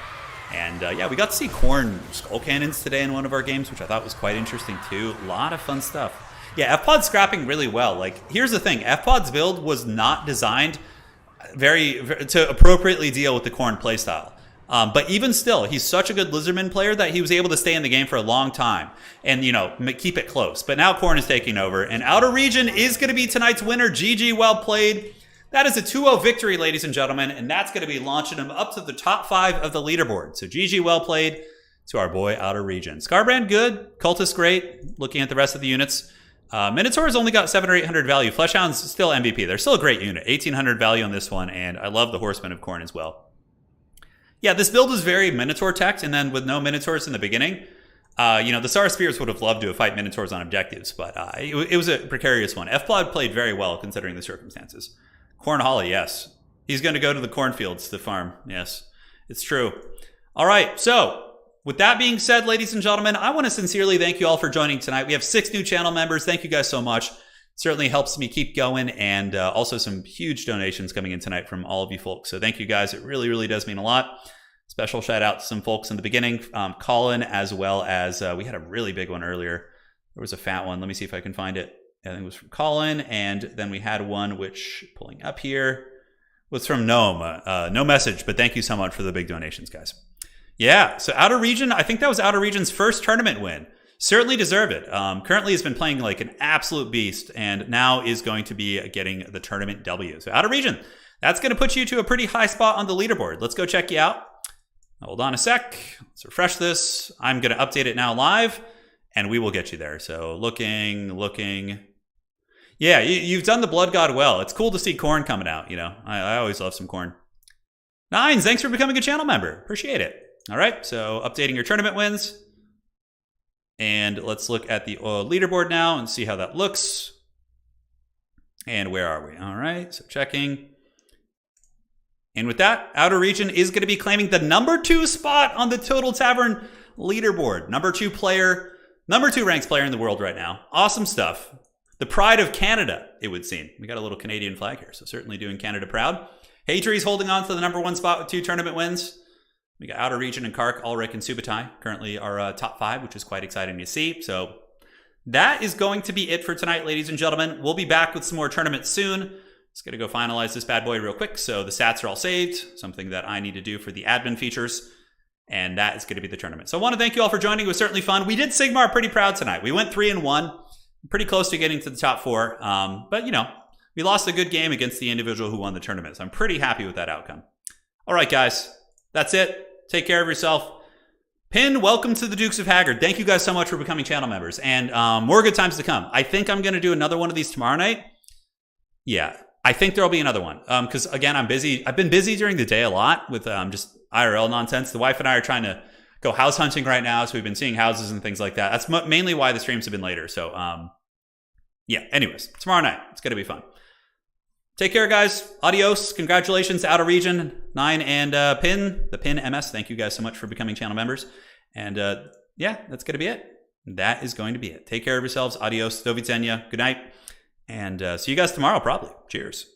And yeah, we got to see Khorne Skull Cannons today in one of our games, which I thought was quite interesting, too. A lot of fun stuff. Yeah, FPod's scrapping really well. Like, here's the thing. FPod's build was not designed to appropriately deal with the Khorne playstyle. But even still, he's such a good Lizardman player that he was able to stay in the game for a long time and, you know, keep it close. But now Khorne is taking over, and Outer Region is going to be tonight's winner. GG, well played. That is a 2-0 victory, ladies and gentlemen, and that's going to be launching him up to the top 5 of the leaderboard. So GG, well played to our boy Outer Region. Scarbrand, good. Cultist, great. Looking at the rest of the units. Minotaur's only got 700 or 800 value. Fleshhound's still MVP. They're still a great unit. 1,800 value on this one, and I love the Horsemen of Khorne as well. Yeah, this build is very Minotaur teched, and then with no Minotaurs in the beginning, you know, the Star Spears would have loved to have fight Minotaurs on objectives, but it was a precarious one. FPod played very well considering the circumstances. Khorne Holly, yes. He's going to go to the cornfields to farm. Yes, it's true. All right, so with that being said, ladies and gentlemen, I want to sincerely thank you all for joining tonight. We have 6 new channel members. Thank you guys so much. Certainly helps me keep going, and also some huge donations coming in tonight from all of you folks. So thank you guys. It really, really does mean a lot. Special shout out to some folks in the beginning, Colin, as well as we had a really big one earlier. There was a fat one. Let me see if I can find it. I think it was from Colin, and then we had one which, pulling up here, was from Gnome. No message, but thank you so much for the big donations, guys. Yeah, so Outer Region, I think that was Outer Region's first tournament win. Certainly deserve it. Currently has been playing like an absolute beast, and now is going to be getting the tournament W. So Outer Region, that's going to put you to a pretty high spot on the leaderboard. Let's go check you out. Hold on a sec. Let's refresh this. I'm going to update it now live, and we will get you there. So looking. Yeah, you've done the Blood God well. It's cool to see Khorne coming out, you know. I always love some Khorne. Nines, thanks for becoming a channel member. Appreciate it. All right, so updating your tournament wins. And let's look at the leaderboard now and see how that looks. And where are we? All right, so checking. And with that, Outer Region is going to be claiming the number 2 spot on the Total Tavern leaderboard. Number 2 ranked player in the world right now. Awesome stuff. The pride of Canada, it would seem. We got a little Canadian flag here, so certainly doing Canada proud. Hatree's holding on to the number 1 spot with 2 tournament wins. We got Outer Region and Kark, Ulrich, and Subutai currently our top 5, which is quite exciting to see. So that is going to be it for tonight, ladies and gentlemen. We'll be back with some more tournaments soon. Just going to go finalize this bad boy real quick. So the stats are all saved, something that I need to do for the admin features. And that is going to be the tournament. So I want to thank you all for joining. It was certainly fun. We did Sigmar pretty proud tonight. We went 3-1. Pretty close to getting to the top 4. But, you know, we lost a good game against the individual who won the tournament. So I'm pretty happy with that outcome. All right, guys. That's it. Take care of yourself. Pin, welcome to the Dukes of Haggard. Thank you guys so much for becoming channel members. And more good times to come. I think I'm going to do another one of these tomorrow night. Yeah, I think there'll be another one. Because, again, I'm busy. I've been busy during the day a lot with just IRL nonsense. The wife and I are trying to go house hunting right now. So we've been seeing houses and things like that. That's mainly why the streams have been later. So, yeah, anyways, tomorrow night. It's going to be fun. Take care, guys. Adios. Congratulations to Outer Region, 9, and Pin, the Pin MS. Thank you guys so much for becoming channel members. And yeah, that's going to be it. That is going to be it. Take care of yourselves. Adios. Do widzenia. Good night. And see you guys tomorrow, probably. Cheers.